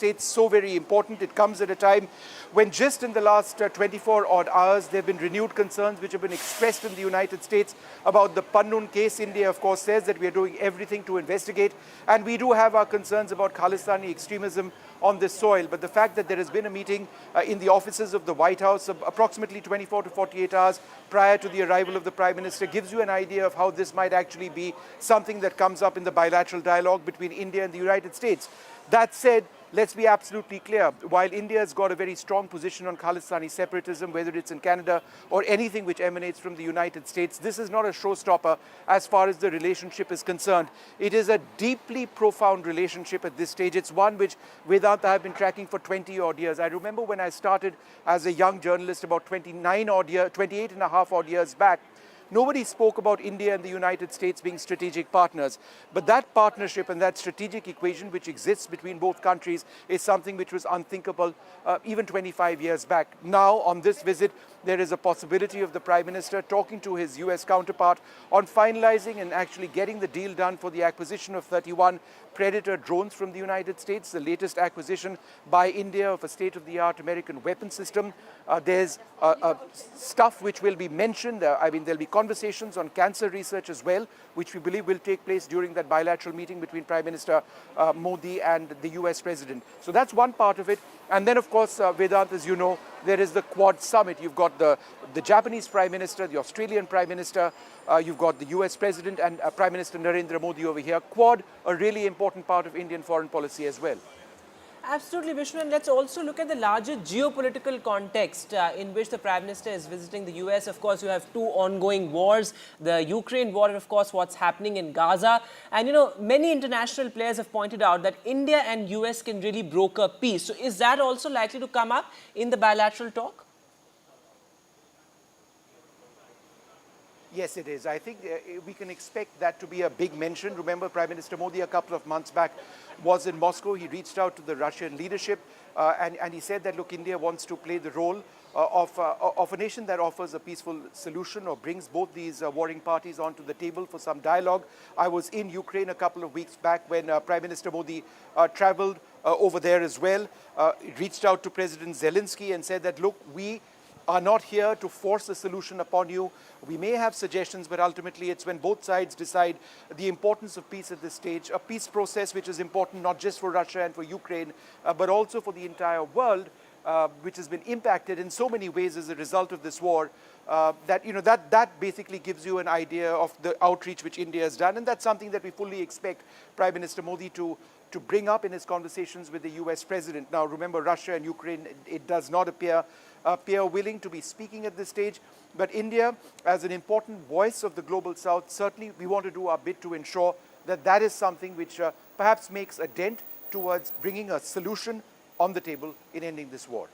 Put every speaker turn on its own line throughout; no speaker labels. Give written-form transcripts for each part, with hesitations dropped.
States so very important. It comes at a time when just in the last 24 odd hours there have been renewed concerns which have been expressed in the United States about the Pannun case. India, of course, says that we are doing everything to investigate, and we do have our concerns about Khalistani extremism on this soil. But the fact that there has been a meeting in the offices of the White House approximately 24 to 48 hours prior to the arrival of the Prime Minister gives you an idea of how this might actually be something that comes up in the bilateral dialogue between India and the United States. That said, let's be absolutely clear. While India has got a very strong position on Khalistani separatism, whether it's in Canada or anything which emanates from the United States, this is not a showstopper as far as the relationship is concerned. It is a deeply profound relationship at this stage. It's one which Vedanta have been tracking for 20 odd years. I remember when I started as a young journalist about 28 and a half odd years back, nobody spoke about India and the United States being strategic partners. But that partnership and that strategic equation which exists between both countries is something which was unthinkable even 25 years back. Now, on this visit, there is a possibility of the Prime Minister talking to his US counterpart on finalizing and actually getting the deal done for the acquisition of 31 Predator drones from the United States, the latest acquisition by India of a state-of-the-art American weapon system. There's stuff which will be mentioned. There'll be conversations on cancer research as well, which we believe will take place during that bilateral meeting between Prime Minister Modi and the US President. So that's one part of it. And then, of course, Vedant, as you know, there is the Quad Summit. You've got the Japanese Prime Minister, the Australian Prime Minister, you've got the US President and Prime Minister Narendra Modi over here. Quad, a really important part of Indian foreign policy as well.
Absolutely, Vishnu, and let's also look at the larger geopolitical context in which the Prime Minister is visiting the US. Of course, you have two ongoing wars, the Ukraine war and, of course, what's happening in Gaza. And, you know, many international players have pointed out that India and US can really broker peace. So is that also likely to come up in the bilateral talk?
Yes, it is. I think we can expect that to be a big mention. Remember, Prime Minister Modi a couple of months back was in Moscow. He reached out to the Russian leadership and he said that, look, India wants to play the role of a nation that offers a peaceful solution or brings both these warring parties onto the table for some dialogue. I was in Ukraine a couple of weeks back when Prime Minister Modi traveled over there as well. Reached out to President Zelensky and said that, look, we are not here to force a solution upon you. We may have suggestions, but ultimately it's when both sides decide the importance of peace at this stage, a peace process which is important not just for Russia and for Ukraine, but also for the entire world, which has been impacted in so many ways as a result of this war, that basically gives you an idea of the outreach which India has done, and that's something that we fully expect Prime Minister Modi to bring up in his conversations with the US President. Now, remember, Russia and Ukraine, it does not appear willing to be speaking at this stage. But India, as an important voice of the global South, certainly we want to do our bit to ensure that that is something which perhaps makes a dent towards bringing a solution on the table in ending this war.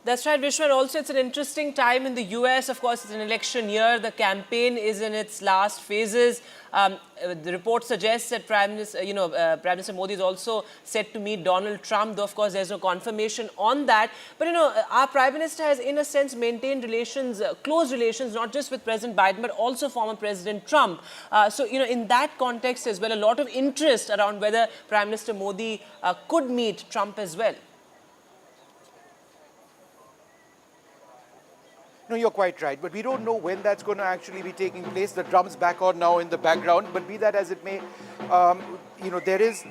That's right, Vishnu. And also, it's an interesting time in the US. Of course, it's an election year. The campaign is in its last phases. The report suggests that Prime Minister Modi is also set to meet Donald Trump, though, of course, there's no confirmation on that. But, our Prime Minister has, in a sense, maintained relations, close relations, not just with President Biden, but also former President Trump. In that context as well, a lot of interest around whether Prime Minister Modi could meet Trump as well.
No, you're quite right, but we don't know when that's going to actually be taking place. The drum's back on now in the background, but be that as it may,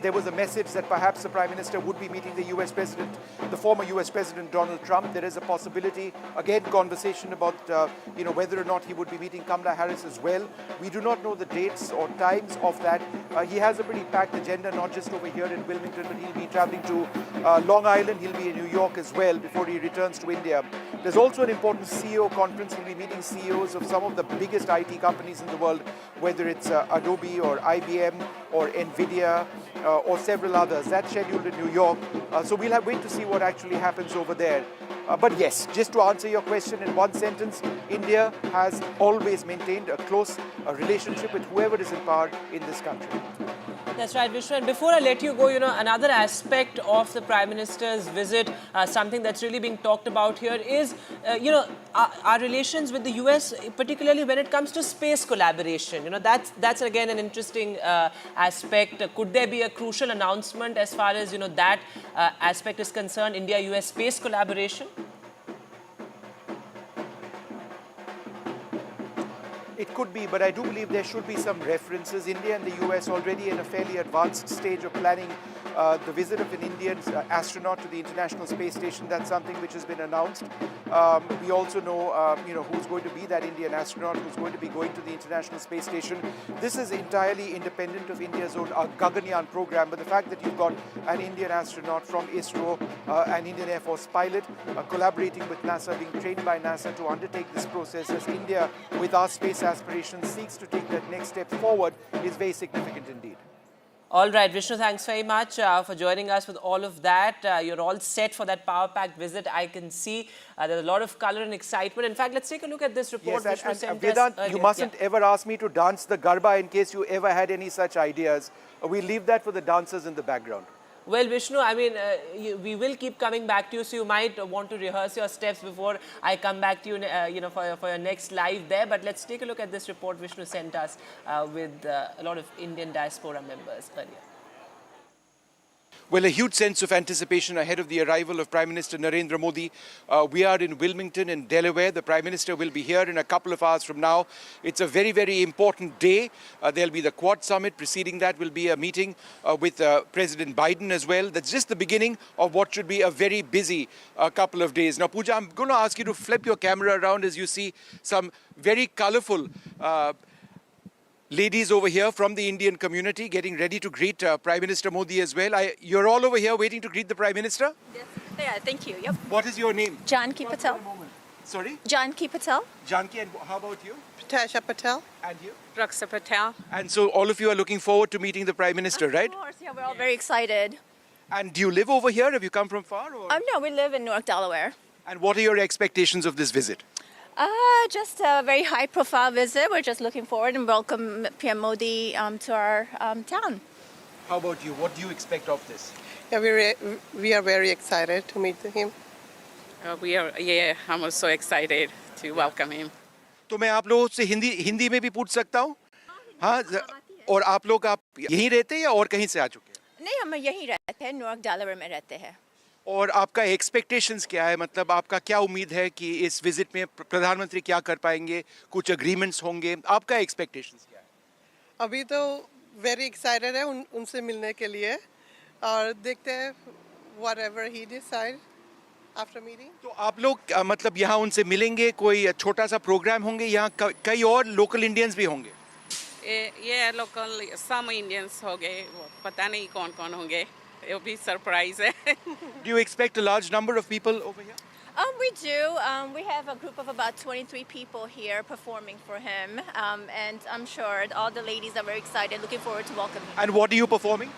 there was a message that perhaps the Prime Minister would be meeting the US President, the former US President Donald Trump. There is a possibility, again, conversation about, whether or not he would be meeting Kamala Harris as well. We do not know the dates or times of that. He has a pretty packed agenda, not just over here in Wilmington, but he'll be traveling to Long Island. He'll be in New York as well before he returns to India. There's also an important CEO conference. He'll be meeting CEOs of some of the biggest IT companies in the world, whether it's Adobe or IBM or NVIDIA or several others. That's scheduled in New York. So we'll wait to see what actually happens over there. But yes, just to answer your question in one sentence, India has always maintained a close relationship with whoever is in power in this country.
That's right, Vishnu. And before I let you go, another aspect of the Prime Minister's visit, something that's really being talked about here is, our relations with the US, particularly when it comes to space collaboration. That's again an interesting aspect. Could there be a crucial announcement as far as, that aspect is concerned, India-US space collaboration?
It could be, but I do believe there should be some references. India and the US already in a fairly advanced stage of planning the visit of an Indian astronaut to the International Space Station. That's something which has been announced. We also know, who's going to be that Indian astronaut who's going to be going to the International Space Station. This is entirely independent of India's own Gaganyaan program, but the fact that you've got an Indian astronaut from ISRO, an Indian Air Force pilot, collaborating with NASA, being trained by NASA to undertake this process as India, with our space aspirations, seeks to take that next step forward is very significant indeed.
All right, Vishnu, thanks very much for joining us with all of that. You're all set for that power-packed visit. I can see there's a lot of color and excitement. In fact, let's take a look at this report Vishnu sent us
Vedant, you mustn't ever ask me to dance the Garba in case you ever had any such ideas. We leave that for the dancers in the background.
Well, Vishnu, I mean, we will keep coming back to you, so you might want to rehearse your steps before I come back to you, for your next live there. But let's take a look at this report Vishnu sent us with a lot of Indian diaspora members earlier.
Well, a huge sense of anticipation ahead of the arrival of Prime Minister Narendra Modi. We are in Wilmington in Delaware. The Prime Minister will be here in a couple of hours from now. It's a very, very important day. There'll be the Quad Summit. Preceding that will be a meeting with President Biden as well. That's just the beginning of what should be a very busy couple of days. Now, Pooja, I'm going to ask you to flip your camera around as you see some very colorful ladies over here from the Indian community getting ready to greet Prime Minister Modi as well. You're all over here waiting to greet the Prime Minister?
Yes. Yeah, thank you. Yep.
What is your name?
Janki Patel.
Sorry?
Janki Patel.
Janki, and how about you?
Tasha Patel.
And you?
Raksa Patel.
And so all of you are looking forward to meeting the Prime Minister, right?
Of course, yeah, we're all very excited.
And do you live over here? Have you come from far? Or?
No, we live in Newark, Delaware.
And what are your expectations of this visit?
Just a very high-profile visit. We're just looking forward and welcome PM Modi to our town.
How about you? What do you expect of this?
Yeah, we are very excited to meet him.
I'm also excited to welcome him.
तो मैं आप लोगों से हिंदी में भी पूछ सकता हूँ? हाँ, और आप लोग यहीं रहते हैं या और कहीं से आ चुके हैं?
नहीं, हम यहीं रहते हैं, न्यूयॉर्क डेलावेयर में रहते हैं.
और आपका एक्सपेक्टेशंस क्या है? मतलब आपका क्या उम्मीद है कि इस विजिट में प्रधानमंत्री क्या कर पाएंगे? कुछ एग्रीमेंट्स होंगे? आपका एक्सपेक्टेशंस क्या है?
अभी तो वेरी एक्साइटेड है उनसे मिलने के लिए और देखते हैं whatever he decide after meeting.
तो आप लोग मतलब यहाँ उनसे मिलेंगे, कोई छोटा सा प्रोग्राम होंगे, यहाँ कई और लोकल इंडियंस भी होंगे?
ये लोकल some Indians होंगे, पता नहीं कौन होंगे. It'll be surprise.
Do you expect a large number of people over here?
We do. We have a group of about 23 people here performing for him, and I'm sure all the ladies are very excited, looking forward to welcoming him.
And what are you performing?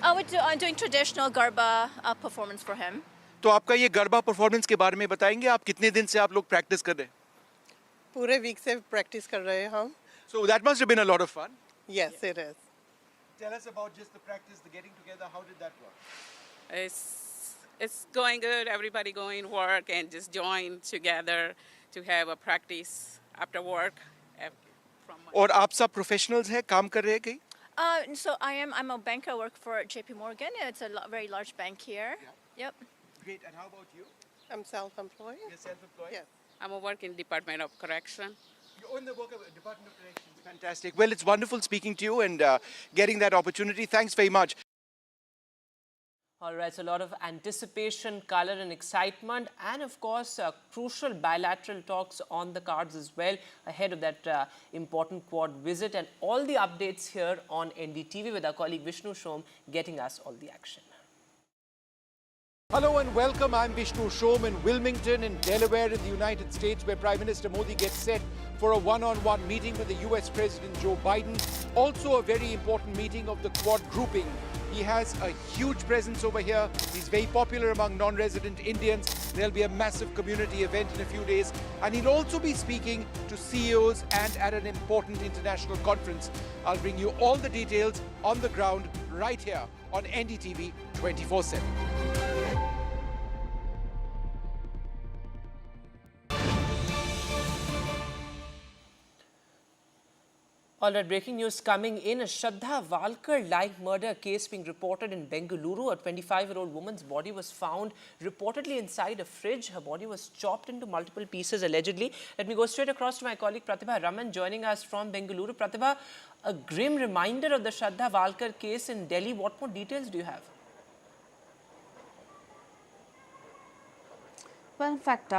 We're doing traditional Garba performance for him.
तो आपका ये garba performance के बारे में बताएंगे? आप कितने दिन से आप लोग प्रैक्टिस कर रहे हैं?
पूरे वीक से प्रैक्टिस कर रहे हैं हम.
So that must have been a lot of fun.
Yes, it is.
Tell us about just the practice, the getting together. How did that work?
It's going good. Everybody going work and just join together to have a practice after work.
और आप सब professionals हैं, काम कर रहे हैं कहीं?
So I'm a banker. I work for JP Morgan. It's a very large bank here.
Yeah.
Yep.
Great. And how about you?
I'm self-employed.
You're self-employed?
Yes.
I'm a work in Department of Correction.
You're in the work of Department of Corrections. Fantastic. Well, it's wonderful speaking to you and getting that opportunity. Thanks very much.
All right, so a lot of anticipation, color and excitement, and of course, crucial bilateral talks on the cards as well ahead of that important Quad visit, and all the updates here on NDTV with our colleague Vishnu Shom getting us all the action.
Hello and welcome. I'm Vishnu Shom in Wilmington in Delaware in the United States, where Prime Minister Modi gets set for a one-on-one meeting with the US President Joe Biden. Also a very important meeting of the Quad grouping. He has a huge presence over here. He's very popular among non-resident Indians. There'll be a massive community event in a few days. And he'll also be speaking to CEOs and at an important international conference. I'll bring you all the details on the ground right here on NDTV 24/7.
All right, breaking news coming in. A Shraddha Walkar-like murder case being reported in Bengaluru. A 25-year-old woman's body was found reportedly inside a fridge. Her body was chopped into multiple pieces, allegedly. Let me go straight across to my colleague Pratibha Raman, joining us from Bengaluru. Pratibha, a grim reminder of the Shraddha Walkar case in Delhi. What more details do you have?
Well, in fact,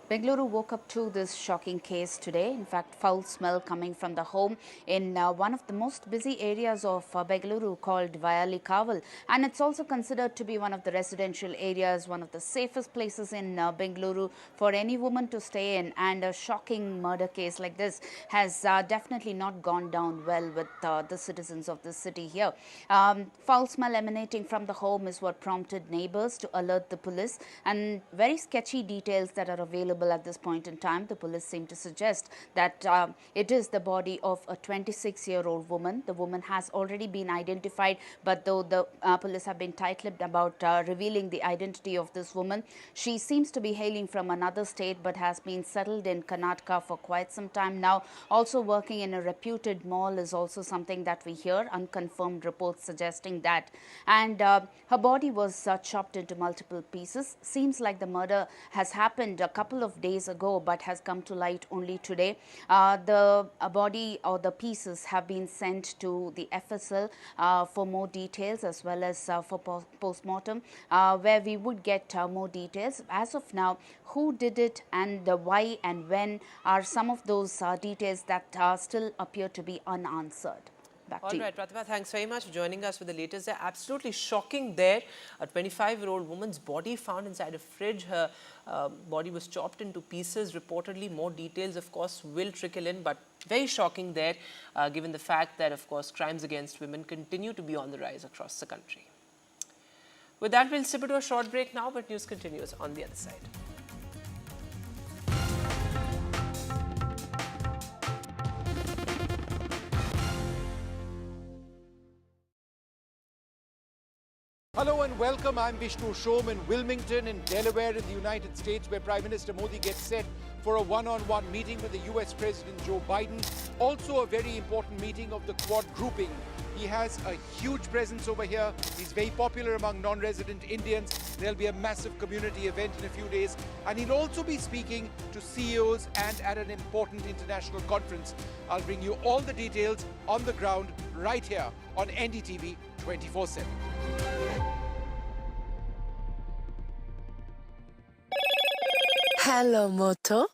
Bengaluru woke up to this shocking case today. In fact, foul smell coming from the home in one of the most busy areas of Bengaluru called Vayali Kaval. And it's also considered to be one of the residential areas, one of the safest places in Bengaluru for any woman to stay in. And a shocking murder case like this has definitely not gone down well with the citizens of the city here. Foul smell emanating from the home is what prompted neighbors to alert the police, and very sketchy details that are available at this point in time. The police seem to suggest that it is the body of a 26-year-old woman. The woman has already been identified, but though the police have been tight-lipped about revealing the identity of this woman, she seems to be hailing from another state but has been settled in Karnataka for quite some time now. Also working in a reputed mall is also something that we hear, unconfirmed reports suggesting that. And her body was chopped into multiple pieces. Seems like the murder has happened a couple of days ago but has come to light only today. The body or the pieces have been sent to the FSL for more details, as well as for post-mortem, where we would get more details. As of now, who did it and the why and when are some of those details that still appear to be unanswered.
All right, Pratibha, thanks very much for joining us with the latest. They're absolutely shocking there. A 25-year-old woman's body found inside a fridge. Her body was chopped into pieces. Reportedly, more details, of course, will trickle in, but very shocking there, given the fact that, of course, crimes against women continue to be on the rise across the country. With that, we'll slip into a short break now, but news continues on the other side.
Hello and welcome. I'm Vishnu Shom in Wilmington in Delaware in the United States, where Prime Minister Modi gets set for a one-on-one meeting with the US President Joe Biden. Also a very important meeting of the Quad grouping. He has a huge presence over here. He's very popular among non-resident Indians. There'll be a massive community event in a few days. And he'll also be speaking to CEOs and at an important international conference. I'll bring you all the details on the ground right here on NDTV 24/7.
Hello, Moto.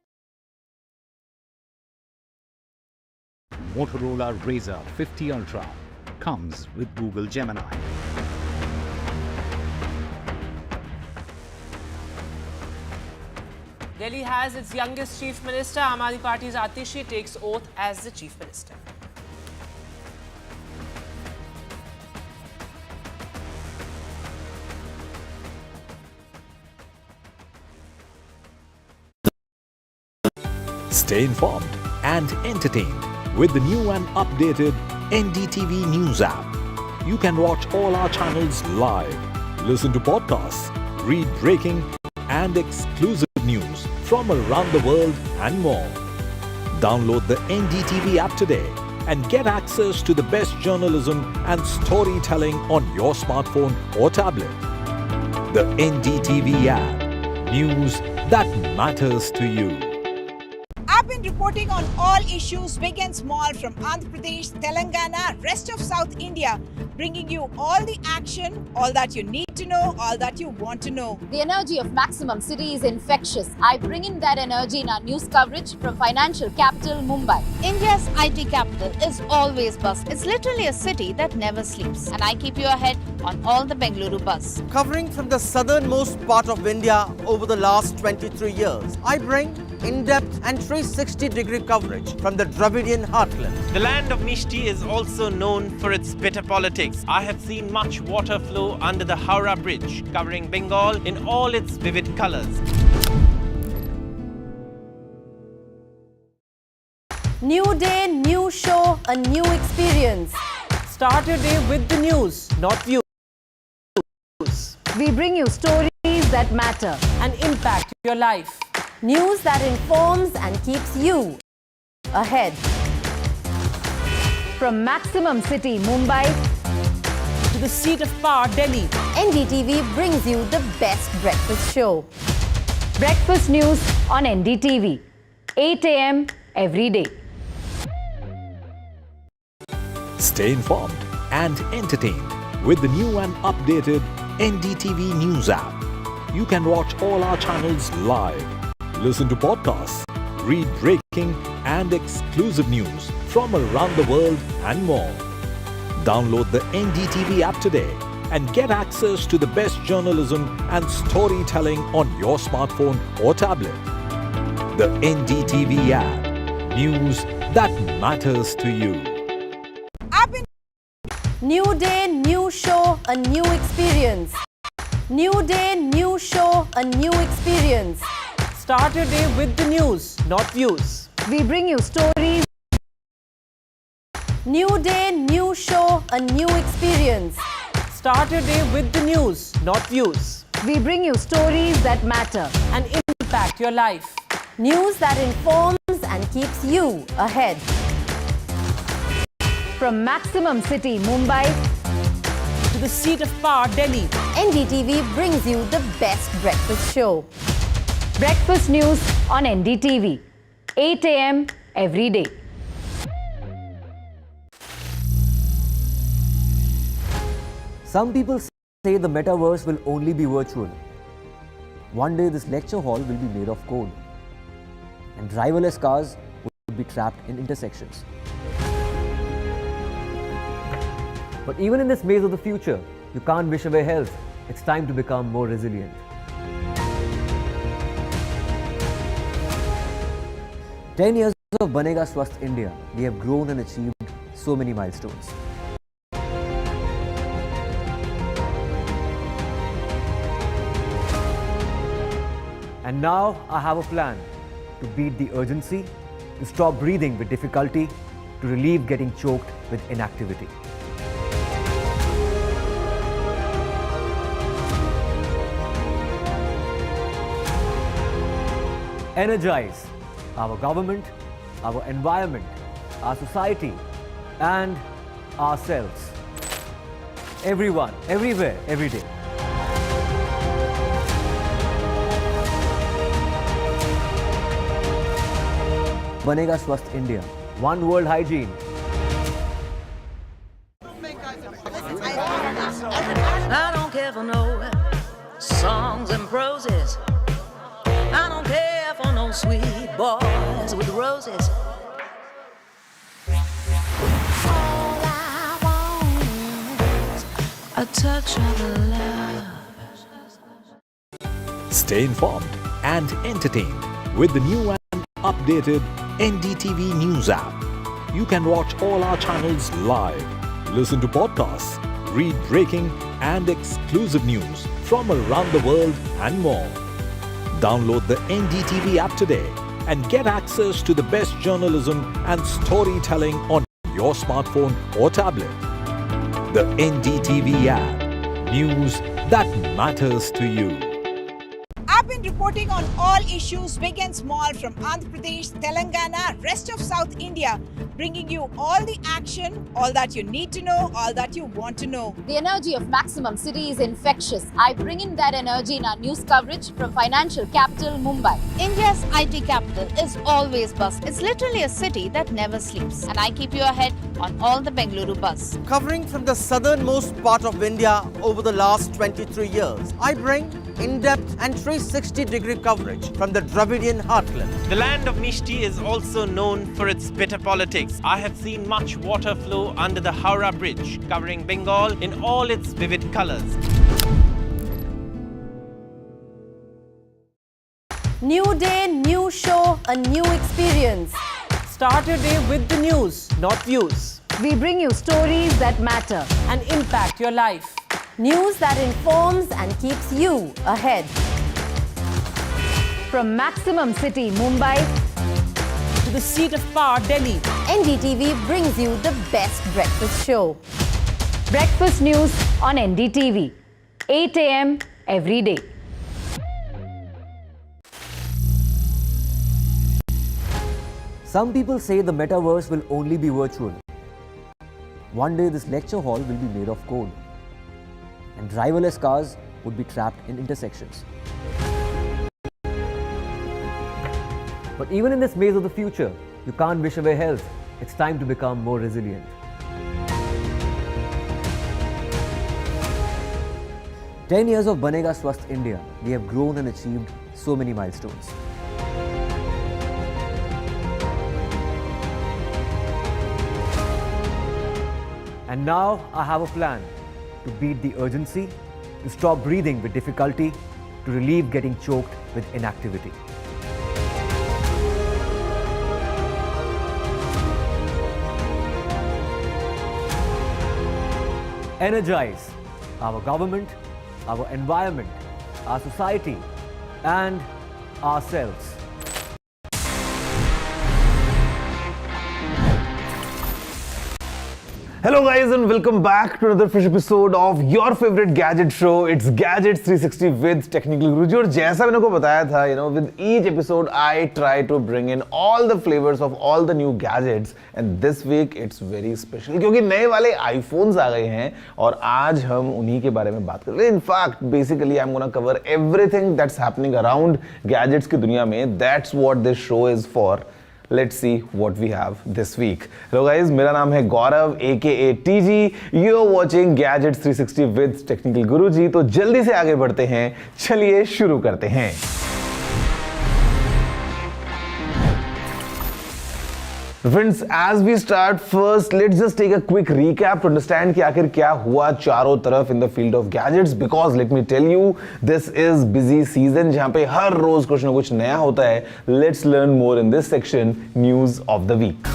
Motorola Razr 50 Ultra comes with Google Gemini.
Delhi has its youngest chief minister. Aam Aadmi Party's Atishi takes oath as the chief minister.
Stay informed and entertained with the new and updated NDTV News app. You can watch all our channels live, listen to podcasts, read breaking and exclusive news from around the world and more. Download the NDTV app today and get access to the best journalism and storytelling on your smartphone or tablet. The NDTV app. News that matters to you.
I've been reporting on all issues, big and small, from Andhra Pradesh, Telangana, rest of South India, bringing you all the action, all that you need to know, all that you want to know.
The energy of Maximum City is infectious. I bring in that energy in our news coverage from financial capital, Mumbai.
India's IT capital is always buzz. It's literally a city that never sleeps. And I keep you ahead on all the Bengaluru buzz.
Covering from the southernmost part of India over the last 23 years, I bring in-depth and 360-degree coverage from the Dravidian heartland.
The land of Mishti is also known for its bitter politics. I have seen much water flow under the Howrah Bridge, covering Bengal in all its vivid colors.
New day, new show, a new experience.
Start your day with the news, not views.
We bring you stories that matter
And impact your life.
News that informs and keeps you ahead. From Maximum City, Mumbai,
To the seat of power, Delhi.
NDTV brings you the best breakfast show. Breakfast news on NDTV, 8 a.m. every day.
Stay informed and entertained with the new and updated NDTV News app. You can watch all our channels live, listen to podcasts, read breaking and exclusive news from around the world and more. Download the NDTV app today and get access to the best journalism and storytelling on your smartphone or tablet. The NDTV app. News that matters to you.
New day, new show, a new experience. New day, new show, a new experience.
Start your day with the news, not views.
We bring you stories. New day, new show, a new experience.
Start your day with the news, not views.
We bring you stories that matter
And impact your life.
News that informs and keeps you ahead. From Maximum City, Mumbai,
To the seat of power, Delhi.
NDTV brings you the best breakfast show. Breakfast news on NDTV, 8 a.m. every day.
Some people say the metaverse will only be virtual. One day this lecture hall will be made of code, and driverless cars will be trapped in intersections. But even in this maze of the future, you can't wish away health. It's time to become more resilient. "10 years of Banega Swasth India, we have grown and achieved so many milestones. And now I have a plan to beat the urgency, to stop breathing with difficulty, to relieve getting choked with inactivity. Energize our government, our environment, our society, and ourselves. Everyone, everywhere, every day. Banega Swasth India. One world hygiene.
I don't care for no songs and proses. I don't care for no sweet boys with roses. All I want is a touch of love.
Stay informed and entertained with the new and updated NDTV News app. You can watch all our channels live, listen to podcasts, read breaking and exclusive news from around the world and more. Download the NDTV app today and get access to the best journalism and storytelling on your smartphone or tablet. The NDTV app. News that matters to you.
I've been reporting on all issues big and small from Andhra Pradesh, Telangana, rest of South India, bringing you all the action, all that you need to know, all that you want to know.
The energy of Maximum City is infectious. I bring in that energy in our news coverage from financial capital Mumbai.
India's IT capital is always bustling. It's literally a city that never sleeps. And I keep you ahead on all the Bengaluru buzz.
Covering from the southernmost part of India over the last 23 years, I bring in-depth and 360-degree coverage from the Dravidian heartland.
The land of Mishti is also known for its bitter politics. I have seen much water flow under the Howrah Bridge, covering Bengal in all its vivid colors.
New day, new show, a new experience.
Start your day with the news, not views.
We bring you stories that matter
And impact your life.
News that informs and keeps you ahead. From Maximum City, Mumbai,
To the seat of power, Delhi.
NDTV brings you the best breakfast show. Breakfast news on NDTV, 8 a.m. every day.
Some people say the metaverse will only be virtual. One day this lecture hall will be made of code, and driverless cars would be trapped in intersections. But even in this maze of the future, you can't wish away health. It's time to become more resilient. 10 years of Banega Swasth India, we have grown and achieved so many milestones. And now I have a plan to beat the urgency, to stop breathing with difficulty, to relieve getting choked with inactivity. Energize our government, our environment, our society, and ourselves.
Hello guys and welcome back to another fresh episode of your favorite gadget show. It's Gadget 360 with Technical Guruji. और जैसा मैंने को बताया था, with each episode I try to bring in all the flavors of all the new gadgets, and this week it's very special क्योंकि नए वाले iPhones आ गए हैं और आज हम उन्हीं के बारे में बात कर रहे हैं. In fact, basically I'm gonna cover everything that's happening around gadgets की दुनिया में. That's what this show is for. Let's see what we have this week. Hello guys, मेरा नाम है गौरव aka TG. You're watching Gadgets 360 with Technical Guruji. तो जल्दी से आगे बढ़ते हैं, चलिए शुरू करते हैं. Friends, as we start, first let's just take a quick recap to understand कि आखिर क्या हुआ चारों तरफ in the field of gadgets, because let me tell you, this is busy season जहाँ पे हर रोज कुछ ना कुछ नया होता है. Let's learn more in this section, news of the week.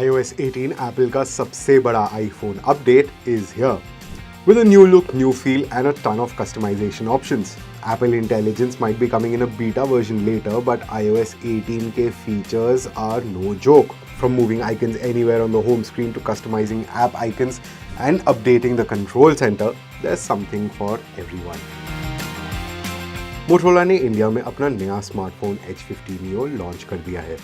iOS 18 Apple का सबसे बड़ा iPhone update is here. With a new look, new feel and a ton of customization options. Apple Intelligence might be coming in a beta version later, but iOS 18 के features are no joke. From moving icons anywhere on the home screen to customizing app icons and updating the control center, there's something for everyone. Motorola ने India में अपना नया smartphone H50 Neo launch कर दिया है.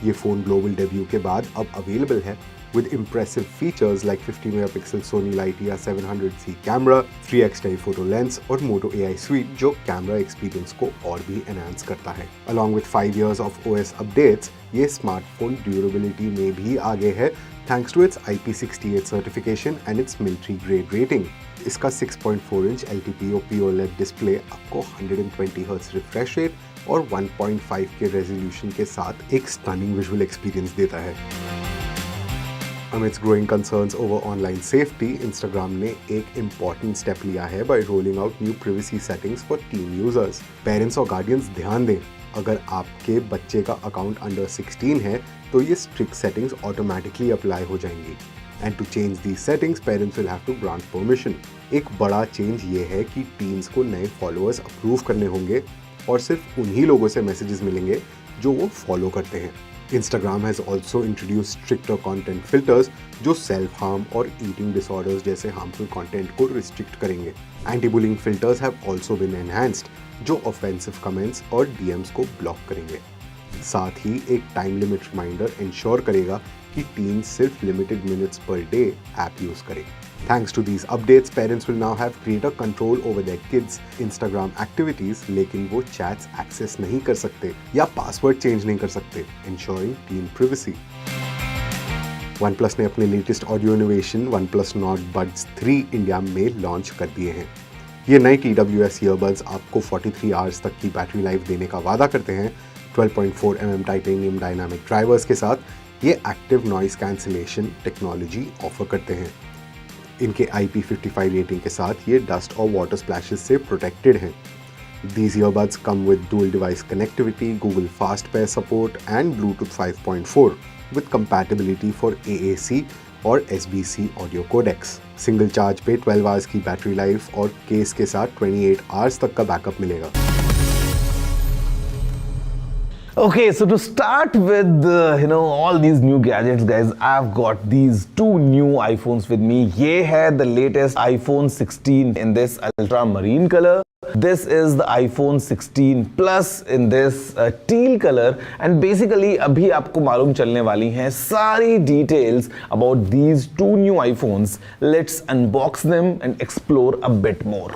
ये phone global debut के बाद अब अवेलेबल है with impressive features like 50MP Sony Lightia 700C camera, 3x telephoto lens और Moto AI suite जो कैमरा एक्सपीरियंस को और भी एनहांस करता है. Along with 5 years of OS updates, ये स्मार्टफोन ड्यूरेबिलिटी में भी आगे है thanks to its IP68 certification and its military grade rating. इसका 6.4 इंच LTPO OLED डिस्प्ले आपको 120Hz रिफ्रेश रेट और 1.5K रेजोल्यूशन के साथ एक स्टनिंग विजुअल एक्सपीरियंस देता है. Amidst growing concerns over online safety, Instagram ने एक important step लिया है by rolling out new privacy settings for teen users. Parents और guardians ध्यान दें, अगर आपके बच्चे का अकाउंट under 16 है, तो ये strict settings automatically apply हो जाएंगी. And to change these settings, parents will have to grant permission. एक बड़ा change ये है कि teens को नए followers approve करने होंगे और सिर्फ उन्हीं लोगों से messages मिलेंगे जो वो follow करते हैं. Instagram has also introduced stricter content filters जो self harm और eating disorders जैसे harmful content को restrict करेंगे. Anti-bullying filters have also been enhanced जो offensive comments और DMs को block करेंगे. साथ ही एक time limit reminder ensure करेगा कि teens सिर्फ limited minutes per day app use करें. Thanks to these updates, parents will now have greater control over their kids' Instagram activities, लेकिन वो chats access नहीं कर सकते या password change नहीं कर सकते, ensuring teen privacy. OnePlus ने अपने latest audio innovation OnePlus Nord Buds 3 India में लॉन्च कर दिए हैं. ये नए TWS earbuds आपको 43 hours तक की बैटरी लाइफ देने का वादा करते हैं. 12.4mm टाइटेनियम डायनामिक ड्राइवर्स के साथ ये active noise cancellation technology offer करते हैं. इनके IP55 रेटिंग के साथ ये डस्ट और वाटर स्प्लैशेस से प्रोटेक्टेड हैं. These earbuds come with dual device connectivity, Google Fast Pair support and Bluetooth 5.4 with compatibility for AAC और SBC audio codecs. Single charge पे 12 आवर्स की बैटरी लाइफ और केस के साथ 28 आवर्स तक का बैकअप मिलेगा.
Okay, so to start with, all these new gadgets, guys, I've got these two new iPhones with me. ये है the latest iPhone 16 in this ultramarine color. This is the iPhone 16 Plus in this teal color. And basically, अभी आपको मालूम चलने वाली हैं सारी details about these two new iPhones. Let's unbox them and explore a bit more.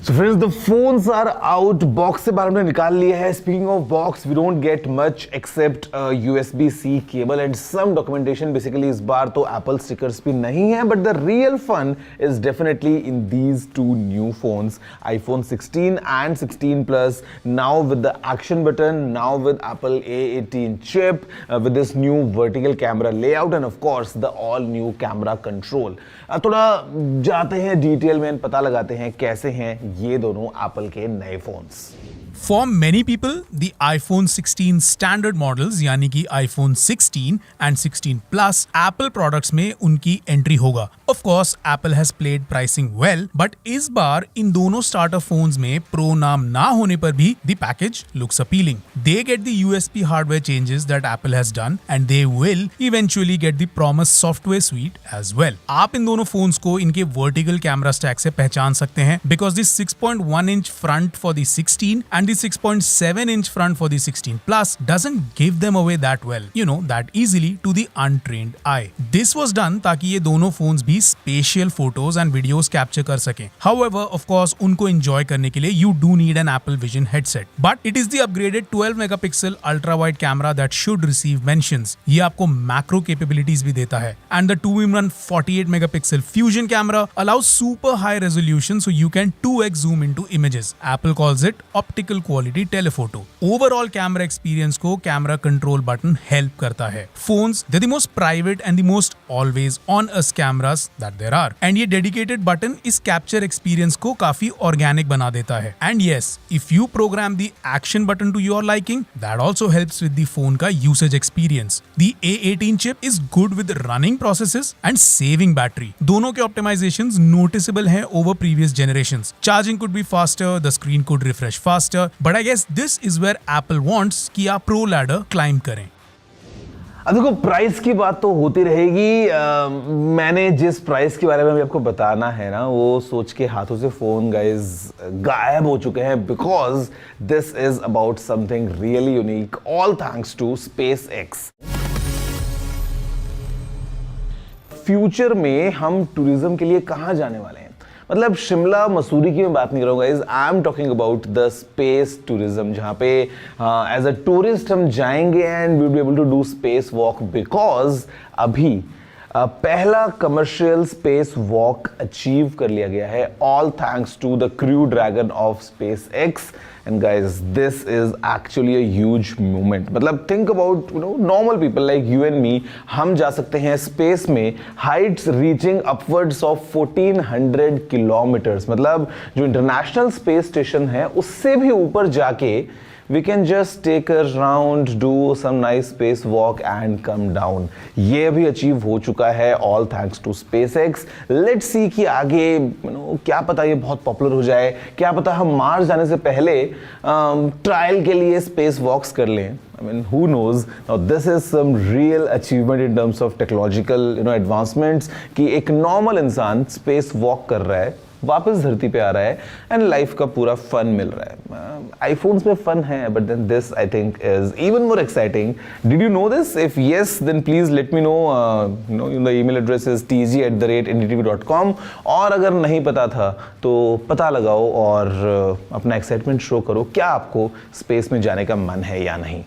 So friends, the phones are out. Box से बाहर हमने निकाल लिया है. Speaking of box, we don't get much except USB-C cable and some documentation. Basically, इस बार तो Apple stickers भी नहीं है, but the real fun is definitely in these two new phones, iPhone 16 and 16 Plus. Now with the action button, now with Apple A18 chip, with this new vertical camera layout, and of course the all new camera control. थोड़ा जाते हैं detail में, पता लगाते हैं कैसे हैं ये दोनों एप्पल के नए phones.
For many people, the iPhone 16 standard models यानी कि iPhone 16 and 16 Plus Apple products में उनकी एंट्री होगा. Of course, Apple has played pricing well, but इस बार इन दोनों starter phones में Pro नाम ना होने पर भी the package looks appealing. They get the USB hardware changes that Apple has done and they will eventually get the promised software suite as well. आप इन दोनों phones को इनके vertical camera stack से पहचान सकते हैं because the 6.1 inch front for the 16 and the 6.7 inch front for the 16 Plus doesn't give them away that well, that easily to the untrained eye. This was done ताकि ये दोनों phones भी spatial photos and videos capture कर सकें. However, of course, उनको enjoy करने के लिए you do need an Apple Vision headset. But it is the upgraded 12 megapixel ultra wide camera that should receive mentions. ये आपको macro capabilities भी देता है. And the 2-in-1 48 megapixel fusion camera allows super high resolution so you can 2x zoom into images. Apple calls it optical quality telephoto. Overall camera experience को camera control button help करता है. Phones, they're the most private and the most always on us cameras that there are. And ये dedicated button इस capture experience को काफी organic बना देता है. And yes, if you program the action button to your liking, that also helps with the phone का usage experience. The A18 chip is good with running processes and saving battery. दोनों के optimizations noticeable हैं over previous generations. Charging could be faster, the screen could refresh faster, but I guess this is where Apple wants कि आप pro ladder climb करें.
अब देखो price की बात तो होती रहेगी. मैंने जिस प्राइस के बारे में भी आपको बताना है ना, वो सोच के हाथों से फोन गाइस गायब हो चुके हैं because this is about something really unique, all thanks to SpaceX. Future में हम टूरिज्म के लिए कहाँ जाने वाले हैं? मतलब शिमला मसूरी की मैं बात नहीं करूँगा, I am talking about the space tourism, जहाँ पे एज अ टूरिस्ट हम जाएंगे and we will be able to do space walk because अभी पहला कमर्शियल स्पेस वॉक अचीव कर लिया गया है, all thanks to the Crew Dragon of SpaceX. And guys, this is actually a huge movement. मतलब think about normal people like you and me, हम जा सकते हैं स्पेस में heights reaching upwards of 1400 kilometers. मतलब जो इंटरनेशनल स्पेस स्टेशन है उससे भी ऊपर जाके we can just take a round, do some nice space walk and come down. ये भी अचीव हो चुका है all thanks to SpaceX. Let's see कि आगे क्या पता ये बहुत पॉपुलर हो जाए, क्या पता हम मार्स जाने से पहले ट्रायल के लिए स्पेस वॉक्स कर लें. I mean, who knows? Now, this is some real achievement in terms of technological, advancements. कि एक नॉर्मल इंसान स्पेस वॉक कर रहा है, वापस धरती पे आ रहा है एंड लाइफ का पूरा फन मिल रहा है. आईफोन्स में फन है, but then this I think is even more exciting. Did you know this? If yes, then please let me know. The email address is tg@ndtv.com. और अगर नहीं पता था तो पता लगाओ और अपना एक्साइटमेंट शो करो. क्या आपको स्पेस में जाने का मन है या नहीं?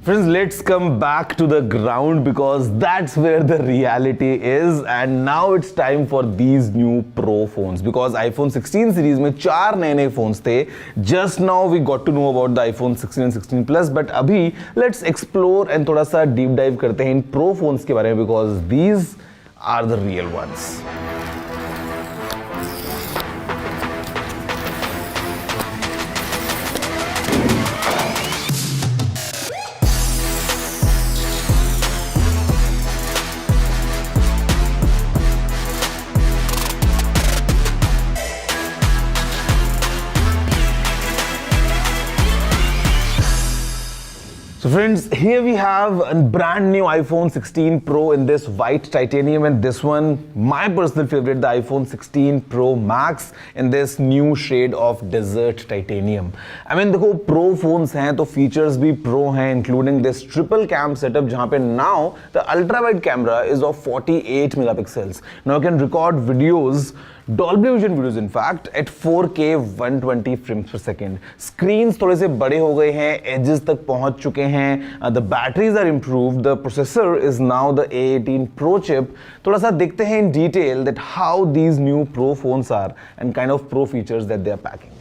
Friends, let's come back to the ground because that's where the reality is. And now it's time for these new Pro phones because iPhone 16 series में 4 नए phones थे. Just now we got to know about the iPhone 16 and 16 Plus, but अभी let's explore and थोड़ा सा deep dive करते हैं इन Pro phones के बारे में because these are the real ones. Friends, here we have a brand new iPhone 16 Pro in this white titanium, and this one, my personal favorite, the iPhone 16 Pro Max in this new shade of desert titanium. I mean, देखो Pro phones हैं तो features भी Pro हैं, including this triple cam setup जहाँ पे now the ultra wide camera is of 48 megapixels. Now you can record videos, Dolby Vision videos in fact, at 4K 120 frames per second. Screens थोड़े से बड़े हो गए हैं, edges तक पहुंच चुके हैं, the batteries are improved, the processor is now the A18 Pro chip. थोड़ा सा देखते हैं in detail that how these new Pro phones are and kind of Pro features that they are packing.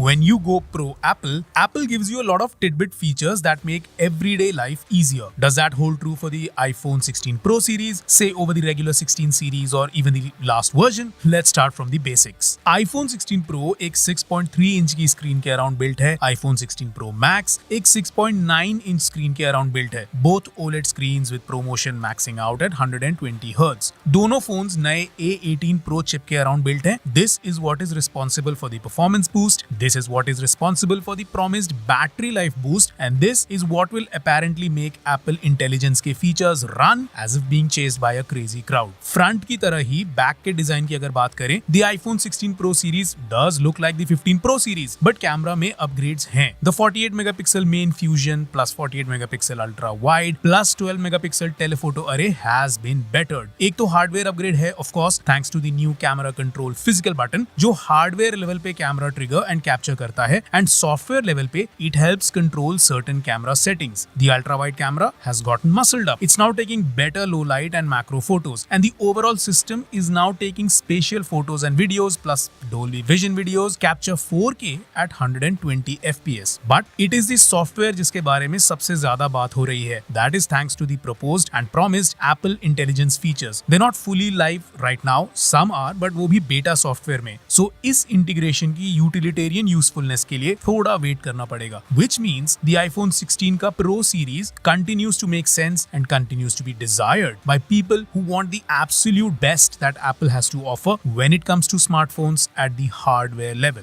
When you go pro Apple gives you a lot of tidbit features that make everyday life easier. Does that hold true for the iPhone 16 Pro series, say over the regular 16 series or even the last version? Let's start from the basics. iPhone 16 Pro एक 6.3 inch की screen के around built है. iPhone 16 Pro Max एक 6.9 inch screen के around built है. Both OLED screens with ProMotion maxing out at 120 Hz. दोनों phones नए A18 Pro chip के अराउंड बिल्ट हैं. This is what is responsible for the performance boost. This is what is responsible for the promised battery life boost, and this is what will apparently make Apple Intelligence के features run as if being chased by a crazy crowd. Front की तरह ही back के design की अगर बात करें, the iPhone 16 Pro series does look like the 15 Pro series, but camera में upgrades हैं. The 48 megapixel main fusion plus 48 megapixel ultra wide plus 12 megapixel telephoto array has been bettered. एक तो हार्डवेयर अपग्रेड है of course thanks to the new camera control physical button जो hardware level पे camera trigger and capture करता है, and software level पे it helps control certain camera settings. The ultra wide camera has gotten muscled up. It's now taking better low light and macro photos, and the overall system is now taking spatial photos and videos plus Dolby Vision videos capture 4K at 120 FPS. But it is the software जिसके बारे में सबसे ज्यादा बात हो रही है. That is thanks to the proposed and promised Apple Intelligence features. They're not fully live right now. Some are, but वो भी beta software में. So इस integration की utilitarian यूजफुलनेस के लिए थोड़ा वेट करना पड़ेगा, which means the iPhone 16 का Pro series continues to make sense and continues to be desired by people who want the absolute best that Apple has to offer when it comes to smartphones at the hardware level.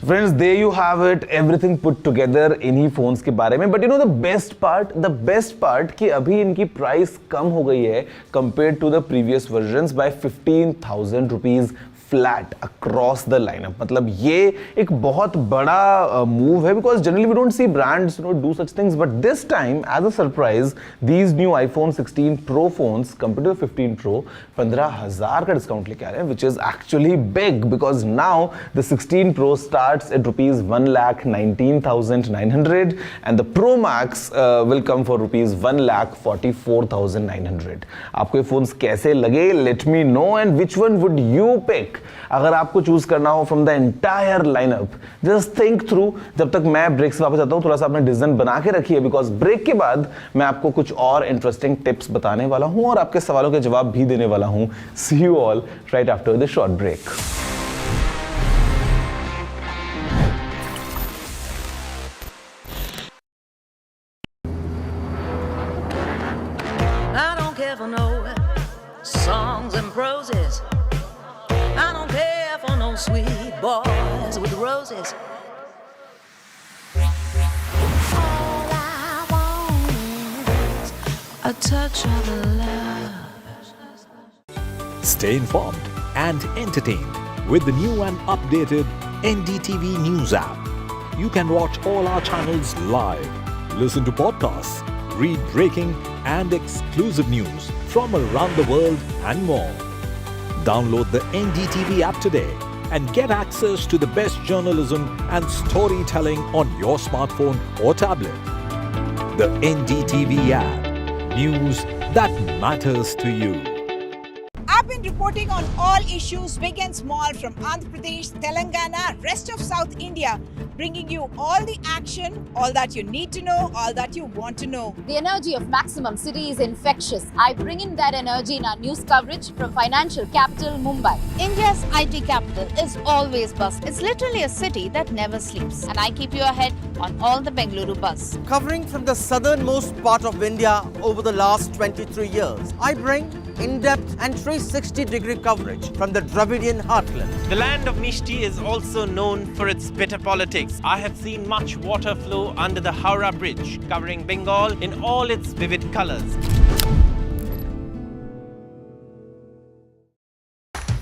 Friends, there you have it, everything put together इन्हीं phones के बारे में. But you know the best part कि अभी इनकी price कम हो गई है compared to the previous versions by 15,000 rupees flat across the lineup. मतलब ये एक बहुत बड़ा move है because generally we don't see brands do such things, but this time as a surprise these new iPhone 16 Pro phones compared to the 15 Pro 15,000 का discount लेके आ रहे हैं, which is actually big because now the 16 Pro starts at rupees 1,19,900 and the Pro Max will come for rupees 1,44,900. आपको ये phones कैसे लगे? Let me know, and which one would you pick? अगर आपको चूज करना हो from the entire lineup, just think through. जब तक मैं ब्रेक से वापस आता हूं थोड़ा सा अपना डिसीजन बना के रखिए बिकॉज ब्रेक के बाद मैं आपको कुछ और इंटरेस्टिंग टिप्स बताने वाला हूं और आपके सवालों के जवाब भी देने वाला हूं. See you all right after the short break.
I don't care for no songs and proses. I don't care for no sweet boys with roses. All I want is a touch of love.
Stay informed and entertained with the new and updated NDTV News app. You can watch all our channels live, listen to podcasts, read breaking and exclusive news from around the world and more. Download the NDTV app today and get access to the best journalism and storytelling on your smartphone or tablet. The NDTV app. News that matters to you.
I've been reporting on all issues big and small from Andhra Pradesh, Telangana, rest of South India, bringing you all the action, all that you need to know, all that you want to know.
The energy of Maximum City is infectious. I bring in that energy in our news coverage from financial capital Mumbai. India's IT capital is always buzz. It's literally a city that never sleeps. And I keep you ahead on all the Bengaluru buzz.
Covering from the southernmost part of India over the last 23 years, I bring in-depth and 360-degree coverage from the Dravidian heartland.
The land of Mishti is also known for its bitter politics. I have seen much water flow under the Howrah Bridge, covering Bengal in all its vivid colors.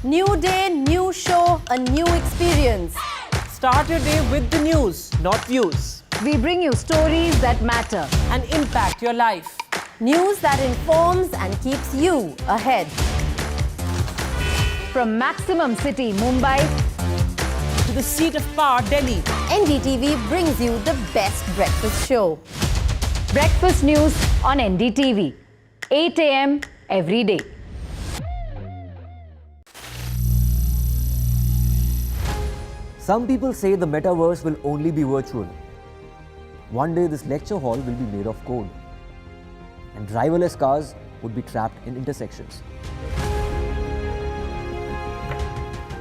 New day, new show, a new experience.
Start your day with the news, not views.
We bring you stories that matter
and impact your life.
News that informs and keeps you ahead. From Maximum City, Mumbai,
to the seat of power, Delhi,
NDTV brings you the best breakfast show. Breakfast news on NDTV, 8 a.m. every day.
Some people say the metaverse will only be virtual. One day this lecture hall will be made of code, and driverless cars would be trapped in intersections.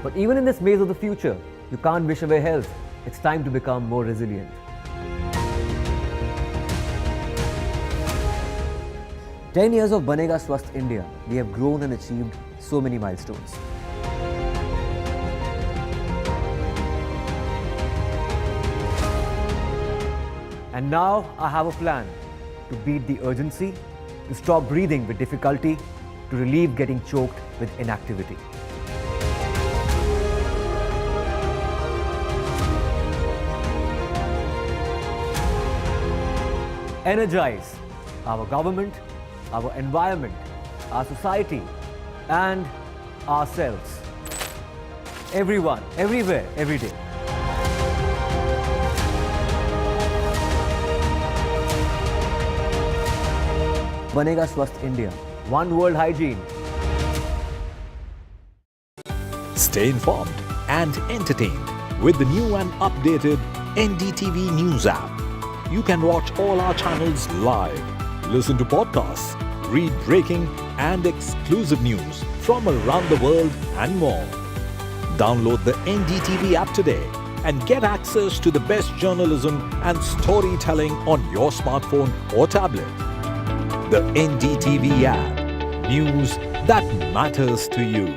But even in this maze of the future, you can't wish away health. It's time to become more resilient. 10 years of Banega Swasth India, we have grown and achieved so many milestones. And now I have a plan to beat the urgency, to stop breathing with difficulty, to relieve getting choked with inactivity. Energize our government, our environment, our society, and ourselves. Everyone, everywhere, every day. Banega Swasth India. One world hygiene.
Stay informed and entertained with the new and updated NDTV News app. You can watch all our channels live, listen to podcasts, read breaking and exclusive news from around the world and more. Download the NDTV app today and get access to the best journalism and storytelling on your smartphone or tablet. The NDTV app. News that matters to you.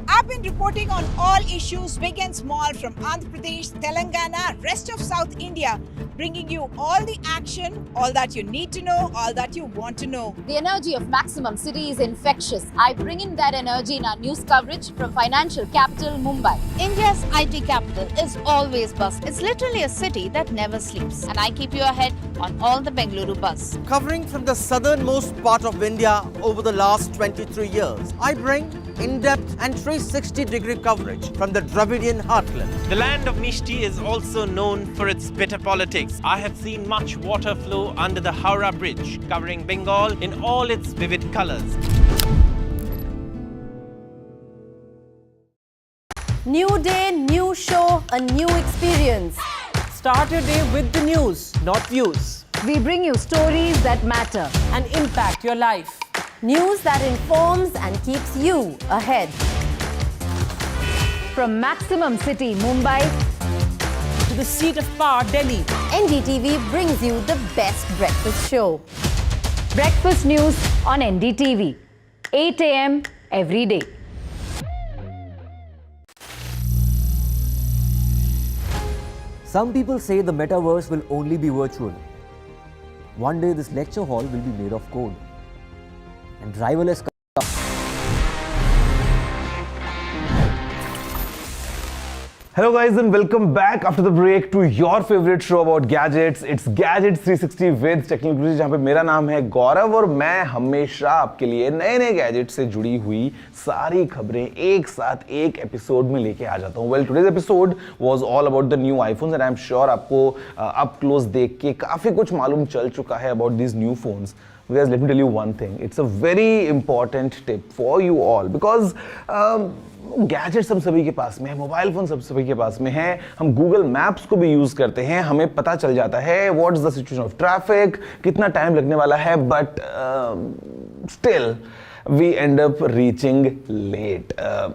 I've been reporting on all issues big and small from Andhra Pradesh, Telangana, rest of South India, bringing you all the action, all that you need to know, all that you want to know.
The energy of Maximum City is infectious. I bring in that energy in our news coverage from financial capital Mumbai.
India's IT capital is always buzz. It's literally a city that never sleeps. And I keep you ahead on all the Bengaluru buzz.
Covering from the southernmost part of India over the last 23 years, I bring in-depth and 360-degree coverage from the Dravidian heartland.
The land of Mishti is also known for its bitter politics. I have seen much water flow under the Howrah Bridge, covering Bengal in all its vivid colors.
New day, new show, a new experience.
Start your day with the news, not views.
We bring you stories that matter
and impact your life.
News that informs and keeps you ahead. From Maximum City, Mumbai,
to the seat of power, Delhi,
NDTV brings you the best breakfast show. Breakfast news on NDTV, 8 a.m. every day.
Some people say the metaverse will only be virtual. One day this lecture hall will be made of code, and driverless cars.
Hello guys and welcome back after the break to your favorite show about gadgets. It's Gadget 360 with technical गुरुजी, जहाँ पे मेरा नाम है गौरव और मैं हमेशा आपके लिए नए नए गैजेट से जुड़ी हुई सारी खबरें एक साथ एक एपिसोड में लेके आ जाता हूँ. Well today's episode was all about the new iPhones and I am sure आपको अप क्लोज देख के काफ़ी कुछ मालूम चल चुका है about these new phones. Guys, let me tell you one thing. It's a very important tip for you all because gadgets हम सभी के पास में है, मोबाइल फोन सब सभी के पास में है, हम गूगल मैप्स को भी यूज करते हैं, हमें पता चल जाता है what is the situation of traffic, कितना टाइम लगने वाला है, but still we end up reaching late.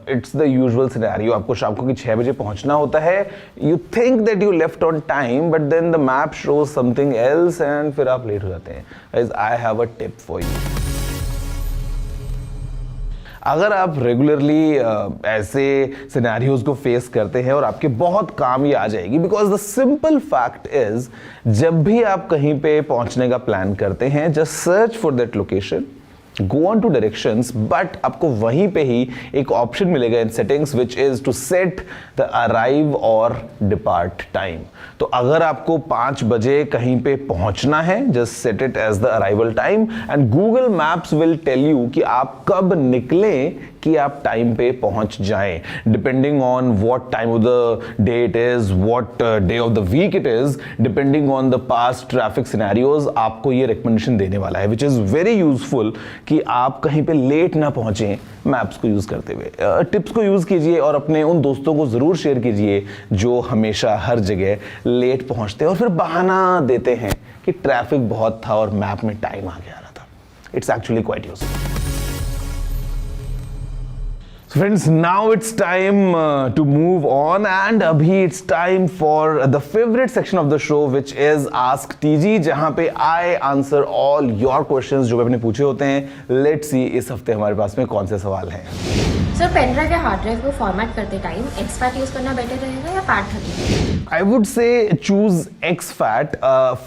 It's the usual scenario. आपको शाम को 6 बजे पहुंचना होता है. You think that you left on time, but then the map shows something else and फिर आप लेट हो जाते हैं. Guys, I have a tip for you. अगर आप रेगुलरली ऐसे सिनेरियोज को फेस करते हैं और आपके बहुत काम ये आ जाएगी, because the simple fact is जब भी आप कहीं पे पहुंचने का प्लान करते हैं, just search for that location, go on to directions, but आपको वहीं पे ही एक ऑप्शन मिलेगा इन settings which is to set the arrive or depart time. तो अगर आपको 5 बजे कहीं पे पहुंचना है, just set it as the arrival time and Google Maps will tell you कि आप कब निकलें कि आप टाइम पे पहुंच जाएं. Depending on what time of the day it is, what day of the week it is, depending on the past traffic scenarios, आपको ये रिकमेंडेशन देने वाला है, which is very useful कि आप कहीं पे लेट ना पहुंचे मैप्स को यूज करते हुए. टिप्स को यूज कीजिए और अपने उन दोस्तों को जरूर शेयर कीजिए जो हमेशा हर जगह लेट पहुंचते हैं और फिर बहाना देते हैं कि ट्रैफिक बहुत था और मैप में टाइम आ गया था. It's actually quite useful. Friends, now it's time to move on and abhi it's time for the favorite section of the show which is Ask TG, जहाँ पे I answer all your questions जो आपने पूछे होते हैं. Let's see इस हफ्ते हमारे पास में कौन से सवाल हैं.
सर, पेन ड्राइव या हार्ड ड्राइव को फॉर्मेट करते टाइम एक्सफैट यूज करना बेटर रहेगा या fat 32?
I would say choose exFAT.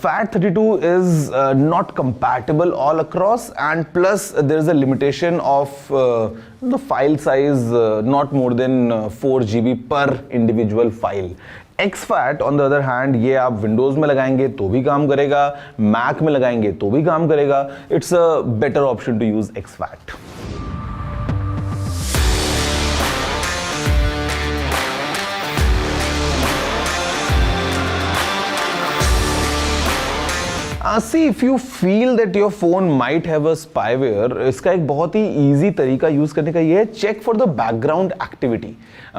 Fat 32 is not compatible all across, and plus there is a limitation of the file size, not more than 4 GB per individual file. exFAT on the other hand, ये आप Windows में लगाएंगे तो भी काम करेगा, Mac में लगाएंगे तो भी काम करेगा. It's a better option to use exFAT. See, if you feel that your phone might have a spyware, इसका एक बहुत ही easy तरीका यूज करने का ये है, check for the background activity.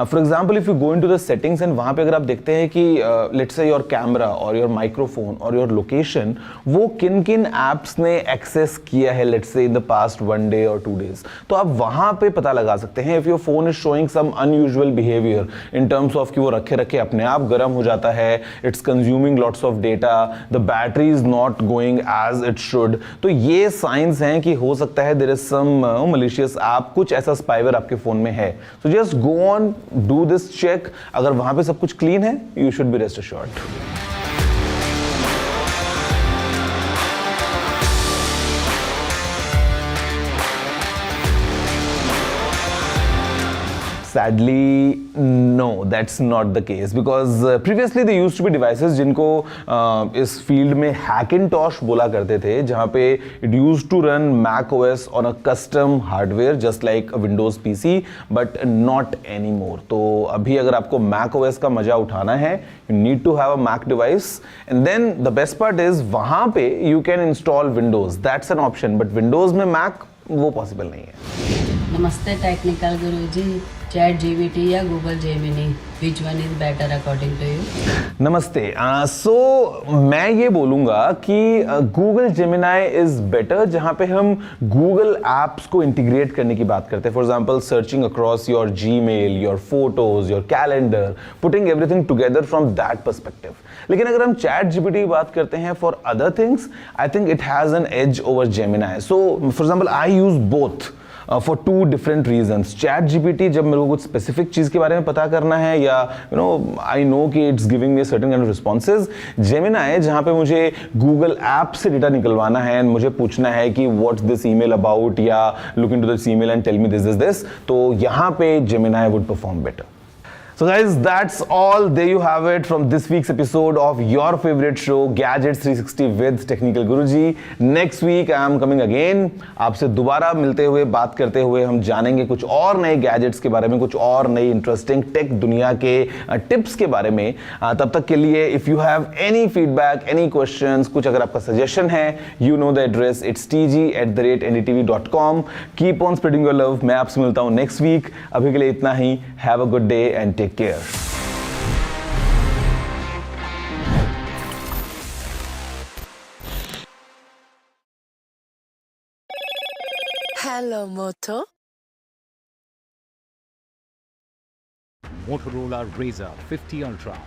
For example, if you go into the settings and वहाँ पे अगर आप देखते हैं कि let's say your camera or your microphone or your location, वो किन apps ने access किया है let's say in the past 1 day or 2 days, तो आप वहाँ पे पता लगा सकते हैं. If your phone is showing some unusual behavior in terms of कि वो रखे अपने आप गर्म हो जाता है, it's consuming lots of data, the battery is not going as it should, तो ये साइंस हैं कि हो सकता है there is some malicious app, कुछ ऐसा spyware आपके फोन में है. So just go on, do this check. अगर वहां पे सब कुछ क्लीन है, you should be rest assured. Sadly, no, that's not the case because previously there used to be devices जिनको इस फील्ड में Hackintosh बोला करते थे, जहाँ पे it used to run Mac OS on a custom hardware just like a Windows PC, but not anymore. तो अभी अगर आपको Mac OS का मजा उठाना है, you need to have a Mac device, and then the best part is वहाँ पे you can install Windows. That's an option, but Windows में Mac वो possible नहीं है.
नमस्ते टेक्निकल गुरुजी, चैट जीपीटी या Google Gemini, which one is better according to you?
नमस्ते. So मैं ये बोलूँगा कि गूगल जेमिनी इज बेटर जहाँ पे हम गूगल एप्स को इंटीग्रेट करने की बात करते हैं. For example searching across your Gmail, your photos, your calendar, putting everything together from that perspective. लेकिन अगर हम चैट जीपीटी की बात करते हैं for other things, I think it has an edge over Gemini. So for example I use both for 2 different reasons. Chat GPT जब मेरे को कुछ स्पेसिफिक चीज़ के बारे में पता करना है या I know कि it's giving me a certain kind of responses. Gemini जहाँ पे मुझे Google ऐप से डेटा निकलवाना है and मुझे पूछना है कि what's this email about या look into this email and tell me this, तो यहाँ पे Gemini would perform better. So guys, that's all. There you have it from this week's episode of your favorite show, Gadget 360 with Technical Guruji. Next week I am coming again. आपसे दोबारा मिलते हुए, बात करते हुए हम जानेंगे कुछ और नए गैजेट्स के बारे में, कुछ और नई इंटरेस्टिंग टेक दुनिया के टिप्स के बारे में. तब तक के लिए if you have any feedback, any questions, कुछ अगर आपका सजेशन है, you know the address, it's tg@ndtv.com. Keep on spreading your love. मैं आपसे मिलता हूँ next week. अभी के लिए इतना ही. Have a good day and take care.
Hello, Moto.
Motorola Razr 50 Ultra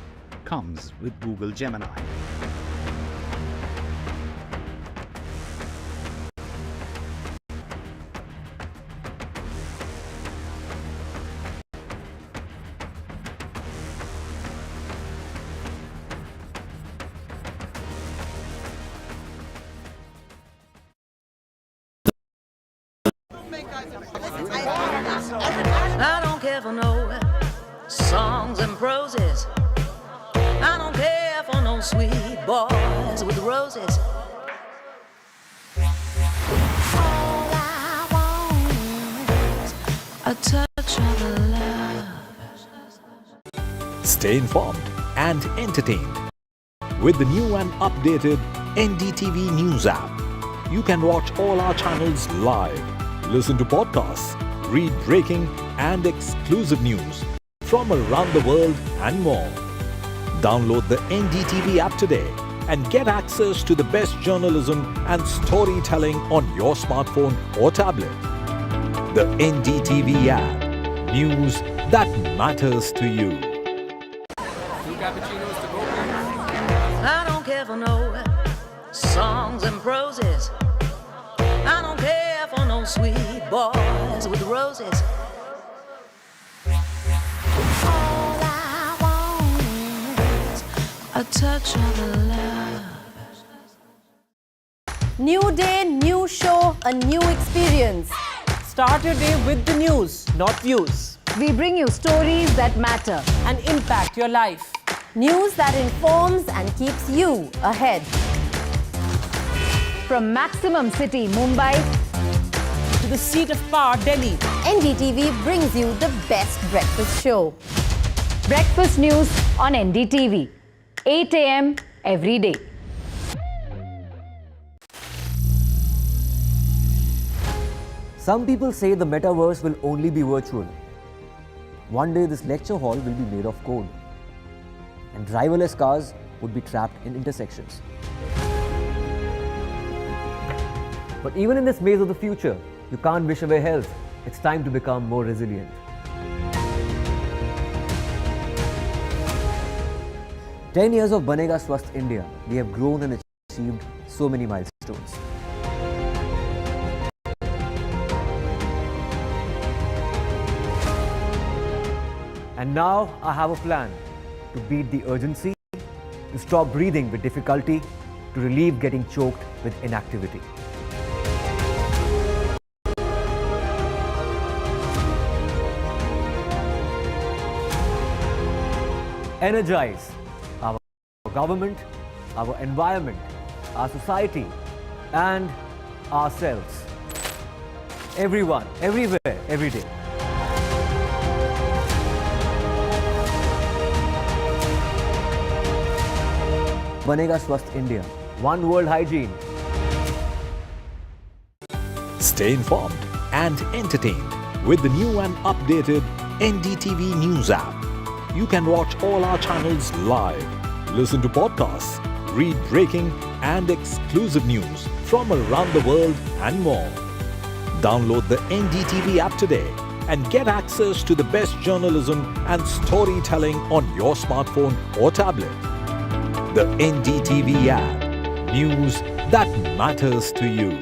comes with Google Gemini.
I don't care for no songs and proses. I don't care for no sweet boys with roses. All I want is a touch of love.
Stay informed and entertained with the new and updated NDTV News app. You can watch all our channels live, listen to podcasts, read breaking and exclusive news from around the world and more. Download the NDTV app today and get access to the best journalism and storytelling on your smartphone or tablet. The NDTV app. News that matters to you.
I don't care for no songs and proses. I don't care for no sweet boys with roses. All I want is a touch of love.
New day, new show, a new experience.
Start your day with the news, not views.
We bring you stories that matter
and impact your life.
News that informs and keeps you ahead. From Maximum City, Mumbai,
to the seat of power, Delhi,
NDTV brings you the best breakfast show. Breakfast news on NDTV, 8 a.m. every day.
Some people say the metaverse will only be virtual. One day this lecture hall will be made of code, and driverless cars would be trapped in intersections. But even in this maze of the future, you can't wish away health. It's time to become more resilient. "10 years of Banega Swasth India, we have grown and achieved so many milestones. And now I have a plan to beat the urgency, to stop breathing with difficulty, to relieve getting choked with inactivity. Energize our government, our environment, our society, and ourselves. Everyone, everywhere, every day. Banega Swasth India. One world hygiene.
Stay informed and entertained with the new and updated NDTV News app. You can watch all our channels live, listen to podcasts, read breaking and exclusive news from around the world and more. Download the NDTV app today and get access to the best journalism and storytelling on your smartphone or tablet. The NDTV app. News that matters to you.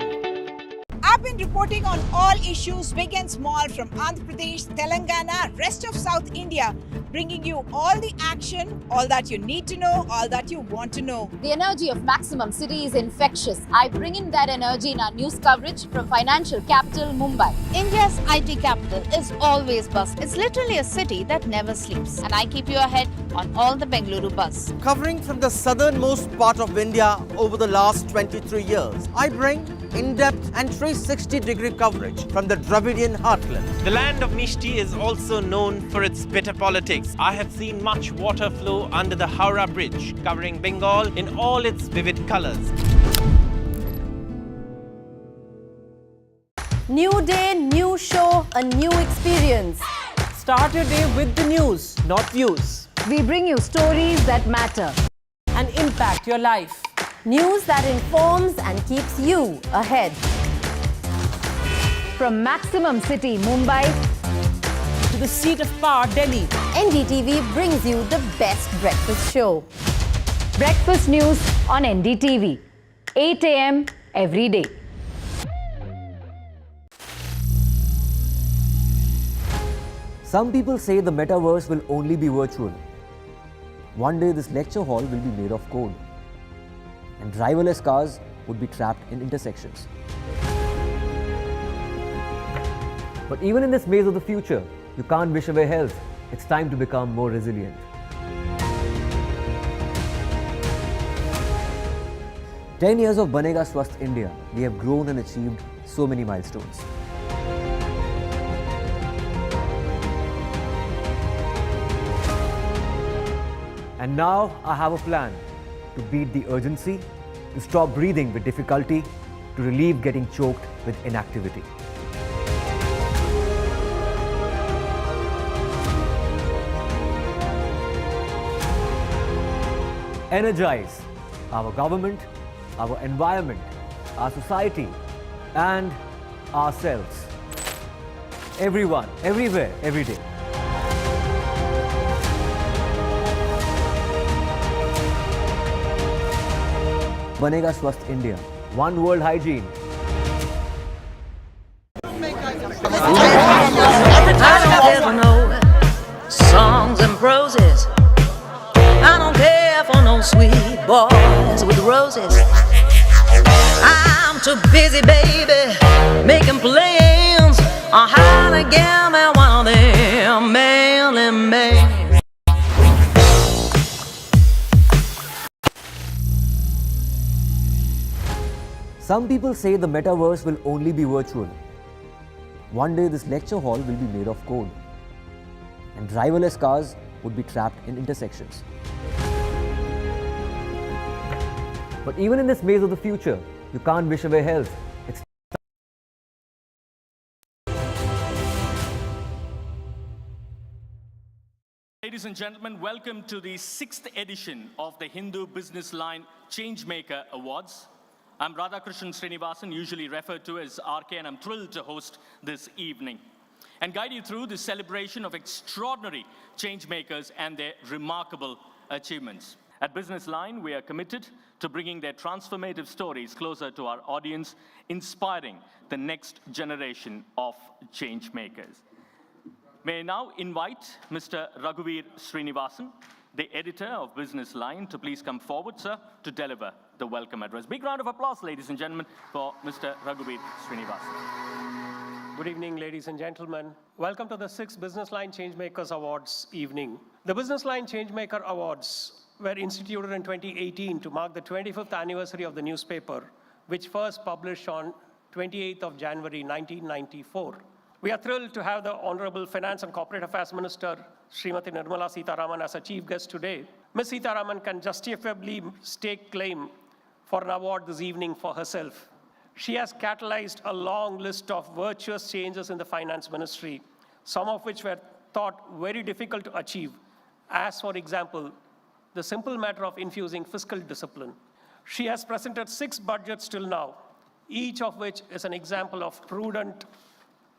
I've been reporting on all issues big and small from Andhra Pradesh, Telangana, rest of South India, bringing you all the action, all that you need to know, all that you want to know.
The energy of Maximum City is infectious. I bring in that energy in our news coverage from financial capital Mumbai.
India's IT capital is always buzz. It's literally a city that never sleeps. And I keep you ahead on all the Bengaluru buzz.
Covering from the southernmost part of India over the last 23 years, I bring in-depth and 360-degree coverage from the Dravidian heartland.
The land of Mishti is also known for its bitter politics. I have seen much water flow under the Howrah Bridge, covering Bengal in all its vivid colors.
New day, new show, a new experience.
Start your day with the news, not views.
We bring you stories that matter
and impact your life.
News that informs and keeps you ahead. From Maximum City, Mumbai,
to the seat of power, Delhi,
NDTV brings you the best breakfast show.
Breakfast news on NDTV, 8 a.m. every day.
Some people say the metaverse will only be virtual. One day this lecture hall will be made of code, and driverless cars would be trapped in intersections. But even in this maze of the future, you can't wish away health. It's time to become more resilient. "10 years of Banega Swasth India, we have grown and achieved so many milestones. And now I have a plan to beat the urgency, to stop breathing with difficulty, to relieve getting choked with inactivity. Energize our government, our environment, our society, and ourselves. Everyone, everywhere, every day. Banega Swasth India. One world hygiene.
I don't ever know songs and proses. I don't care for no sweet boys with roses. I'm too busy, baby, making plans on how to get me one of them mailin' men.
Some people say the metaverse will only be virtual. One day this lecture hall will be made of code, and driverless cars would be trapped in intersections. But even in this maze of the future, you can't wish away health. It's
Ladies and gentlemen, welcome to the 6th edition of the Hindu Business Line Changemaker Awards. I'm Radhakrishnan Srinivasan, usually referred to as RK, and I'm thrilled to host this evening and guide you through the celebration of extraordinary changemakers and their remarkable achievements. At Business Line, we are committed to bringing their transformative stories closer to our audience, inspiring the next generation of changemakers. May I now invite Mr. Raghuveer Srinivasan, the editor of Business Line, to please come forward, sir, to deliver the welcome address. Big round of applause, ladies and gentlemen, for Mr. Raghuveer Srinivasan.
Good evening, ladies and gentlemen. Welcome to the 6th Business Line Changemakers Awards evening. The Business Line Changemaker Awards were instituted in 2018 to mark the 25th anniversary of the newspaper, which first published on 28th of January 1994. We are thrilled to have the Honorable Finance and Corporate Affairs Minister, Srimati Nirmala Sitharaman, as a chief guest today. Ms. Sitharaman can justifiably stake claim for an award this evening for herself. She has catalyzed a long list of virtuous changes in the finance ministry, some of which were thought very difficult to achieve, as, for example, the simple matter of infusing fiscal discipline. She has presented 6 budgets till now, each of which is an example of prudent,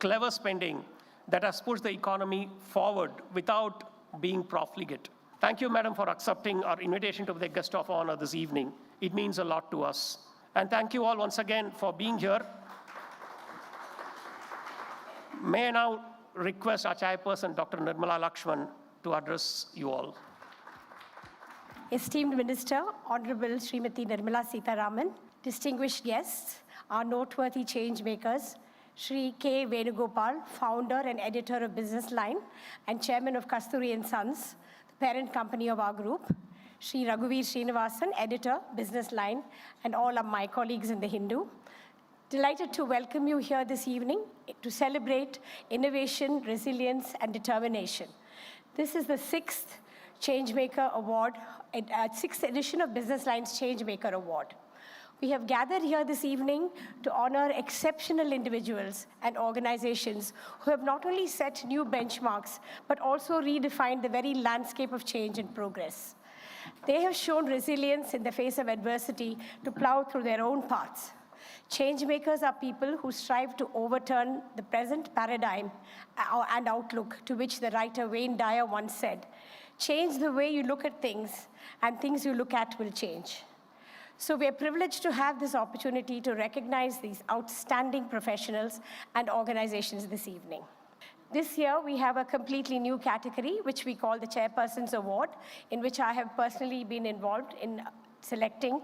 clever spending that has pushed the economy forward without being profligate. Thank you, Madam, for accepting our invitation to be the guest of honor this evening. It means a lot to us. And thank you all once again for being here. May I now request our Chairperson, Dr. Nirmala Lakshman, to address you all.
Esteemed Minister, Honorable Srimati Nirmala Sitharaman, distinguished guests, our noteworthy change makers, Shri K. Venugopal, founder and editor of Business Line and chairman of Kasturi & Sons, the parent company of our group, Shri Raghuveer Srinivasan, editor, Business Line, and all of my colleagues in the Hindu. Delighted to welcome you here this evening to celebrate innovation, resilience, and determination. This is the 6th Changemaker Award, 6th edition of Business Line's Changemaker Award. We have gathered here this evening to honor exceptional individuals and organizations who have not only set new benchmarks, but also redefined the very landscape of change and progress. They have shown resilience in the face of adversity to plow through their own paths. Changemakers are people who strive to overturn the present paradigm and outlook, to which the writer Wayne Dyer once said, "Change the way you look at things, and things you look at will change." So we are privileged to have this opportunity to recognize these outstanding professionals and organizations this evening. This year, we have a completely new category, which we call the Chairperson's Award, in which I have personally been involved in selecting.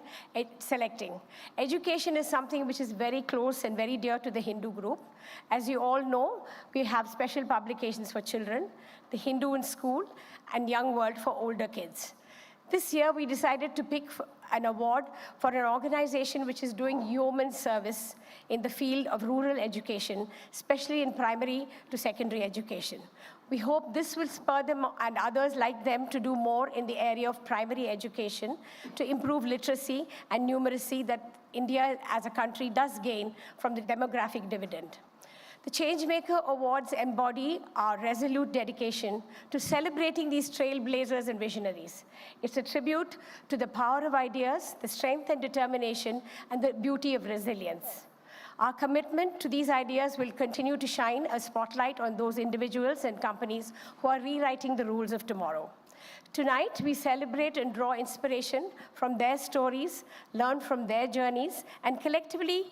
Education is something which is very close and very dear to the Hindu group. As you all know, we have special publications for children, the Hindu in School, and Young World for older kids. This year, we decided to pick an award for an organization which is doing yeoman service in the field of rural education, especially in primary to secondary education. We hope this will spur them and others like them to do more in the area of primary education to improve literacy and numeracy that India as a country does gain from the demographic dividend. The Changemaker Awards embody our resolute dedication to celebrating these trailblazers and visionaries. It's a tribute to the power of ideas, the strength and determination, and the beauty of resilience. Our commitment to these ideas will continue to shine a spotlight on those individuals and companies who are rewriting the rules of tomorrow. Tonight, we celebrate and draw inspiration from their stories, learn from their journeys, and collectively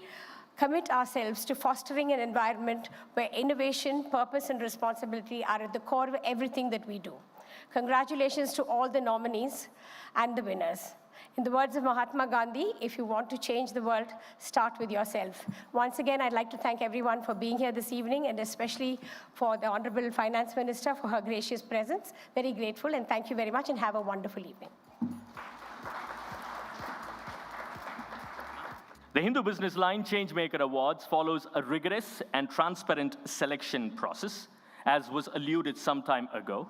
commit ourselves to fostering an environment where innovation, purpose, and responsibility are at the core of everything that we do. Congratulations to all the nominees and the winners. In the words of Mahatma Gandhi, if you want to change the world, start with yourself. Once again, I'd like to thank everyone for being here this evening, and especially for the Honorable Finance Minister for her gracious presence. Very grateful, and thank you very much, and have a wonderful evening.
The Hindu Business Line Changemaker Awards follows a rigorous and transparent selection process, as was alluded some time ago.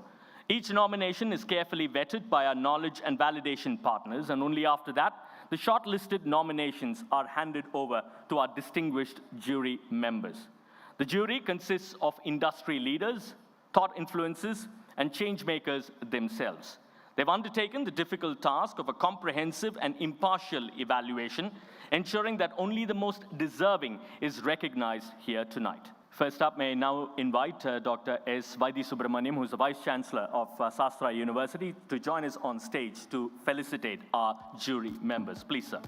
Each nomination is carefully vetted by our knowledge and validation partners, and only after that, the shortlisted nominations are handed over to our distinguished jury members. The jury consists of industry leaders, thought influencers, and changemakers themselves. They've undertaken the difficult task of a comprehensive and impartial evaluation, ensuring that only the most deserving is recognized here tonight. First up, may I now invite Dr. S. Vaidhi Subramaniam, who is the Vice Chancellor of Sastra University, to join us on stage to felicitate our jury members. Please, sir.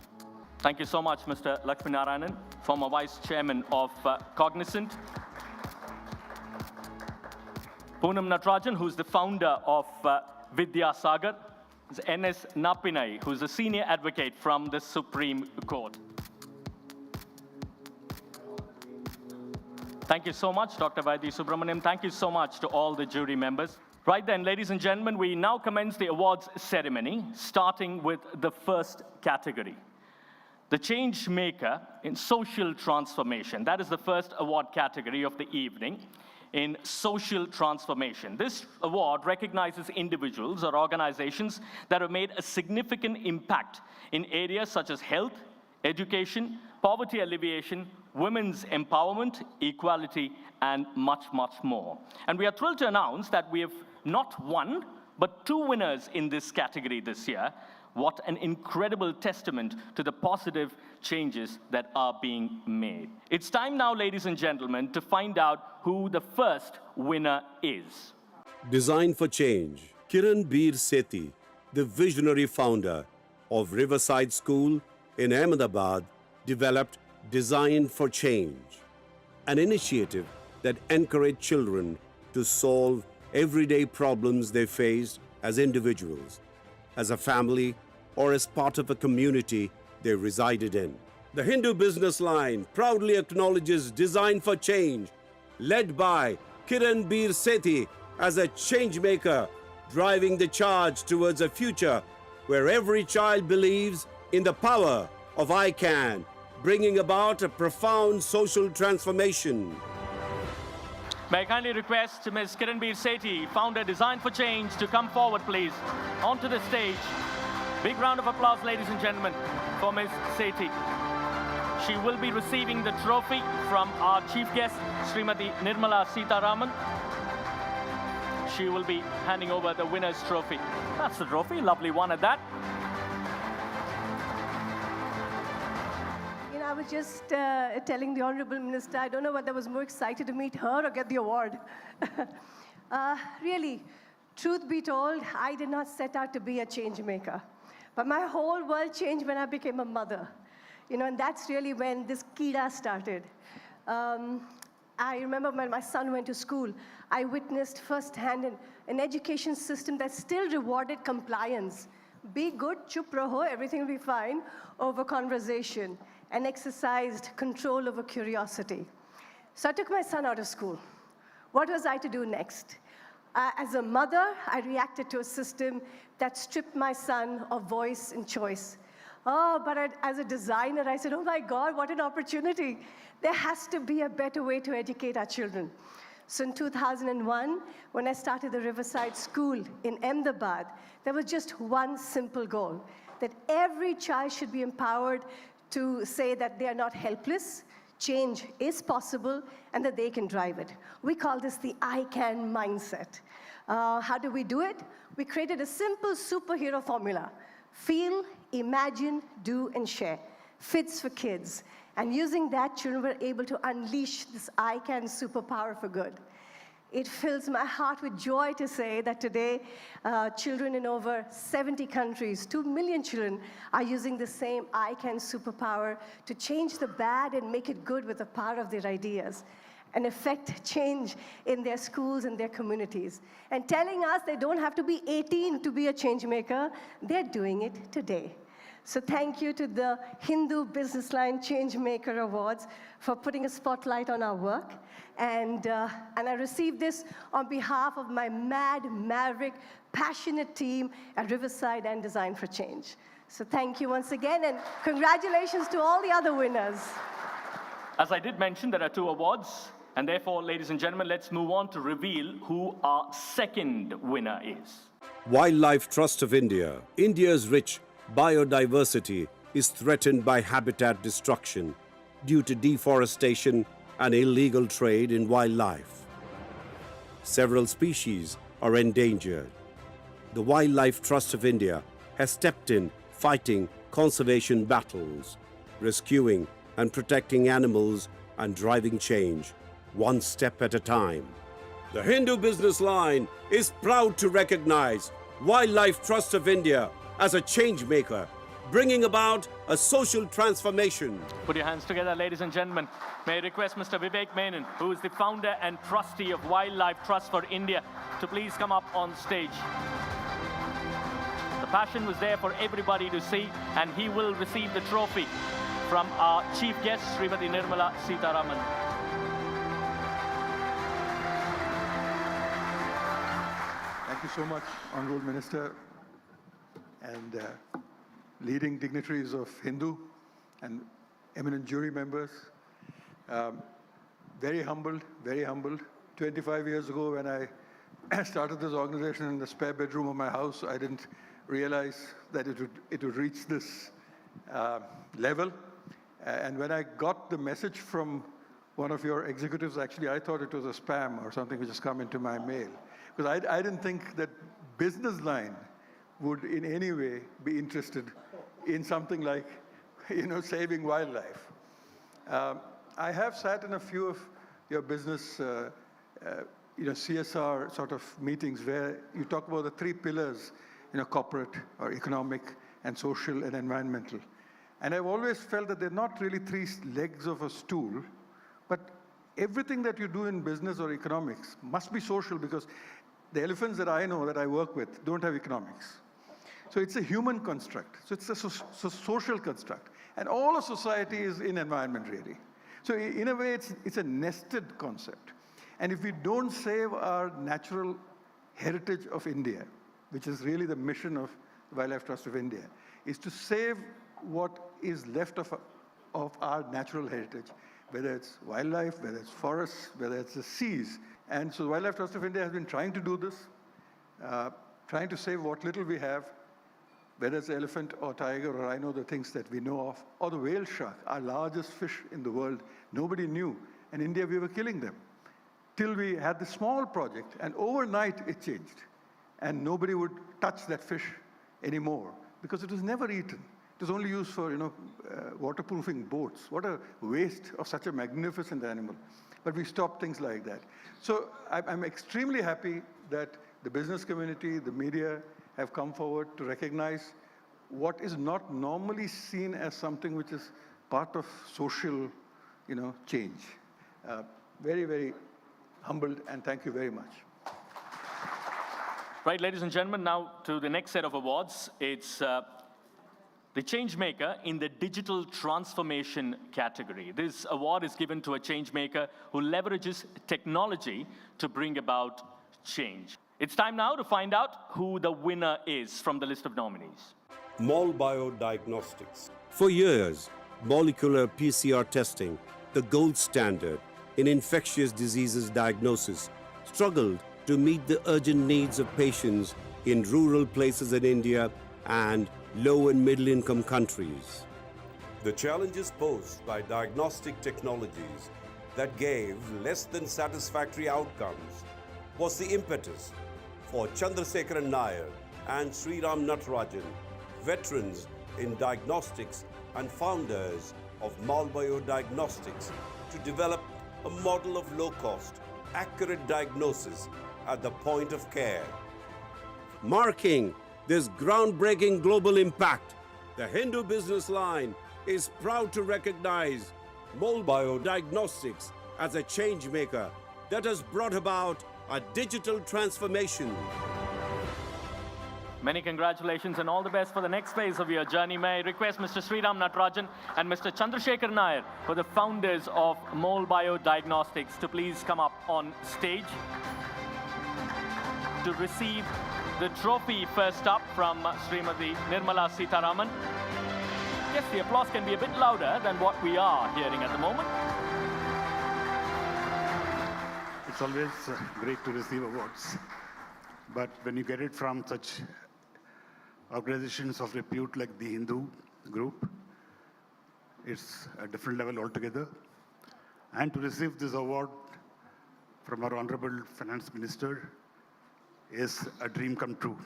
Thank you so much, Mr. Lakshminarayanan, former Vice Chairman of Cognizant. Poonam Natarajan, who is the founder of Vidya Sagar. N.S. Napinai, who is a senior advocate from the Supreme Court. Thank you so much, Dr. Vaidhi Subramaniam. Thank you so much to all the jury members. Right then, ladies and gentlemen, we now commence the awards ceremony, starting with the first category. The Changemaker in Social Transformation. That is the first award category of the evening. In social transformation. This award recognizes individuals or organizations that have made a significant impact in areas such as health, education, poverty alleviation, women's empowerment, equality, and much, much more. And we are thrilled to announce that we have not one, but two winners in this category this year. What an incredible testament to the positive changes that are being made. It's time now, ladies and gentlemen, to find out who the first winner is.
Design for Change. Kiran Bir Sethi, the visionary founder of Riverside School in Ahmedabad, developed Design for Change, an initiative that encouraged children to solve everyday problems they faced as individuals, as a family, or as part of a community they resided in. The Hindu Business Line proudly acknowledges Design for Change, led by Kiran Bir Sethi as a changemaker, driving the charge towards a future where every child believes in the power of I Can, bringing about a profound social transformation.
May I kindly request Ms. Kiran Bir Sethi, founder Design for Change, to come forward, please, onto the stage. Big round of applause, ladies and gentlemen, for Ms. Sethi. She will be receiving the trophy from our chief guest, Srimati Nirmala Sitharaman. She will be handing over the winner's trophy. That's the trophy, lovely one at that.
I was just telling the Honorable Minister, I don't know whether I was more excited to meet her or get the award. Really, truth be told, I did not set out to be a change maker. But my whole world changed when I became a mother. And that's really when this Kida started. I remember when my son went to school, I witnessed firsthand an education system that still rewarded compliance
be good, chup raho, everything will be fine, over conversation, and exercised control over curiosity. So I took my son out of school. What was I to do next? As a mother, I reacted to a system that stripped my son of voice and choice. As a designer, I said, oh my God, what an opportunity. There has to be a better way to educate our children. So in 2001, when I started the Riverside School in Ahmedabad, there was just one simple goal, that every child should be empowered to say that they are not helpless, change is possible, and that they can drive it. We call this the I can mindset. How do we do it? We created a simple superhero formula. Feel, imagine, do, and share. Fits for kids. And using that, children were able to unleash this I can superpower for good. It fills my heart with joy to say that today, children in over 70 countries, 2 million children, are using the same I can superpower to change the bad and make it good with the power of their ideas, and effect change in their schools and their communities. And telling us they don't have to be 18 to be a change maker, they're doing it today. So thank you to the Hindu Business Line Changemaker Awards for putting a spotlight on our work. And I received this on behalf of my mad, maverick, passionate team at Riverside and Design for Change. So thank you once again, and congratulations to all the other winners.
As I did mention, there are 2 awards, and therefore, ladies and gentlemen, let's move on to reveal who our second winner is.
Wildlife Trust of India. India's rich biodiversity is threatened by habitat destruction due to deforestation and illegal trade in wildlife. Several species are endangered. The Wildlife Trust of India has stepped in fighting conservation battles, rescuing and protecting animals and driving change one step at a time. The Hindu Business Line is proud to recognize Wildlife Trust of India as a change maker, bringing about a social transformation.
Put your hands together, ladies and gentlemen. May I request Mr. Vivek Menon, who is the founder and trustee of Wildlife Trust for India, to please come up on stage. The passion was there for everybody to see, and he will receive the trophy from our chief guest, Srimati Nirmala Sitharaman.
Thank you so much, Honorable Minister, and leading dignitaries of Hindu and eminent jury members. Very humbled, very humbled. 25 years ago, when I started this organization in the spare bedroom of my house, I didn't realize that it would reach this level. And when I got the message from one of your executives, actually, I thought it was a spam or something which has come into my mail. Because I didn't think that Business Line would in any way be interested in something like, saving wildlife. I have sat in a few of your business, CSR sort of meetings where you talk about the 3 pillars, corporate or economic and social and environmental. And I've always felt that they're not really 3 legs of a stool, but everything that you do in business or economics must be social, because the elephants that I know, that I work with, don't have economics. So it's a human construct. So it's a social construct. And all of society is in environment, really. So in a way, it's a nested concept. And if we don't save our natural heritage of India, which is really the mission of the Wildlife Trust of India, is to save what is left of our natural heritage, whether it's wildlife, whether it's forests, whether it's the seas. And so the Wildlife Trust of India has been trying to do this, trying to save what little we have, whether it's elephant or tiger or rhino, the things that we know of, or the whale shark, our largest fish in the world. Nobody knew. In India, we were killing them. Till we had this small project, and overnight it changed. And nobody would touch that fish anymore, because it was never eaten. It was only used for, waterproofing boats. What a waste of such a magnificent animal. But we stopped things like that. So I'm extremely happy that the business community, the media, have come forward to recognize what is not normally seen as something which is part of social, change. Very, very humbled, and thank you very much.
Right, ladies and gentlemen, now to the next set of awards. It's the Changemaker in the Digital Transformation category. This award is given to a changemaker who leverages technology to bring about change. It's time now to find out who the winner is from the list of nominees.
Mall Biodiagnostics. For years, molecular PCR testing, the gold standard in infectious diseases diagnosis, struggled to meet the urgent needs of patients in rural places in India and low and middle income countries. The challenges posed by diagnostic technologies that gave less than satisfactory outcomes was the impetus for Chandrasekaran Nair and Sriram Natarajan, veterans in diagnostics and founders of Mall Biodiagnostics, to develop a model of low-cost, accurate diagnosis at the point of care. Marking this groundbreaking global impact, the Hindu Business Line is proud to recognize Mall Biodiagnostics as a changemaker that has brought about a digital transformation.
Many congratulations and all the best for the next phase of your journey. May I request Mr. Sriram Natarajan and Mr. Chandrasekaran Nair, for the founders of Mall Biodiagnostics, to please come up on stage to receive the trophy. First up from Srimati Nirmala Sitharaman. Yes, the applause can be a bit louder than what we are hearing at the moment.
It's always great to receive awards, but when you get it from such organizations of repute like the Hindu group, it's a different level altogether. And to receive this award from our Honorable Finance Minister is a dream come true.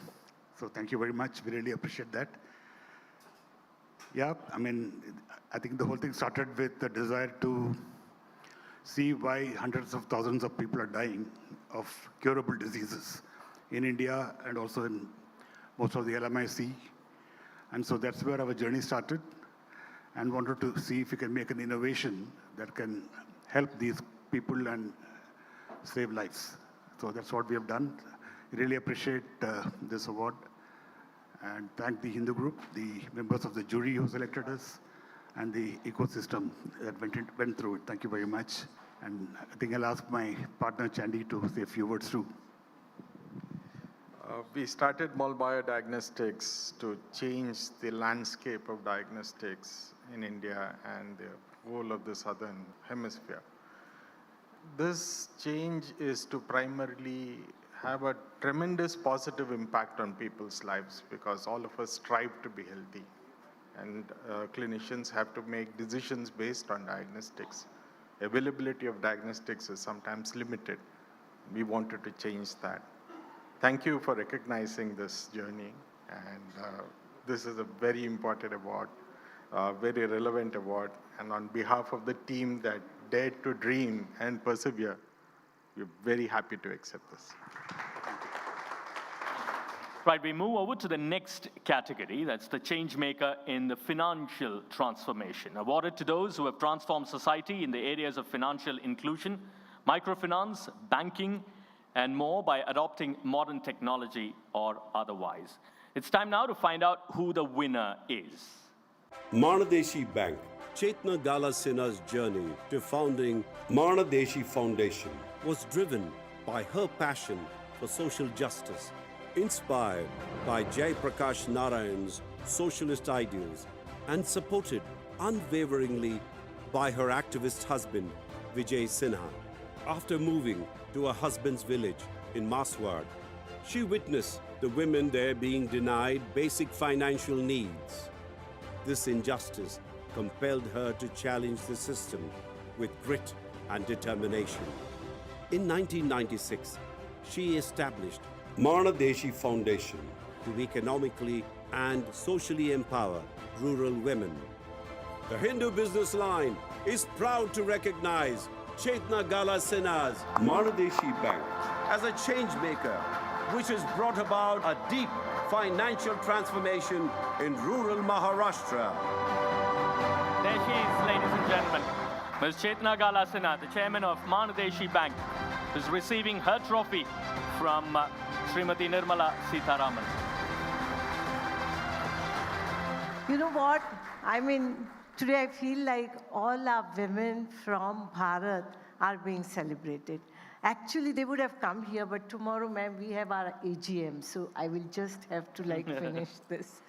So thank you very much. We really appreciate that. Yeah, I mean, I think the whole thing started with the desire to see why hundreds of thousands of people are dying of curable diseases in India and also in most of the LMIC. And so that's where our journey started, and wanted to see if we can make an innovation that can help these people and save lives. So that's what we have done. Really appreciate this award, and thank the Hindu group, the members of the jury who selected us, and the ecosystem that went through it. Thank you very much. And I think I'll ask my partner Chandy to say a few words too.
We started Mall Biodiagnostics to change the landscape of diagnostics in India and the whole of the southern hemisphere. This change is to primarily have a tremendous positive impact on people's lives, because all of us strive to be healthy, and clinicians have to make decisions based on diagnostics. Availability of diagnostics is sometimes limited. We wanted to change that. Thank you for recognizing this journey, and this is a very important award, very relevant award, and on behalf of the team that dared to dream and persevere, we're very happy to accept this.
Right, we move over to the next category. That's the Changemaker in the Financial Transformation, awarded to those who have transformed society in the areas of financial inclusion, microfinance, banking, and more by adopting modern technology or otherwise. It's time now to find out who the winner is.
Manadeshi Bank. Chetna Gala Sinha's journey to founding Manadeshi Foundation was driven by her passion for social justice, inspired by Jai Prakash Narayan's socialist ideals, and supported unwaveringly by her activist husband, Vijay Sinha. After moving to her husband's village in Maswad, she witnessed the women there being denied basic financial needs. This injustice compelled her to challenge the system with grit and determination. In 1996, she established Manadeshi Foundation to economically and socially empower rural women. The Hindu Business Line is proud to recognize Chetna Gala Sinha's Manadeshi Bank as a changemaker, which has brought about a deep financial transformation in rural Maharashtra.
There she is, ladies and gentlemen. Ms. Chetna Gala Sinha, the chairman of Manadeshi Bank, is receiving her trophy from Srimati Nirmala Sitharaman.
You know what? I mean, today I feel like all our women from Bharat are being celebrated. Actually, they would have come here, but tomorrow, ma'am, we have our AGM, so I will just have to finish this.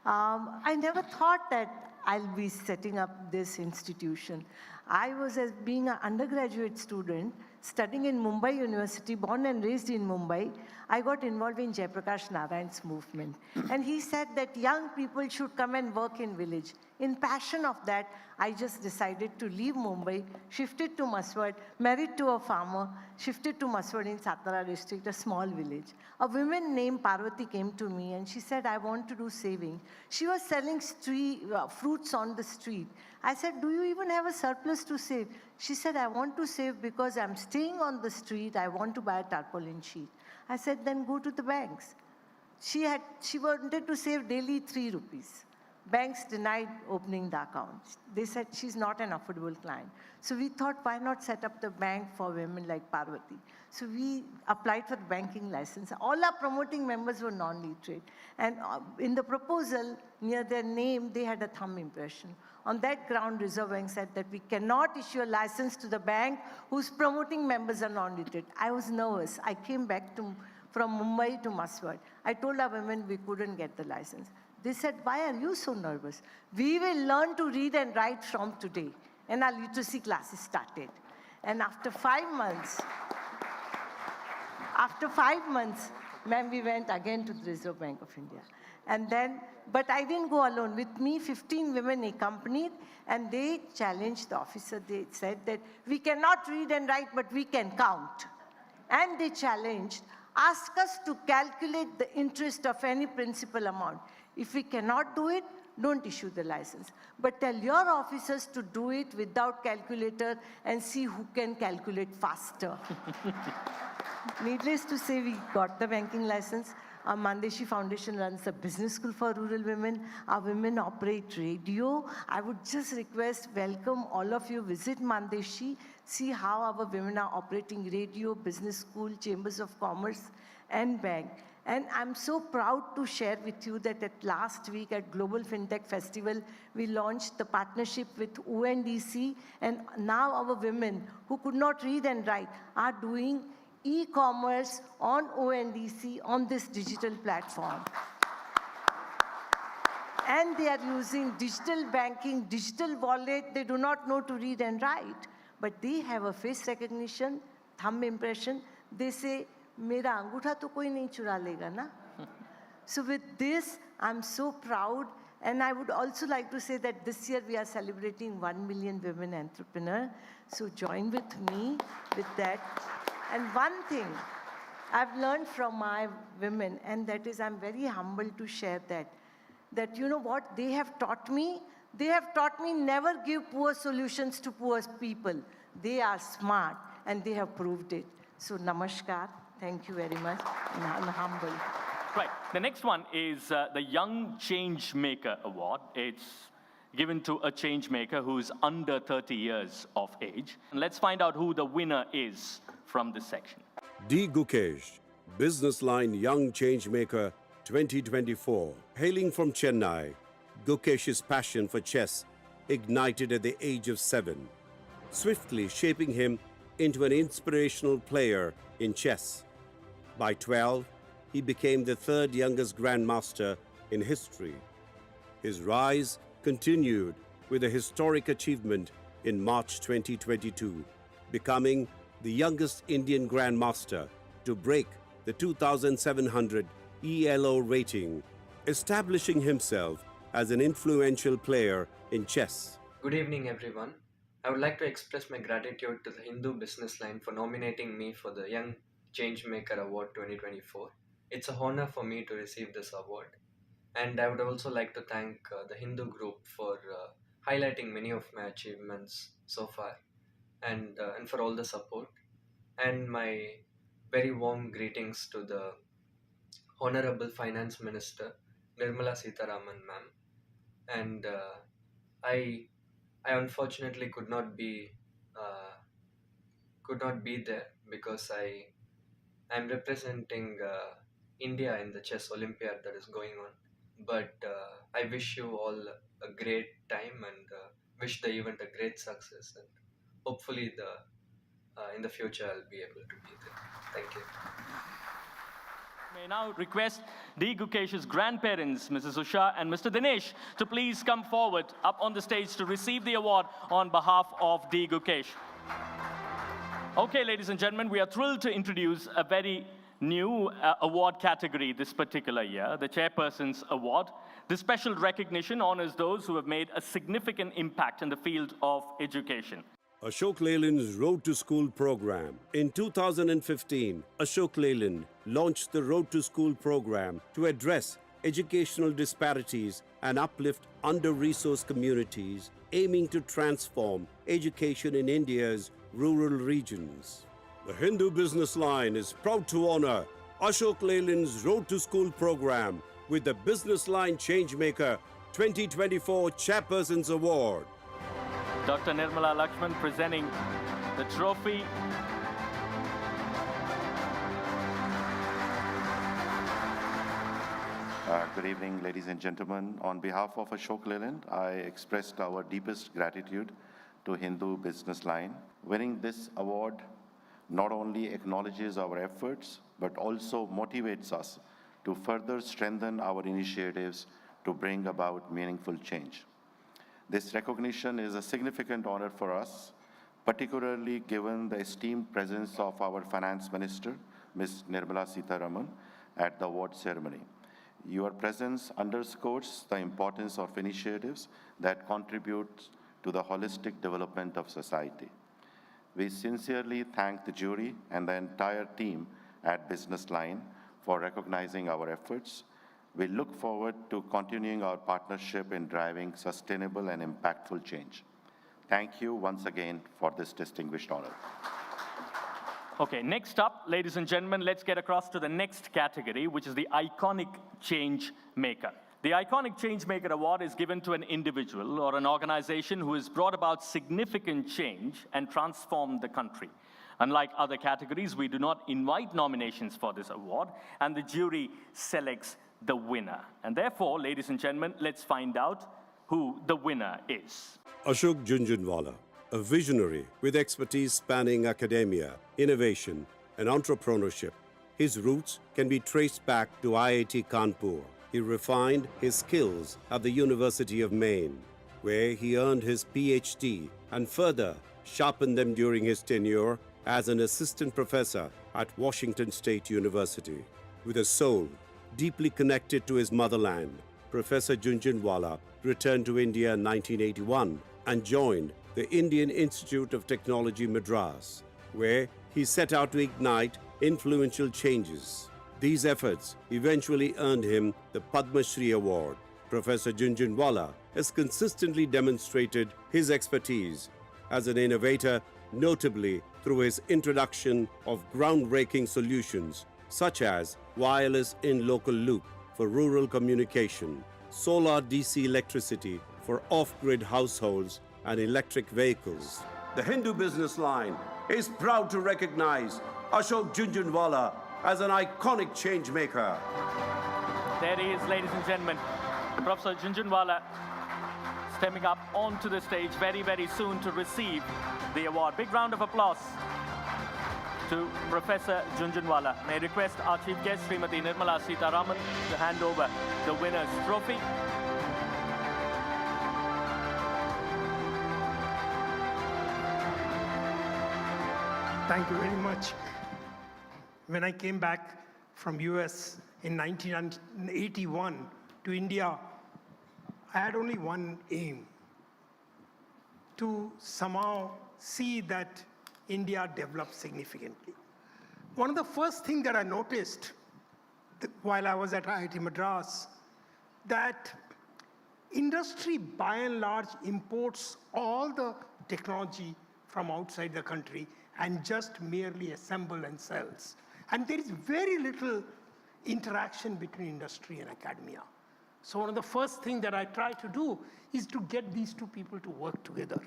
I never thought that I'll be setting up this institution. I was, as being an undergraduate student, studying in Mumbai University, born and raised in Mumbai, I got involved in Jayaprakash Narayan's movement. And he said that young people should come and work in village. In passion of that, I just decided to leave Mumbai, shifted to Maswad, married to a farmer, shifted to Maswad in Satara district, a small village. A woman named Parvati came to me and she said, I want to do saving. She was selling fruits on the street. I said, do you even have a surplus to save? She said, I want to save because I'm staying on the street. I want to buy a tarpaulin sheet. I said, then go to the banks. She wanted to save daily 3 rupees. Banks denied opening the account. They said she's not an affordable client. So we thought, why not set up the bank for women like Parvati? So we applied for the banking license. All our promoting members were non-literate. And in the proposal, near their name, they had a thumb impression. On that ground, Reserve Bank said that we cannot issue a license to the bank whose promoting members are non-literate. I was nervous. I came back from Mumbai to Maswad. I told our women we couldn't get the license. They said, why are you so nervous? We will learn to read and write from today. And our literacy classes started. And after 5 months, ma'am, we went again to the Reserve Bank of India. And then, but I didn't go alone. With me, 15 women accompanied, and they challenged the officer. They said that we cannot read and write, but we can count. And they challenged, ask us to calculate the interest of any principal amount. If we cannot do it, don't issue the license. But tell your officers to do it without calculator and see who can calculate faster. Needless to say, we got the banking license. Our Mandeshi Foundation runs a business school for rural women. Our women operate radio. I would just welcome all of you, visit Mandeshi, see how our women are operating radio, business school, chambers of commerce, and bank. And I'm so proud to share with you that last week at Global FinTech Festival, we launched the partnership with ONDC, and now our women who could not read and write are doing e-commerce on ONDC on this digital platform. And they are using digital banking, digital wallet. They do not know to read and write, but they have a face recognition, thumb impression. They say, मेरा अंगूठा तो कोई नहीं चुरा लेगा ना. So with this, I'm so proud. And I would also like to say that this year we are celebrating 1 million women entrepreneurs. So join with me with that. And one thing I've learned from my women, and that is I'm very humbled to share that you know what they have taught me? They have taught me never give poor solutions to poor people. They are smart and they have proved it. So namaskar. Thank you very much, and I'm humble.
Right. The next one is the Young Changemaker Award. It's given to a changemaker who's under 30 years of age. And let's find out who the winner is from this section.
D. Gukesh, Business Line Young Changemaker 2024. Hailing from Chennai, Gukesh's passion for chess ignited at the age of 7, swiftly shaping him into an inspirational player in chess. By 12, he became the 3rd youngest grandmaster in history. His rise continued with a historic achievement in March 2022, becoming the youngest Indian grandmaster to break the 2,700 ELO rating, establishing himself as an influential player in chess.
Good evening, everyone. I would like to express my gratitude to the Hindu Business Line for nominating me for the Young Changemaker Award 2024. It's an honor for me to receive this award. And I would also like to thank the Hindu group for highlighting many of my achievements so far, and for all the support. And my very warm greetings to the Honorable Finance Minister Nirmala Sitharaman ma'am. And I unfortunately could not be there because I'm representing India in the chess Olympiad that is going on. But I wish you all a great time and wish the event a great success. And hopefully, in the future, I'll be able to be there. Thank you.
May now request D. Gukesh's grandparents, Mrs. Usha and Mr. Dinesh, to please come forward up on the stage to receive the award on behalf of D. Gukesh. Okay, ladies and gentlemen, we are thrilled to introduce a very new award category this particular year, the Chairperson's Award. This special recognition honors those who have made a significant impact in the field of education.
Ashok Leyland's Road to School program. In 2015, Ashok Leyland launched the Road to School program to address educational disparities and uplift under-resourced communities, aiming to transform education in India's rural regions. The Hindu Business Line is proud to honor Ashok Leyland's Road to School program with the Business Line Changemaker 2024 Chairperson's Award.
Dr. Nirmala Lakshman presenting the trophy.
Good evening, ladies and gentlemen. On behalf of Ashok Leyland, I expressed our deepest gratitude to Hindu Business Line. Winning this award not only acknowledges our efforts, but also motivates us to further strengthen our initiatives to bring about meaningful change. This recognition is a significant honor for us, particularly given the esteemed presence of our Finance Minister, Ms. Nirmala Sitharaman, at the award ceremony. Your presence underscores the importance of initiatives that contribute to the holistic development of society. We sincerely thank the jury and the entire team at Business Line for recognizing our efforts. We look forward to continuing our partnership in driving sustainable and impactful change. Thank you once again for this distinguished honor.
Okay, next up, ladies and gentlemen, let's get across to the next category, which is the Iconic Change Maker. The Iconic Changemaker Award is given to an individual or an organization who has brought about significant change and transformed the country. Unlike other categories, we do not invite nominations for this award, and the jury selects the winner. And therefore, ladies and gentlemen, let's find out who the winner is.
Ashok Jhunjhunwala, a visionary with expertise spanning academia, innovation, and entrepreneurship. His roots can be traced back to IIT Kanpur. He refined his skills at the University of Maine, where he earned his PhD and further sharpened them during his tenure as an assistant professor at Washington State University. With a soul deeply connected to his motherland, Professor Jhunjhunwala returned to India in 1981 and joined the Indian Institute of Technology, Madras, where he set out to ignite influential changes. These efforts eventually earned him the Padma Shri Award. Professor Jhunjhunwala has consistently demonstrated his expertise as an innovator, notably through his introduction of groundbreaking solutions such as wireless in-local loop for rural communication, solar DC electricity for off-grid households and electric vehicles. The Hindu Business Line is proud to recognize Ashok Jhunjhunwala as an iconic change maker.
There he is, ladies and gentlemen. Professor Jhunjhunwala stepping up onto the stage very, very soon to receive the award. Big round of applause to Professor Jhunjhunwala. May I request our chief guest, Srimati Nirmala Sitharaman, to hand over the winner's trophy.
Thank you very much. When I came back from US in 1981 to India, I had only one aim: to somehow see that India developed significantly. One of the first things that I noticed while I was at IIT Madras, that industry by and large imports all the technology from outside the country and just merely assemble and sells. And there is very little interaction between industry and academia. So one of the first things that I try to do is to get these two people to work together.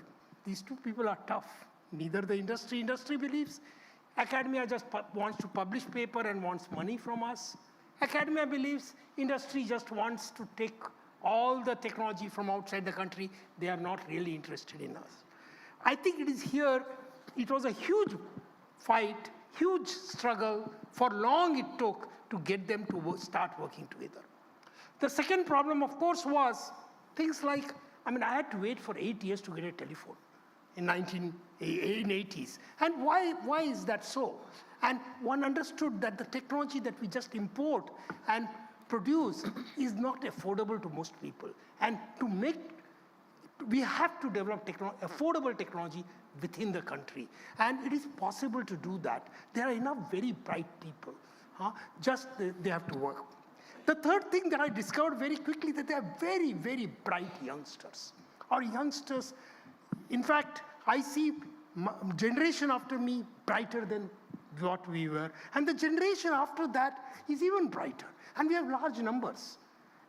These two people are tough. Neither the industry believes. Academia just wants to publish paper and wants money from us. Academia believes industry just wants to take all the technology from outside the country. They are not really interested in us. I think it is here, it was a huge fight, huge struggle, for long it took to get them to start working together. The second problem, of course, was things like, I had to wait for 8 years to get a telephone in 1980s. And why is that so? And one understood that the technology that we just import and produce is not affordable to most people. And we have to develop affordable technology within the country. And it is possible to do that. There are enough very bright people. They have to work. The third thing that I discovered very quickly, that they are very, very bright youngsters. Our youngsters, in fact, I see generation after me brighter than what we were. And the generation after that is even brighter. And we have large numbers.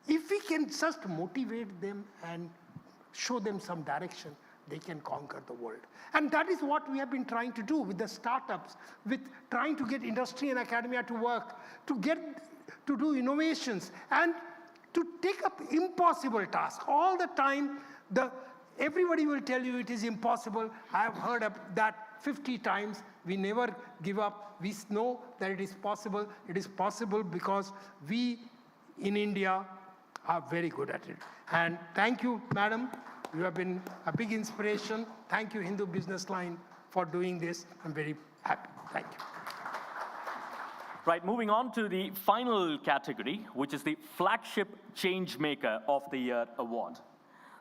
If we can just motivate them and show them some direction, they can conquer the world. And that is what we have been trying to do with the startups, with trying to get industry and academia to work, to do innovations, and to take up impossible tasks. All the time, everybody will tell you it is impossible. I have heard of that 50 times. We never give up. We know that it is possible. It is possible because we in India are very good at it. And thank you, madam. You have been a big inspiration. Thank you, Hindu Business Line, for doing this. I'm very happy. Thank you.
Right, moving on to the final category, which is the Flagship Changemaker of the Year Award.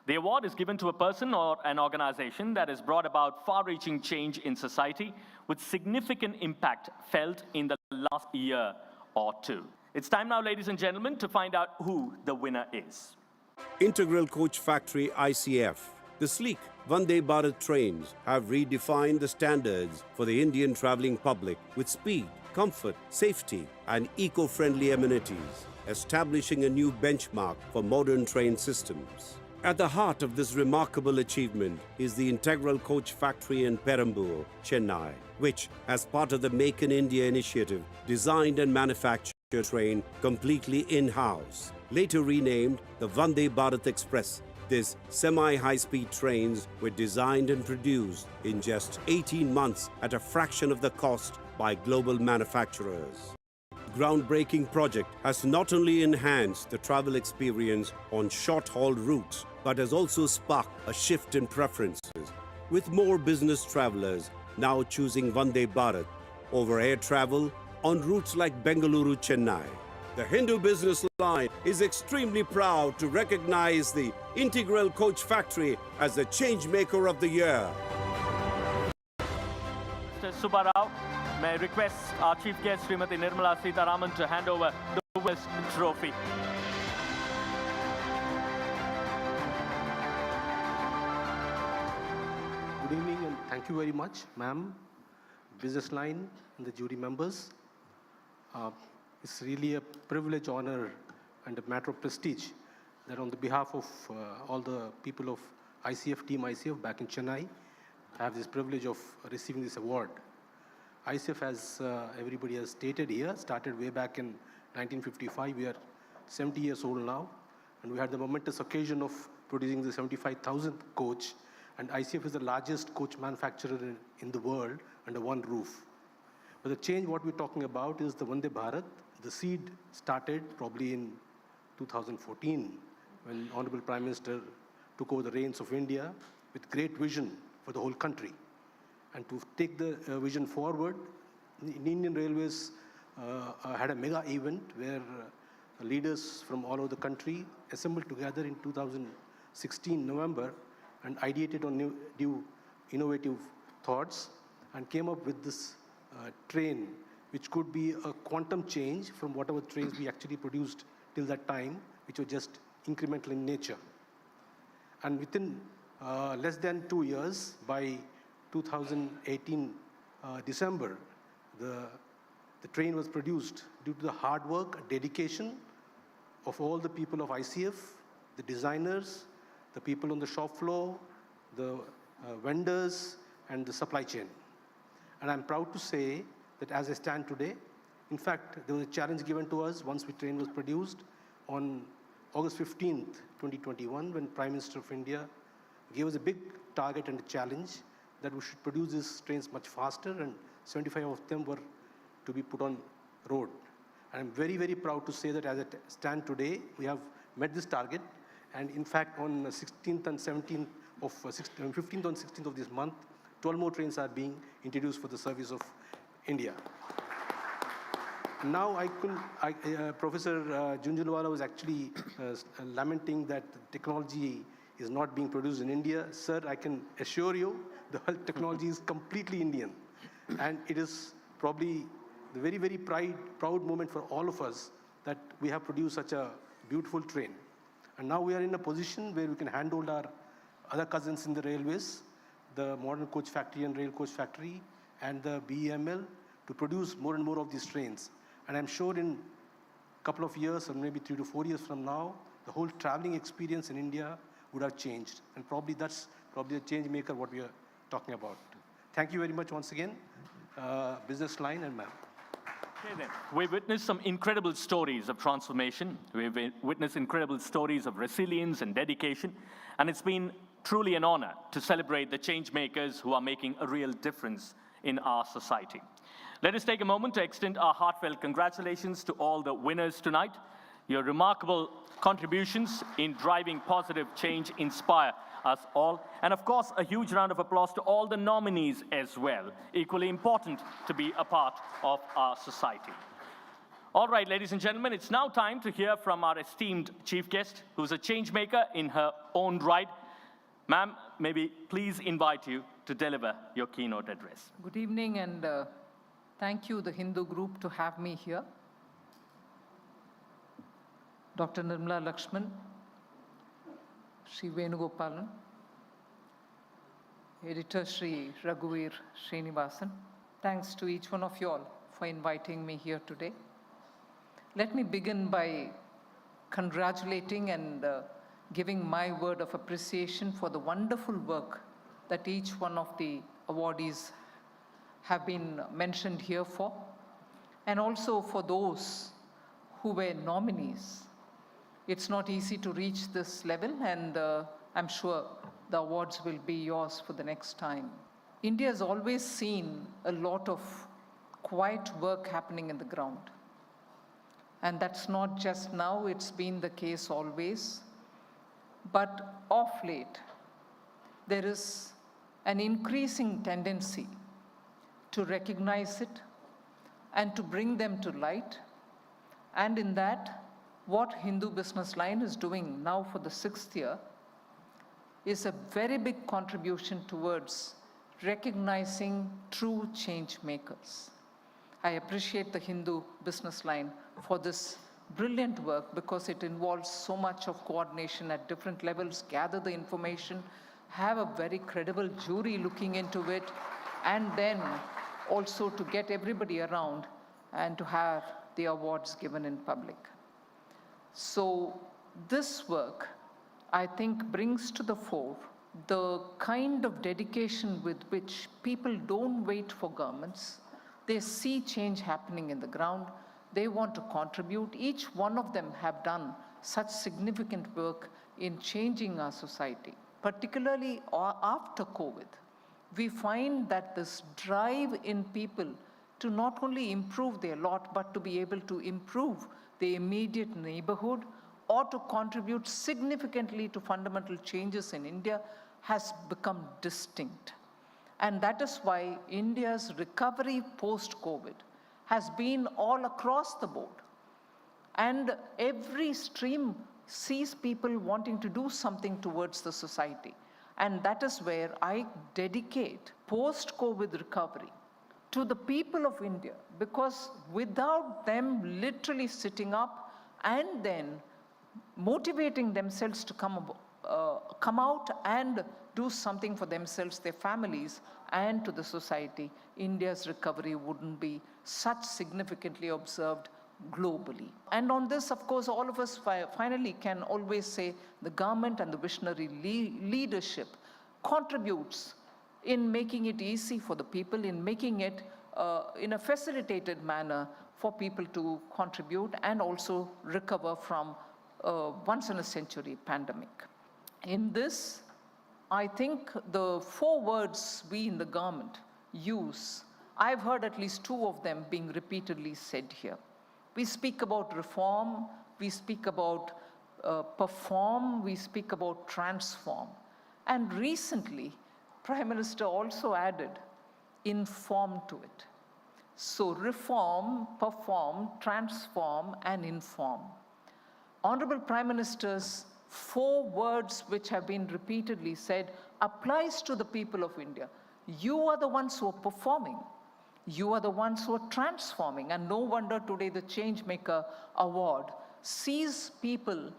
The award is given to a person or an organization that has brought about far-reaching change in society with significant impact felt in the last year or two. It's time now, ladies and gentlemen, to find out who the winner is.
Integral Coach Factory ICF. The sleek Vande Bharat trains have redefined the standards for the Indian travelling public with speed, comfort, safety and eco-friendly amenities, establishing a new benchmark for modern train systems. At the heart of this remarkable achievement is the Integral Coach Factory in Perambur, Chennai, which, as part of the Make in India initiative, designed and manufactured a train completely in-house. Later renamed the Vande Bharat Express, these semi-high-speed trains were designed and produced in just 18 months at a fraction of the cost by global manufacturers. Groundbreaking project has not only enhanced the travel experience on short-haul routes, but has also sparked a shift in preferences, with more business travelers now choosing Vande Bharat over air travel on routes like Bengaluru-Chennai. The Hindu Business Line is extremely proud to recognize the Integral Coach Factory as the Changemaker of the Year.
Mr. Subbarao, may I request our chief guest, Srimati Nirmala Sitharaman, to hand over the winner's trophy.
Good evening and thank you very much, ma'am, Business Line and the jury members. It's really a privilege, honor and a matter of prestige that on the behalf of all the people of ICF, Team ICF back in Chennai, I have this privilege of receiving this award. ICF, as everybody has stated here, started way back in 1955. We are 70 years old now, and we had the momentous occasion of producing the 75,000th coach, and ICF is the largest coach manufacturer in the world under one roof. But the change what we're talking about is the Vande Bharat. The seed started probably in 2014 when Honorable Prime Minister took over the reins of India with great vision for the whole country. And to take the vision forward, Indian Railways had a mega event where leaders from all over the country assembled together in 2016 November and ideated on new innovative thoughts and came up with this train, which could be a quantum change from whatever trains we actually produced till that time, which were just incremental in nature. And within less than 2 years, by 2018 December, the train was produced due to the hard work, dedication of all the people of ICF, the designers, the people on the shop floor, the vendors, and the supply chain. And I'm proud to say that as I stand today, In fact, there was a challenge given to us once the train was produced on August 15th, 2021, when Prime Minister of India gave us a big target and a challenge that we should produce these trains much faster, and 75 of them were to be put on road. And I'm very, very proud to say that as it stands today, we have met this target. And in fact, on 16th and 17th of 15th and 16th of this month, 12 more trains are being introduced for the service of India. Now, Professor Jhunjhunwala was actually lamenting that technology is not being produced in India. Sir, I can assure you, the whole technology is completely Indian. And it is probably the very, very proud moment for all of us that we have produced such a beautiful train. And now we are in a position where we can handhold our other cousins in the railways, the modern coach factory and rail coach factory, and the BEML, to produce more and more of these trains. And I'm sure in a couple of years, or maybe 3 to 4 years from now, the whole traveling experience in India would have changed. And probably that's probably a change maker what we are talking about. Thank you very much once again, Business Line and ma'am.
Okay then. We've witnessed some incredible stories of transformation. We've witnessed incredible stories of resilience and dedication. And it's been truly an honor to celebrate the change makers who are making a real difference in our society. Let us take a moment to extend our heartfelt congratulations to all the winners tonight. Your remarkable contributions in driving positive change inspire us all. And of course, a huge round of applause to all the nominees as well. Equally important to be a part of our society. All right, ladies and gentlemen, it's now time to hear from our esteemed chief guest, who's a change maker in her own right. Ma'am, may we please invite you to deliver your keynote address.
Good evening, and thank you, the Hindu group, to have me here. Dr. Nirmala Lakshman, Sri Venugopalan, Editor Sri Raghuveer Srinivasan. Thanks to each one of you all for inviting me here today. Let me begin by congratulating and giving my word of appreciation for the wonderful work that each one of the awardees have been mentioned here for, and also for those who were nominees. It's not easy to reach this level, and I'm sure the awards will be yours for the next time. India has always seen a lot of quiet work happening in the ground. And that's not just now, it's been the case always. But of late, there is an increasing tendency to recognize it and to bring them to light. And in that, what Hindu Business Line is doing now for the 6th year is a very big contribution towards recognizing true change makers. I appreciate the Hindu Business Line for this brilliant work because it involves so much of coordination at different levels, gather the information, have a very credible jury looking into it, and then also to get everybody around and to have the awards given in public. So this work, I think, brings to the fore the kind of dedication with which people don't wait for governments. They see change happening in the ground. They want to contribute. Each one of them have done such significant work in changing our society, particularly after COVID. We find that this drive in people to not only improve their lot, but to be able to improve the immediate neighborhood or to contribute significantly to fundamental changes in India has become distinct. And that is why India's recovery post-COVID has been all across the board. And every stream sees people wanting to do something towards the society. And that is where I dedicate post-COVID recovery to the people of India, because without them literally sitting up and then motivating themselves to come out and do something for themselves, their families, and to the society, India's recovery wouldn't be such significantly observed globally. And on this, of course, all of us finally can always say the government and the visionary leadership contributes in making it easy for the people, in making it in a facilitated manner for people to contribute and also recover from once-in-a-century pandemic. In this, I think the 4 words we in the government use, I've heard at least 2 of them being repeatedly said here. We speak about reform, we speak about perform, we speak about transform. And recently, Prime Minister also added inform to it. So reform, perform, transform, and inform. Honorable Prime Minister's 4 words which have been repeatedly said applies to the people of India. You are the ones who are performing. You are the ones who are transforming. And no wonder today the Changemaker Award sees people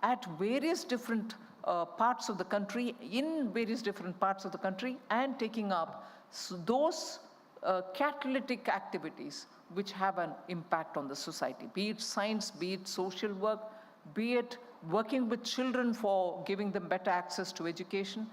at various different parts of the country, in various different parts of the country, and taking up those catalytic activities which have an impact on the society, be it science, be it social work, be it working with children for giving them better access to education.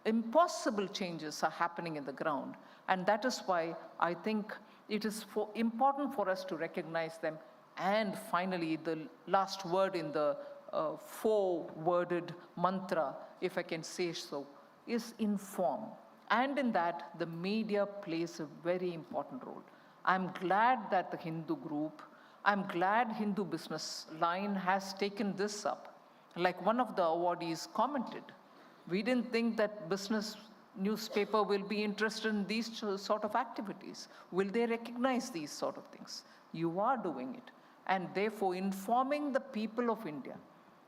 Impossible changes are happening in the ground. And that is why I think it is important for us to recognize them. And finally, the last word in the 4-worded mantra, if I can say so, is inform. And in that, the media plays a very important role. I'm glad that the Hindu group, I'm glad Hindu Business Line has taken this up. Like one of the awardees commented, we didn't think that business newspaper will be interested in these sort of activities. Will they recognize these sort of things? You are doing it. And therefore, informing the people of India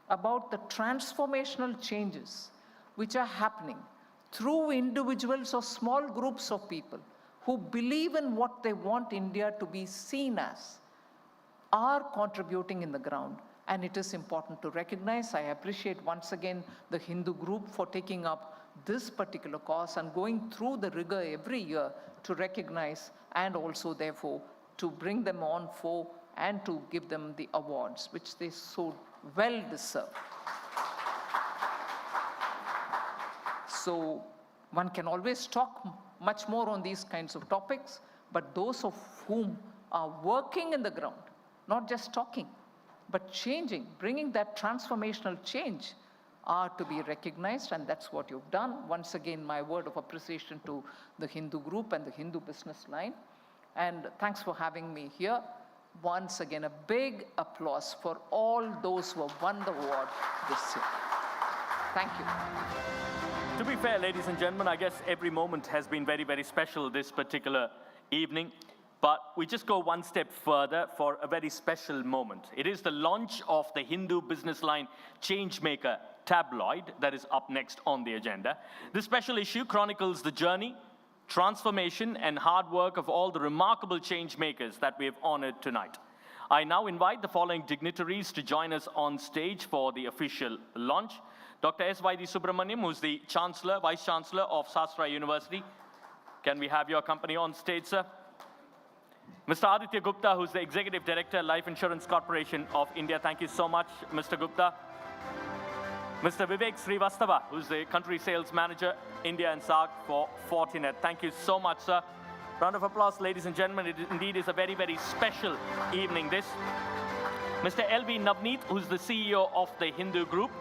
about the transformational changes which are happening through individuals or small groups of people who believe in what they want India to be seen as, are contributing in the ground. And it is important to recognize. I appreciate once again the Hindu group for taking up this particular cause and going through the rigor every year to recognize and also therefore to bring them on for and to give them the awards, which they so well deserve. So one can always talk much more on these kinds of topics, but those of whom are working in the ground, not just talking, but changing, bringing that transformational change, are to be recognized, and that's what you've done. Once again, my word of appreciation to the Hindu group and the Hindu Business Line. And thanks for having me here. Once again, a big applause for all those who have won the award this year. Thank you.
To be fair, ladies and gentlemen, I guess every moment has been very, very special this particular evening. But we just go one step further for a very special moment. It is the launch of the Hindu Business Line Changemaker tabloid that is up next on the agenda. This special issue chronicles the journey, transformation, and hard work of all the remarkable change makers that we have honored tonight. I now invite the following dignitaries to join us on stage for the official launch. Dr. S. Y. D. Subramaniam, who's the Chancellor, Vice Chancellor of Sastra University. Can we have your company on stage, sir? Mr. Aditya Gupta, who's the Executive Director, Life Insurance Corporation of India. Thank you so much, Mr. Gupta. Mr. Vivek Srivastava, who's the Country Sales Manager, India and SAARC for Fortinet. Thank you so much, sir. Round of applause, ladies and gentlemen. It indeed is a very, very special evening, this. Mr. L.V. Navneet, who's the CEO of the Hindu Group.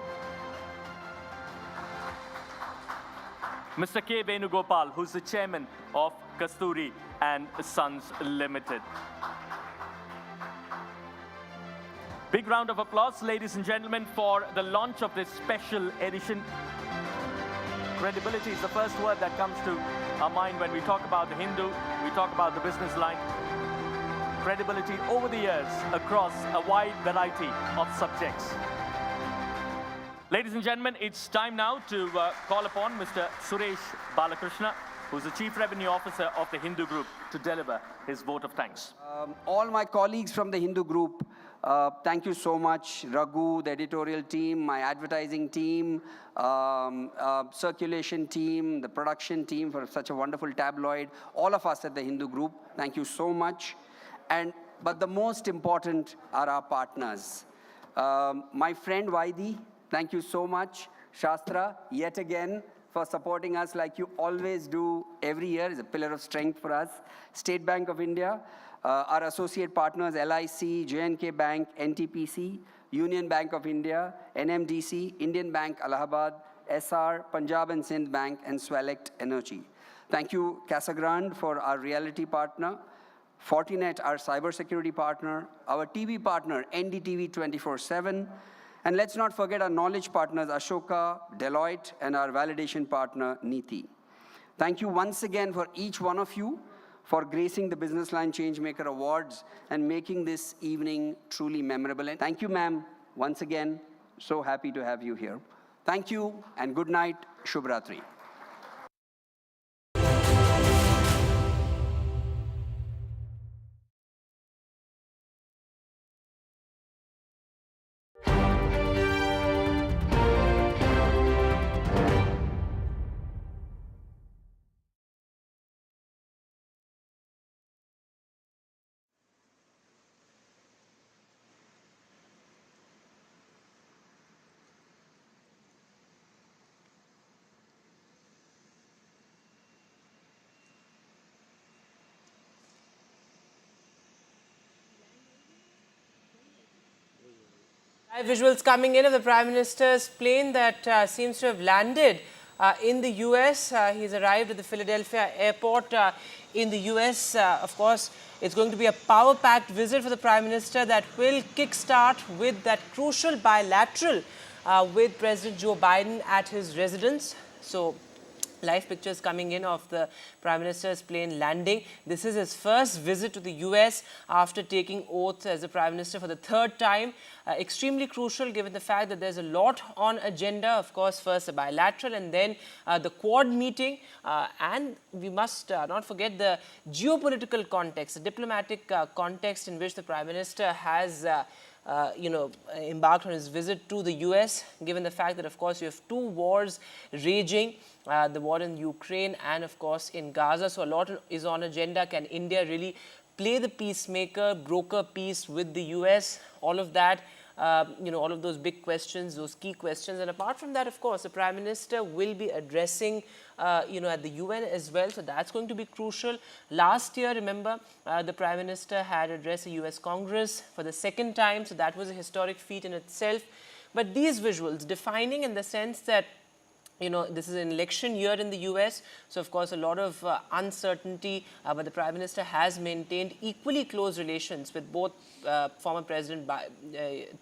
Mr. K. Venugopal, who's the Chairman of Kasturi and Sons Limited. Big round of applause, ladies and gentlemen, for the launch of this special edition. Credibility is the first word that comes to our mind when we talk about the Hindu, we talk about the business line. Credibility over the years across a wide variety of subjects. Ladies and gentlemen, it's time now to call upon Mr. Suresh Balakrishna, who's the Chief Revenue Officer of the Hindu Group, to deliver his vote of thanks.
All my colleagues from the Hindu Group, thank you so much. Raghu, the editorial team, my advertising team, circulation team, the production team for such a wonderful tabloid. All of us at the Hindu Group, thank you so much. But the most important are our partners. My friend Vaidi, thank you so much. Shastra, yet again, for supporting us like you always do every year. It's a pillar of strength for us. State Bank of India, our associate partners LIC, J&K Bank, NTPC, Union Bank of India, NMDC, Indian Bank Allahabad, SR, Punjab and Sindh Bank, and Swelect Energy. Thank you, Casagrande, for our reality partner, Fortinet, our cybersecurity partner, our TV partner, NDTV 24/7, and let's not forget our knowledge partners, Ashoka, Deloitte, and our validation partner, Niti. Thank you once again for each one of you for gracing the Business Line Changemaker Awards and making this evening truly memorable. And thank you, ma'am, once again. So happy to have you here. Thank you, and good night. Shubhratri.
Visuals coming in of the Prime Minister's plane that seems to have landed in the US. He's arrived at the Philadelphia airport in the US. Of course, it's going to be a power-packed visit for the Prime Minister that will kickstart with that crucial bilateral with President Joe Biden at his residence. So, live pictures coming in of the Prime Minister's plane landing. This is his first visit to the US after taking oath as the Prime Minister for the third time. Extremely crucial given the fact that there's a lot on agenda. Of course, first a bilateral and then the Quad meeting. And we must not forget the geopolitical context, the diplomatic context in which the Prime Minister has embarked on his visit to the US, given the fact that, of course, you have two wars raging, the war in Ukraine and, of course, in Gaza. So a lot is on agenda. Can India really play the peacemaker, broker peace with the US? All of that, all of those big questions, those key questions. And apart from that, of course, the Prime Minister will be addressing, at the UN as well. So that's going to be crucial. Last year, remember, the Prime Minister had addressed the US Congress for the second time. So that was a historic feat in itself. But these visuals defining in the sense that this is an election year in the US, so of course a lot of uncertainty, but the Prime Minister has maintained equally close relations with both former President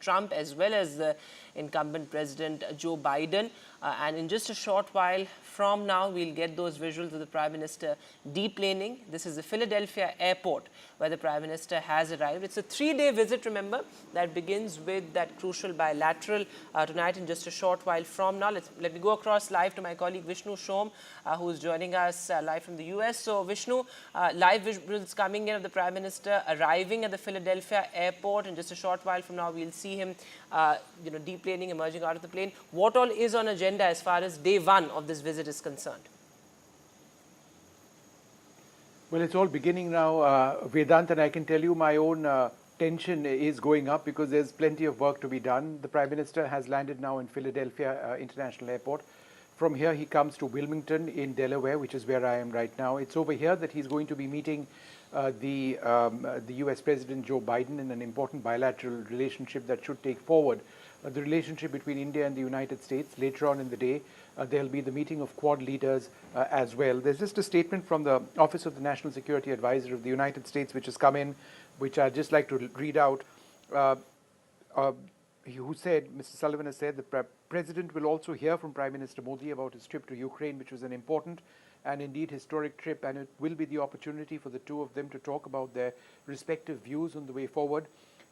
Trump as well as the incumbent President Joe Biden. And in just a short while from now, we'll get those visuals of the Prime Minister deplaning. This is the Philadelphia airport where the Prime Minister has arrived. It's a 3-day visit, remember, that begins with that crucial bilateral tonight in just a short while from now. Let me go across live to my colleague Vishnu Shom, who's joining us live from the US. So Vishnu, live visuals coming in of the Prime Minister arriving at the Philadelphia airport. In just a short while from now, we'll see him deplaning, emerging out of the plane. What all is on agenda as far as day one of this visit is concerned?
Well, it's all beginning now, Vedant, and I can tell you my own tension is going up because there's plenty of work to be done. The Prime Minister has landed now in Philadelphia International Airport. From here, he comes to Wilmington in Delaware, which is where I am right now. It's over here that he's going to be meeting the US President Joe Biden in an important bilateral relationship that should take forward the relationship between India and the United States. Later on in the day, there'll be the meeting of Quad leaders as well. There's just a statement from the Office of the National Security Advisor of the United States, which has come in, which I'd just like to read out. Who said, Mr. Sullivan has said, the President will also hear from Prime Minister Modi about his trip to Ukraine, which was an important and indeed historic trip, and it will be the opportunity for the two of them to talk about their respective views on the way forward.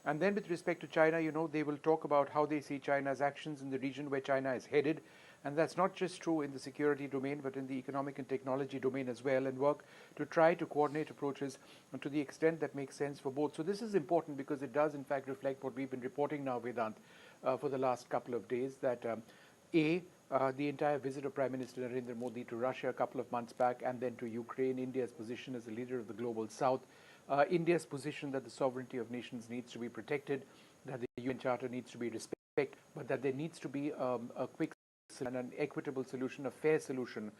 And then with respect to China, they will talk about how they see China's actions in the region where China is headed. And that's not just true in the security domain, but in the economic and technology domain as well, and work to try to coordinate approaches to the extent that makes sense for both. So this is important because it does, in fact, reflect what we've been reporting now, Vedant, for the last couple of days, that the entire visit of Prime Minister Narendra Modi to Russia a couple of months back and then to Ukraine, India's position as a leader of the global south, India's position that the sovereignty of nations needs to be protected, that the UN Charter needs to be respected, but that there needs to be a quick and an equitable solution, a fair solution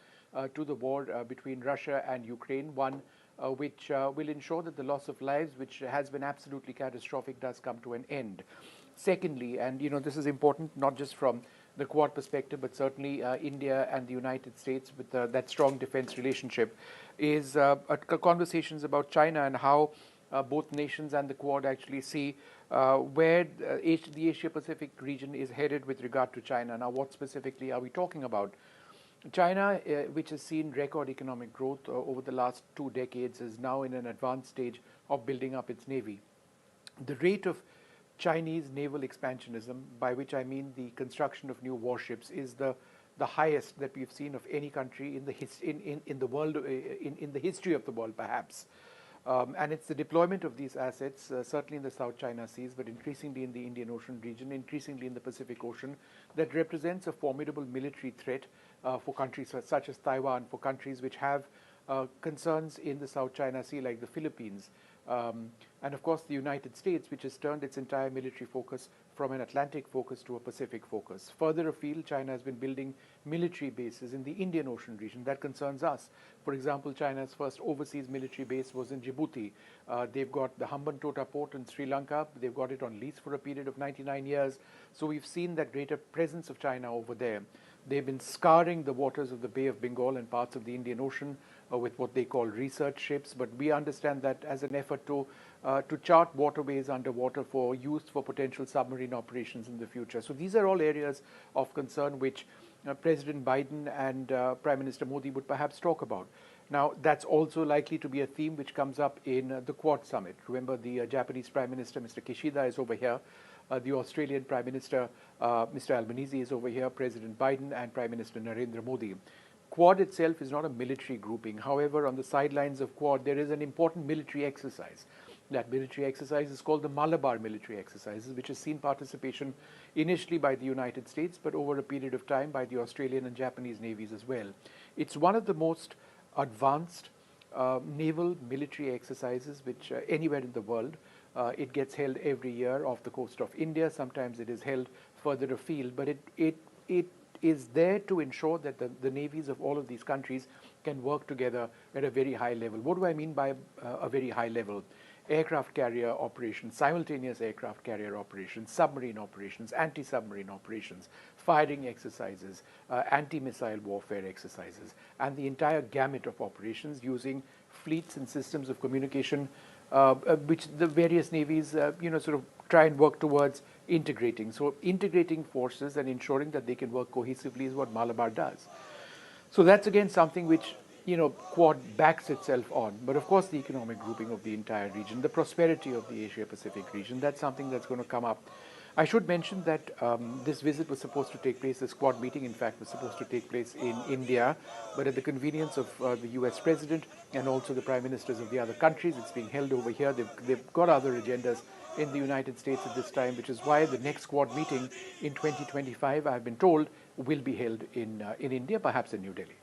to the war between Russia and Ukraine, one which will ensure that the loss of lives, which has been absolutely catastrophic, does come to an end. Secondly, and this is important not just from the Quad perspective, but certainly India and the United States with that strong defense relationship, is conversations about China and how both nations and the Quad actually see where the Asia-Pacific region is headed with regard to China. Now, what specifically are we talking about? China, which has seen record economic growth over the last 2 decades, is now in an advanced stage of building up its navy. The rate of Chinese naval expansionism, by which I mean the construction of new warships, is the highest that we've seen of any country in the world, in the history of the world, perhaps. And it's the deployment of these assets, certainly in the South China Seas, but increasingly in the Indian Ocean region, increasingly in the Pacific Ocean, that represents a formidable military threat for countries such as Taiwan, for countries which have concerns in the South China Sea, like the Philippines. And of course, the United States, which has turned its entire military focus from an Atlantic focus to a Pacific focus. Further afield, China has been building military bases in the Indian Ocean region. That concerns us. For example, China's first overseas military base was in Djibouti. They've got the Hambantota port in Sri Lanka. They've got it on lease for a period of 99 years. So we've seen that greater presence of China over there. They've been scouring the waters of the Bay of Bengal and parts of the Indian Ocean with what they call research ships, but we understand that as an effort to chart waterways underwater for use for potential submarine operations in the future. So these are all areas of concern which President Biden and Prime Minister Modi would perhaps talk about. Now, that's also likely to be a theme which comes up in the Quad Summit. Remember, the Japanese Prime Minister, Mr. Kishida, is over here. The Australian Prime Minister, Mr. Albanese, is over here, President Biden and Prime Minister Narendra Modi. Quad itself is not a military grouping. However, on the sidelines of Quad, there is an important military exercise. That military exercise is called the Malabar Military Exercises, which has seen participation initially by the United States, but over a period of time by the Australian and Japanese navies as well. It's one of the most advanced naval military exercises which anywhere in the world. It gets held every year off the coast of India. Sometimes it is held further afield, but it is there to ensure that the navies of all of these countries can work together at a very high level. What do I mean by a very high level? Aircraft carrier operations, simultaneous aircraft carrier operations, submarine operations, anti-submarine operations, firing exercises, anti-missile warfare exercises, and the entire gamut of operations using fleets and systems of communication which the various navies, sort of try and work towards integrating. So integrating forces and ensuring that they can work cohesively is what Malabar does. So that's again something which, Quad backs itself on. But of course, the economic grouping of the entire region, the prosperity of the Asia-Pacific region, that's something that's going to come up. I should mention that this visit was supposed to take place, this Quad meeting, in fact, was supposed to take place in India, but at the convenience of the US President and also the Prime Ministers of the other countries, it's being held over here. They've got other agendas in the United States at this time, which is why the next Quad meeting in 2025, I've been told, will be held in India, perhaps in New Delhi.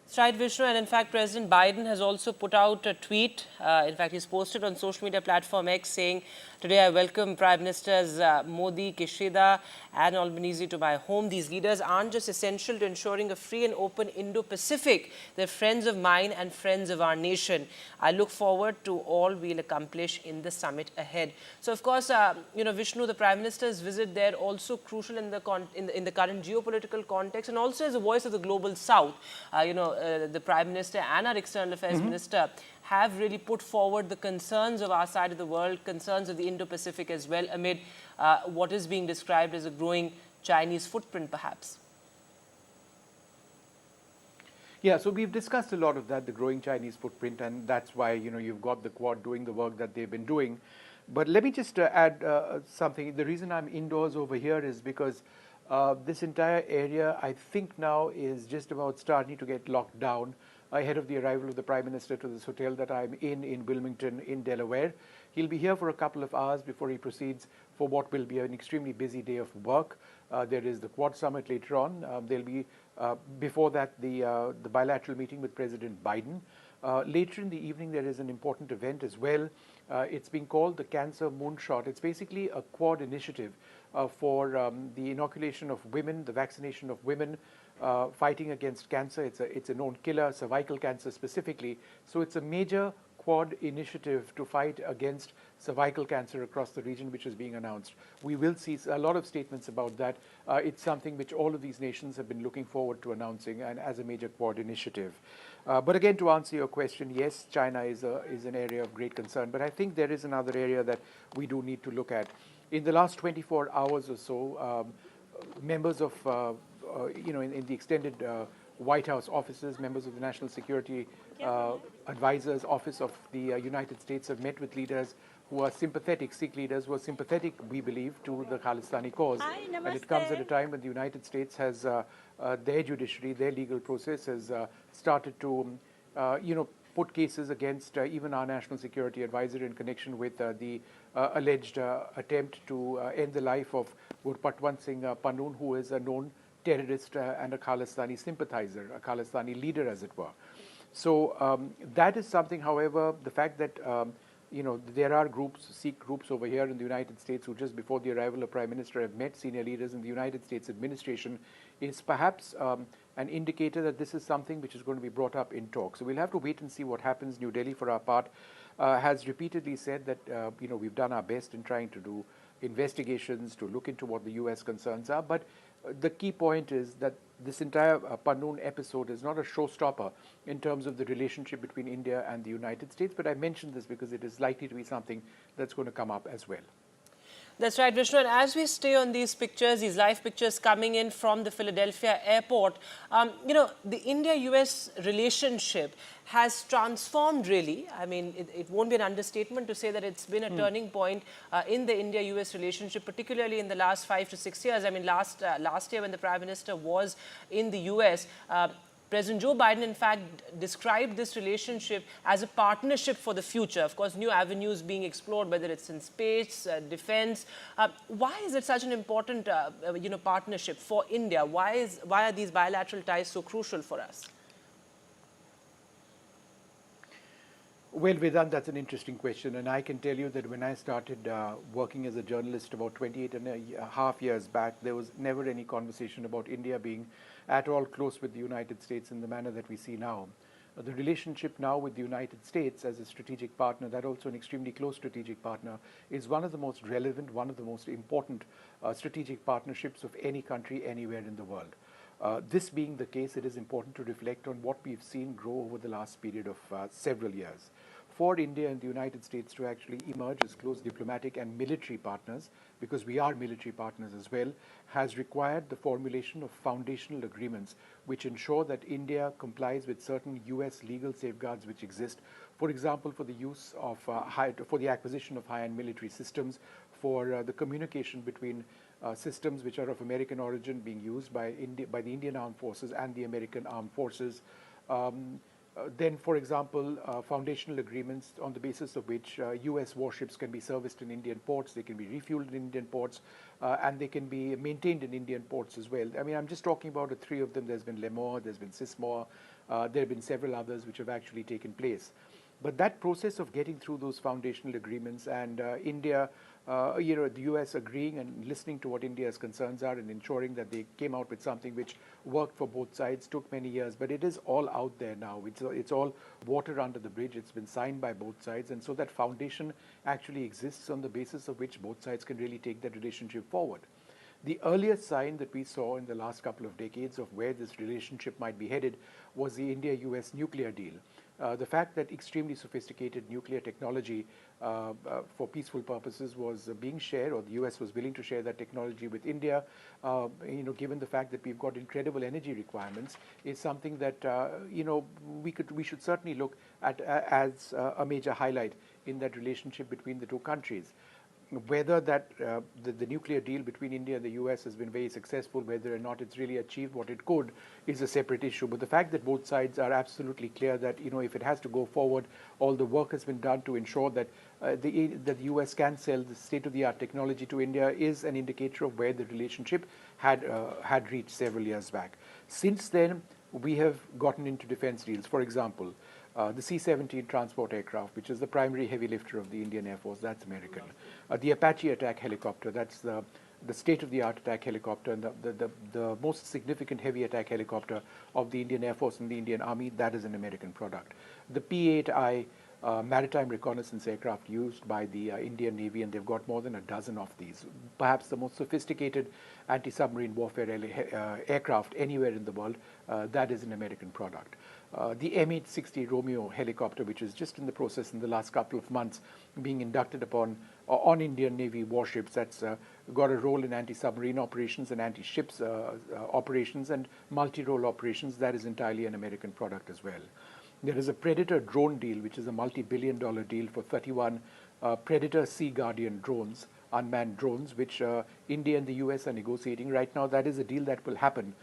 That's right, Vishnu, and in fact, President Biden has also put out a tweet. In fact, he's posted on social media platform X saying, "Today I welcome Prime Ministers Modi, Kishida and Albanese to my home. These leaders aren't just essential to ensuring a free and open Indo-Pacific. They're friends of mine and friends of our nation. I look forward to all we'll accomplish in the summit ahead." So, of course, Vishnu, the Prime Minister's visit there also crucial in the current geopolitical context and also as a voice of the global South. The Prime Minister and our External Affairs Minister have really put forward the concerns of our side of the world, concerns of the Indo-Pacific as well, amid what is being described as a growing Chinese footprint, perhaps.
Yeah, so we've discussed a lot of that, the growing Chinese footprint, and that's why, you've got the Quad doing the work that they've been doing. But let me just add something. The reason I'm indoors over here is because this entire area, I think now, is just about starting to get locked down ahead of the arrival of the Prime Minister to this hotel that I'm in Wilmington, in Delaware. He'll be here for a couple of hours before he proceeds for what will be an extremely busy day of work. There is the Quad Summit later on. There'll be, before that, the bilateral meeting with President Biden. Later in the evening, there is an important event as well. It's being called the Cancer Moonshot. It's basically a Quad initiative for the inoculation of women, the vaccination of women, fighting against cancer. It's a known killer, cervical cancer specifically. So it's a major Quad initiative to fight against cervical cancer across the region, which is being announced. We will see a lot of statements about that. It's something which all of these nations have been looking forward to announcing, and as a major Quad initiative. But again, to answer your question, yes, China is an area of great concern. But I think there is another area that we do need to look at. In the last 24 hours or so, members of, in the extended White House offices, members of the National Security Advisor's Office of the United States have met with leaders who are sympathetic, Sikh leaders who are sympathetic, we believe, to the Khalistani cause. And it comes at a time when the United States has, their judiciary, their legal process has started to, put cases against even our National Security Advisor in connection with the alleged attempt to end the life of Gurpatwant Singh Pannoon, who is a known terrorist and a Khalistani sympathizer, a Khalistani leader, as it were. So that is something, however, the fact that, there are groups, Sikh groups over here in the United States who just before the arrival of Prime Minister have met senior leaders in the United States administration is perhaps an indicator that this is something which is going to be brought up in talk. So we'll have to wait and see what happens. New Delhi, for our part, has repeatedly said that, we've done our best in trying to do investigations to look into what the U.S. concerns are. But the key point is that this entire Pannoon episode is not a showstopper in terms of the relationship between India and the United States. But I mentioned this because it is likely to be something that's going to come up as well.
That's right, Vishnu. And as we stay on these pictures, these live pictures coming in from the Philadelphia airport, the India-US relationship has transformed, really. I mean, it won't be an understatement to say that it's been a turning point in the India-US relationship, particularly in the last 5 to 6 years. I mean, last year when the Prime Minister was in the US, President Joe Biden, in fact, described this relationship as a partnership for the future. Of course, new avenues being explored, whether it's in space, defense. Why is it such an important, partnership for India? Why are these bilateral ties so crucial for us?
Well, Vedant, that's an interesting question. And I can tell you that when I started working as a journalist about 28.5 years back, there was never any conversation about India being at all close with the United States in the manner that we see now. The relationship now with the United States as a strategic partner, that also an extremely close strategic partner, is one of the most relevant, one of the most important strategic partnerships of any country anywhere in the world. This being the case, it is important to reflect on what we've seen grow over the last period of several years. For India and the United States to actually emerge as close diplomatic and military partners, because we are military partners as well, has required the formulation of foundational agreements which ensure that India complies with certain US legal safeguards which exist. For example, for the use of, for the acquisition of high-end military systems, for the communication between systems which are of American origin being used by the Indian Armed Forces and the American Armed Forces. Then, for example, foundational agreements on the basis of which US warships can be serviced in Indian ports, they can be refueled in Indian ports, and they can be maintained in Indian ports as well. I mean, I'm just talking about the three of them. There's been Lemore, there's been Sismore, there have been several others which have actually taken place. But that process of getting through those foundational agreements and India, the US agreeing and listening to what India's concerns are and ensuring that they came out with something which worked for both sides took many years. But it is all out there now. It's all water under the bridge. It's been signed by both sides. And so that foundation actually exists on the basis of which both sides can really take that relationship forward. The earliest sign that we saw in the last couple of decades of where this relationship might be headed was the India-US nuclear deal. The fact that extremely sophisticated nuclear technology for peaceful purposes was being shared, or the US was willing to share that technology with India, given the fact that we've got incredible energy requirements, is something that we should certainly look at as a major highlight in that relationship between the two countries. Whether that the nuclear deal between India and the US has been very successful, whether or not it's really achieved what it could, is a separate issue. But the fact that both sides are absolutely clear that if it has to go forward, all the work has been done to ensure that the US can sell the state-of-the-art technology to India is an indicator of where the relationship had reached several years back. Since then, we have gotten into defense deals. For example, The C-17 transport aircraft, which is the primary heavy lifter of the Indian Air Force, that's American. The Apache attack helicopter, that's the state-of-the-art attack helicopter, and the most significant heavy attack helicopter of the Indian Air Force and the Indian Army, that is an American product. The P-8I maritime reconnaissance aircraft used by the Indian Navy, and they've got more than a dozen of these. Perhaps the most sophisticated anti-submarine warfare aircraft anywhere in the world, that is an American product. The M860 Romeo helicopter, which is just in the process in the last couple of months being inducted upon on Indian Navy warships, that's got a role in anti-submarine operations and anti-ships operations and multi-role operations. That is entirely an American product as well. There is a Predator drone deal, which is a multi-billion-dollar deal for 31 Predator Sea Guardian drones, unmanned drones, which India and the US are negotiating right now. That is a deal that will happen.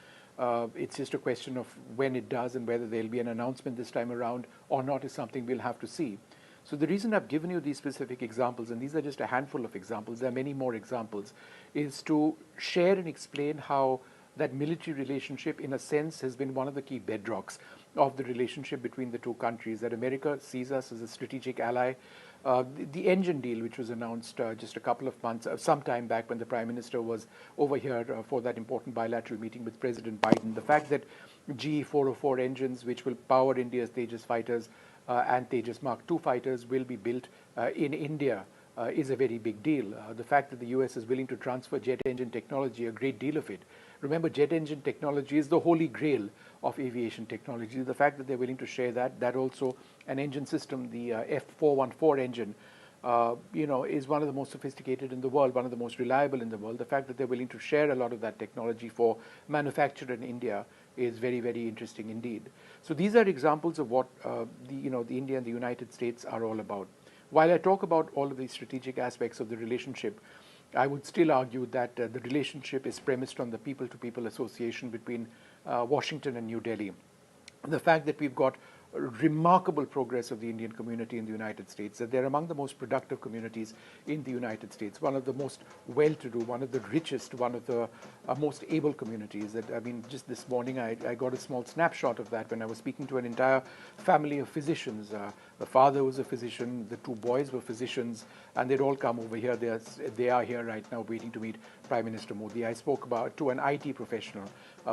It's just a question of when it does, and whether there'll be an announcement this time around or not is something we'll have to see. So the reason I've given you these specific examples, and these are just a handful of examples, there are many more examples, is to share and explain how that military relationship, in a sense, has been one of the key bedrocks of the relationship between the two countries, that America sees us as a strategic ally. The engine deal, which was announced just a couple of months, some time back when the Prime Minister was over here for that important bilateral meeting with President Biden, the fact that GE 404 engines, which will power India's Tejas fighters and Tejas Mark II fighters, will be built in India is a very big deal. The fact that the US is willing to transfer jet engine technology, a great deal of it. Remember, jet engine technology is the holy grail of aviation technology. The fact that they're willing to share that also an engine system, the F414 engine, is one of the most sophisticated in the world, one of the most reliable in the world. The fact that they're willing to share a lot of that technology for manufacture in India is very, very interesting indeed. So these are examples of what the India and the United States are all about. While I talk about all of these strategic aspects of the relationship, I would still argue that the relationship is premised on the people-to-people association between Washington and New Delhi. The fact that we've got remarkable progress of the Indian community in the United States, that they're among the most productive communities in the United States, one of the most well-to-do, one of the richest, one of the most able communities. That, I mean, just this morning I got a small snapshot of that when I was speaking to an entire family of physicians. The father was a physician, the two boys were physicians, and they'd all come over here. They are here right now waiting to meet Prime Minister Modi. I spoke to an IT professional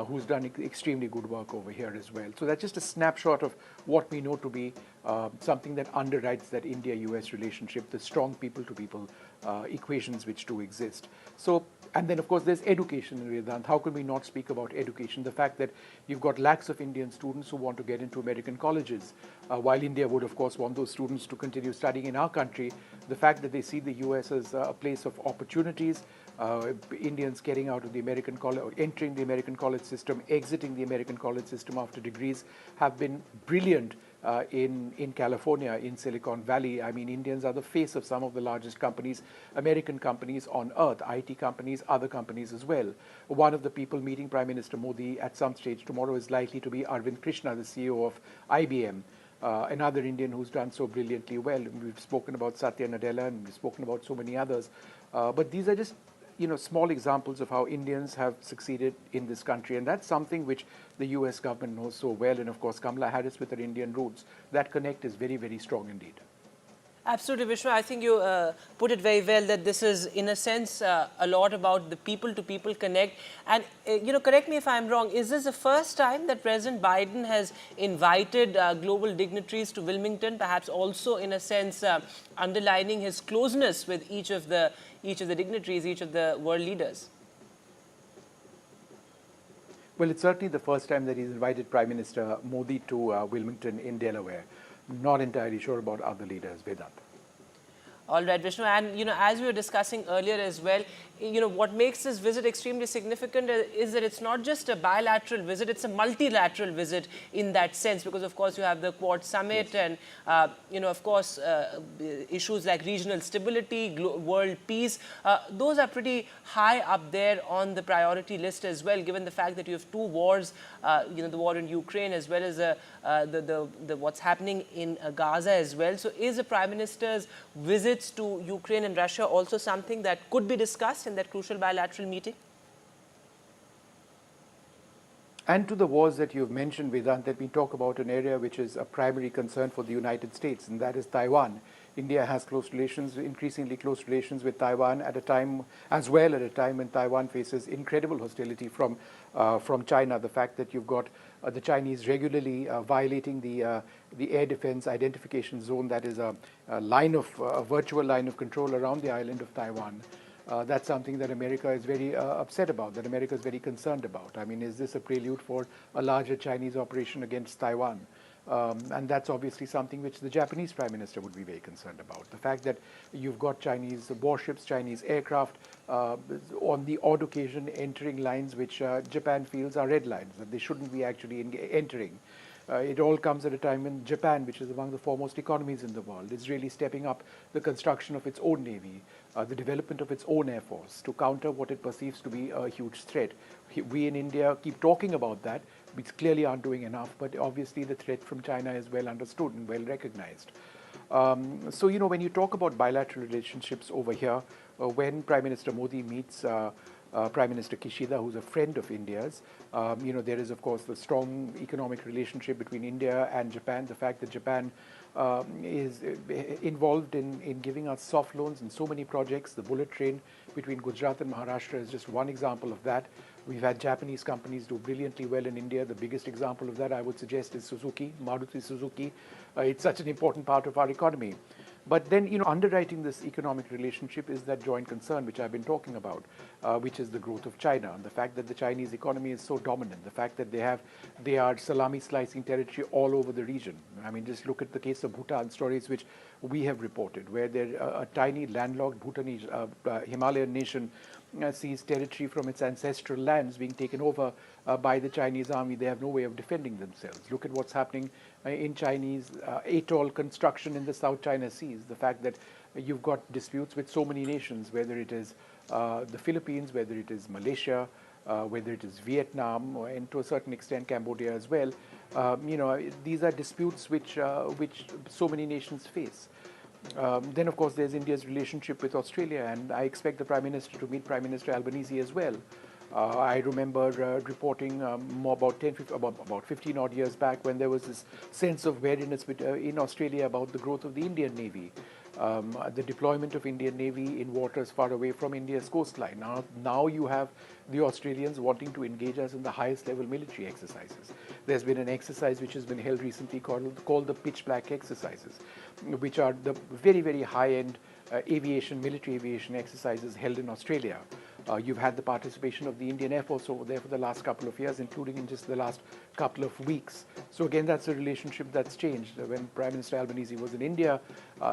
who's done extremely good work over here as well. So that's just a snapshot of what we know to be something that underwrites that India-US relationship, the strong people-to-people equations which do exist. So, and then of course there's education in Vedant. How can we not speak about education? The fact that you've got lakhs of Indian students who want to get into American colleges, while India would of course want those students to continue studying in our country. The fact that they see the US as a place of opportunities, Indians getting out of the American college, entering the American college system, exiting the American college system after degrees, have been brilliant in California, in Silicon Valley. I mean, Indians are the face of some of the largest companies, American companies on earth, IT companies, other companies as well. One of the people meeting Prime Minister Modi at some stage tomorrow is likely to be Arvind Krishna, the CEO of IBM. Another Indian who's done so brilliantly well. We've spoken about Satya Nadella and we've spoken about so many others. But these are just small examples of how Indians have succeeded in this country. And that's something which the US government knows so well. And of course, Kamala Harris with her Indian roots, that connect is very, very strong indeed.
Absolutely, Vishnu. I think you put it very well that this is, in a sense, a lot about the people-to-people connect. And, correct me if I'm wrong, is this the first time that President Biden has invited global dignitaries to Wilmington, perhaps also, in a sense, underlining his closeness with each of the dignitaries, each of the world leaders?
Well, it's certainly the first time that he's invited Prime Minister Modi to Wilmington in Delaware. Not entirely sure about other leaders, Vedant.
All right, Vishnu. And, as we were discussing earlier as well, what makes this visit extremely significant is that it's not just a bilateral visit, it's a multilateral visit in that sense, because, of course, you have the Quad Summit and, of course, issues like regional stability, world peace. Those are pretty high up there on the priority list as well, given the fact that you have two wars, the war in Ukraine as well as the what's happening in Gaza as well. So is the Prime Minister's visits to Ukraine and Russia also something that could be discussed in that crucial bilateral meeting?
And to the wars that you've mentioned, Vedant, let me talk about an area which is a primary concern for the United States, and that is Taiwan. India has close relations, increasingly close relations with Taiwan at a time when Taiwan faces incredible hostility from China. The fact that you've got the Chinese regularly violating the air defense identification zone, that is a virtual line of control around the island of Taiwan. That's something that America is very upset about, that America is very concerned about. I mean, is this a prelude for a larger Chinese operation against Taiwan? And that's obviously something which the Japanese Prime Minister would be very concerned about. The fact that you've got Chinese warships, Chinese aircraft, on the odd occasion entering lines which Japan feels are red lines, that they shouldn't be actually entering. It all comes at a time when Japan, which is among the foremost economies in the world, is really stepping up the construction of its own navy, the development of its own air force to counter what it perceives to be a huge threat. We in India keep talking about that. We clearly aren't doing enough, but obviously the threat from China is well understood and well recognized. So, you know, when you talk about bilateral relationships over here, when Prime Minister Modi meets Prime Minister Kishida, who's a friend of India's, you know, there is, of course, the strong economic relationship between India and Japan. The fact that Japan is involved in giving us soft loans in so many projects. The bullet train between Gujarat and Maharashtra is just one example of that. We've had Japanese companies do brilliantly well in India. The biggest example of that, I would suggest, is Suzuki, Maruti Suzuki. It's such an important part of our economy. But then, you know, underwriting this economic relationship is that joint concern which I've been talking about, which is the growth of China, and the fact that the Chinese economy is so dominant, the fact that they are salami slicing territory all over the region. I mean, just look at the case of Bhutan, stories which we have reported, where a tiny landlocked Bhutanese Himalayan nation sees territory from its ancestral lands being taken over by the Chinese army. They have no way of defending themselves. Look at what's happening in Chinese atoll construction in the South China Seas. The fact that you've got disputes with so many nations, whether it is the Philippines, whether it is Malaysia, whether it is Vietnam, and to a certain extent Cambodia as well. You know, these are disputes which so many nations face. Then, of course, there's India's relationship with Australia, and I expect the Prime Minister to meet Prime Minister Albanese as well. I remember reporting more about 15 odd years back when there was this sense of wariness in Australia about the growth of the Indian Navy, the deployment of Indian Navy in waters far away from India's coastline. Now you have the Australians wanting to engage us in the highest level military exercises. There's been an exercise which has been held recently called the Pitch Black exercises, which are the very, very high-end military aviation exercises held in Australia. You've had the participation of the Indian Air Force over there for the last couple of years, including in just the last couple of weeks. So again, that's a relationship that's changed. When Prime Minister Albanese was in India,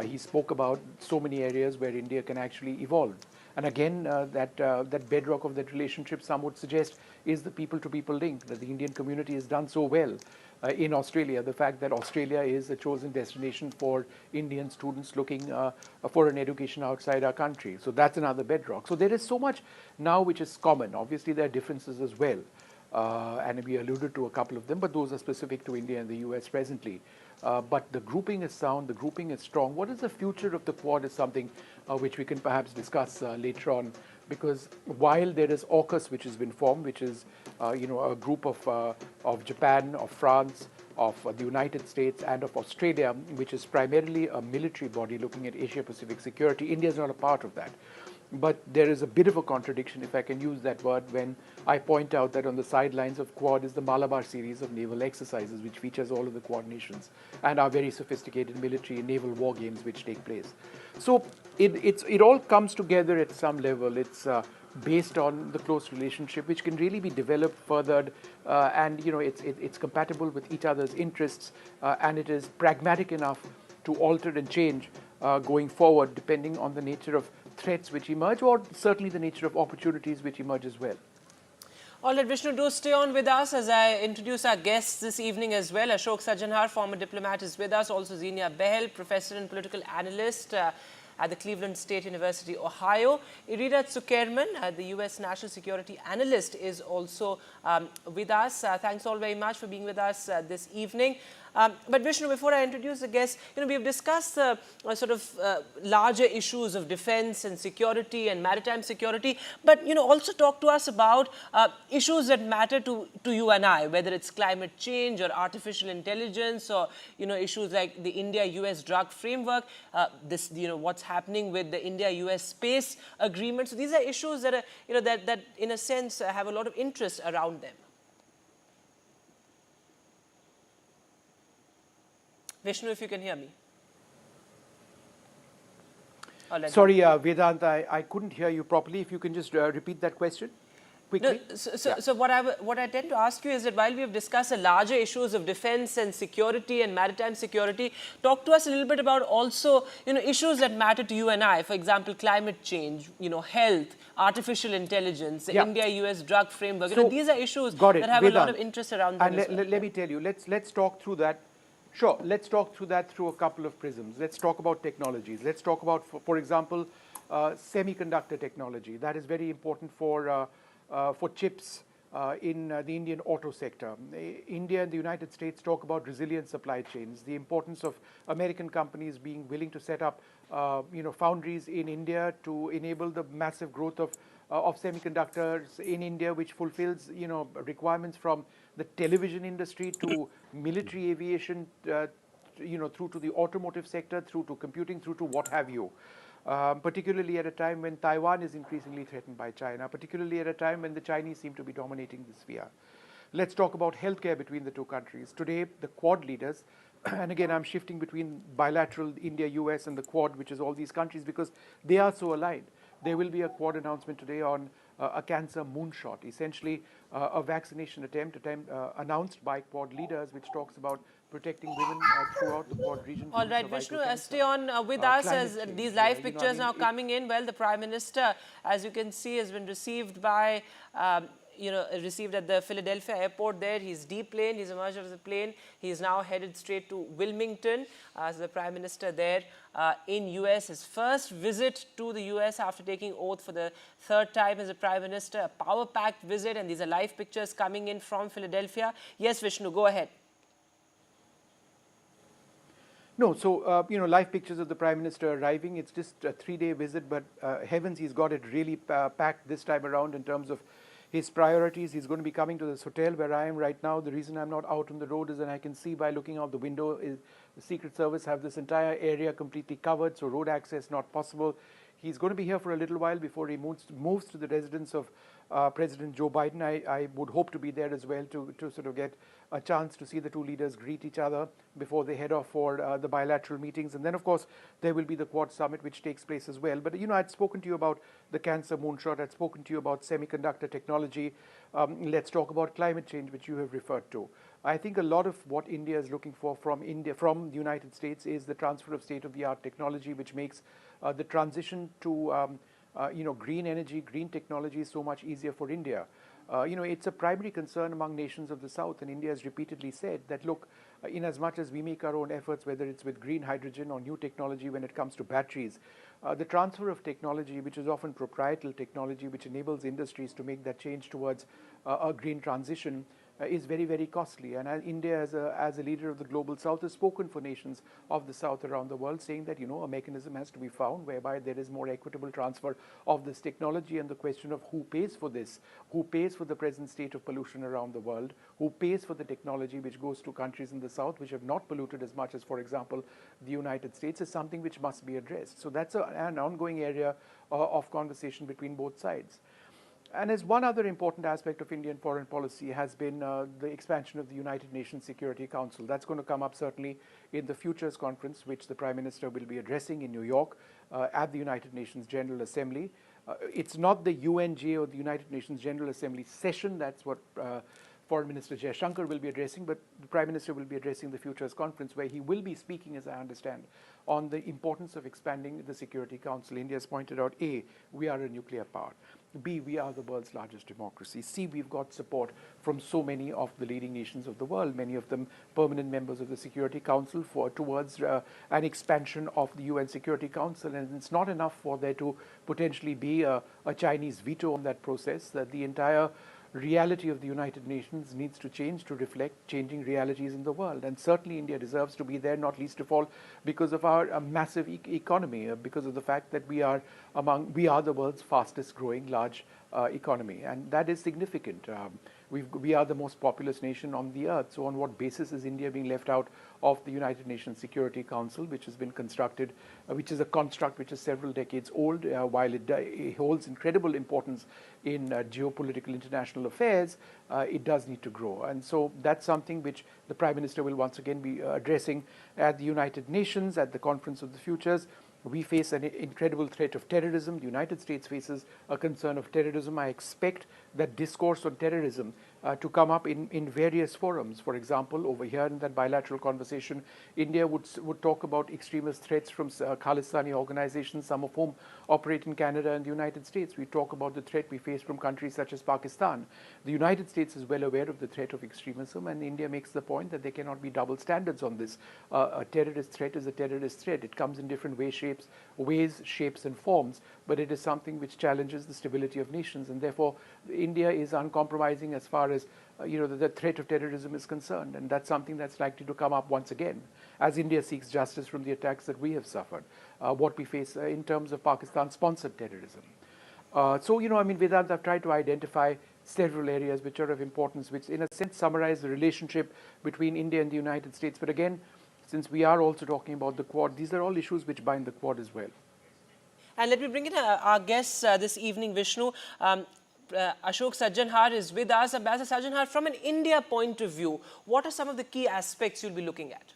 he spoke about so many areas where India can actually evolve. And again, that bedrock of that relationship, some would suggest, is the people-to-people link, that the Indian community has done so well in Australia. The fact that Australia is a chosen destination for Indian students looking for an education outside our country. So that's another bedrock. So there is so much now which is common. Obviously, there are differences as well. And we alluded to a couple of them, but those are specific to India and the US presently. But the grouping is sound, the grouping is strong. What is the future of the Quad is something which we can perhaps discuss later on, because while there is AUKUS which has been formed, which is you know, a group of Japan, of France, of the United States and of Australia, which is primarily a military body looking at Asia-Pacific security. India is not a part of that. But there is a bit of a contradiction, if I can use that word, when I point out that on the sidelines of Quad is the Malabar series of naval exercises, which features all of the Quad nations and our very sophisticated military and naval war games which take place. So it all comes together at some level. It's based on the close relationship, which can really be developed, furthered, and you know it's compatible with each other's interests, and it is pragmatic enough to alter and change going forward, depending on the nature of threats which emerge, or certainly the nature of opportunities which emerge as well.
All right, Vishnu, do stay on with us as I introduce our guests this evening as well. Ashok Sajjanhar, former diplomat, is with us. Also, Zenia Behel, professor and political analyst at the Cleveland State University, Ohio. Irina Zuckerman, the U.S. National Security Analyst, is also with us. Thanks all very much for being with us this evening. But Vishnu, before I introduce the guests, we've discussed the sort of larger issues of defense and security and maritime security, but also talk to us about issues that matter to you and I, whether it's climate change or artificial intelligence or issues like the India-US drug framework, what's happening with the India-US space agreement. So these are issues that are, that in a sense have a lot of interest around them. Vishnu, if you can hear me.
Sorry, Vedant, I couldn't hear you properly. If you can just repeat that question quickly.
No, so what I tend to ask you is that while we have discussed the larger issues of defense and security and maritime security, talk to us a little bit about also issues that matter to you and I. For example, climate change, health, artificial intelligence, the India-US drug framework.
So,
these are issues
that
have a lot of interest around them.
And let me tell you, let's talk through that. Sure, let's talk through that through a couple of prisms. Let's talk about technologies. Let's talk about, for example, semiconductor technology. That is very important for chips in the Indian auto sector. India and the United States talk about resilient supply chains, the importance of American companies being willing to set up foundries in India to enable the massive growth of semiconductors in India, which fulfills requirements from the television industry to military aviation, through to the automotive sector, through to computing, through to what have you. Particularly at a time when Taiwan is increasingly threatened by China, particularly at a time when the Chinese seem to be dominating the sphere. Let's talk about healthcare between the two countries. Today, the Quad leaders, and again, I'm shifting between bilateral India, US, and the Quad, which is all these countries, because they are so aligned. There will be a Quad announcement today on a cancer moonshot, essentially a vaccination attempt announced by Quad leaders, which talks about protecting women throughout the Quad region.
All right, Vishnu, stay on with us as these live pictures now coming in. Well, the Prime Minister, as you can see, has been received by received at the Philadelphia airport there. He's deplaned, he's emerged out of the plane. He's now headed straight to Wilmington as the Prime Minister there in US. His first visit to the US after taking oath for the third time as a Prime Minister. A power-packed visit, and these are live pictures coming in from Philadelphia. Yes, Vishnu, go ahead.
No, so, live pictures of the Prime Minister arriving. It's just a 3-day visit, but heavens, he's got it really packed this time around in terms of his priorities. He's going to be coming to this hotel where I am right now. The reason I'm not out on the road is that I can see by looking out the window is the Secret Service have this entire area completely covered, so road access not possible. He's going to be here for a little while before he moves to the residence of President Joe Biden. I would hope to be there as well to sort of get a chance to see the two leaders greet each other before they head off for the bilateral meetings. And then, of course, there will be the Quad Summit, which takes place as well. But, I'd spoken to you about the cancer moonshot. I'd spoken to you about semiconductor technology. Let's talk about climate change, which you have referred to. I think a lot of what India is looking for from the United States is the transfer of state-of-the-art technology, which makes the transition to green energy, green technology is so much easier for India. It's a primary concern among nations of the South, and India has repeatedly said that, look, in as much as we make our own efforts, whether it's with green hydrogen or new technology when it comes to batteries, the transfer of technology, which is often proprietary technology, which enables industries to make that change towards a green transition, is very, very costly. And India, as a leader of the global South, has spoken for nations of the South around the world, saying that, a mechanism has to be found whereby there is more equitable transfer of this technology. And the question of who pays for this, who pays for the present state of pollution around the world, who pays for the technology which goes to countries in the South which have not polluted as much as, for example, the United States, is something which must be addressed. So that's an ongoing area of conversation between both sides. And as one other important aspect of Indian foreign policy has been the expansion of the United Nations Security Council. That's going to come up certainly in the Futures Conference, which the Prime Minister will be addressing in New York at the United Nations General Assembly. It's not the UNJ or the United Nations General Assembly session. That's what Foreign Minister Jaishankar will be addressing, but the Prime Minister will be addressing the Futures Conference, where he will be speaking, as I understand, on the importance of expanding the Security Council. India has pointed out, A, we are a nuclear power. B, we are the world's largest democracy. C, we've got support from so many of the leading nations of the world, many of them permanent members of the Security Council, towards an expansion of the UN Security Council. And it's not enough for there to potentially be a Chinese veto on that process, that the entire reality of the United Nations needs to change to reflect changing realities in the world. And certainly India deserves to be there, not least of all because of our massive economy, because of the fact that we are the world's fastest growing large economy. And that is significant. We are the most populous nation on the earth. So on what basis is India being left out of the United Nations Security Council, which has been constructed, which is a construct which is several decades old, while it holds incredible importance in geopolitical international affairs, it does need to grow. And so that's something which the Prime Minister will once again be addressing at the United Nations, at the Conference of the Futures. We face an incredible threat of terrorism. The United States faces a concern of terrorism. I expect that discourse on terrorism to come up in various forums. For example, over here in that bilateral conversation, India would talk about extremist threats from Khalistani organizations, some of whom operate in Canada and the United States. We talk about the threat we face from countries such as Pakistan. The United States is well aware of the threat of extremism, and India makes the point that there cannot be double standards on this. A terrorist threat is a terrorist threat. It comes in different ways, shapes and forms, but it is something which challenges the stability of nations, and therefore India is uncompromising as far as the threat of terrorism is concerned, and that's something that's likely to come up once again as India seeks justice from the attacks that we have suffered, what we face in terms of Pakistan-sponsored terrorism. Vedant, I've tried to identify several areas which are of importance, which in a sense summarize the relationship between India and the United States. But again, since we are also talking about the Quad, these are all issues which bind the Quad as well.
And let me bring in our guests this evening, Vishnu. Ashok Sajjanhar is with us. Ambassador Sajjanhar, from an India point of view, what are some of the key aspects you'll be looking at?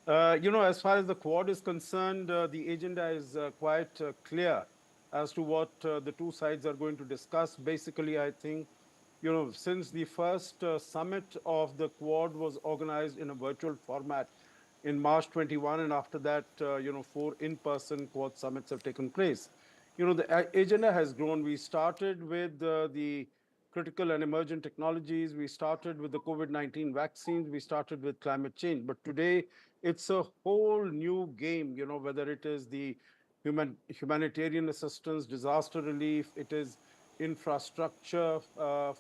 As far as the Quad is concerned, the agenda is quite clear as to what the two sides are going to discuss. Basically, I think, since the first summit of the Quad was organized in a virtual format in March 21, and after that, 4 in-person Quad summits have taken place. The agenda has grown. We started with the critical and emergent technologies. We started with the COVID-19 vaccines. We started with climate change. But today, it's a whole new game, whether it is the humanitarian assistance, disaster relief, it is infrastructure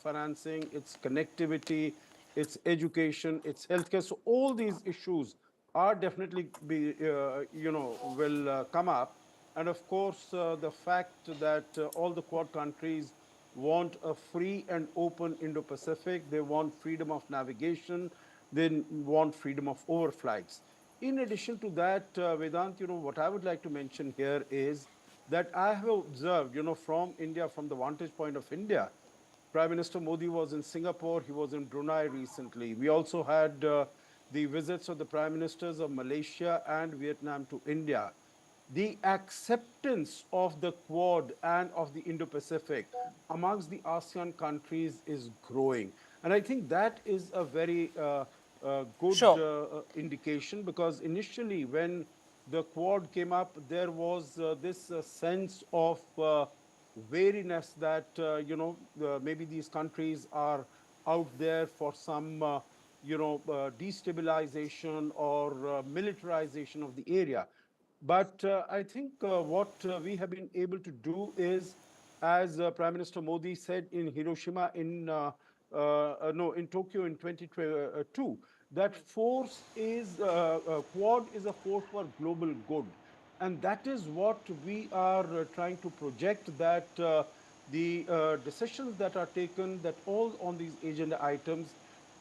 financing, it's connectivity, it's education, it's healthcare. So all these issues are definitely will come up. And of course, the fact that all the Quad countries want a free and open Indo-Pacific, they want freedom of navigation, they want freedom of overflights. In addition to that, Vedant, what I would like to mention here is that I have observed, from India, from the vantage point of India, Prime Minister Modi was in Singapore, he was in Brunei recently. We also had the visits of the Prime Ministers of Malaysia and Vietnam to India. The acceptance of the Quad and of the Indo-Pacific amongst the ASEAN countries is growing. And I think that is a very good indication, because initially when the Quad came up, there was this sense of wariness that, maybe these countries are out there for some, destabilization or militarization of the area. But I think what we have been able to do is, as Prime Minister Modi said in Hiroshima, in Tokyo in 2022, that force is, Quad is a force for global good. And that is what we are trying to project, that the decisions that are taken, that all on these agenda items,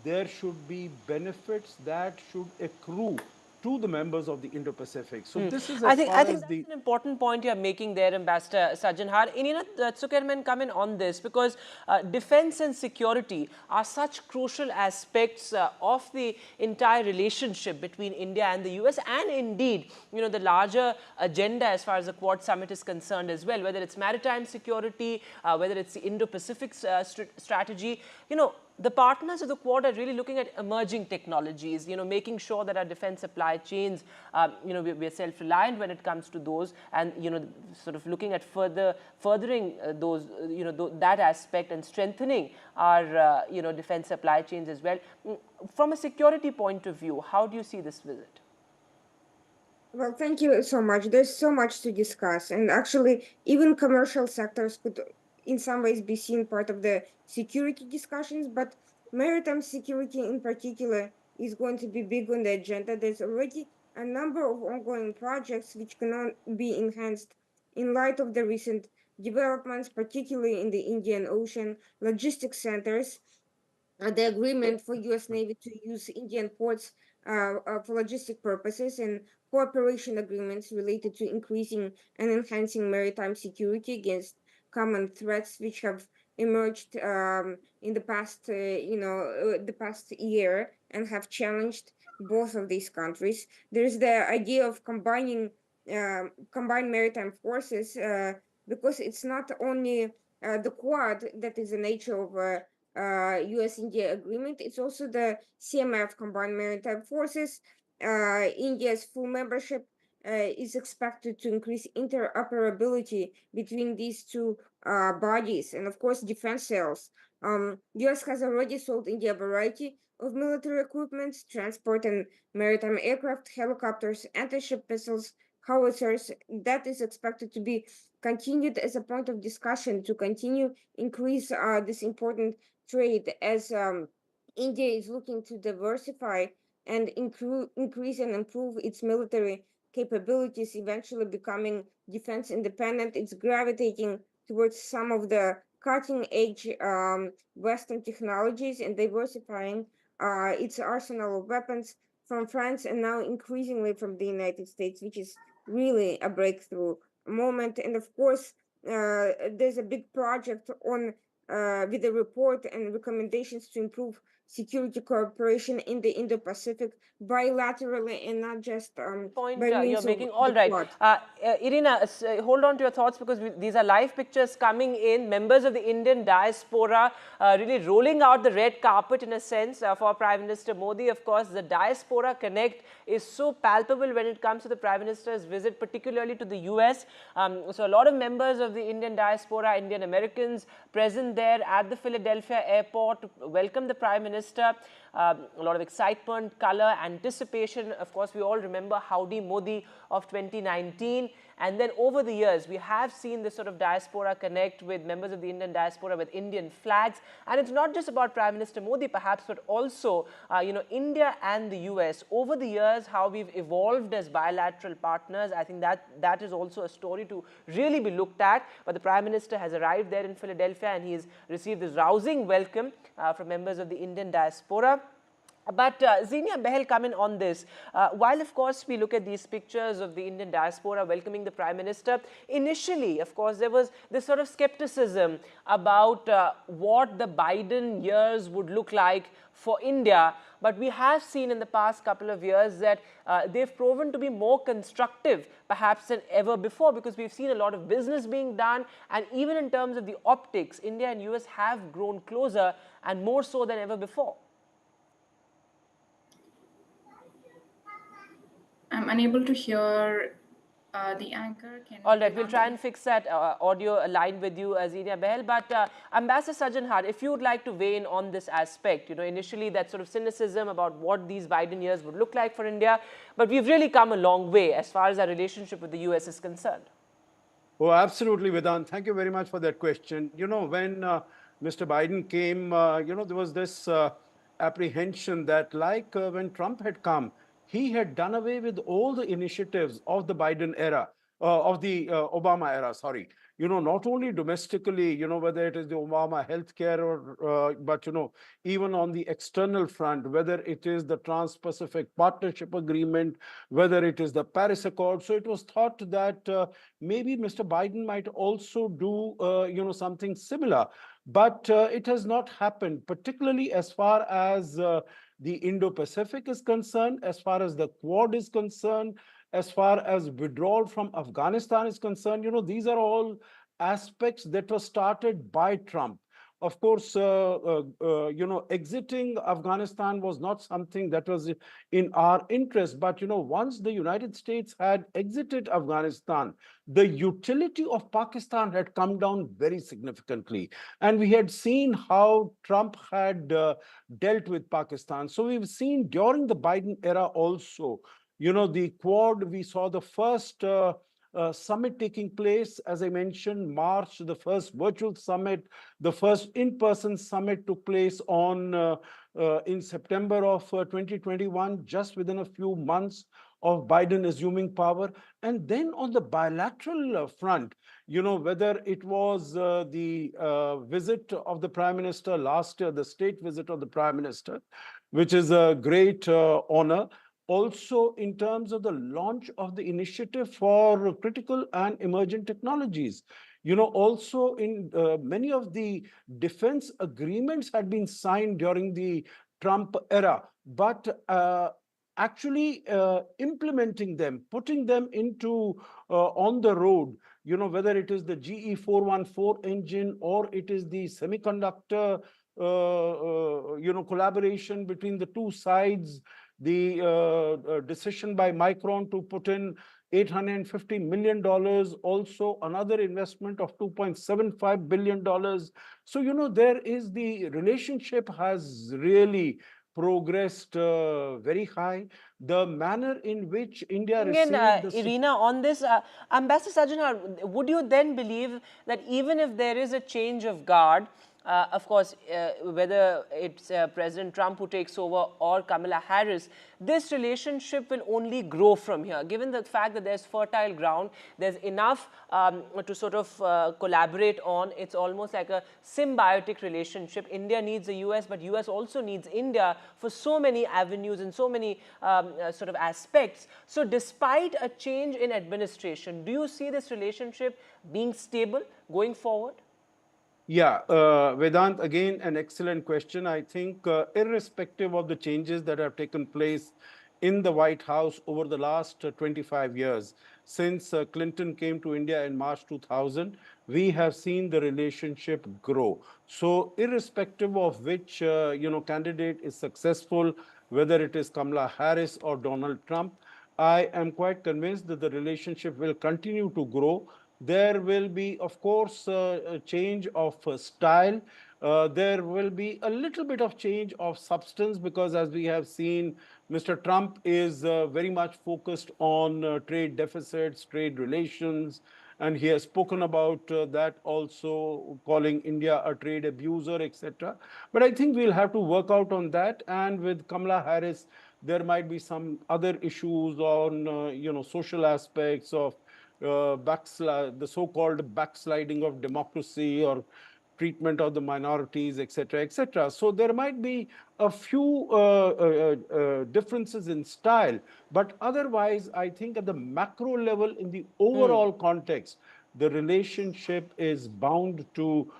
there should be benefits that should accrue to the members of the Indo-Pacific. So this is
I think that's an important point you're making there, Ambassador Sajjanhar. Inina Tsukerman come in on this, because defense and security are such crucial aspects of the entire relationship between India and the US, and indeed, the larger agenda as far as the Quad Summit is concerned as well, whether it's maritime security, whether it's the Indo-Pacific strategy. The partners of the Quad are really looking at emerging technologies, making sure that our defense supply chains, we're self-reliant when it comes to those, and, sort of looking at furthering those, that aspect, and strengthening our, defense supply chains as well. From a security point of view, how do you see this visit?
Well, thank you so much. There's so much to discuss. And actually, even commercial sectors could in some ways be seen part of the security discussions, but maritime security in particular is going to be big on the agenda. There's already a number of ongoing projects which cannot be enhanced in light of the recent developments, particularly in the Indian Ocean, logistics centers, the agreement for U.S. Navy to use Indian ports for logistic purposes, and cooperation agreements related to increasing and enhancing maritime security against common threats which have emerged in the past, the past year and have challenged both of these countries. There's the idea of combining combined maritime forces because it's not only the Quad that is the nature of US-India agreement. It's also the CMF, Combined Maritime Forces. India's full membership is expected to increase interoperability between these two bodies, and of course, defense sales. US has already sold India a variety of military equipment, transport and maritime aircraft, helicopters, anti-ship missiles, howitzers. That is expected to be continued as a point of discussion to continue increase this important trade as India is looking to diversify and increase and improve its military capabilities, eventually becoming defense independent. It's gravitating towards some of the cutting edge Western technologies and diversifying its arsenal of weapons from France and now increasingly from the United States, which is really a breakthrough moment. And of course, there's a big project on with a report and recommendations to improve security cooperation in the Indo-Pacific bilaterally and not just
Point
by means
you're
of
making. All
the
right.
Quad.
Irina, hold on to your thoughts because these are live pictures coming in. Members of the Indian diaspora really rolling out the red carpet in a sense for Prime Minister Modi. Of course, the Diaspora Connect is so palpable when it comes to the Prime Minister's visit, particularly to the US. So a lot of members of the Indian diaspora, Indian Americans present there at the Philadelphia airport to welcome the Prime Minister. A lot of excitement, color, anticipation. Of course, we all remember Howdy Modi of 2019. And then over the years, we have seen this sort of diaspora connect with members of the Indian diaspora with Indian flags. And it's not just about Prime Minister Modi, perhaps, but also, India and the US. Over the years, how we've evolved as bilateral partners, I think that is also a story to really be looked at. But the Prime Minister has arrived there in Philadelphia and he's received this rousing welcome from members of the Indian diaspora. But Zenia Behel, come in on this. While, of course, we look at these pictures of the Indian diaspora welcoming the Prime Minister, initially, of course, there was this sort of skepticism about what the Biden years would look like for India. But we have seen in the past couple of years that they've proven to be more constructive, perhaps, than ever before, because we've seen a lot of business being done. And even in terms of the optics, India and US have grown closer and more so than ever before.
I'm unable to hear the anchor.
All right, we'll try and fix that audio line with you, Zenia Behel. But Ambassador Sajjan, if you would like to weigh in on this aspect, initially that sort of cynicism about what these Biden years would look like for India, but we've really come a long way as far as our relationship with the US is concerned.
Oh, absolutely, Vedant. Thank you very much for that question. When Mr. Biden came, there was this apprehension that like when Trump had come, he had done away with all the initiatives of the Biden era, of the Obama era, sorry. Not only domestically, whether it is the Obama healthcare or, but, even on the external front, whether it is the Trans-Pacific Partnership Agreement, whether it is the Paris Accord. So it was thought that maybe Mr. Biden might also do, something similar. But it has not happened, particularly as far as the Indo-Pacific is concerned, as far as the Quad is concerned, as far as withdrawal from Afghanistan is concerned. These are all aspects that were started by Trump. Of course, exiting Afghanistan was not something that was in our interest. But, once the United States had exited Afghanistan, the utility of Pakistan had come down very significantly. And we had seen how Trump had dealt with Pakistan. So we've seen during the Biden era also, the Quad, we saw the first summit taking place. As I mentioned, March, the first virtual summit, the first in-person summit took place in September of 2021, just within a few months of Biden assuming power. And then on the bilateral front, whether it was the visit of the Prime Minister last year, the state visit of the Prime Minister, which is a great honor. Also, in terms of the launch of the initiative for critical and emerging technologies. Also in many of the defense agreements had been signed during the Trump era, but actually implementing them, putting them into on the road, whether it is the GE 414 engine or it is the semiconductor, collaboration between the two sides, the decision by Micron to put in $850 million, also another investment of $2.75 billion. So, there is the relationship has really progressed very high. The manner in which India received
Irina, on this, Ambassador Sajjan, would you then believe that even if there is a change of guard, of course, whether it's President Trump who takes over or Kamala Harris, this relationship will only grow from here, given the fact that there's fertile ground, there's enough to sort of collaborate on. It's almost like a symbiotic relationship. India needs the US, but US also needs India for so many avenues and so many sort of aspects. So despite a change in administration, do you see this relationship being stable going forward?
Yeah, Vedant, again, an excellent question. I think irrespective of the changes that have taken place in the White House over the last 25 years, since Clinton came to India in March 2000, we have seen the relationship grow. So irrespective of which, candidate is successful, whether it is Kamala Harris or Donald Trump, I am quite convinced that the relationship will continue to grow. There will be, of course, a change of style. There will be a little bit of change of substance because, as we have seen, Mr. Trump is very much focused on trade deficits, trade relations, and he has spoken about that also, calling India a trade abuser, etc. But I think we'll have to work out on that. And with Kamala Harris, there might be some other issues on, social aspects of the so-called backsliding of democracy or treatment of the minorities, etc., etc. So there might be a few differences in style, but otherwise, I think at the macro level, in the overall context, the relationship is bound to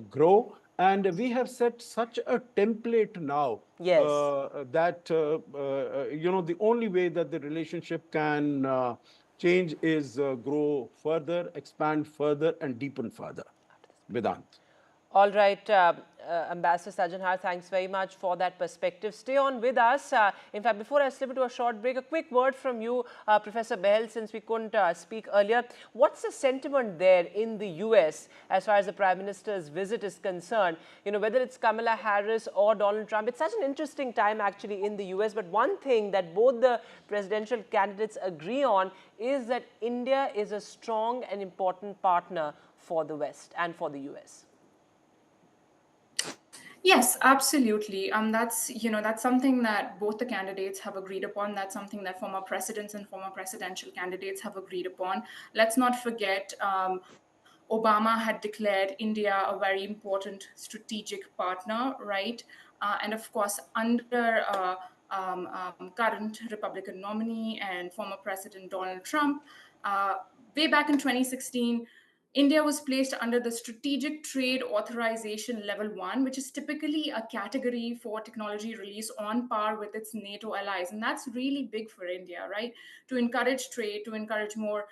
grow. And we have set such a template now that, the only way that the relationship can change is grow further, expand further, and deepen further. Vedant.
All right, Ambassador Sajjan, thanks very much for that perspective. Stay on with us. In fact, before I slip into a short break, a quick word from you, Professor Behl, since we couldn't speak earlier. What's the sentiment there in the US as far as the Prime Minister's visit is concerned? Whether it's Kamala Harris or Donald Trump, it's such an interesting time actually in the US. But one thing that both the presidential candidates agree on is that India is a strong and important partner for the West and for the US.
Yes, absolutely. That's something that both the candidates have agreed upon. That's something that former presidents and former presidential candidates have agreed upon. Let's not forget, Obama had declared India a very important strategic partner, right? And of course, under current Republican nominee and former President Donald Trump, way back in 2016, India was placed under the Strategic Trade Authorization Level 1, which is typically a category for technology release on par with its NATO allies. And that's really big for India, right? To encourage trade, to encourage more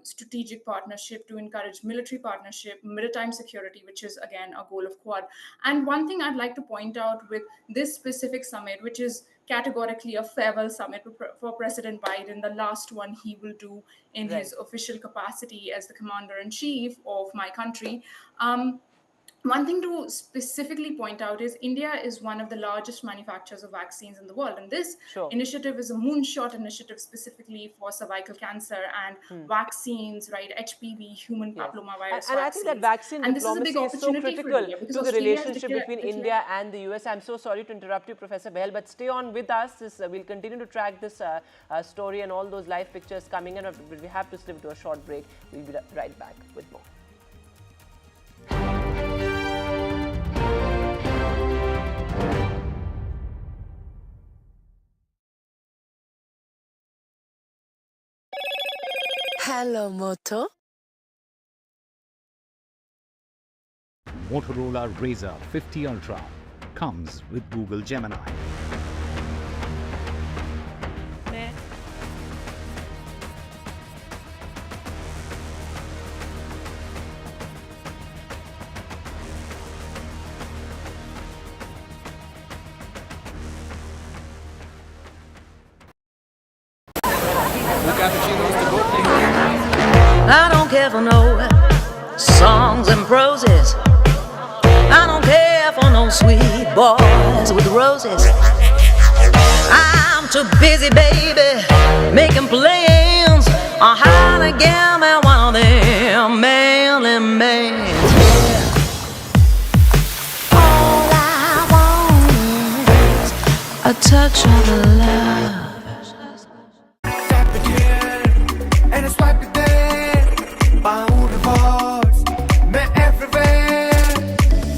strategic partnership, to encourage military partnership, maritime security, which is, again, a goal of Quad. And one thing I'd like to point out with this specific summit, which is categorically a farewell summit for President Biden, the last one he will do in his official capacity as the commander-in-chief of my country. one thing to specifically point out is India is one of the largest manufacturers of vaccines in the world. And this initiative is a moonshot initiative specifically for cervical cancer and vaccines, right? HPV, human papillomavirus
And I think that vaccine diplomacy is so critical to the relationship between India and the US. I'm so sorry to interrupt you, Professor Behel, but stay on with us. We'll continue to track this story and all those live pictures coming in. But we have to slip to a short break. We'll be right back with more.
Hello, Moto.
Motorola Razr 50 Ultra comes with Google Gemini.
I don't care for no songs and proses. I don't care for no sweet boys with roses. I'm too busy, baby, making plans on how to get me one of them manly bands. All I want is a touch of love. And it's right there, bound rewards, मैं everywhere,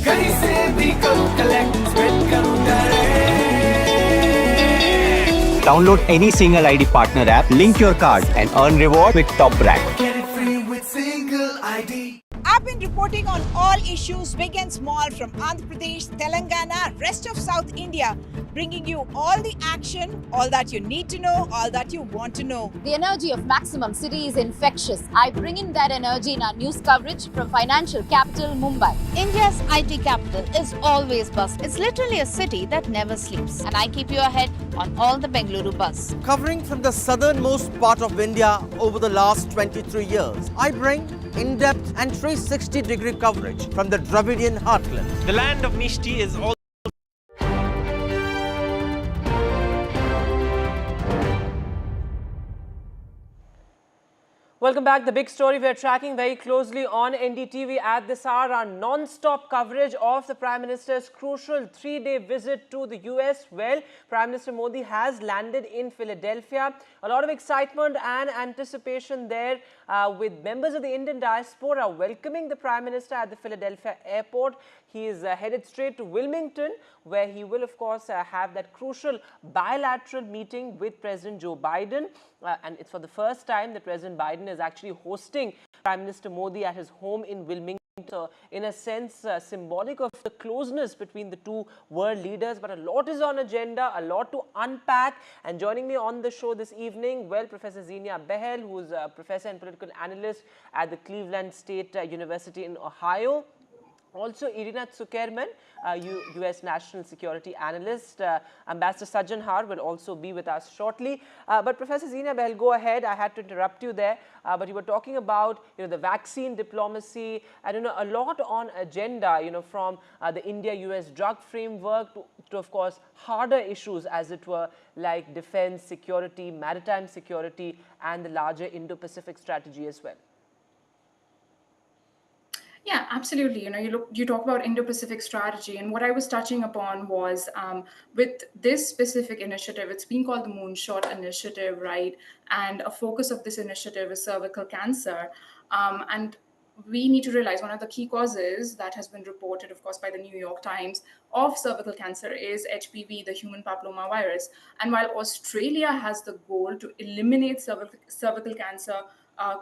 कहीं से भी करूँ collect, spread करूँ direct.
Download any single ID partner app, link your card and earn reward with top brand.
Get it free with single ID.
I've been reporting on all issues, big and small, from Andhra Pradesh, Telangana, rest of South India, bringing you all the action, all that you need to know, all that you want to know.
The energy of Maximum City is infectious. I bring in that energy in our news coverage from financial capital, Mumbai.
India's IT capital is always buzz. It's literally a city that never sleeps. And I keep you ahead on all the Bengaluru buzz.
Covering from the southernmost part of India over the last 23 years, I bring in-depth and 360-degree coverage from the Dravidian heartland.
The land of Mishti is also
Welcome back. The big story we are tracking very closely on NDTV at this hour, our non-stop coverage of the Prime Minister's crucial 3-day visit to the US. Well, Prime Minister Modi has landed in Philadelphia. A lot of excitement and anticipation there with members of the Indian diaspora welcoming the Prime Minister at the Philadelphia airport. He is headed straight to Wilmington, where he will, of course, have that crucial bilateral meeting with President Joe Biden. And it's for the first time that President Biden is actually hosting Prime Minister Modi at his home in Wilmington. So, in a sense, symbolic of the closeness between the two world leaders. But a lot is on agenda, a lot to unpack. And joining me on the show this evening, well, Professor Zenia Behel, who is a professor and political analyst at the Cleveland State University in Ohio. Also, Irina Zuckerman, U.S. National Security Analyst. Ambassador Sajjan Har will also be with us shortly. But Professor Zenia Behel, go ahead. I had to interrupt you there. But you were talking about, the vaccine diplomacy and, a lot on agenda, from the India-US drug framework to, of course, harder issues, as it were, like defense, security, maritime security, and the larger Indo-Pacific strategy as well.
Yeah, absolutely. You talk about Indo-Pacific strategy, and what I was touching upon was with this specific initiative, it's being called the Moonshot Initiative, right? And a focus of this initiative is cervical cancer. And we need to realize one of the key causes that has been reported, of course, by the New York Times of cervical cancer is HPV, the human papillomavirus. And while Australia has the goal to eliminate cervical cancer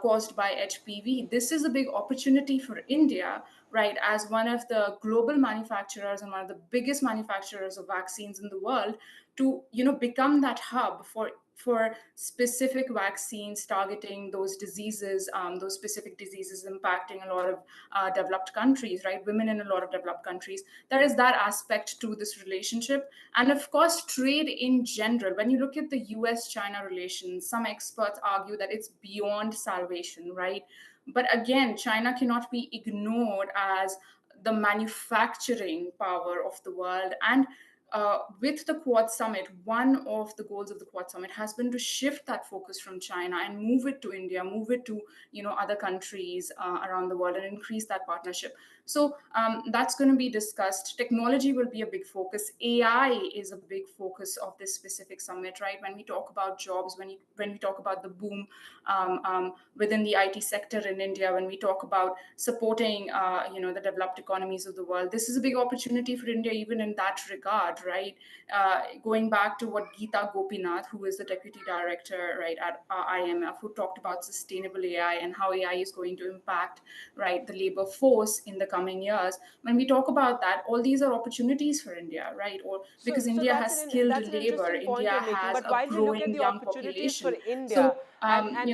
caused by HPV, this is a big opportunity for India, right, as one of the global manufacturers and one of the biggest manufacturers of vaccines in the world to, become that hub for specific vaccines targeting those diseases, those specific diseases impacting a lot of developed countries, right? Women in a lot of developed countries. There is that aspect to this relationship. And of course, trade in general. When you look at the US-China relations, some experts argue that it's beyond salvation, right? But again, China cannot be ignored as the manufacturing power of the world. And with the Quad Summit, one of the goals of the Quad Summit has been to shift that focus from China and move it to India, move it to other countries around the world, and increase that partnership. So that's going to be discussed. Technology will be a big focus. AI is a big focus of this specific summit, right? When we talk about jobs, when we talk about the boom within the IT sector in India, when we talk about supporting the developed economies of the world, this is a big opportunity for India even in that regard, right? Going back to what Geeta Gopinath, who is the deputy director, right, at IMF, who talked about sustainable AI and how AI is going to impact, right, the labor force in the coming years. When we talk about that, all these are opportunities for India, right? Or because India has skilled labor, India has a growing young population. So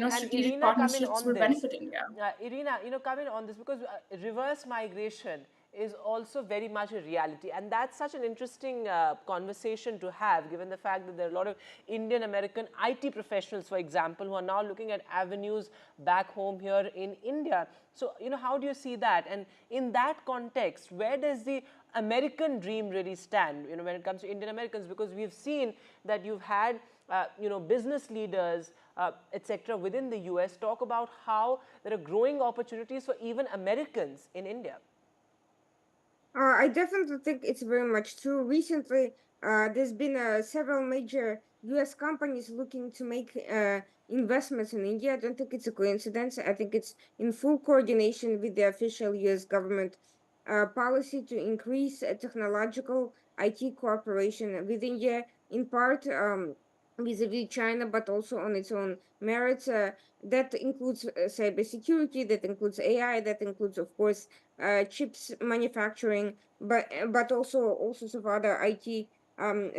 strategic
Irina, come in
partnerships
on
will
this.
benefit India.
Irina, come in on this, because reverse migration is also very much a reality, and that's such an interesting conversation to have, given the fact that there are a lot of Indian American IT professionals, for example, who are now looking at avenues back home here in India. So, how do you see that? And in that context, where does the American dream really stand, when it comes to Indian Americans? Because we've seen that you've had business leaders, etc., within the US talk about how there are growing opportunities for even Americans in India.
I definitely think it's very much true. Recently, there's been several major US companies looking to make investments in India. I don't think it's a coincidence. I think it's in full coordination with the official US government policy to increase technological IT cooperation with India, in part vis-a-vis China, but also on its own merits. That includes cybersecurity, that includes AI, that includes, of course, chips manufacturing, but also all sorts of other IT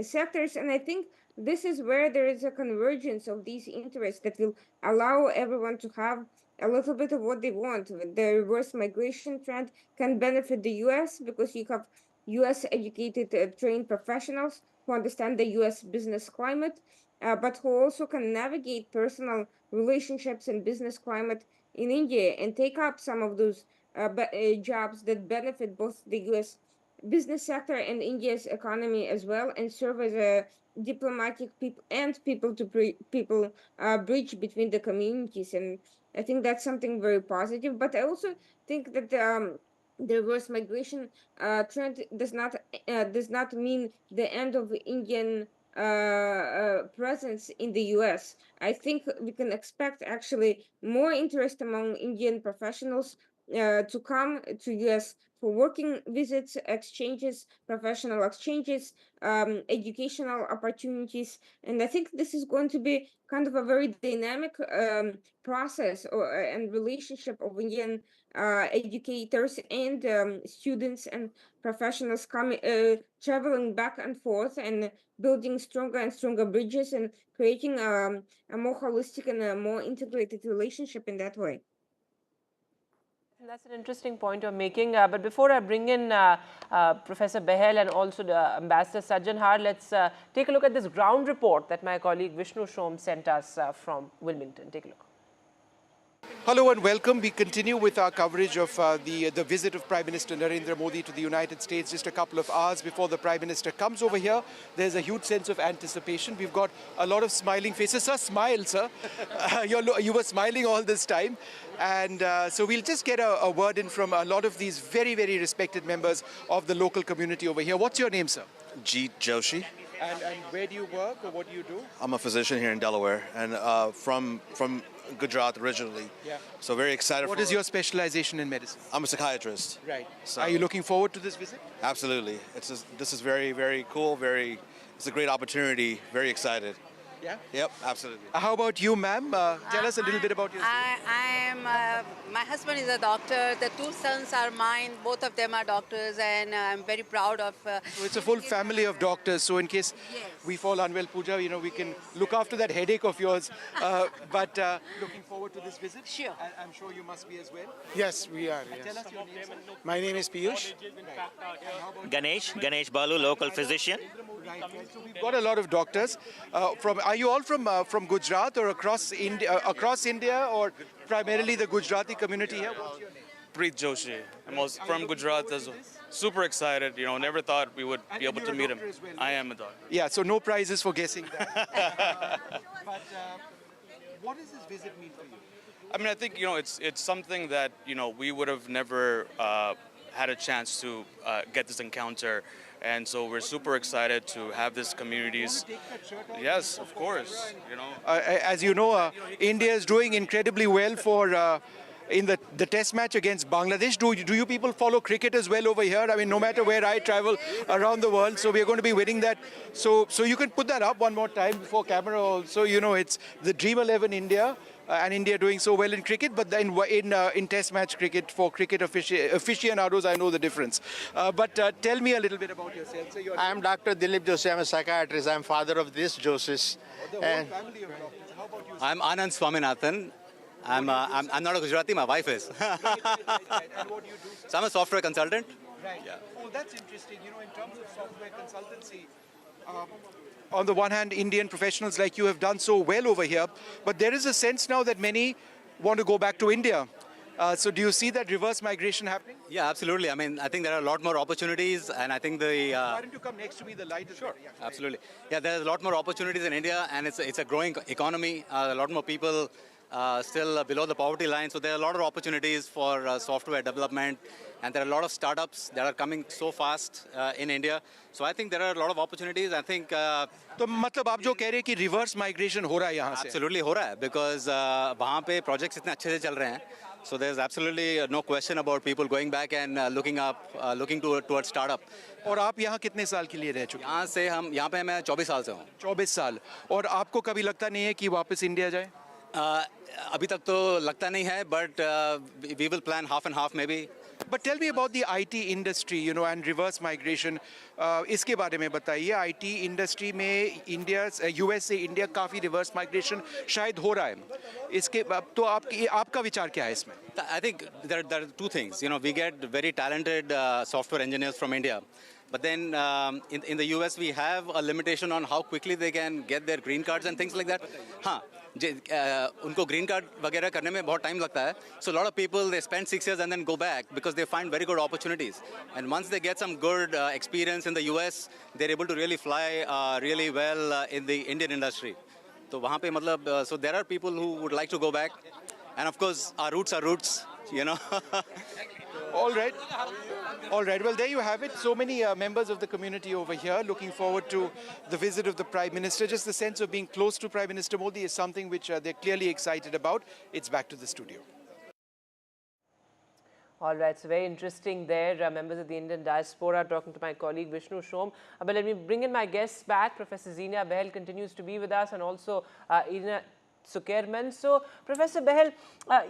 sectors. And I think this is where there is a convergence of these interests that will allow everyone to have a little bit of what they want. The reverse migration trend can benefit the US because you have US educated, trained professionals who understand the US business climate, but who also can navigate personal relationships and business climate in India and take up some of those jobs that benefit both the US business sector and India's economy as well, and serve as a diplomatic people to people bridge between the communities. And I think that's something very positive. But I also think that the reverse migration trend does not mean the end of Indian presence in the US. I think we can expect actually more interest among Indian professionals to come to US for working visits, exchanges, professional exchanges, educational opportunities. And I think this is going to be kind of a very dynamic process and relationship of Indian educators and students and professionals coming, traveling back and forth and building stronger and stronger bridges and creating a more holistic and a more integrated relationship in that way.
That's an interesting point you're making. But before I bring in Professor Behel and also the Ambassador Sajjanhar, let's take a look at this ground report that my colleague Vishnu Shom sent us from Wilmington. Take a look.
Hello and welcome. We continue with our coverage of the visit of Prime Minister Narendra Modi to the United States just a couple of hours before the Prime Minister comes over here. There's a huge sense of anticipation. We've got a lot of smiling faces. Sir, smile, sir. You were smiling all this time. And so we'll just get a word in from a lot of these very, very respected members of the local community over here. What's your name, sir?
Jeet Joshi.
And where do you work or what do you do?
I'm a physician here in Delaware and from Gujarat originally.
Yeah.
So very excited.
What is your specialization in medicine?
I'm a psychiatrist.
Right.
So
are you looking forward to this visit?
Absolutely. This is very, very cool. It's a great opportunity. Very excited.
Yeah?
Yep, absolutely.
How about you, ma'am? Tell us a little bit about yourself.
My husband is a doctor. The two sons are mine. Both of them are doctors, and I'm very proud of.
So it's a full family of doctors. So in case we fall unwell, Pooja, we can look after that headache of yours. But looking forward to this visit.
Sure.
I'm sure you must be as well.
Yes, we are. Yes.
Tell us your name, sir.
My name is Piyush.
Ganesh Balu, local physician.
Right. So we've got a lot of doctors. Are you all from Gujarat or across India, or primarily the Gujarati community here? What's your name?
Preet Joshi. I'm also from Gujarat as well. Super excited. You know, never thought we would be able to meet him. I am a doctor.
Yeah, so no prizes for guessing that. But what does this visit mean for you?
I mean, I think, you know, it's something that, you know, we would have never had a chance to get this encounter. And so we're super excited to have this communities. Yes, of course. You know,
as you know, India is doing incredibly well for in the test match against Bangladesh. Do you people follow cricket as well over here? I mean, no matter where I travel around the world, so we're going to be winning that. So you can put that up one more time before camera also. You know, it's the Dream 11 India. And India doing so well in cricket, but then in test match cricket, for cricket aficionados, I know the difference. But tell me a little bit about yourself. So
I am Dr. Dilip Joshi. I'm a psychiatrist. I'm father of this Joshis.
And family of doctors. How about you?
I'm Anand Swaminathan. I'm not a Gujarati, my wife is.
And what do you do?
So I'm a software consultant.
Right. Yeah. Oh, that's interesting. You know, in terms of software consultancy, on the one hand, Indian professionals like you have done so well over here, but there is a sense now that many want to go back to India. So do you see that reverse migration happening?
Yeah, absolutely. I mean, I think there are a lot more opportunities, and I think the...
Why don't you come next to me, the light is
Sure,
yeah,
absolutely. Yeah, there's a lot more opportunities in India, and it's a growing economy. A lot more people still below the poverty line, so there are a lot of opportunities for software development, and there are a lot of startups that are coming so fast in India. So I think there are a lot of opportunities. I think...
तो मतलब आप जो कह रहे हैं कि reverse migration हो रहा है यहाँ से?
Absolutely हो रहा है, because वहाँ पे projects इतने अच्छे से चल रहे हैं. So there's absolutely no question about people going back and looking towards startup.
और आप यहाँ कितने साल के लिए रह चुके हैं?
यहाँ पे मैं 24 साल से हूँ.
24 साल. और आपको कभी लगता नहीं है कि वापस इंडिया जाए?
अभी तक तो लगता नहीं है, but we will plan half and half maybe.
But tell me about the IT industry, you know, and reverse migration. इसके बारे में बताइए. IT industry में US से इंडिया काफी reverse migration शायद हो रहा है. इसके तो आपका विचार क्या है इसमें?
I think there are two things. You know, we get very talented software engineers from India. But then in the US, we have a limitation on how quickly they can get their green cards and things like that. हाँ, उनको green card वगैरह करने में बहुत time लगता है. So a lot of people, they spend 6 years and then go back because they find very good opportunities. And once they get some good experience in the US, they're able to really fly really well in the Indian industry. So वहाँ पे मतलब, so there are people who would like to go back. And of course, our roots are roots, you know.
All right. All right. Well, there you have it. So many members of the community over here looking forward to the visit of the Prime Minister. Just the sense of being close to Prime Minister Modi is something which they're clearly excited about. It's back to the studio.
All right, so very interesting there. Members of the Indian Diaspora talking to my colleague Vishnu Shom. But let me bring in my guests back. Professor Zenia Behel continues to be with us, and also Irina Zuckerman. So, Professor Behel,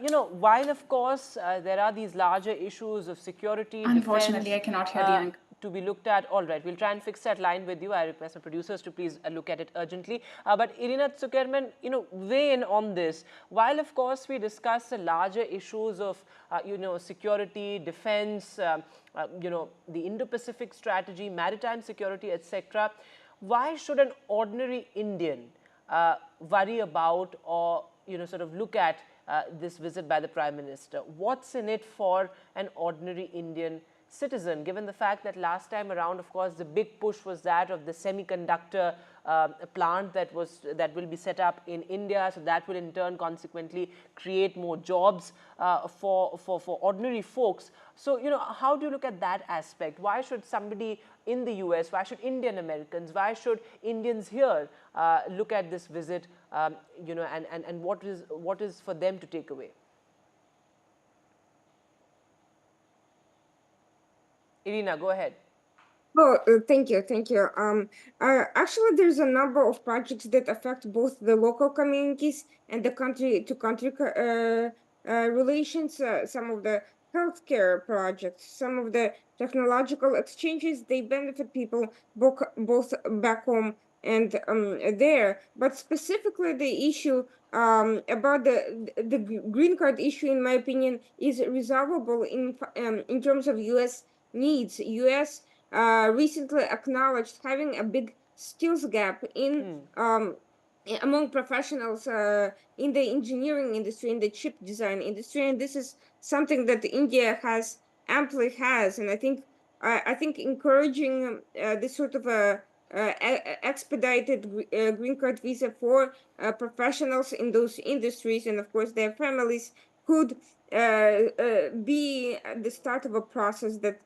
you know, while of course there are these larger issues of security,
unfortunately,
defense,
I cannot hear the anchor.
To be looked at. All right, we'll try and fix that line with you. I request my producers to please look at it urgently. But Irina Zuckerman, you know, weigh in on this. While of course we discuss the larger issues of, you know, security, defense, you know, the Indo-Pacific strategy, maritime security, etc. Why should an ordinary Indian worry about or, you know, sort of look at this visit by the Prime Minister? What's in it for an ordinary Indian citizen, given the fact that last time around, of course, the big push was that of the semiconductor plant that will be set up in India, so that will in turn consequently create more jobs for ordinary folks. So, you know, how do you look at that aspect? Why should somebody in the US, why should Indian Americans, why should Indians here look at this visit, you know, and what is for them to take away? Irina, go ahead.
Oh, thank you. Actually, there's a number of projects that affect both the local communities and the country-to-country relations. Some of the healthcare projects, some of the technological exchanges, they benefit people both back home and there. But specifically, the issue about the green card issue, in my opinion, is resolvable in terms of U.S. needs. U.S. Recently acknowledged having a big skills gap in among professionals in the engineering industry, in the chip design industry, and this is something that India amply has. And I think encouraging this sort of a expedited green card visa for professionals in those industries and of course their families could be the start of a process that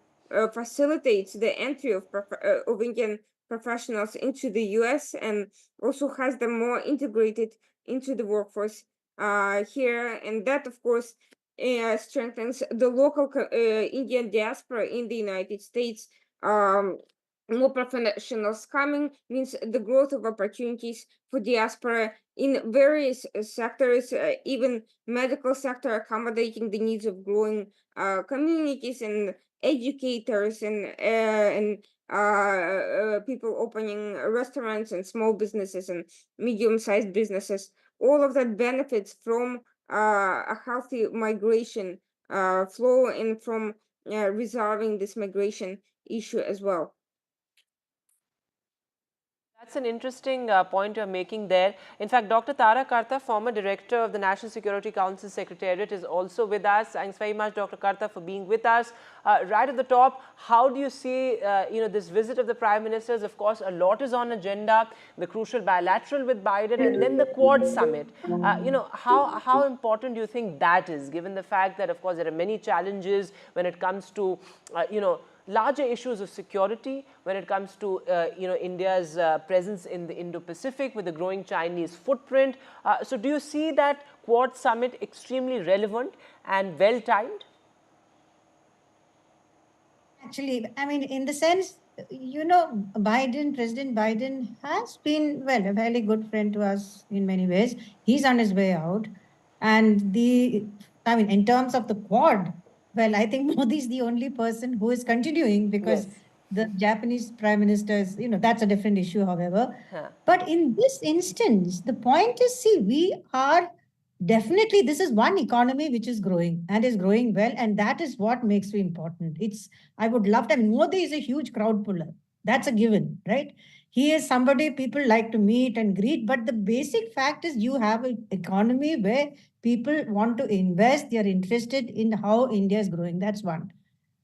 facilitates the entry of Indian professionals into the US and also has them more integrated into the workforce here. And that, of course, strengthens the local Indian diaspora in the United States. More professionals coming means the growth of opportunities for diaspora in various sectors, even medical sector, accommodating the needs of growing communities and educators and people opening restaurants and small businesses and medium-sized businesses. All of that benefits from a healthy migration flow and from resolving this migration issue as well.
That's an interesting point you're making there. In fact, Dr. Tara Karta, former director of the National Security Council Secretariat, is also with us. Thanks very much, Dr. Karta, for being with us. Right at the top, how do you see this visit of the Prime Ministers? Of course, a lot is on agenda, the crucial bilateral with Biden and then the Quad Summit. How important do you think that is, given the fact that, of course, there are many challenges when it comes to, larger issues of security, when it comes to India's presence in the Indo-Pacific with the growing Chinese footprint. So do you see that Quad Summit extremely relevant and well-timed?
Actually, I mean, in the sense, President Biden has been, well, a very good friend to us in many ways. He's on his way out. And in terms of the Quad, well, I think Modi is the only person who is continuing because the Japanese Prime Minister is, that's a different issue, however. But in this instance, the point is, see, we are definitely, this is one economy which is growing and is growing well. And that is what makes it important. I would love to, Modi is a huge crowd puller. That's a given, right? He is somebody people like to meet and greet. But the basic fact is you have an economy where people want to invest. They're interested in how India is growing. That's one.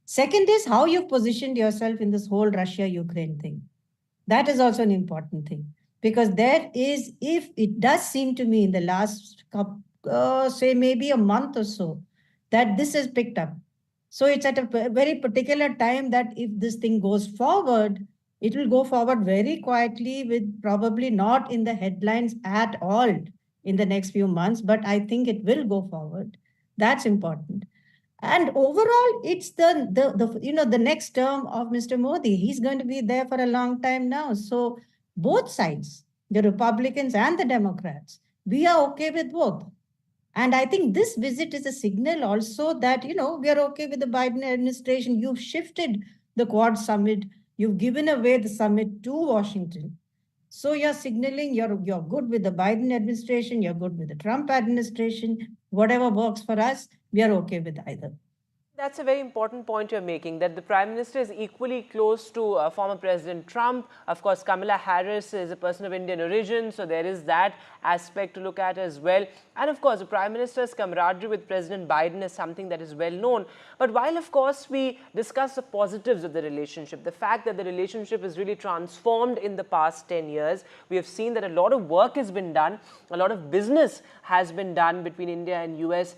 Second is how you've positioned yourself in this whole Russia-Ukraine thing. That is also an important thing. Because if it does seem to me in the last, say maybe a month or so, that this has picked up. So it's at a very particular time that if this thing goes forward, it will go forward very quietly with probably not in the headlines at all in the next few months, but I think it will go forward. That's important. And overall, it's the next term of Mr. Modi. He's going to be there for a long time now. So both sides, the Republicans and the Democrats, we are okay with both. And I think this visit is a signal also that, we are okay with the Biden administration. You've shifted the Quad Summit. You've given away the summit to Washington. So you're signaling you're good with the Biden administration, you're good with the Trump administration. Whatever works for us, we are okay with either.
That's a very important point you're making, that the Prime Minister is equally close to former President Trump. Of course, Kamala Harris is a person of Indian origin, so there is that aspect to look at as well. And of course, the Prime Minister's camaraderie with President Biden is something that is well known. But while, of course, we discuss the positives of the relationship, the fact that the relationship is really transformed in the past 10 years, we have seen that a lot of work has been done, a lot of business has been done between India and US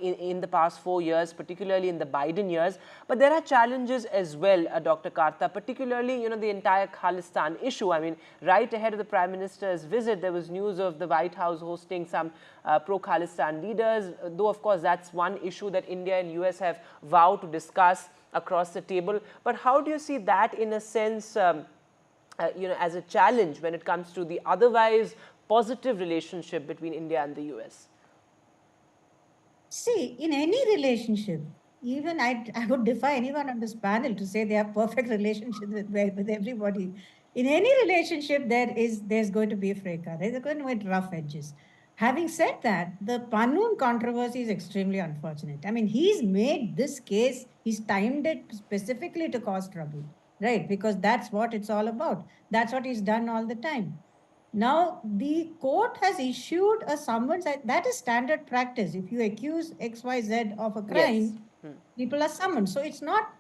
in the past 4 years, particularly in the Biden years. But there are challenges as well, Dr. Karta, particularly, the entire Khalistan issue. I mean, right ahead of the Prime Minister's visit, there was news of the White House hosting some pro-Khalistan leaders, though, of course, that's one issue that India and US have vowed to discuss across the table. But how do you see that, in a sense, as a challenge when it comes to the otherwise positive relationship between India and the US?
See, in any relationship, even I would defy anyone on this panel to say they have perfect relationships with everybody. In any relationship, there's going to be a fracas. There's going to be rough edges. Having said that, the Pannoon controversy is extremely unfortunate. I mean, he's made this case, he's timed it specifically to cause trouble, right? Because that's what it's all about. That's what he's done all the time. Now, the court has issued a summons. That is standard practice. If you accuse XYZ of a crime, people are summoned. So it's not,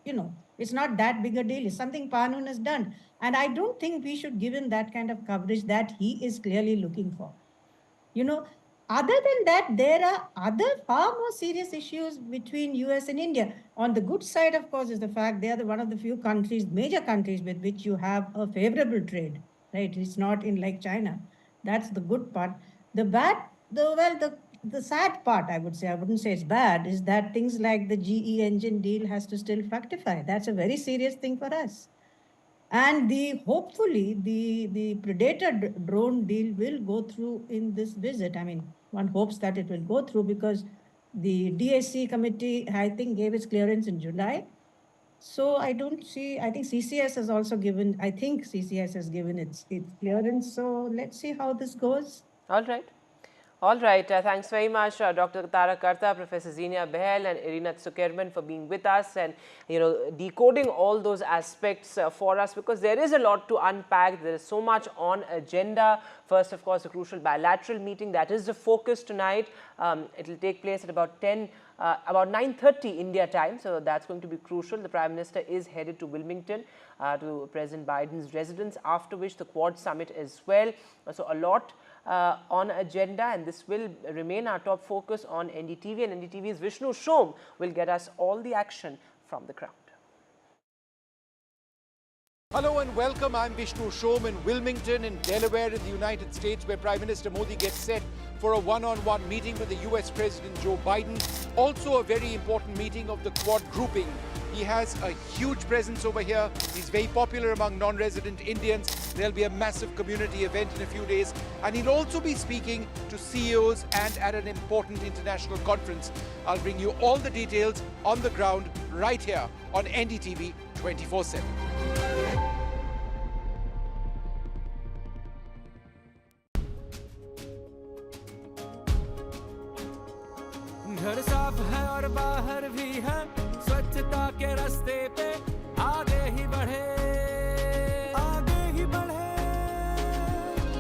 it's not that big a deal. It's something Panun has done. And I don't think we should give him that kind of coverage that he is clearly looking for. Other than that, there are other far more serious issues between US and India. On the good side, of course, is the fact they are one of the few countries, major countries with which you have a favorable trade, right? It's not in like China. That's the good part. The bad, the sad part, I would say, I wouldn't say it's bad, is that things like the GE engine deal has to still fructify. That's a very serious thing for us. And hopefully the Predator drone deal will go through in this visit. I mean, one hopes that it will go through because the DSC committee, I think, gave its clearance in July. So I think CCS has also given, CCS has given its clearance. So let's see how this goes.
All right. All right. Thanks very much, Dr. Tara Karta, Professor Zinia Behel, and Irina Zuckerman for being with us and, decoding all those aspects for us, because there is a lot to unpack. There is so much on agenda. First, of course, a crucial bilateral meeting. That is the focus tonight. It will take place at about 9:30 India time. So that's going to be crucial. The Prime Minister is headed to Wilmington to President Biden's residence, after which the Quad Summit as well. So a lot on agenda, and this will remain our top focus on NDTV, and NDTV's Vishnu Shom will get us all the action from the ground.
Hello and welcome. I'm Vishnu Shom in Wilmington in Delaware in the United States, where Prime Minister Modi gets set for a one-on-one meeting with the US President Joe Biden. Also a very important meeting of the Quad grouping. He has a huge presence over here. He's very popular among non-resident Indians. There'll be a massive community event in a few days. And he'll also be speaking to CEOs and at an important international conference. I'll bring you all the details on the ground right here on NDTV 24/7.
घर साफ है और बाहर भी है, स्वच्छता के रास्ते पे आगे ही बढ़े, आगे ही बढ़े।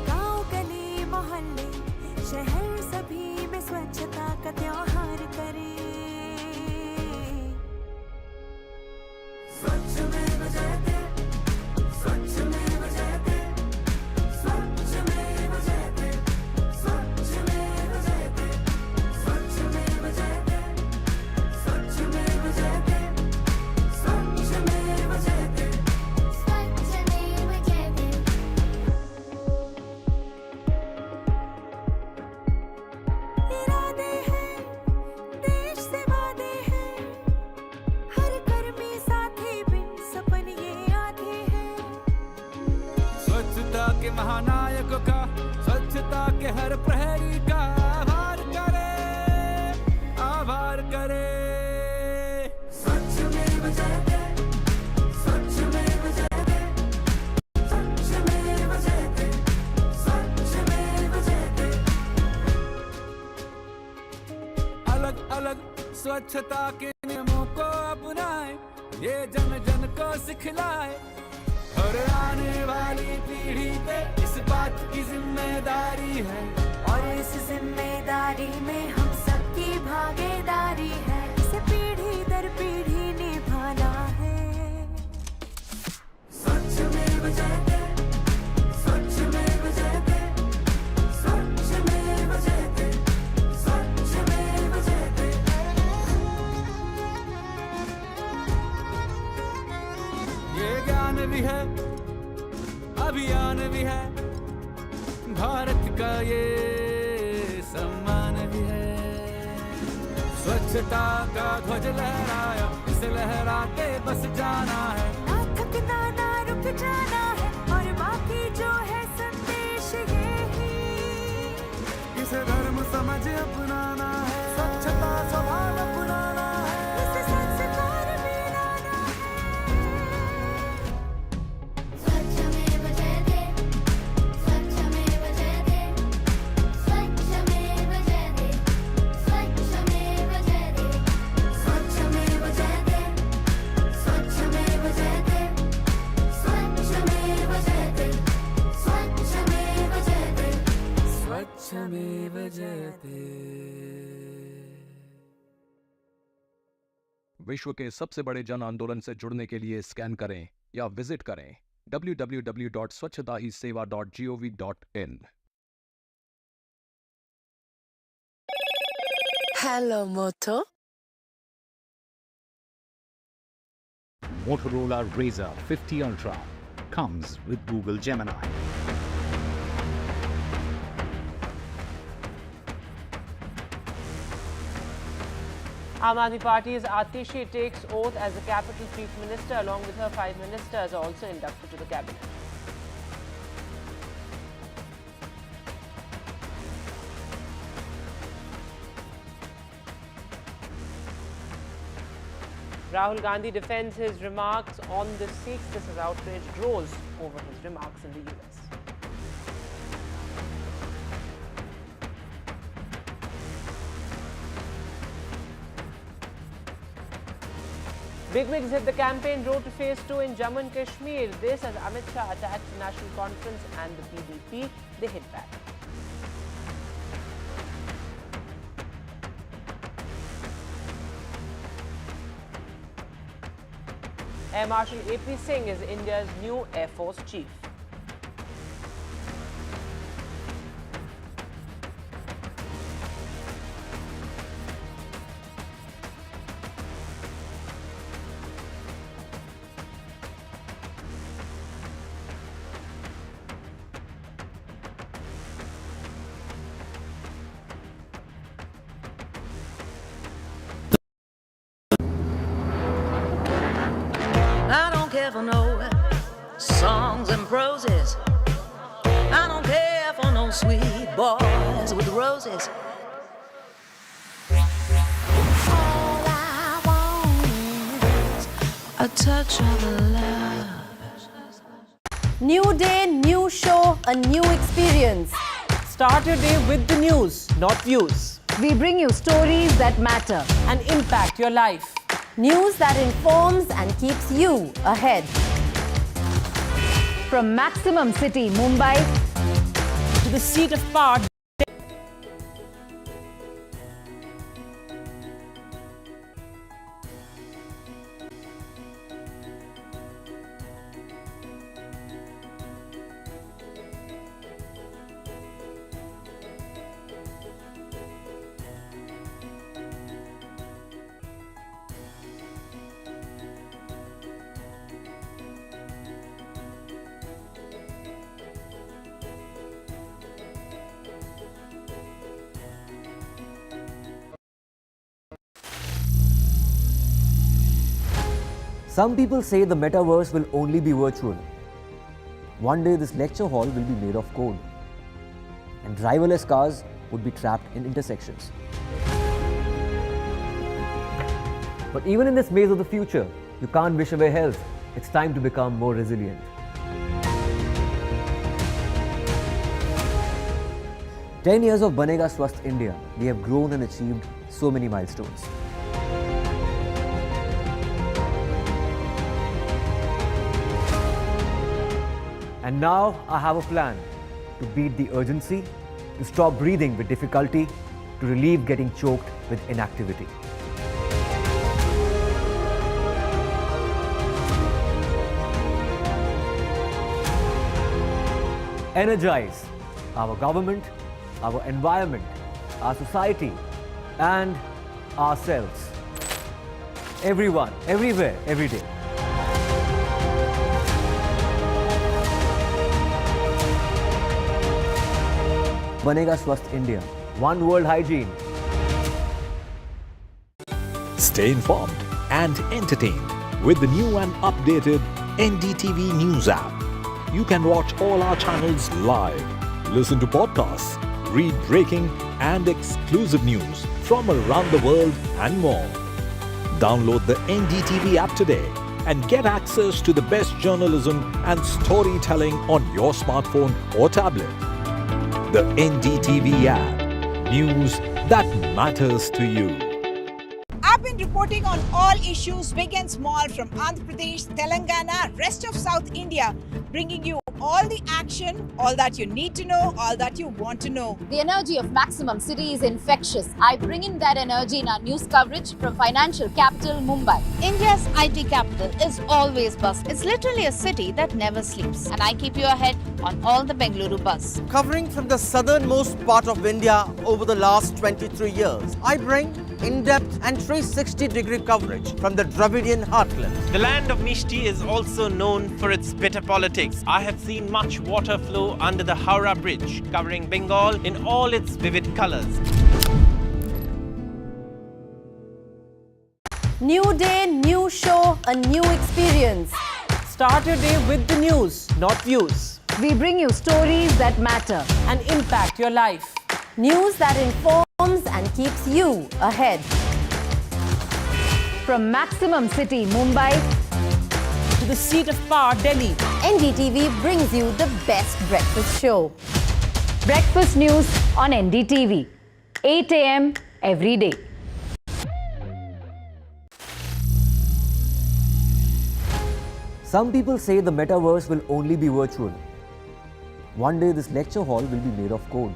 गांव गली मोहल्ले शहर सभी में स्वच्छता का त्योहार करे। स्वच्छ में बजाते, स्वच्छ में बजाते, स्वच्छ में बजाते, स्वच्छ में बजाते, स्वच्छ में बजाते, स्वच्छ में बजाते, स्वच्छ में बजाते, स्वच्छ में बजाते। इरादे हैं, देश से वादे हैं, हर कर्मी साथी बिन सपन ये आधे हैं।
स्वच्छता के महानायक का, स्वच्छता के हर प्रहरी का आभार करे, आभार करे। स्वच्छ में बजाते, स्वच्छ में बजाते, स्वच्छ में बजाते, स्वच्छ में बजाते। अलग अलग स्वच्छता के नियमों को अपनाए, ये जन जन को सिखलाए। और आने वाली पीढ़ी पे इस बात की जिम्मेदारी है,
और इस जिम्मेदारी में हम सबकी भागीदारी है, इसे पीढ़ी दर पीढ़ी निभाना है।
स्वच्छ में बजाते, स्वच्छ में बजाते, स्वच्छ में बजाते, स्वच्छ में बजाते। ये ज्ञान भी है, अभियान भी है, भारत का ये सम्मान भी है। स्वच्छता का ध्वज लहराया, इसे लहराते बस जाना है,
ना थकना ना रुक जाना है, और बाकी जो है संदेश ये ही,
इसे धर्म समझ अपनाना है, स्वच्छता स्वभाव अपनाना है,
इसे संस्कार मिलाना है। स्वच्छ में बजाते, स्वच्छ में बजाते, स्वच्छ में बजाते, स्वच्छ में बजाते, स्वच्छ में बजाते, स्वच्छ में बजाते, स्वच्छ में बजाते, स्वच्छ में
विश्व के सबसे बड़े जन आंदोलन से जुड़ने के लिए स्कैन करें या विजिट करें www.swachhtahiseva.gov.in।
Hello, Moto.
Motorola Razr 50 Ultra comes with Google Gemini.
Aam Aadmi Party's Atishi takes oath as the Capital Chief Minister. Along with her, 5 ministers are also inducted to the cabinet. Rahul Gandhi defends his remarks on the Sikhs. This is outrage grows over his remarks in the US. Big wigs hit the campaign road to phase 2 in Jammu and Kashmir. This as Amit Shah attacked the National Conference and the PDP. They hit back. Air Marshal AP Singh is India's new Air Force Chief.
I don't care for no songs and proses. I don't care for no sweet boys with roses. All I want is a touch of love.
New day, new show, a new experience.
Start your day with the news, not views.
We bring you stories that matter
and impact your life.
News that informs and keeps you ahead. From Maximum City, Mumbai,
to the seat of power.
Some people say the metaverse will only be virtual. One day this lecture hall will be made of code, and driverless cars would be trapped in intersections. But even in this maze of the future, you can't wish away health. It's time to become more resilient. "10 years of Banega Swasth India, we have grown and achieved so many milestones. And now I have a plan to beat the urgency, to stop breathing with difficulty, to relieve getting choked with inactivity. Energize our government, our environment, our society, and ourselves. Everyone, everywhere, every day. Banega Swasth India. One world hygiene.
Stay informed and entertained with the new and updated NDTV News app. You can watch all our channels live, listen to podcasts, read breaking and exclusive news from around the world and more. Download the NDTV app today and get access to the best journalism and storytelling on your smartphone or tablet. The NDTV app. News that matters to you.
I've been reporting on all issues big and small from Andhra Pradesh, Telangana, rest of South India, bringing you all the action, all that you need to know, all that you want to know.
The energy of Maximum City is infectious. I bring in that energy in our news coverage from financial capital Mumbai.
India's IT capital is always buzz. It's literally a city that never sleeps. And I keep you ahead on all the Bengaluru buzz.
Covering from the southernmost part of India over the last 23 years, I bring in-depth and 360-degree coverage from the Dravidian heartland.
The land of Mishti is also known for its bitter politics. I have seen much water flow under the Howrah Bridge, covering Bengal in all its vivid colors.
New day, new show, a new experience.
Start your day with the news, not views.
We bring you stories that matter
and impact your life.
News that informs and keeps you ahead. From Maximum City, Mumbai,
to the seat of power, Delhi,
NDTV brings you the best breakfast show. Breakfast news on NDTV, 8 a.m. every day.
Some people say the metaverse will only be virtual. One day this lecture hall will be made of code,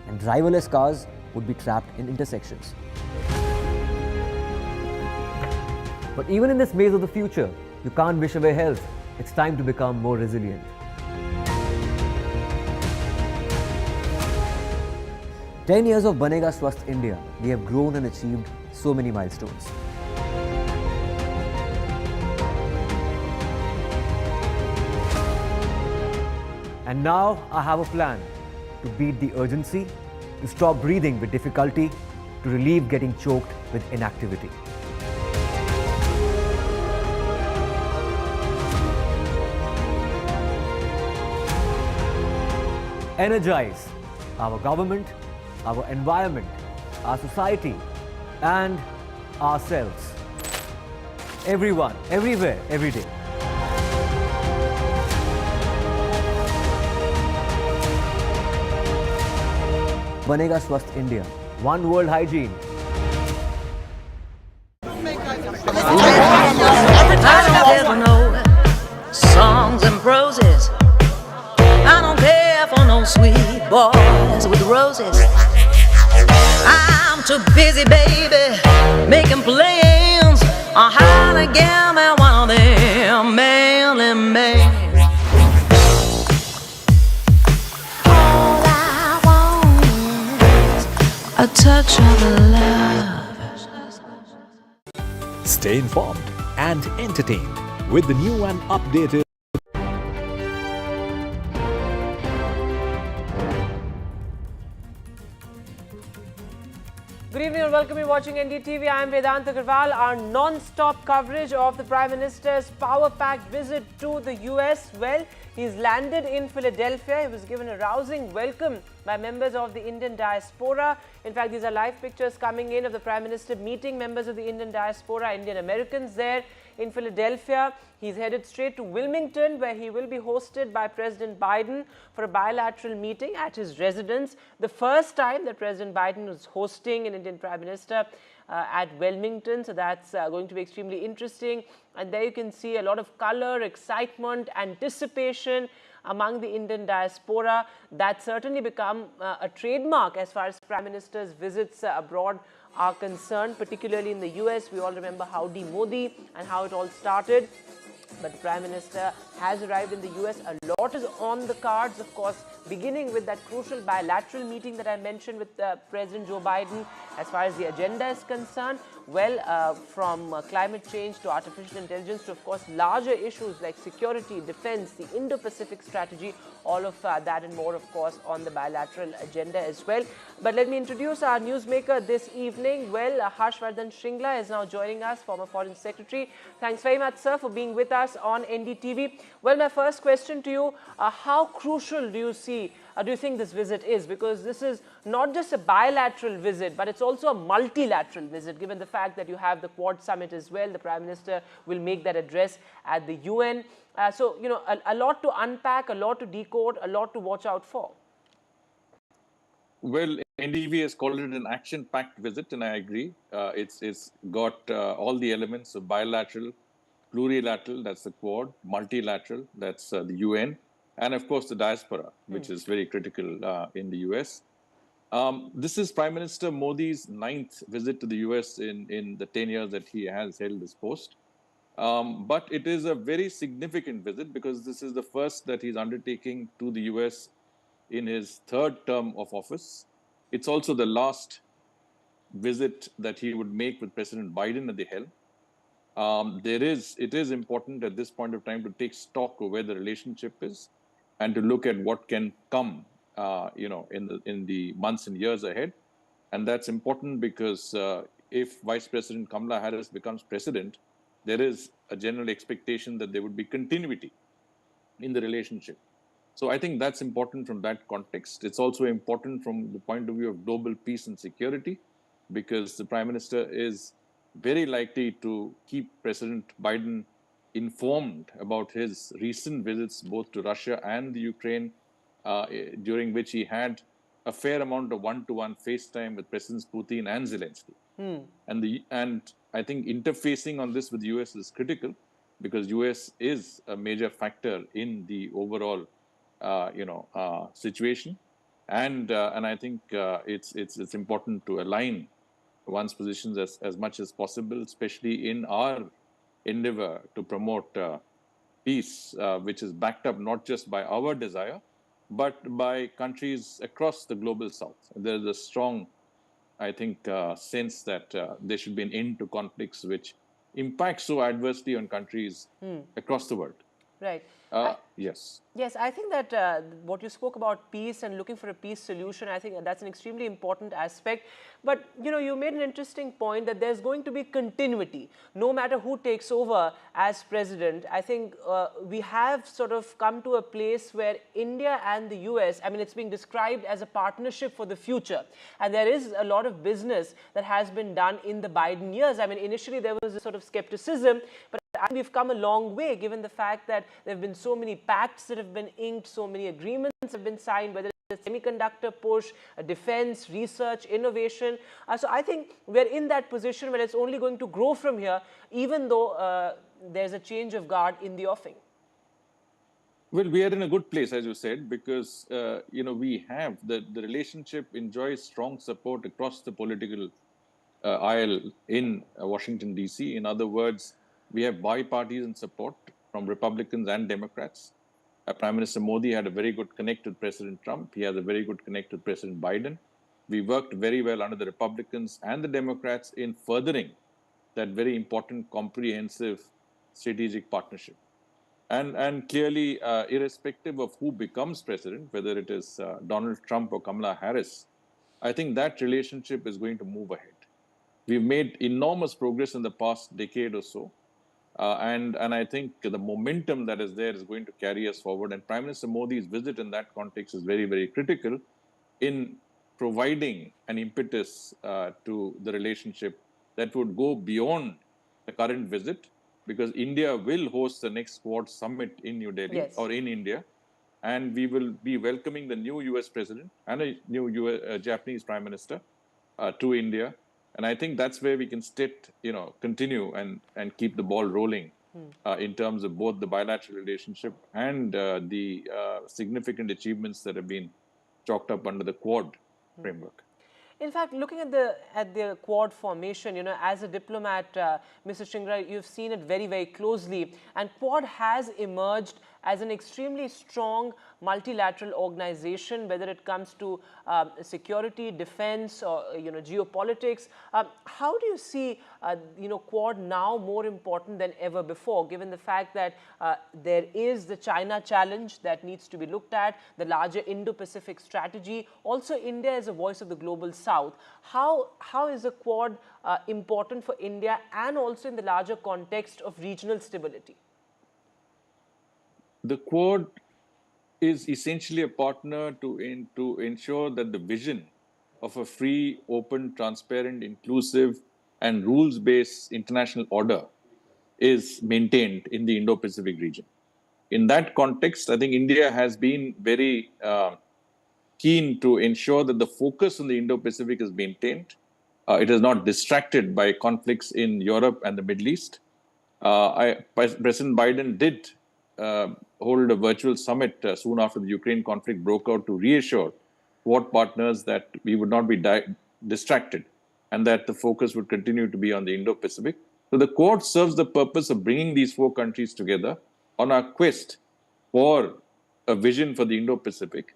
and driverless cars would be trapped in intersections. But even in this maze of the future, you can't wish away health. It's time to become more resilient. "10 years of Banega Swasth India, we have grown and achieved so many milestones. And now I have a plan to beat the urgency, to stop breathing with difficulty, to relieve getting choked with inactivity. Energize our government, our environment, our society, and ourselves. Everyone, everywhere, every day. Banega Swasth India. One world hygiene.
I don't know songs and proses. I don't care for no sweet boys with roses. I'm too busy, baby, making plans on how to get me one of them mailing men. All I want is a touch of love.
Stay informed and entertained with the new and updated
Good evening and welcome. You're watching NDTV. I am Vedant Agarwal. Our non-stop coverage of the Prime Minister's power-packed visit to the US. Well, he's landed in Philadelphia. He was given a rousing welcome by members of the Indian diaspora. In fact, these are live pictures coming in of the Prime Minister meeting members of the Indian diaspora, Indian Americans there in Philadelphia. He's headed straight to Wilmington, where he will be hosted by President Biden for a bilateral meeting at his residence. The first time that President Biden was hosting an Indian Prime Minister at Wilmington. So that's going to be extremely interesting. And there you can see a lot of color, excitement, anticipation among the Indian diaspora. That's certainly become a trademark as far as Prime Minister's visits abroad are concerned, particularly in the US. We all remember Howdy Modi and how it all started. But the Prime Minister has arrived in the US. A lot is on the cards, of course, beginning with that crucial bilateral meeting that I mentioned with President Joe Biden. As far as the agenda is concerned, well, from climate change to artificial intelligence to, of course, larger issues like security, defense, the Indo-Pacific strategy, all of that and more, of course, on the bilateral agenda as well. But let me introduce our newsmaker this evening. Well, Harshvardhan Shringla is now joining us, former Foreign Secretary. Thanks very much, sir, for being with us on NDTV. Well, my first question to you, how crucial do you think this visit is? Because this is not just a bilateral visit, but it's also a multilateral visit, given the fact that you have the Quad Summit as well. The Prime Minister will make that address at the UN. So, you know, a lot to unpack, a lot to decode, a lot to watch out for.
Well, NDTV has called it an action-packed visit, and I agree. It's got all the elements of bilateral, plurilateral, that's the Quad, multilateral, that's the UN, and of course the Diaspora, which is very critical in the US. This is Prime Minister Modi's 9th visit to the US in the 10 years that he has held this post. But it is a very significant visit because this is the first that he's undertaking to the US in his 3rd term of office. It's also the last visit that he would make with President Biden at the helm. It is important at this point of time to take stock of where the relationship is and to look at what can come, in the months and years ahead. And that's important because if Vice President Kamala Harris becomes president, there is a general expectation that there would be continuity in the relationship. So I think that's important from that context. It's also important from the point of view of global peace and security, because the Prime Minister is very likely to keep President Biden informed about his recent visits both to Russia and the Ukraine, during which he had a fair amount of one-to-one FaceTime with Presidents Putin and Zelensky. And I think interfacing on this with the US is critical because US is a major factor in the overall situation, and I think it's important to align one's positions as much as possible, especially in our endeavor to promote peace, which is backed up not just by our desire, but by countries across the global south. There's a strong, I think, sense that there should be an end to conflicts which impact so adversely on countries across the world.
Right.
Yes.
Yes, I think that what you spoke about peace and looking for a peace solution, I think that's an extremely important aspect. But, you made an interesting point that there's going to be continuity, no matter who takes over as president. I think we have sort of come to a place where India and the US, I mean, it's being described as a partnership for the future. And there is a lot of business that has been done in the Biden years. I mean, initially there was a sort of skepticism, but I think we've come a long way given the fact that there have been so many pacts that have been inked, so many agreements have been signed, whether it's a semiconductor push, defense, research, innovation. So I think we're in that position where it's only going to grow from here, even though there's a change of guard in the offing.
Well, we are in a good place, as you said, because, we have the relationship enjoys strong support across the political aisle in Washington, D.C. In other words, we have bipartisan support from Republicans and Democrats. Prime Minister Modi had a very good connect with President Trump. He has a very good connect with President Biden. We worked very well under the Republicans and the Democrats in furthering that very important, comprehensive strategic partnership. And clearly, irrespective of who becomes president, whether it is Donald Trump or Kamala Harris, I think that relationship is going to move ahead. We've made enormous progress in the past decade or so. And I think the momentum that is there is going to carry us forward. And Prime Minister Modi's visit in that context is very, very critical in providing an impetus to the relationship that would go beyond the current visit, because India will host the next Quad summit in New Delhi or in India. And we will be welcoming the new US president and a new Japanese prime minister to India. And I think that's where we can continue and keep the ball rolling in terms of both the bilateral relationship and the significant achievements that have been chalked up under the Quad framework.
In fact, looking at the Quad formation, as a diplomat, Mr. Shingra, you've seen it very, very closely. And Quad has emerged as an extremely strong multilateral organization, whether it comes to security, defense, or geopolitics. How do you see Quad now more important than ever before, given the fact that there is the China challenge that needs to be looked at, the larger Indo-Pacific strategy, also India is a voice of the global South. How is the Quad important for India and also in the larger context of regional stability?
The Quad is essentially a partner to ensure that the vision of a free, open, transparent, inclusive, and rules-based international order is maintained in the Indo-Pacific region. In that context, I think India has been very keen to ensure that the focus on the Indo-Pacific is maintained. It is not distracted by conflicts in Europe and the Middle East. President Biden did hold a virtual summit soon after the Ukraine conflict broke out to reassure Quad partners that we would not be distracted and that the focus would continue to be on the Indo-Pacific. So the Quad serves the purpose of bringing these four countries together on our quest for a vision for the Indo-Pacific.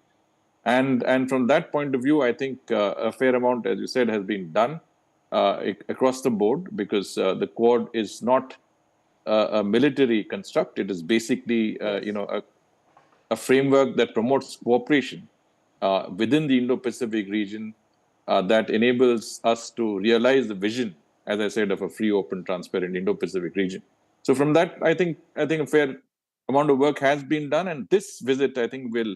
And from that point of view, I think a fair amount, as you said, has been done across the board, because the Quad is not a military construct. It is basically, a framework that promotes cooperation within the Indo-Pacific region that enables us to realize the vision, as I said, of a free, open, transparent Indo-Pacific region. So from that, I think a fair amount of work has been done, and this visit, I think, will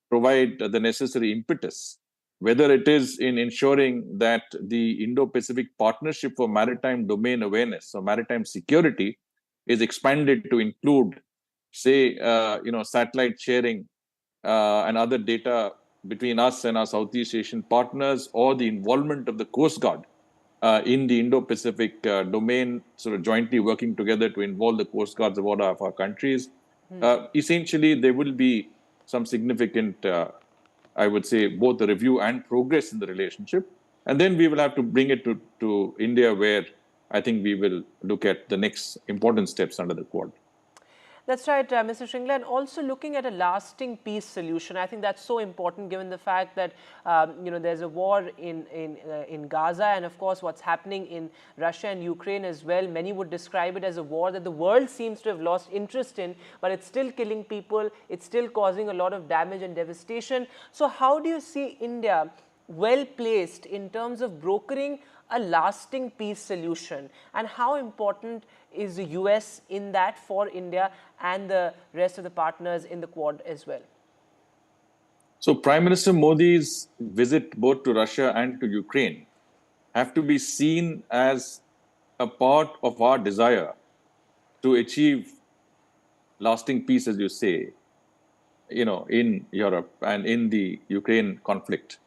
provide the necessary impetus, whether it is in ensuring that the Indo-Pacific Partnership for Maritime Domain Awareness or Maritime Security is expanded to include, say, satellite sharing and other data between us and our Southeast Asian partners, or the involvement of the Coast Guard in the Indo-Pacific domain, sort of jointly working together to involve the Coast Guards of all of our countries. Essentially, there will be some significant, I would say, both the review and progress in the relationship. And then we will have to bring it to India, where I think we will look at the next important steps under the Quad.
That's right, Mr. Shringla, and also looking at a lasting peace solution. I think that's so important, given the fact that there's a war in Gaza, and of course what's happening in Russia and Ukraine as well. Many would describe it as a war that the world seems to have lost interest in, but it's still killing people. It's still causing a lot of damage and devastation. So how do you see India well placed in terms of brokering a lasting peace solution, and how important is the US in that for India and the rest of the partners in the Quad as well?
So Prime Minister Modi's visit both to Russia and to Ukraine have to be seen as a part of our desire to achieve lasting peace, as you say, in Europe and in the Ukraine conflict.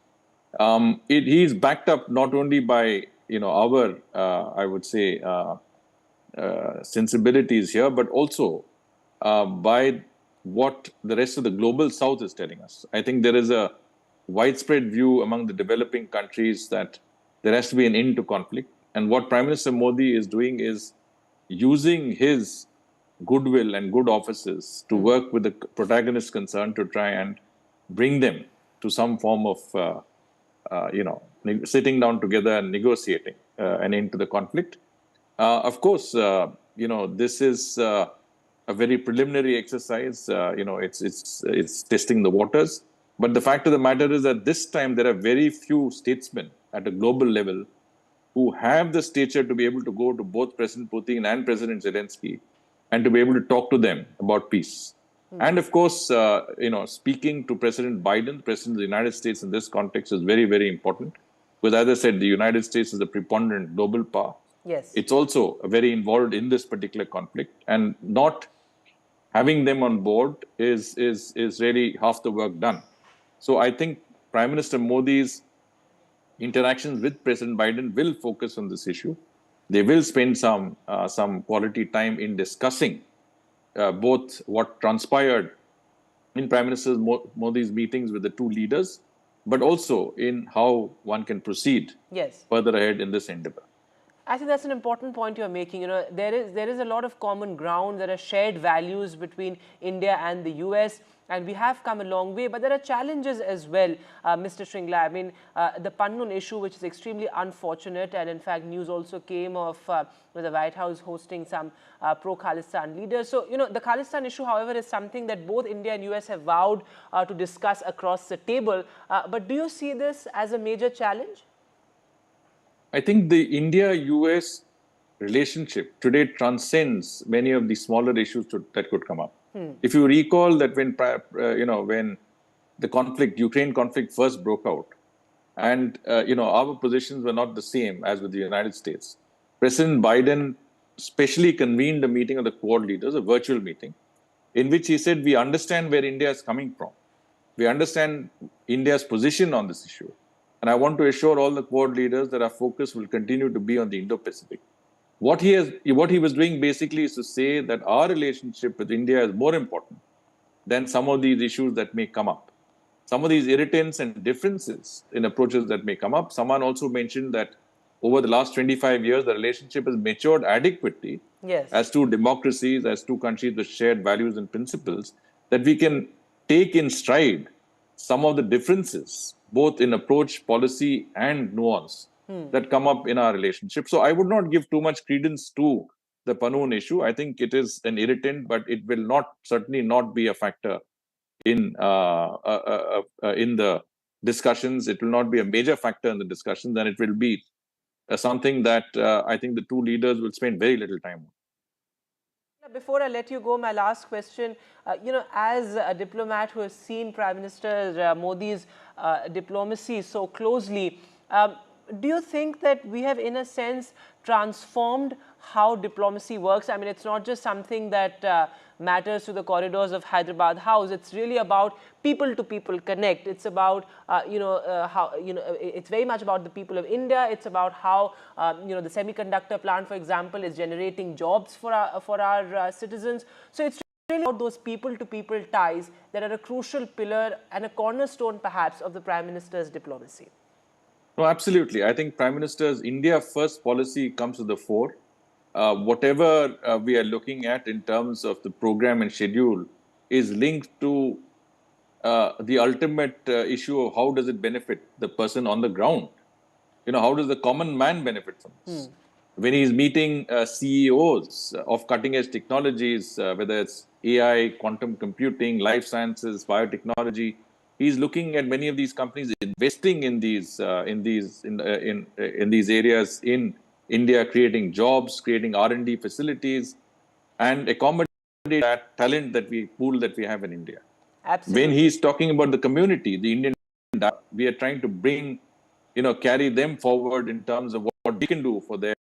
He is backed up not only by our, I would say, sensibilities here, but also by what the rest of the global South is telling us. I think there is a widespread view among the developing countries that there has to be an end to conflict. And what Prime Minister Modi is doing is using his goodwill and good offices to work with the protagonists concerned to try and bring them to some form of sitting down together and negotiating an end to the conflict. Of course, this is a very preliminary exercise. It's testing the waters. But the fact of the matter is that this time there are very few statesmen at a global level who have the stature to be able to go to both President Putin and President Zelensky and to be able to talk to them about peace. And of course, speaking to President Biden, the President of the United States in this context is very, very important. Because as I said, the United States is a preponderant global power.
Yes.
It's also very involved in this particular conflict. And not having them on board is really half the work done. So I think Prime Minister Modi's interactions with President Biden will focus on this issue. They will spend some quality time in discussing both what transpired in Prime Minister Modi's meetings with the two leaders, but also in how one can proceed further ahead in this endeavor.
I think that's an important point you're making. There is a lot of common ground. There are shared values between India and the US, and we have come a long way. But there are challenges as well, Mr. Shringla. I mean, the Pannun issue, which is extremely unfortunate, and in fact, news also came of the White House hosting some pro-Khalistan leaders. So, the Khalistan issue, however, is something that both India and US have vowed to discuss across the table. But do you see this as a major challenge?
I think the India-US relationship today transcends many of the smaller issues that could come up. If you recall that when the Ukraine conflict first broke out, and our positions were not the same as with the United States, President Biden specially convened a meeting of the Quad leaders, a virtual meeting, in which he said, we understand where India is coming from. We understand India's position on this issue. And I want to assure all the Quad leaders that our focus will continue to be on the Indo-Pacific. what he was doing basically is to say that our relationship with India is more important than some of these issues that may come up. Some of these irritants and differences in approaches that may come up. Someone also mentioned that over the last 25 years, the relationship has matured adequately as two democracies, as two countries with shared values and principles, that we can take in stride some of the differences, both in approach, policy, and nuance that come up in our relationship. So I would not give too much credence to the Panoon issue. I think it is an irritant, but it will certainly not be a factor in the discussions. It will not be a major factor in the discussions, and it will be something that I think the two leaders will spend very little time on.
Before I let you go, my last question, as a diplomat who has seen Prime Minister Modi's diplomacy so closely, do you think that we have, in a sense, transformed how diplomacy works? I mean, it's not just something that matters to the corridors of Hyderabad House. It's really about people-to-people connect. It's about, it's very much about the people of India. It's about how, the semiconductor plant, for example, is generating jobs for our citizens. So it's really about those people-to-people ties that are a crucial pillar and a cornerstone, perhaps, of the Prime Minister's diplomacy.
No, absolutely. I think Prime Minister's India First policy comes to the fore. Whatever we are looking at in terms of the program and schedule is linked to the ultimate issue of how does it benefit the person on the ground? How does the common man benefit from this? When he's meeting CEOs of cutting-edge technologies, whether it's AI, quantum computing, life sciences, biotechnology, he's looking at many of these companies investing in these areas in India, creating jobs, creating R&D facilities, and accommodating that talent that we have in India.
Absolutely.
When he's talking about the community, the Indian, we are trying to bring, carry them forward in terms of what we can do for their,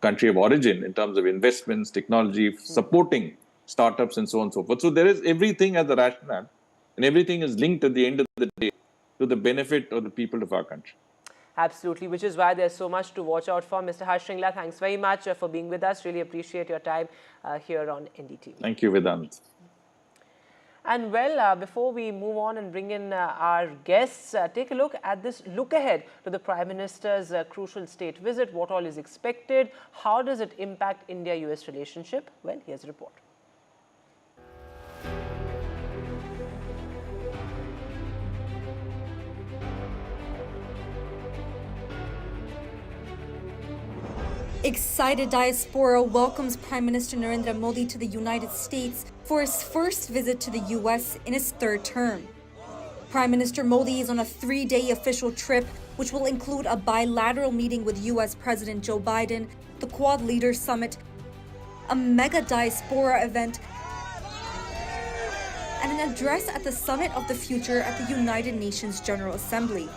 country of origin in terms of investments, technology, supporting startups, and so on and so forth. So there is everything as a rationale, and everything is linked at the end of the day to the benefit of the people of our country.
Absolutely, which is why there's so much to watch out for. Mr. Harsh Shringla, thanks very much for being with us. Really appreciate your time here on NDTV.
Thank you, Vedant.
And well, before we move on and bring in our guests, take a look at this look ahead to the Prime Minister's crucial state visit. What all is expected? How does it impact India-US relationship? Well, here's a report.
Excited Diaspora welcomes Prime Minister Narendra Modi to the United States for his first visit to the US in his third term. Prime Minister Modi is on a 3-day official trip, which will include a bilateral meeting with US President Joe Biden, the Quad Leaders Summit, a mega Diaspora event, and an address at the Summit of the Future at the United Nations General Assembly.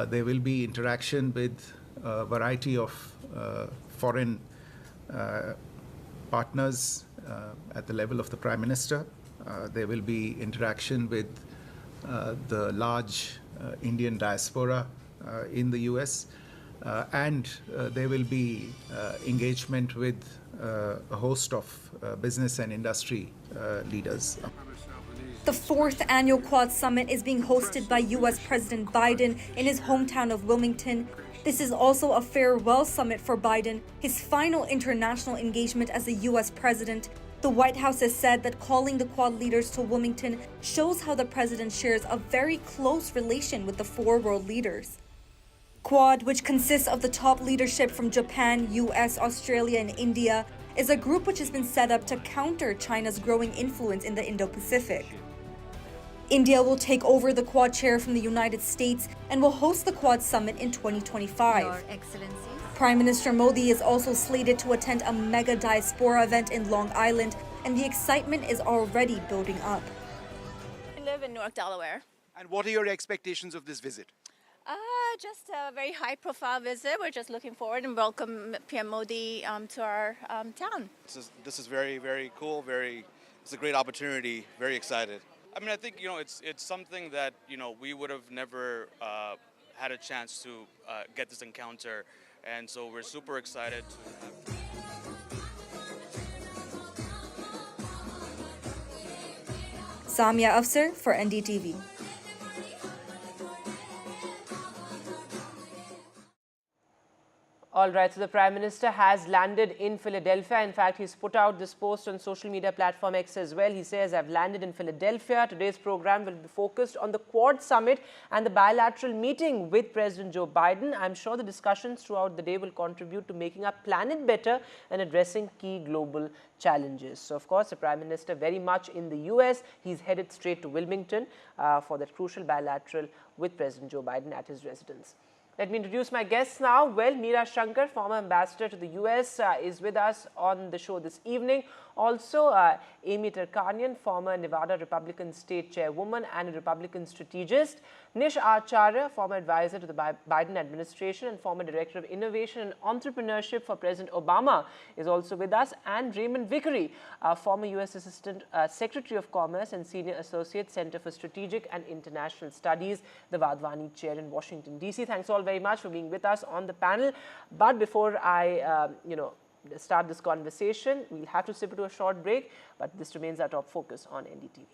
There will be interaction with a variety of foreign partners at the level of the Prime Minister. There will be interaction with the large Indian diaspora in the US, and there will be engagement with a host of business and industry leaders.
The 4th annual Quad Summit is being hosted by US President Biden in his hometown of Wilmington. This is also a farewell summit for Biden, his final international engagement as the US president. The White House has said that calling the Quad leaders to Wilmington shows how the president shares a very close relation with the 4 world leaders. Quad, which consists of the top leadership from Japan, US, Australia, and India, is a group which has been set up to counter China's growing influence in the Indo-Pacific. India will take over the Quad chair from the United States and will host the Quad Summit in 2025.
Your Excellencies.
Prime Minister Modi is also slated to attend a mega Diaspora event in Long Island, and the excitement is already building up.
I live in Newark, Delaware.
And what are your expectations of this visit?
Just a very high-profile visit. We're just looking forward and welcome PM Modi to our town.
This is very, very cool. It's a great opportunity. Very excited. I mean, I think, it's something that, we would have never had a chance to get this encounter And so we're super excited to have.
Samia Afsar for NDTV.
All right, so the Prime Minister has landed in Philadelphia. In fact, he's put out this post on social media platform X as well. He says, I've landed in Philadelphia. Today's program will be focused on the Quad Summit and the bilateral meeting with President Joe Biden. I'm sure the discussions throughout the day will contribute to making our planet better and addressing key global challenges. So, of course, the Prime Minister very much in the US. He's headed straight to Wilmington for that crucial bilateral with President Joe Biden at his residence. Let me introduce my guests now. Well, Meera Shankar, former ambassador to the US, is with us on the show this evening. Also, Amy Tarkanian, former Nevada Republican state chairwoman and a Republican strategist. Nish Acharya, former advisor to the Biden administration and former director of innovation and entrepreneurship for President Obama, is also with us. And Raymond Vickery, former US Assistant Secretary of Commerce and Senior Associate, Center for Strategic and International Studies, the Vadvani Chair in Washington, D.C. Thanks all very much for being with us on the panel. But before I, start this conversation, we'll have to slip to a short break, but this remains our top focus on NDTV.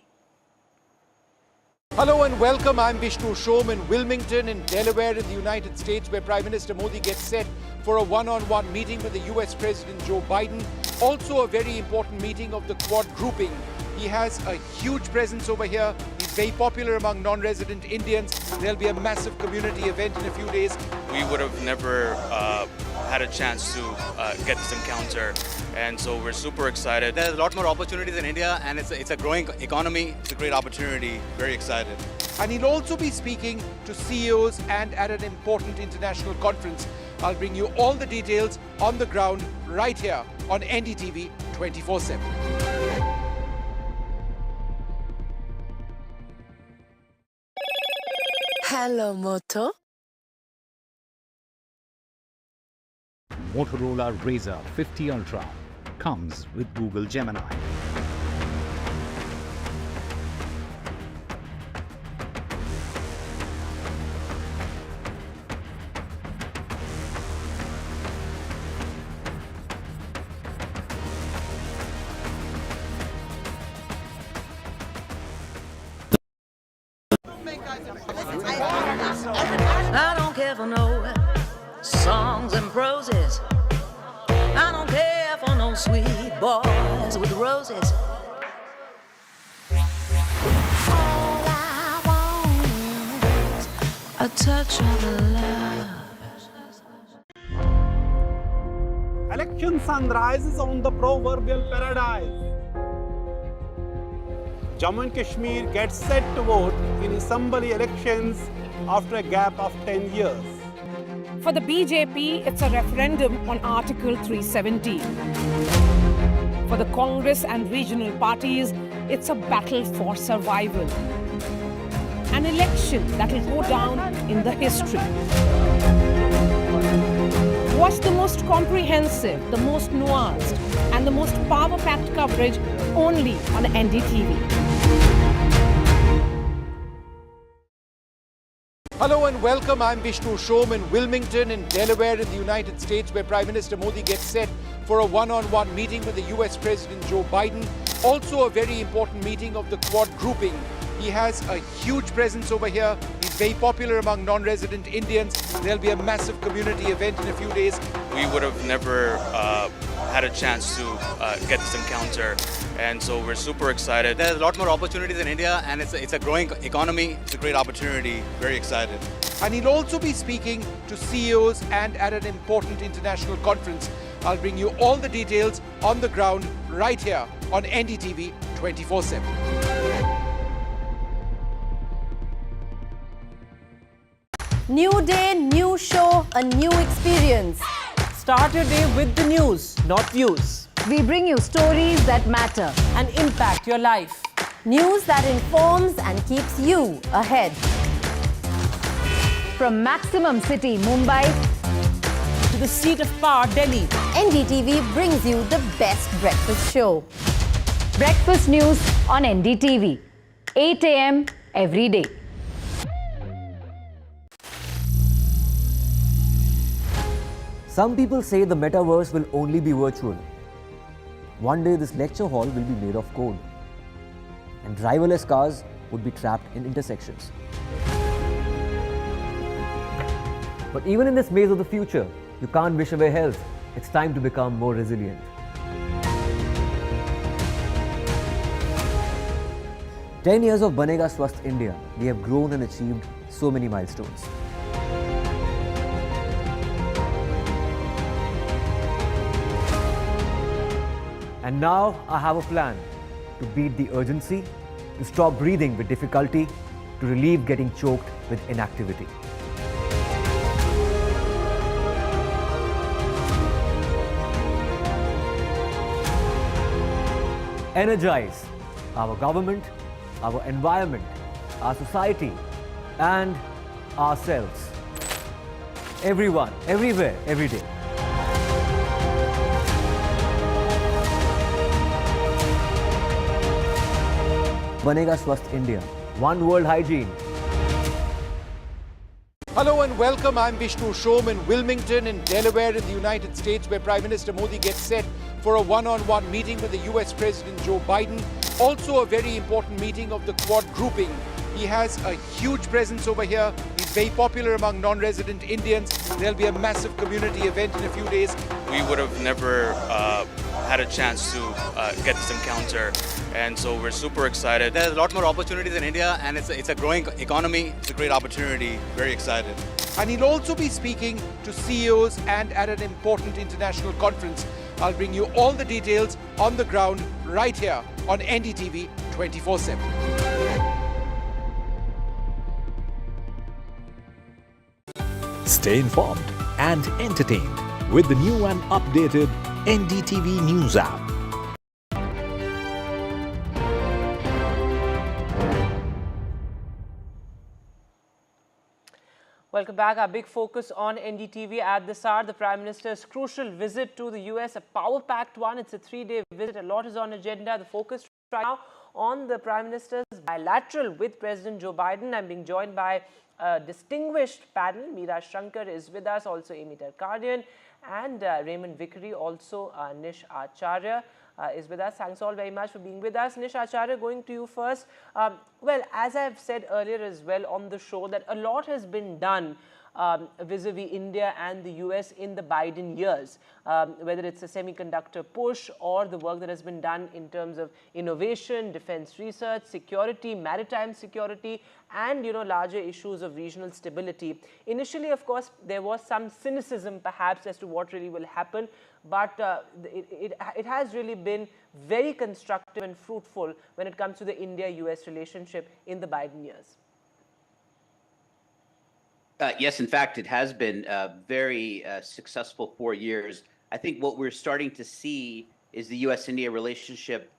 Hello and welcome. I'm Vishnu Shom in Wilmington in Delaware in the United States, where Prime Minister Modi gets set for a one-on-one meeting with the US President Joe Biden. Also a very important meeting of the Quad grouping. He has a huge presence over here. He's very popular among non-resident Indians. There'll be a massive community event in a few days.
We would have never had a chance to get this encounter, and so we're super excited.
There's a lot more opportunities in India, and it's a growing economy.
It's a great opportunity, very excited.
And he'll also be speaking to CEOs and at an important international conference. I'll bring you all the details on the ground right here on NDTV 24/7.
Hello, Moto.
Motorola Razr 50 Ultra comes with Google Gemini.
I don't care for no songs and proses. I don't care for no sweet boys with roses. All I want is a touch of love.
Election sunrises on the proverbial paradise. Jammu and Kashmir gets set to vote in assembly elections after a gap of 10 years.
For the BJP, it's a referendum on Article 370. For the Congress and regional parties, it's a battle for survival. An election that will go down in the history. Watch the most comprehensive, the most nuanced, and the most power-packed coverage only on NDTV.
Hello and welcome. I'm Vishnu Shom in Wilmington in Delaware in the United States, where Prime Minister Modi gets set for a one-on-one meeting with the US President Joe Biden. Also a very important meeting of the Quad grouping. He has a huge presence over here. He's very popular among non-resident Indians. There'll be a massive community event in a few days.
We would have never had a chance to get this encounter, and so we're super excited.
There's a lot more opportunities in India, and it's a growing economy.
It's a great opportunity, very excited.
And he'll also be speaking to CEOs and at an important international conference. I'll bring you all the details on the ground right here on NDTV 24/7.
New day, new show, a new experience.
Start your day with the news, not views.
We bring you stories that matter
and impact your life.
News that informs and keeps you ahead. From Maximum City, Mumbai,
to the seat of power, Delhi,
NDTV brings you the best breakfast show. Breakfast news on NDTV, 8 a.m. every day.
Some people say the metaverse will only be virtual. One day this lecture hall will be made of code, and driverless cars would be trapped in intersections. But even in this maze of the future, you can't wish away health. It's time to become more resilient. 10 years of Banega Swasth India, we have grown and achieved so many milestones. And now I have a plan to beat the urgency, to stop breathing with difficulty, to relieve getting choked with inactivity. Energize our government, our environment, our society, and ourselves. Everyone, everywhere, every day. Banega Swasth India. One world hygiene.
Hello and welcome. I'm Vishnu Shom in Wilmington in Delaware in the United States, where Prime Minister Modi gets set for a one-on-one meeting with the US President Joe Biden. Also a very important meeting of the Quad grouping. He has a huge presence over here. He's very popular among non-resident Indians. There'll be a massive community event in a few days.
We would have never had a chance to get this encounter, and so we're super excited.
There's a lot more opportunities in India, and it's a growing economy. It's a great opportunity. Very excited.
And he'll also be speaking to CEOs and at an important international conference. I'll bring you all the details on the ground right here on NDTV 24/7.
Stay informed and entertained with the new and updated NDTV News app.
Welcome back. Our big focus on NDTV at this hour, the Prime Minister's crucial visit to the US, a power-packed one. It's a 3-day visit. A lot is on agenda. The focus right now on the Prime Minister's bilateral with President Joe Biden. I'm being joined by a distinguished panel. Meera Shankar is with us, also Amy Tarkadian, and Raymond Vickery, also Nish Acharya is with us. Thanks all very much for being with us. Nish Acharya, going to you first. Well, as I've said earlier as well on the show, that a lot has been done vis-a-vis India and the US in the Biden years, whether it's a semiconductor push or the work that has been done in terms of innovation, defense research, security, maritime security, and larger issues of regional stability. Initially, of course, there was some cynicism perhaps as to what really will happen, but it has really been very constructive and fruitful when it comes to the India-US relationship in the Biden years.
Yes, in fact, it has been a very successful 4 years. I think what we're starting to see is the US-India relationship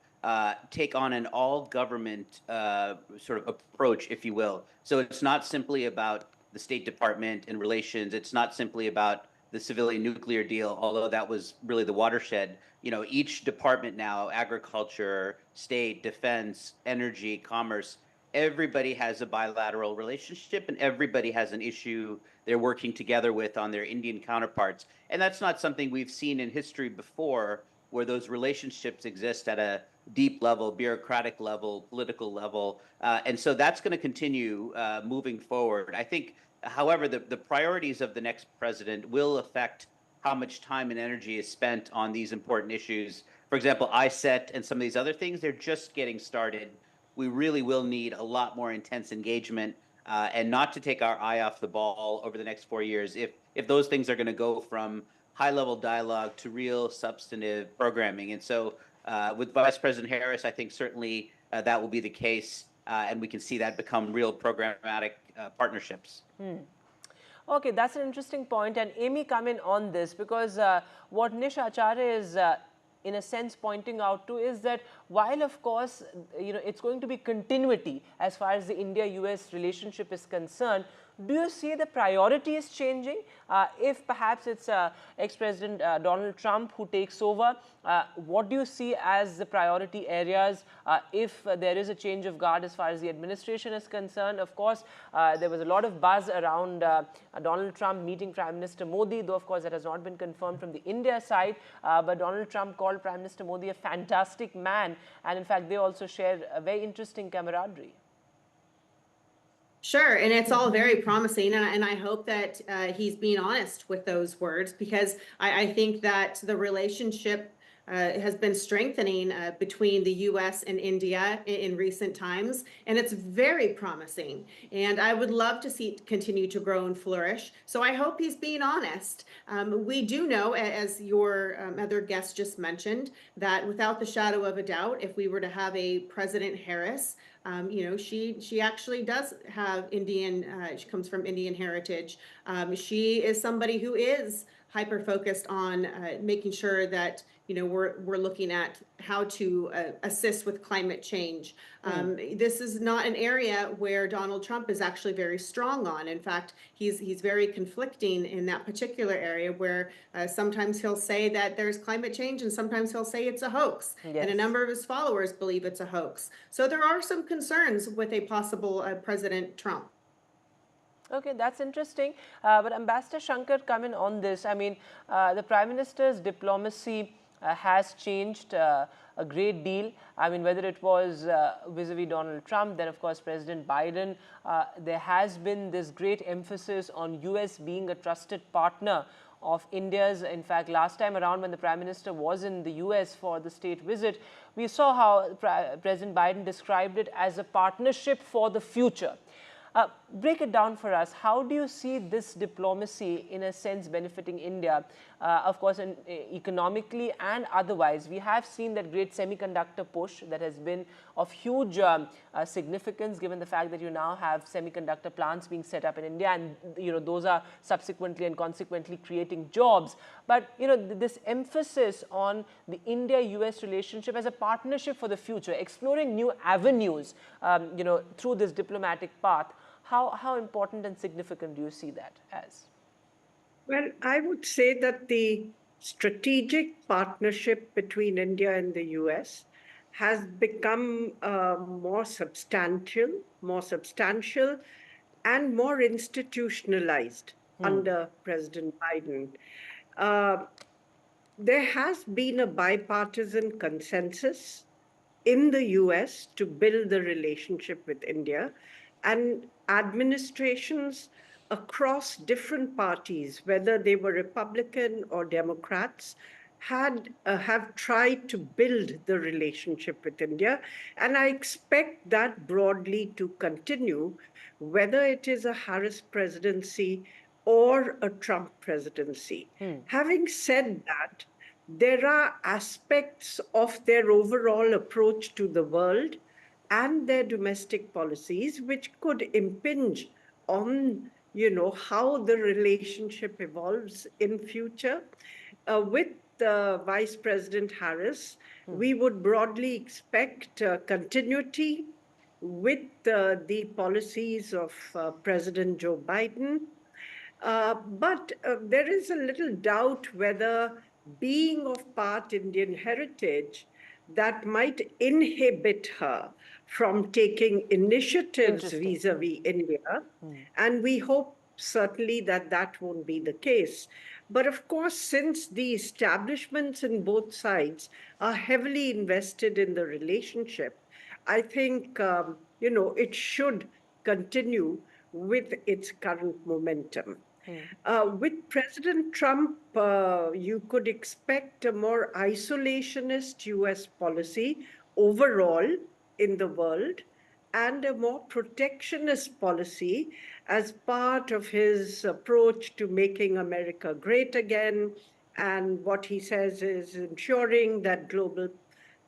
take on an all-government sort of approach, if you will. So it's not simply about the State Department and relations. It's not simply about the civilian nuclear deal, although that was really the watershed. Each department now, agriculture, state, defense, energy, commerce, everybody has a bilateral relationship and everybody has an issue they're working together with on their Indian counterparts. And that's not something we've seen in history before, where those relationships exist at a deep level, bureaucratic level, political level. And so that's going to continue moving forward. I think, however, the priorities of the next president will affect how much time and energy is spent on these important issues. For example, ISET and some of these other things, they're just getting started. We really will need a lot more intense engagement and not to take our eye off the ball over the next 4 years if those things are going to go from high-level dialogue to real substantive programming. And so with Vice President Harris, I think certainly that will be the case, and we can see that become real programmatic partnerships.
Okay, that's an interesting point. And Amy, come in on this, because what Nish Acharya is in a sense pointing out to is that while of course it's going to be continuity as far as the India-US relationship is concerned, Do you see the priorities changing? If perhaps it's ex-President Donald Trump who takes over, what do you see as the priority areas if there is a change of guard as far as the administration is concerned? Of course, there was a lot of buzz around Donald Trump meeting Prime Minister Modi, though of course that has not been confirmed from the India side, but Donald Trump called Prime Minister Modi a fantastic man, and in fact they also share a very interesting camaraderie.
Sure, and it's all very promising, and I hope that he's being honest with those words, because I think that the relationship has been strengthening between the U.S. and India in recent times, and it's very promising. And I would love to see it continue to grow and flourish. So I hope he's being honest. We do know, as your other guest just mentioned, that without the shadow of a doubt, if we were to have a President Harris, you know, she actually does have Indian, she comes from Indian heritage. She is somebody who is hyper-focused on making sure that, you know, we're looking at how to assist with climate change. This is not an area where Donald Trump is actually very strong on. In fact, he's very conflicting in that particular area, where sometimes he'll say that there's climate change and sometimes he'll say it's a hoax.
Yes.
And a number of his followers believe it's a hoax. So there are some concerns with a possible President Trump.
Okay, that's interesting. But Ambassador Shankar, come in on this. I mean, the Prime Minister's diplomacy has changed a great deal. I mean, whether it was vis-a-vis Donald Trump, then of course President Biden, there has been this great emphasis on US being a trusted partner of India's. In fact, last time around when the Prime Minister was in the US for the state visit, we saw how President Biden described it as a partnership for the future. Break it down for us. How do you see this diplomacy, in a sense, benefiting India? Of course, economically and otherwise. We have seen that great semiconductor push that has been of huge significance, given the fact that you now have semiconductor plants being set up in India, and you know those are subsequently and consequently creating jobs. But you know this emphasis on the India-US relationship as a partnership for the future, exploring new avenues, you know, through this diplomatic path. How important and significant do you see that as?
Well, I would say that the strategic partnership between India and the US has become more substantial, and more institutionalized under President Biden. There has been a bipartisan consensus in the US to build the relationship with India, and administrations across different parties, whether they were Republican or Democrats, have tried to build the relationship with India. And I expect that broadly to continue, whether it is a Harris presidency or a Trump presidency. Having said that, there are aspects of their overall approach to the world and their domestic policies which could impinge on, you know, how the relationship evolves in future. With Vice President Harris, we would broadly expect continuity with the policies of President Joe Biden. But there is a little doubt whether, being of part Indian heritage, that might inhibit her from taking initiatives vis-a-vis India. And we hope certainly that that won't be the case. But of course, since the establishments in both sides are heavily invested in the relationship, I think, you know, it should continue with its current momentum. With President Trump, you could expect a more isolationist US policy overall in the world, and a more protectionist policy as part of his approach to making America great again. And what he says is ensuring that global,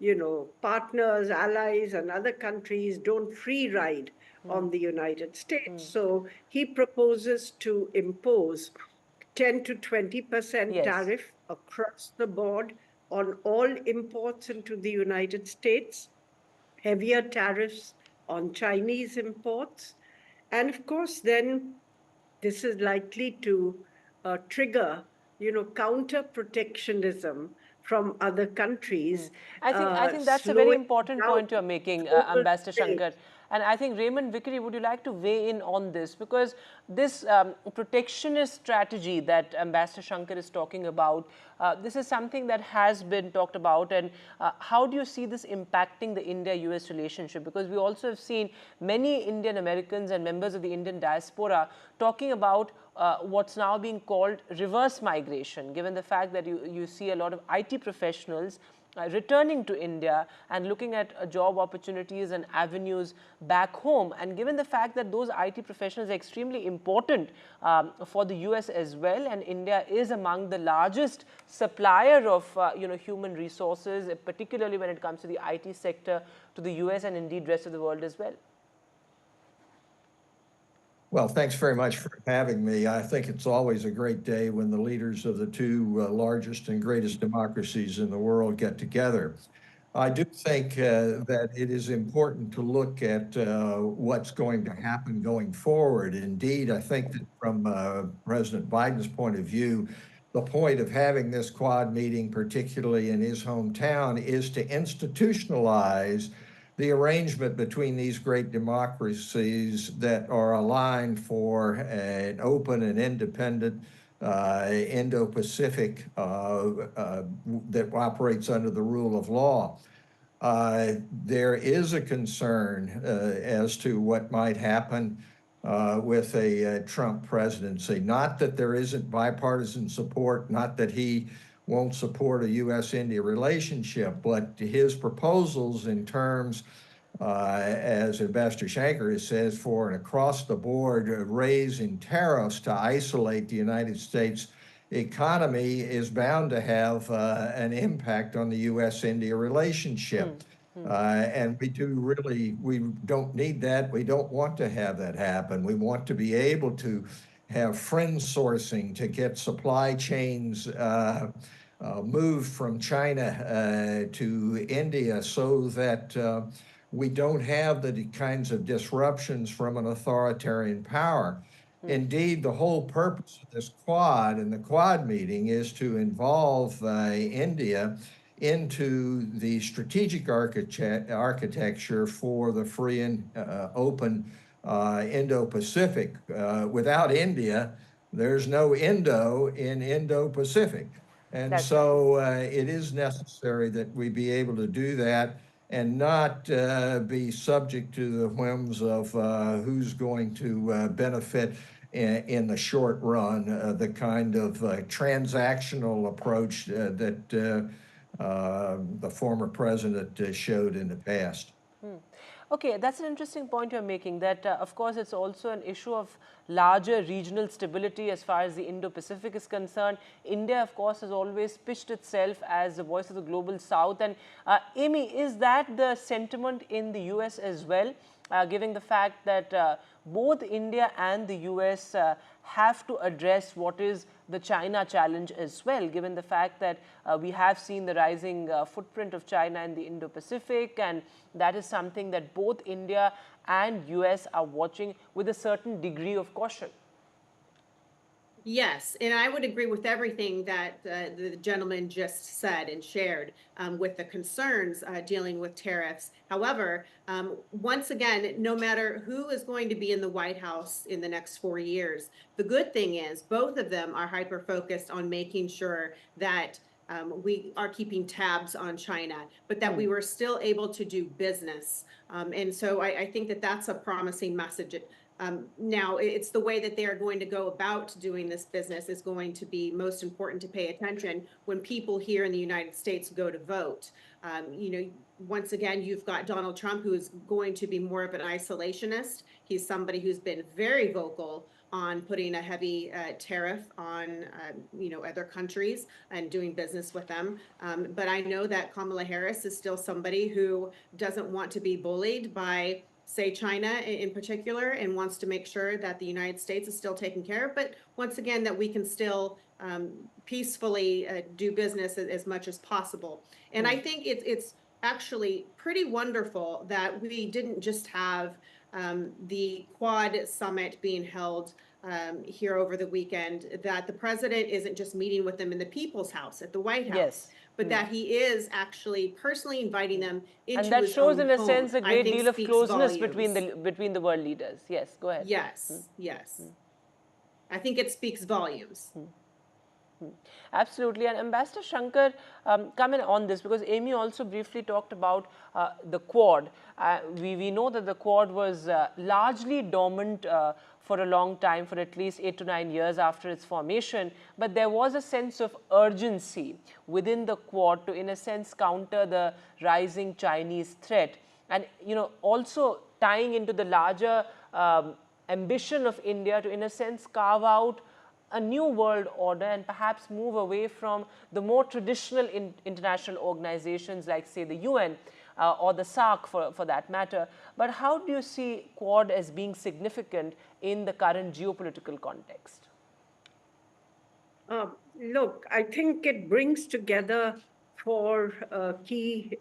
you know, partners, allies, and other countries don't free ride on the United States. So he proposes to impose 10 to 20% tariff across the board on all imports into the United States, heavier tariffs on Chinese imports. And of course, then this is likely to trigger, counter protectionism from other countries.
I think that's a very
slowing
important
down
point you're making,
global
Ambassador
trade.
Shankar. And I think Raymond Vickery, would you like to weigh in on this? Because this protectionist strategy that Ambassador Shankar is talking about, this is something that has been talked about. And how do you see this impacting the India-US relationship? Because we also have seen many Indian Americans and members of the Indian diaspora talking about what's now being called reverse migration, given the fact that you see a lot of IT professionals returning to India and looking at job opportunities and avenues back home. And given the fact that those IT professionals are extremely important for the US as well, and India is among the largest supplier of human resources, particularly when it comes to the IT sector, to the US and indeed rest of the world as well.
Well, thanks very much for having me. I think it's always a great day when the leaders of the two largest and greatest democracies in the world get together. I do think that it is important to look at what's going to happen going forward. Indeed, I think that from President Biden's point of view, the point of having this Quad meeting, particularly in his hometown, is to institutionalize the arrangement between these great democracies that are aligned for an open and independent Indo-Pacific that operates under the rule of law. There is a concern as to what might happen with a Trump presidency. Not that there isn't bipartisan support, not that he won't support a U.S.-India relationship, but his proposals in terms, as Ambassador Shankar says, for an across-the-board raise in tariffs to isolate the United States economy is bound to have an impact on the U.S.-India relationship. And we don't need that. We don't want to have that happen. We want to be able to have friend sourcing to get supply chains moved from China to India so that we don't have the kinds of disruptions from an authoritarian power. Indeed, the whole purpose of this Quad and the Quad meeting is to involve India into the strategic architecture for the free and open Indo-Pacific. Without India, there's no Indo in Indo-Pacific. And so it is necessary that we be able to do that and not be subject to the whims of who's going to benefit in the short run, the kind of transactional approach that the former president showed in the past.
Okay, that's an interesting point you're making, that of course it's also an issue of larger regional stability as far as the Indo-Pacific is concerned. India, of course, has always pitched itself as the voice of the global south. And Amy, is that the sentiment in the US as well, given the fact that both India and the US have to address what is the China challenge as well, given the fact that we have seen the rising footprint of China in the Indo-Pacific, and that is something that both India and US are watching with a certain degree of caution.
Yes, and I would agree with everything that the gentleman just said and shared with the concerns dealing with tariffs. However, once again, no matter who is going to be in the White House in the next 4 years, the good thing is both of them are hyper-focused on making sure that we are keeping tabs on China, but that we were still able to do business. And so I think that that's a promising message. Now, it's the way that they are going to go about doing this business is going to be most important to pay attention when people here in the United States go to vote. Once again, you've got Donald Trump, who is going to be more of an isolationist. He's somebody who's been very vocal on putting a heavy tariff on, other countries and doing business with them. But I know that Kamala Harris is still somebody who doesn't want to be bullied by, say, China in particular, and wants to make sure that the United States is still taken care of. But once again, that we can still peacefully do business as much as possible. And I think it's actually pretty wonderful that we didn't just have the Quad summit being held here over the weekend, that the president isn't just meeting with them in the People's House at the White House, but that he is actually personally inviting them into his
And that shows, in a
home,
sense, a
I
great
think
deal of
speaks
closeness
volumes.
between the world leaders. Yes, go ahead.
Yes, yes. I think it speaks volumes.
Absolutely. And Ambassador Shankar, come in on this, because Amy also briefly talked about the Quad. We know that the Quad was largely dormant for a long time, for at least 8 to 9 years after its formation. But there was a sense of urgency within the Quad to, in a sense, counter the rising Chinese threat. And, you know, also tying into the larger ambition of India to, in a sense, carve out a new world order and perhaps move away from the more traditional international organizations like, say, the UN or the SARC for that matter. But how do you see Quad as being significant in the current geopolitical context?
Look, I think it brings together four key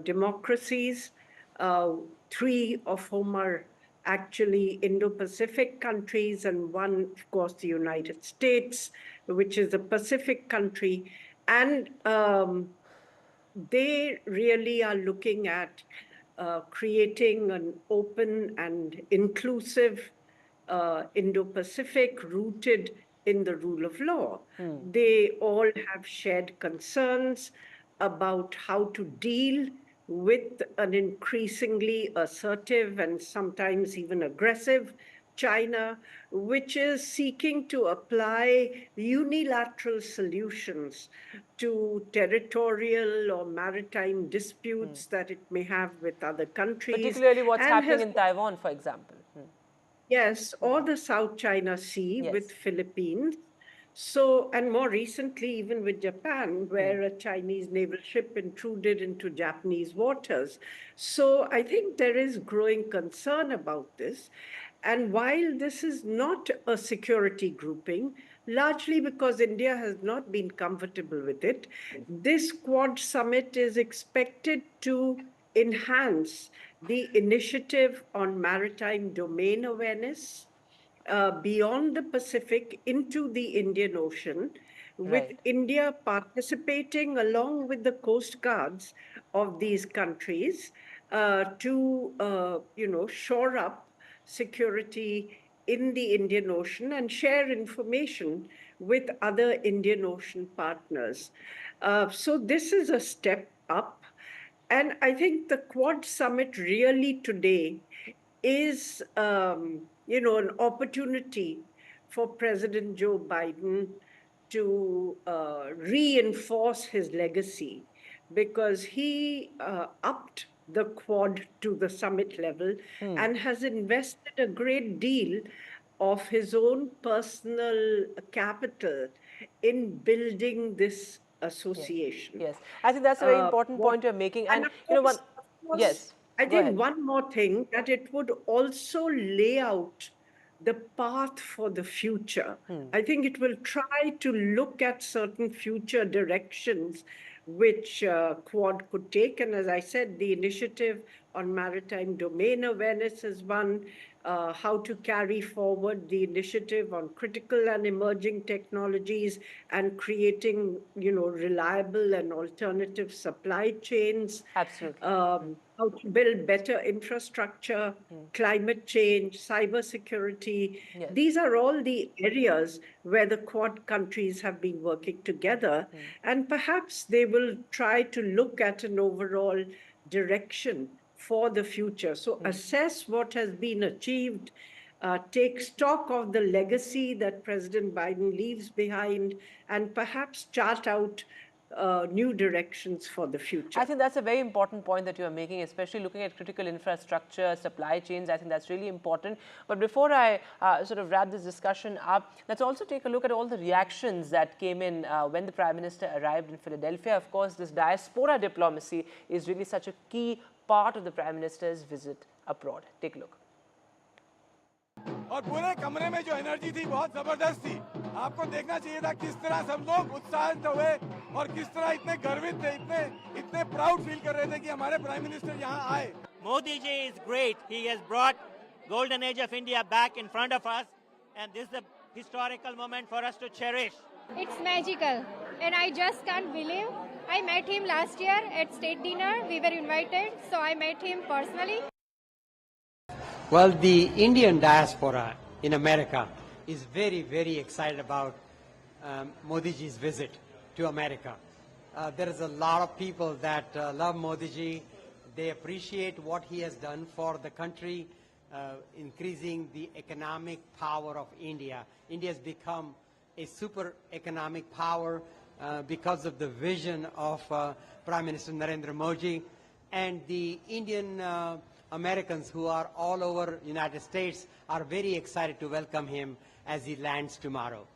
democracies, 3 of whom are actually Indo-Pacific countries, and one, of course, the United States, which is a Pacific country. And they really are looking at creating an open and inclusive Indo-Pacific rooted in the rule of law. They all have shared concerns about how to deal with an increasingly assertive and sometimes even aggressive China, which is seeking to apply unilateral solutions to territorial or maritime disputes that it may have with other countries.
Particularly what's happening in Taiwan, for example.
Yes, or the South China Sea with Philippines. So, and more recently, even with Japan, where a Chinese naval ship intruded into Japanese waters. So I think there is growing concern about this. And while this is not a security grouping, largely because India has not been comfortable with it, this Quad summit is expected to enhance the initiative on maritime domain awareness beyond the Pacific into the Indian Ocean, with India participating along with the coast guards of these countries to, shore up security in the Indian Ocean and share information with other Indian Ocean partners. So this is a step up. And I think the Quad summit really today is, an opportunity for President Joe Biden to reinforce his legacy, because he upped the Quad to the summit level and has invested a great deal of his own personal capital in building this association.
Yes. I think that's a very important point you're making. And you know what? Yes.
I think one more thing, that it would also lay out the path for the future. I think it will try to look at certain future directions which Quad could take. And as I said, the initiative on maritime domain awareness is one, how to carry forward the initiative on critical and emerging technologies and creating, reliable and alternative supply chains.
Absolutely.
How to build better infrastructure, climate change, cybersecurity. These are all the areas where the Quad countries have been working together. And perhaps they will try to look at an overall direction for the future. So assess what has been achieved, take stock of the legacy that President Biden leaves behind, and perhaps chart out new directions for the future.
I think that's a very important point that you are making, especially looking at critical infrastructure, supply chains. I think that's really important. But before I sort of wrap this discussion up, let's also take a look at all the reactions that came in when the Prime Minister arrived in Philadelphia. Of course, this diaspora diplomacy is really such a key part of the Prime Minister's visit abroad. Take a look.
और पूरे कमरे में जो energy थी बहुत जबरदस्त थी। आपको देखना चाहिए था किस तरह सब लोग उत्साहित हुए और किस तरह इतने गर्वित थे, इतने प्राउड फील कर रहे थे कि हमारे प्राइम मिनिस्टर यहाँ आए।
Modi ji is great. He has brought golden age of India back in front of us, and this is a historical moment for us to cherish.
It's magical, and I just can't believe. I met him last year at state dinner. We were invited, so I met him personally.
Well, the Indian diaspora in America is very, very excited about Modi ji's visit to America. There is a lot of people that love Modi ji. They appreciate what he has done for the country, increasing the economic power of India. India has become a super economic power because of the vision of Prime Minister Narendra Modi, and the Indian Americans who are all over United States are very excited to welcome him as he lands tomorrow.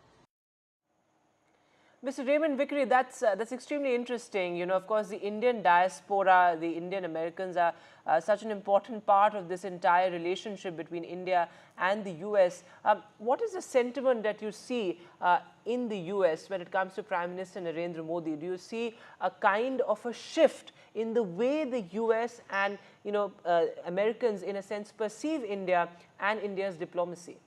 Mr. Raymond Vickery, that's extremely interesting. You know, of course, the Indian diaspora, the Indian Americans are such an important part of this entire relationship between India and the US. What is the sentiment that you see in the US when it comes to Prime Minister Narendra Modi? Do you see a kind of a shift in the way the US and, you know, Americans, in a sense, perceive India and India's diplomacy?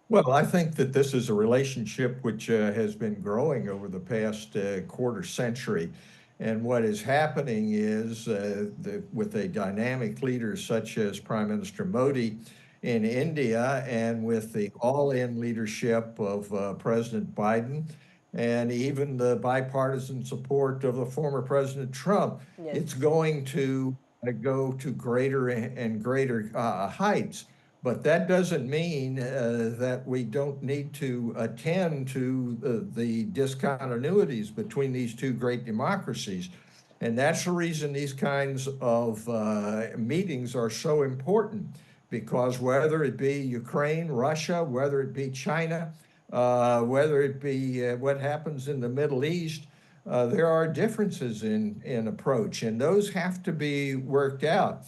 Well, I think that this is a relationship which has been growing over the past quarter century. And what is happening is with a dynamic leader such as Prime Minister Modi in India, and with the all-in leadership of President Biden, and even the bipartisan support of the former President Trump,
Yes.
it's going to go to greater and greater heights. But that doesn't mean that we don't need to attend to the discontinuities between these two great democracies. And that's the reason these kinds of meetings are so important, because whether it be Ukraine, Russia, whether it be China, whether it be what happens in the Middle East, there are differences in approach, and those have to be worked out.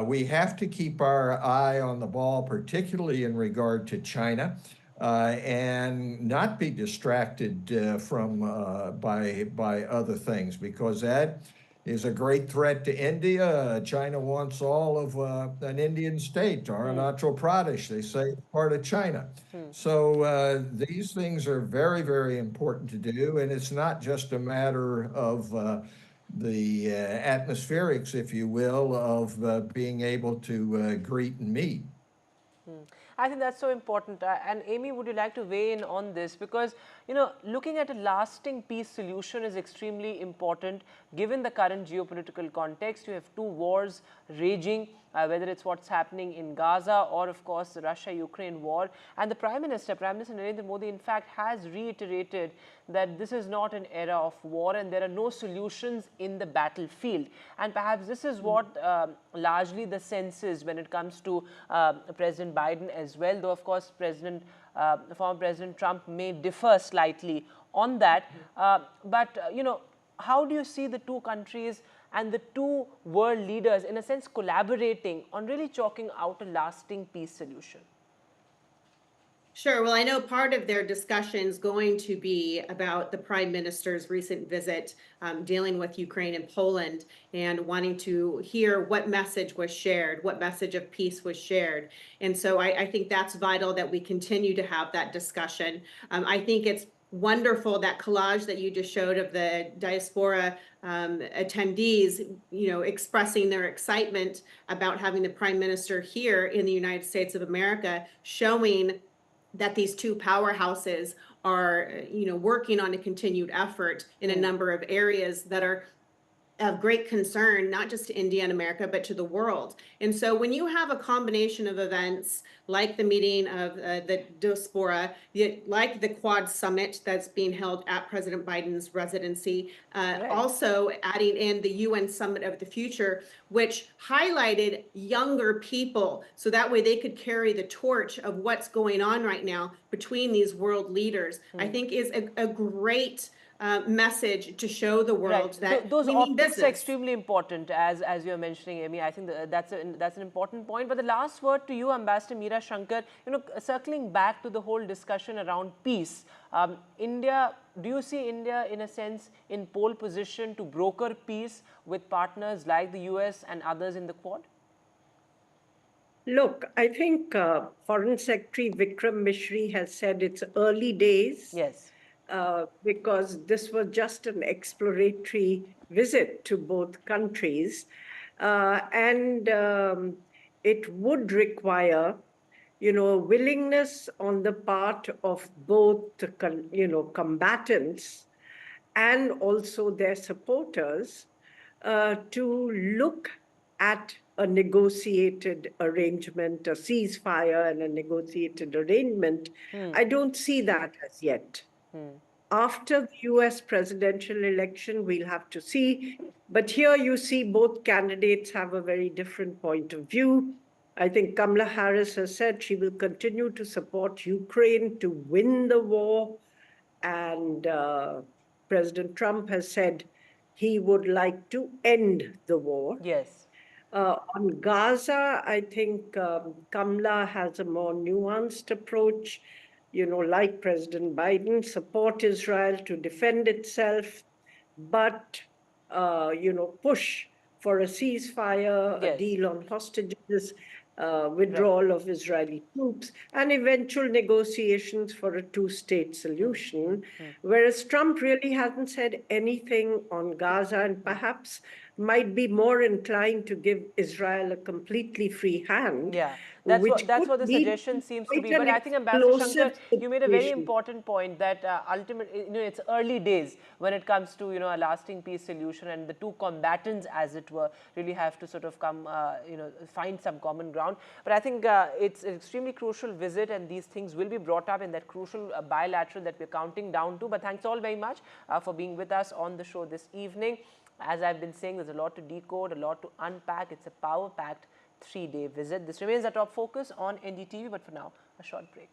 We have to keep our eye on the ball, particularly in regard to China, and not be distracted by other things, because that is a great threat to India. China wants all of an Indian state, Arunachal Pradesh, they say it's part of China. So these things are very, very important to do, and it's not just a matter of the atmospherics, if you will, of being able to greet and meet.
I think that's so important. And Amy, would you like to weigh in on this? Because, you know, looking at a lasting peace solution is extremely important given the current geopolitical context. You have two wars raging, whether it's what's happening in Gaza or, of course, the Russia-Ukraine war. And the Prime Minister Narendra Modi, in fact, has reiterated that this is not an era of war and there are no solutions in the battlefield. And perhaps this is what largely the sense is when it comes to President Biden as well, though, of course, former President Trump may differ slightly on that. You know, how do you see the two countries and the two world leaders, in a sense, collaborating on really chalking out a lasting peace solution?
Sure. Well, I know part of their discussion is going to be about the Prime Minister's recent visit, dealing with Ukraine and Poland, and wanting to hear what message was shared, what message of peace was shared. And so I think that's vital that we continue to have that discussion. I think it's wonderful, that collage that you just showed of the diaspora attendees, you know, expressing their excitement about having the Prime Minister here in the United States of America, showing that these two powerhouses are, you know, working on a continued effort in a number of areas that are of great concern, not just to India and America, but to the world. And so when you have a combination of events like the meeting of the Diaspora, like the Quad Summit that's being held at President Biden's residency, also adding in the UN Summit of the Future, which highlighted younger people, so that way they could carry the torch of what's going on right now between these world leaders, I think is a great message to show the world that
those
we mean
optics
business.
are extremely important, as you're mentioning, Amy. I think that's an important point. But the last word to you, Ambassador Meera Shankar, you know, circling back to the whole discussion around peace, Do you see India in a sense in pole position to broker peace with partners like the US and others in the Quad?
Look, I think Foreign Secretary Vikram Misri has said it's early days.
Yes.
Because this was just an exploratory visit to both countries. And it would require, willingness on the part of both, combatants and also their supporters to look at a negotiated arrangement, a ceasefire and a negotiated arrangement. I don't see that as yet. After the US presidential election, we'll have to see. But here you see both candidates have a very different point of view. I think Kamala Harris has said she will continue to support Ukraine to win the war. And President Trump has said he would like to end the war.
Yes.
On Gaza, I think Kamala has a more nuanced approach, like President Biden, support Israel to defend itself, but, push for a ceasefire, a deal on hostages, withdrawal of Israeli troops, and eventual negotiations for a two-state solution, whereas Trump really hasn't said anything on Gaza and perhaps might be more inclined to give Israel a completely free hand.
Yeah, that's what the suggestion seems to be. But I think, Ambassador Shankar, you made a very important point that ultimately, it's early days when it comes to, a lasting peace solution, and the two combatants, as it were, really have to sort of come, find some common ground. But I think it's an extremely crucial visit, and these things will be brought up in that crucial bilateral that we're counting down to. But thanks all very much for being with us on the show this evening. As I've been saying, there's a lot to decode, a lot to unpack. It's a power-packed 3-day visit. This remains our top focus on NDTV, but for now, a short break.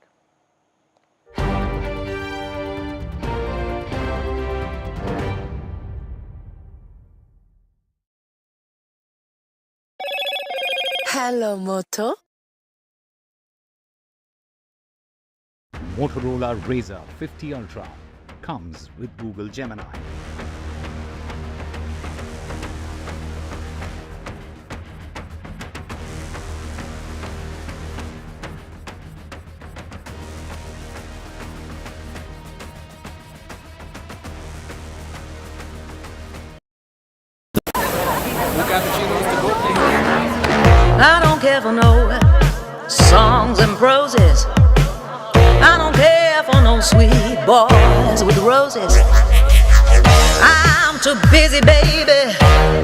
Hello, Moto.
Motorola Razr 50 Ultra comes with Google Gemini.
I don't care for no songs and proses. I don't care for no sweet boys with roses. I'm too busy, baby,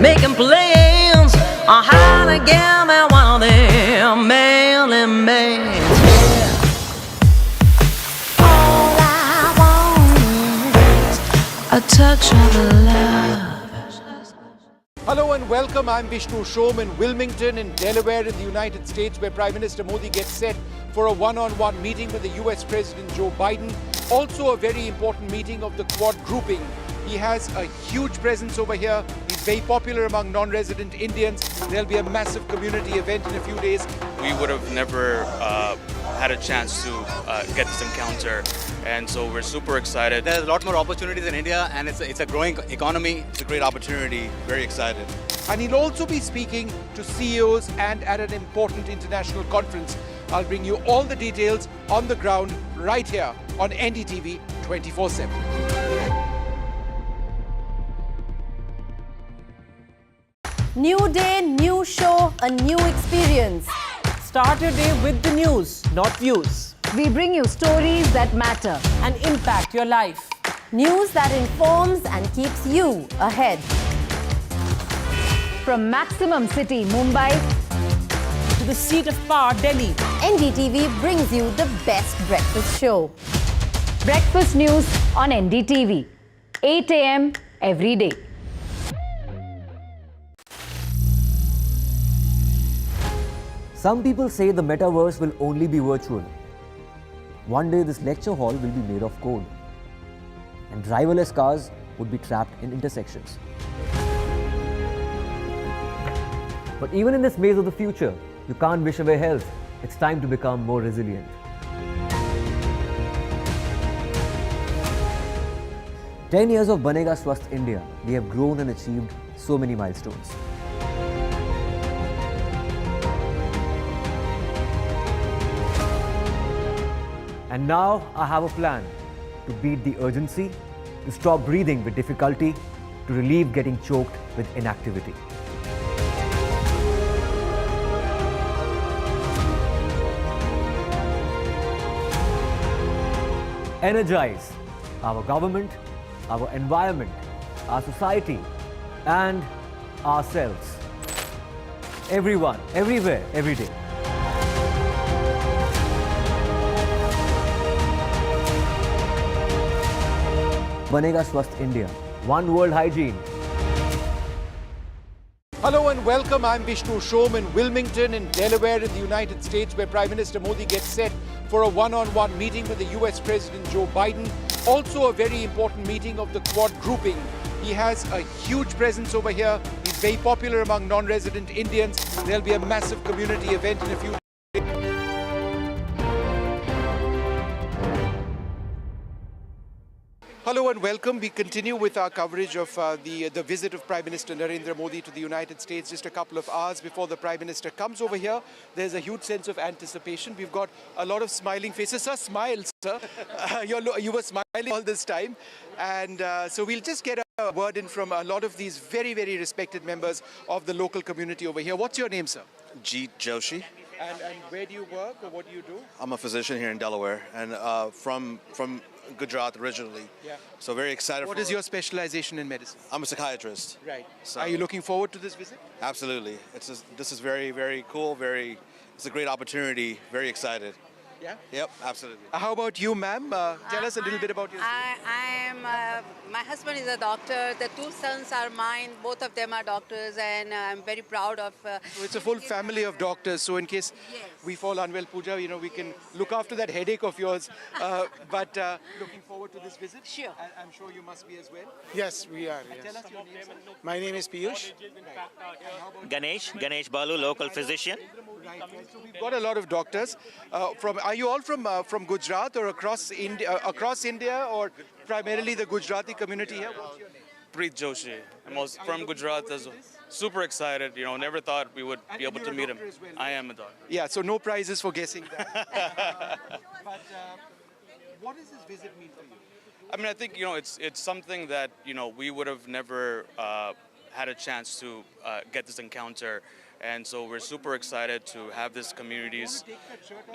making plans on how to get me one of them manly men. All I want is a touch of love.
Hello and welcome. I'm Vishnu Shom in Wilmington in Delaware in the United States, where Prime Minister Modi gets set for a one-on-one meeting with the US President Joe Biden. Also a very important meeting of the Quad grouping. He has a huge presence over here. He's very popular among non-resident Indians. There'll be a massive community event in a few days.
We would have never had a chance to get this encounter, and so we're super excited.
There's a lot more opportunities in India, and it's a growing economy. It's a great opportunity. Very excited.
And he'll also be speaking to CEOs and at an important international conference. I'll bring you all the details on the ground right here on NDTV 24/7.
New day, new show, a new experience.
Start your day with the news, not views.
We bring you stories that matter
and impact your life.
News that informs and keeps you ahead. From Maximum City, Mumbai,
to the seat of power, Delhi,
NDTV brings you the best breakfast show. Breakfast news on NDTV, 8 a.m. every day.
Some people say the metaverse will only be virtual. One day this lecture hall will be made of code, and driverless cars would be trapped in intersections. But even in this maze of the future, you can't wish away health. It's time to become more resilient. 10 years of Banega Swasth India, we have grown and achieved so many milestones. And now I have a plan to beat the urgency, to stop breathing with difficulty, to relieve getting choked with inactivity. Energize our government, our environment, our society, and ourselves. Everyone, everywhere, every day. Banega Swasth India. One world hygiene.
Hello and welcome. I'm Vishnu Shom in Wilmington in Delaware in the United States, where Prime Minister Modi gets set for a one-on-one meeting with the US President Joe Biden. Also a very important meeting of the Quad grouping. He has a huge presence over here. He's very popular among non-resident Indians. There'll be a massive community event in a few days. Hello and welcome. We continue with our coverage of the visit of Prime Minister Narendra Modi to the United States just a couple of hours before the Prime Minister comes over here. There's a huge sense of anticipation. We've got a lot of smiling faces. Sir, smile, sir. You were smiling all this time. And so we'll just get a word in from a lot of these very, very respected members of the local community over here. What's your name, sir?
Jeet Joshi.
And where do you work or what do you do?
I'm a physician here in Delaware and from Gujarat originally.
Yeah.
So very excited.
What is your specialization in medicine?
I'm a psychiatrist.
Right.
So
Are you looking forward to this visit?
Absolutely. This is very, very cool. It's a great opportunity. Very excited.
Yeah?
Yep, absolutely.
How about you, ma'am? Tell us a little bit about yourself.
My husband is a doctor. The two sons are mine. Both of them are doctors, and I'm very proud of.
So it's a full family of doctors. So in case we fall unwell, Pooja, we can look after that headache of yours. But looking forward to this visit.
Sure.
I'm sure you must be as well.
Yes, we are. Yes.
Tell us your name, sir.
My name is Piyush.
Ganesh Balu, local physician.
Right. So we've got a lot of doctors. Are you all from Gujarat or across India, or primarily the Gujarati community here? What's your name?
Preet Joshi. I'm also from Gujarat as well. Super excited. Never thought we would be able to meet him.
Well,
I am a doctor.
Yeah, so no prizes for guessing that. But what does this visit mean for you?
I mean, I think, it's something that, we would have never had a chance to get this encounter. And so we're super excited to have this communities.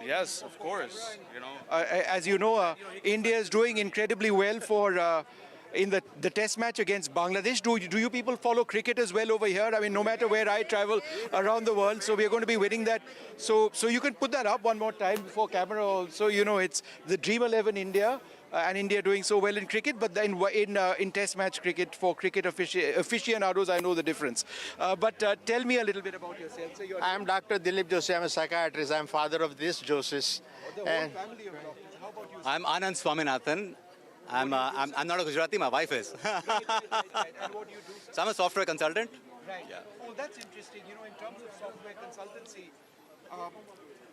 Yes, of course.
As you know, India is doing incredibly well for in the test match against Bangladesh. Do you people follow cricket as well over here? I mean, no matter where I travel around the world, so we're going to be winning that. So you can put that up one more time before camera also. It's the Dream 11 India. And India doing so well in cricket, but then in test match cricket, for cricket aficionados, I know the difference. But tell me a little bit about yourself. So
I am Dr. Dilip Joshi. I'm a psychiatrist. I'm father of this Joshis.
The whole family of doctors. How about you?
I'm Anand Swaminathan. I'm not a Gujarati, my wife is.
And what do you do?
So I'm a software consultant.
Right. Yeah. Oh, that's interesting. In terms of software consultancy,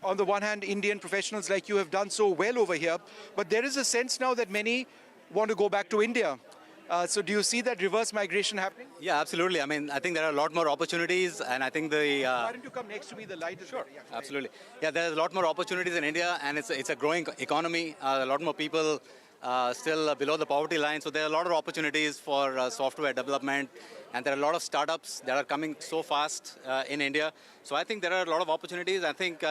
on the one hand, Indian professionals like you have done so well over here, but there is a sense now that many want to go back to India. So do you see that reverse migration happening?
Yeah, absolutely. I mean, I think there are a lot more opportunities, and I think the...
Why don't you come next to me? The light is
Sure,
yeah,
absolutely. Yeah, there's a lot more opportunities in India, and it's a growing economy. A lot more people still below the poverty line, so there are a lot of opportunities for software development, and there are a lot of startups that are coming so fast in India. So I think there are a lot of opportunities. I think...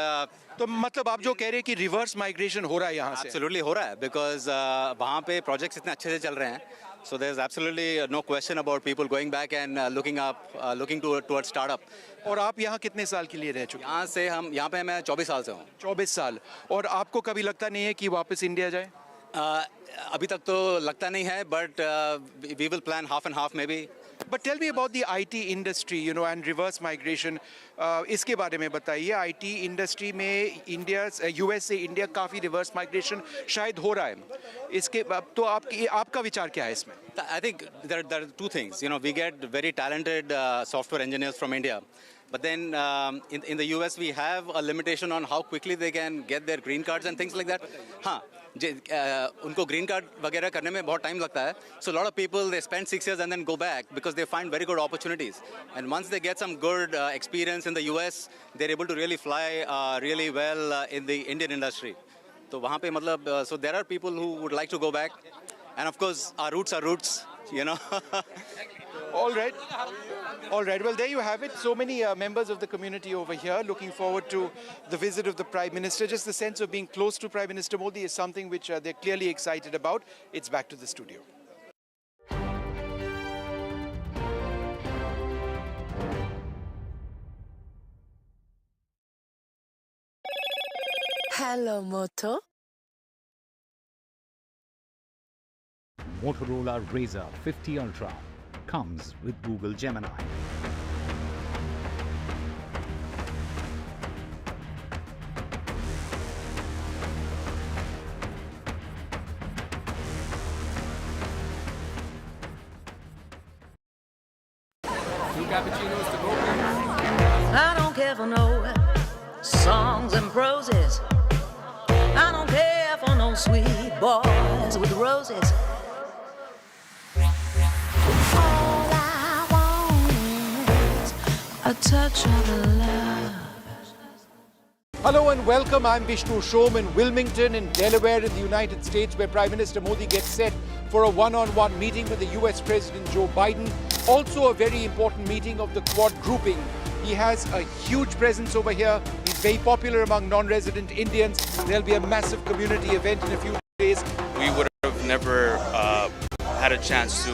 तो मतलब आप जो कह रहे हैं कि reverse migration हो रहा है यहाँ से?
Absolutely हो रहा है, because वहाँ पे projects इतने अच्छे से चल रहे हैं. So there's absolutely no question about people going back and looking towards startup.
और आप यहाँ कितने साल के लिए रह चुके हैं?
यहाँ पे मैं 24 साल से हूँ.
24 साल. और आपको कभी लगता नहीं है कि वापस इंडिया जाए?
अभी तक तो लगता नहीं है, but we will plan half and half maybe.
But tell me about the IT industry, and reverse migration. इसके बारे में बताइए. IT industry में US से इंडिया काफी reverse migration शायद हो रहा है. इसके तो आपका विचार क्या है इसमें?
I think there are two things. We get very talented software engineers from India. But then in the US, we have a limitation on how quickly they can get their green cards and things like that. उनको green card वगैरह करने में बहुत time लगता है. So a lot of people, they spend 6 years and then go back because they find very good opportunities. And once they get some good experience in the US, they're able to really fly really well in the Indian industry. So वहाँ पे मतलब, so there are people who would like to go back. And of course, our roots are roots, you know.
All right. All right. Well, there you have it. So many members of the community over here looking forward to the visit of the Prime Minister. Just the sense of being close to Prime Minister Modi is something which they're clearly excited about. It's back to the studio.
Hello, Moto.
Motorola Razr 50 Ultra comes with Google Gemini.
I don't care for no songs and proses. I don't care for no sweet boys with roses. All I want is a touch of love.
Hello and welcome. I'm Vishnu Shom in Wilmington in Delaware in the United States, where Prime Minister Modi gets set for a one-on-one meeting with the US President Joe Biden. Also a very important meeting of the Quad grouping. He has a huge presence over here. He's very popular among non-resident Indians. There'll be a massive community event in a few days.
We would have never had a chance to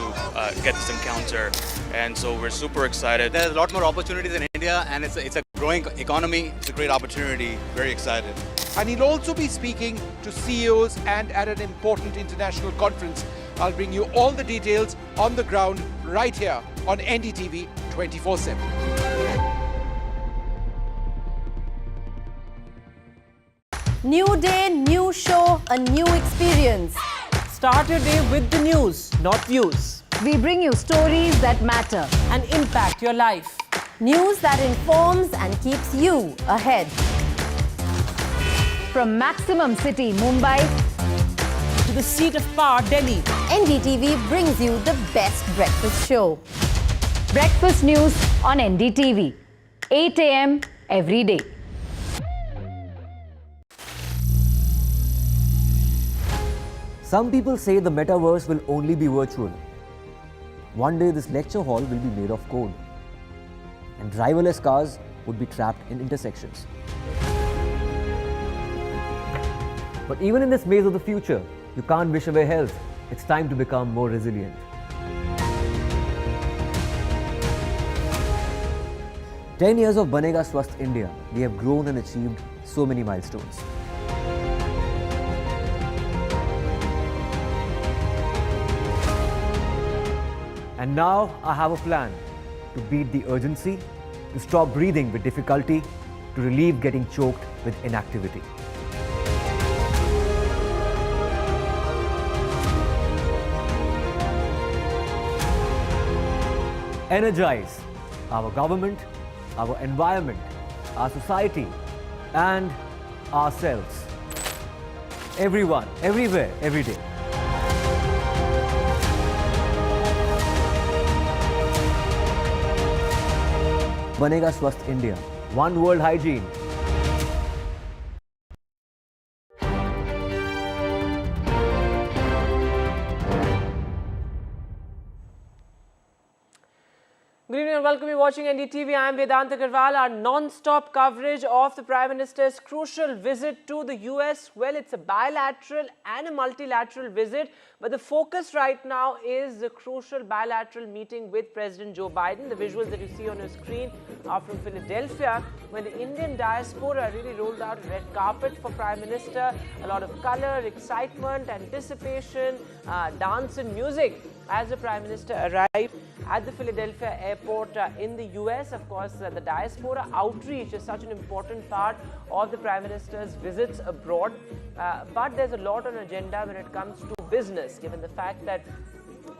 get this encounter, and so we're super excited.
There's a lot more opportunities in India, and it's a growing economy.
It's a great opportunity. Very excited.
And he'll also be speaking to CEOs and at an important international conference. I'll bring you all the details on the ground right here on NDTV 24/7.
New day, new show, a new experience.
Start your day with the news, not views.
We bring you stories that matter
and impact your life.
News that informs and keeps you ahead. From Maximum City, Mumbai,
to the seat of power, Delhi,
NDTV brings you the best breakfast show. Breakfast news on NDTV, 8 a.m. every day.
Some people say the metaverse will only be virtual. One day this lecture hall will be made of code, and driverless cars would be trapped in intersections. But even in this maze of the future, you can't wish away health. It's time to become more resilient. 10 years of Banega Swasth India, we have grown and achieved so many milestones. And now I have a plan to beat the urgency, to stop breathing with difficulty, to relieve getting choked with inactivity. Energize our government, our environment, our society, and ourselves. Everyone, everywhere, every day. Banega Swasth India. One world hygiene.
Good evening and welcome. You're watching NDTV. I am Vedant Agarwal. Our non-stop coverage of the Prime Minister's crucial visit to the US. Well, it's a bilateral and a multilateral visit, but the focus right now is the crucial bilateral meeting with President Joe Biden. The visuals that you see on your screen are from Philadelphia, where the Indian diaspora really rolled out a red carpet for Prime Minister. A lot of color, excitement, anticipation, dance and music as the Prime Minister arrived at the Philadelphia airport in the US. Of course, the diaspora outreach is such an important part of the Prime Minister's visits abroad. But there's a lot on agenda when it comes to business, given the fact that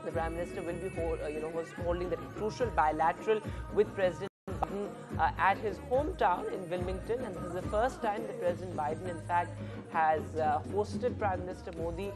the Prime Minister will be holding the crucial bilateral with President Biden Biden at his hometown in Wilmington, and this is the first time that President Biden, in fact, has hosted Prime Minister Modi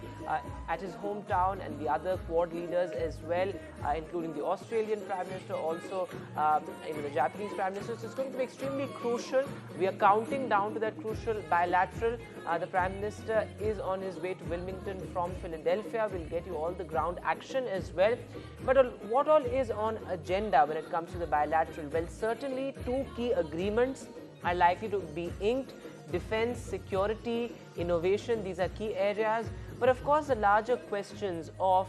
at his hometown, and the other Quad leaders as well, including the Australian Prime Minister, also the Japanese Prime Minister. So it's going to be extremely crucial. We are counting down to that crucial bilateral. The Prime Minister is on his way to Wilmington from Philadelphia. We'll get you all the ground action as well. But what all is on agenda when it comes to the bilateral? Well, certainly two key agreements are likely to be inked. Defense, security, innovation, these are key areas. But of course, the larger questions of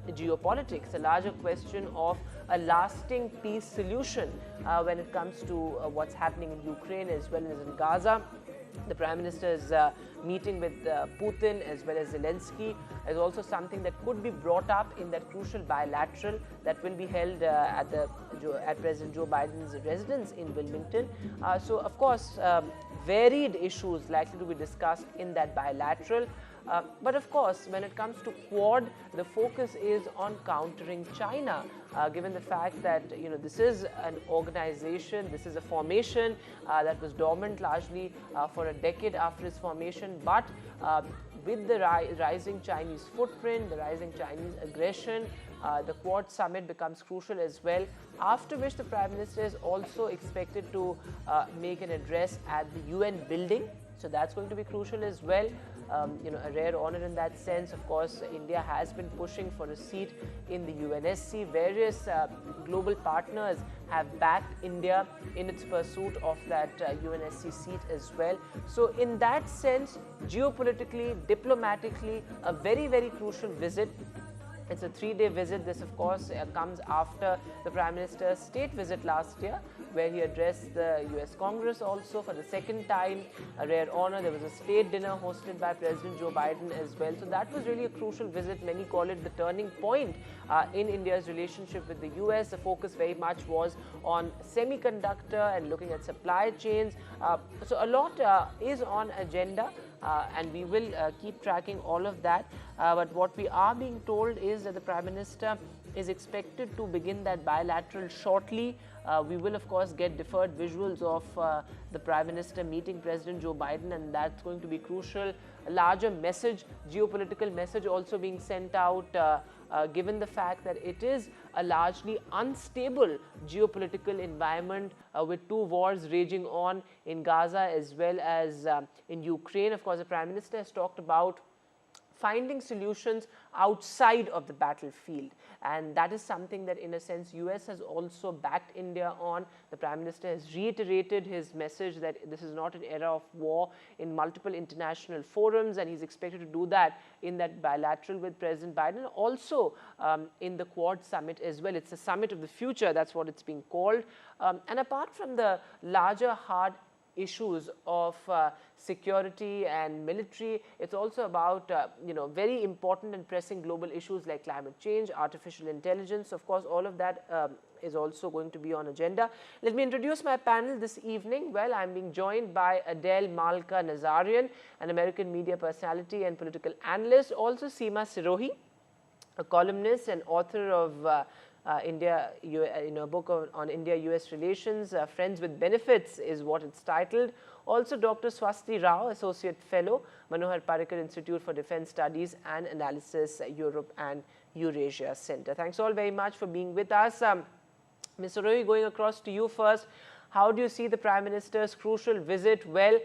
geopolitics, the larger question of a lasting peace solution when it comes to what's happening in Ukraine as well as in Gaza. The Prime Minister's meeting with Putin as well as Zelensky is also something that could be brought up in that crucial bilateral that will be held at President Joe Biden's residence in Wilmington. So, of course, varied issues likely to be discussed in that bilateral. But of course, when it comes to Quad, the focus is on countering China, given the fact that this is an organization, this is a formation that was dormant largely for a decade after its formation. But with the rising Chinese footprint, the rising Chinese aggression, the Quad summit becomes crucial as well, after which the Prime Minister is also expected to make an address at the UN building. So that's going to be crucial as well. A rare honor in that sense. Of course, India has been pushing for a seat in the UNSC. Various global partners have backed India in its pursuit of that UNSC seat as well. So in that sense, geopolitically, diplomatically, a very, very crucial visit. It's a 3-day visit. This, of course, comes after the Prime Minister's state visit last year, where he addressed the US Congress also for the second time, a rare honor. There was a state dinner hosted by President Joe Biden as well. So that was really a crucial visit. Many call it the turning point in India's relationship with the US. The focus very much was on semiconductor and looking at supply chains. So a lot is on agenda. And we will keep tracking all of that. But what we are being told is that the Prime Minister is expected to begin that bilateral shortly. We will, of course, get deferred visuals of the Prime Minister meeting President Joe Biden, and that's going to be crucial. A larger message, geopolitical message also being sent out, given the fact that it is a largely unstable geopolitical environment with two wars raging on in Gaza as well as in Ukraine. Of course, the Prime Minister has talked about finding solutions outside of the battlefield, and that is something that in a sense US has also backed India on. The Prime Minister has reiterated his message that this is not an era of war in multiple international forums, and he's expected to do that in that bilateral with President Biden, also in the Quad summit as well. It's a summit of the future, that's what it's being called. And apart from the larger hard issues of security and military, it's also about very important and pressing global issues like climate change, artificial intelligence. Of course, all of that is also going to be on agenda. Let me introduce my panel this evening. Well, I'm being joined by Adele Malka Nazarian, an American media personality and political analyst, also Seema Sirohi, a columnist and author of a book on India-US relations, Friends with Benefits is what it's titled. Also, Dr. Swasti Rao, Associate Fellow, Manohar Parrikar Institute for Defense Studies and Analysis, Europe and Eurasia Center. Thanks all very much for being with us. Ms. Sirohi, going across to you first. How do you see the Prime Minister's crucial visit? Well,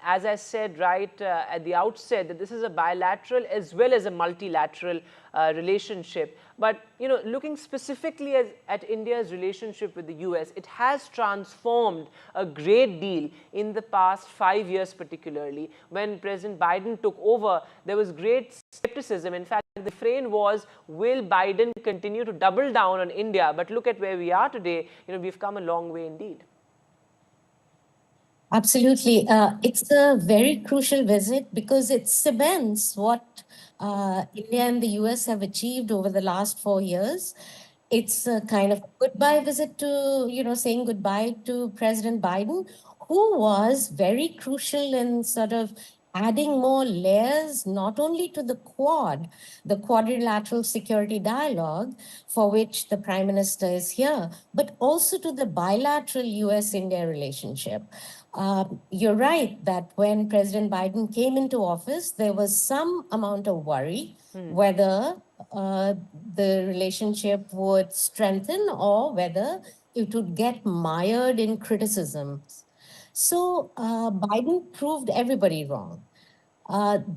as I said right at the outset, that this is a bilateral as well as a multilateral relationship. But, looking specifically at India's relationship with the US, it has transformed a great deal in the past 5 years particularly. When President Biden took over, there was great skepticism. In fact, the frame was, will Biden continue to double down on India? But look at where we are today. We've come a long way indeed.
Absolutely. It's a very crucial visit because it cements what India and the US have achieved over the last 4 years. It's a kind of goodbye visit to, saying goodbye to President Biden, who was very crucial in sort of adding more layers, not only to the Quad, the quadrilateral security dialogue, for which the Prime Minister is here, but also to the bilateral US-India relationship. You're right that when President Biden came into office, there was some amount of worry whether the relationship would strengthen or whether it would get mired in criticisms. So Biden proved everybody wrong.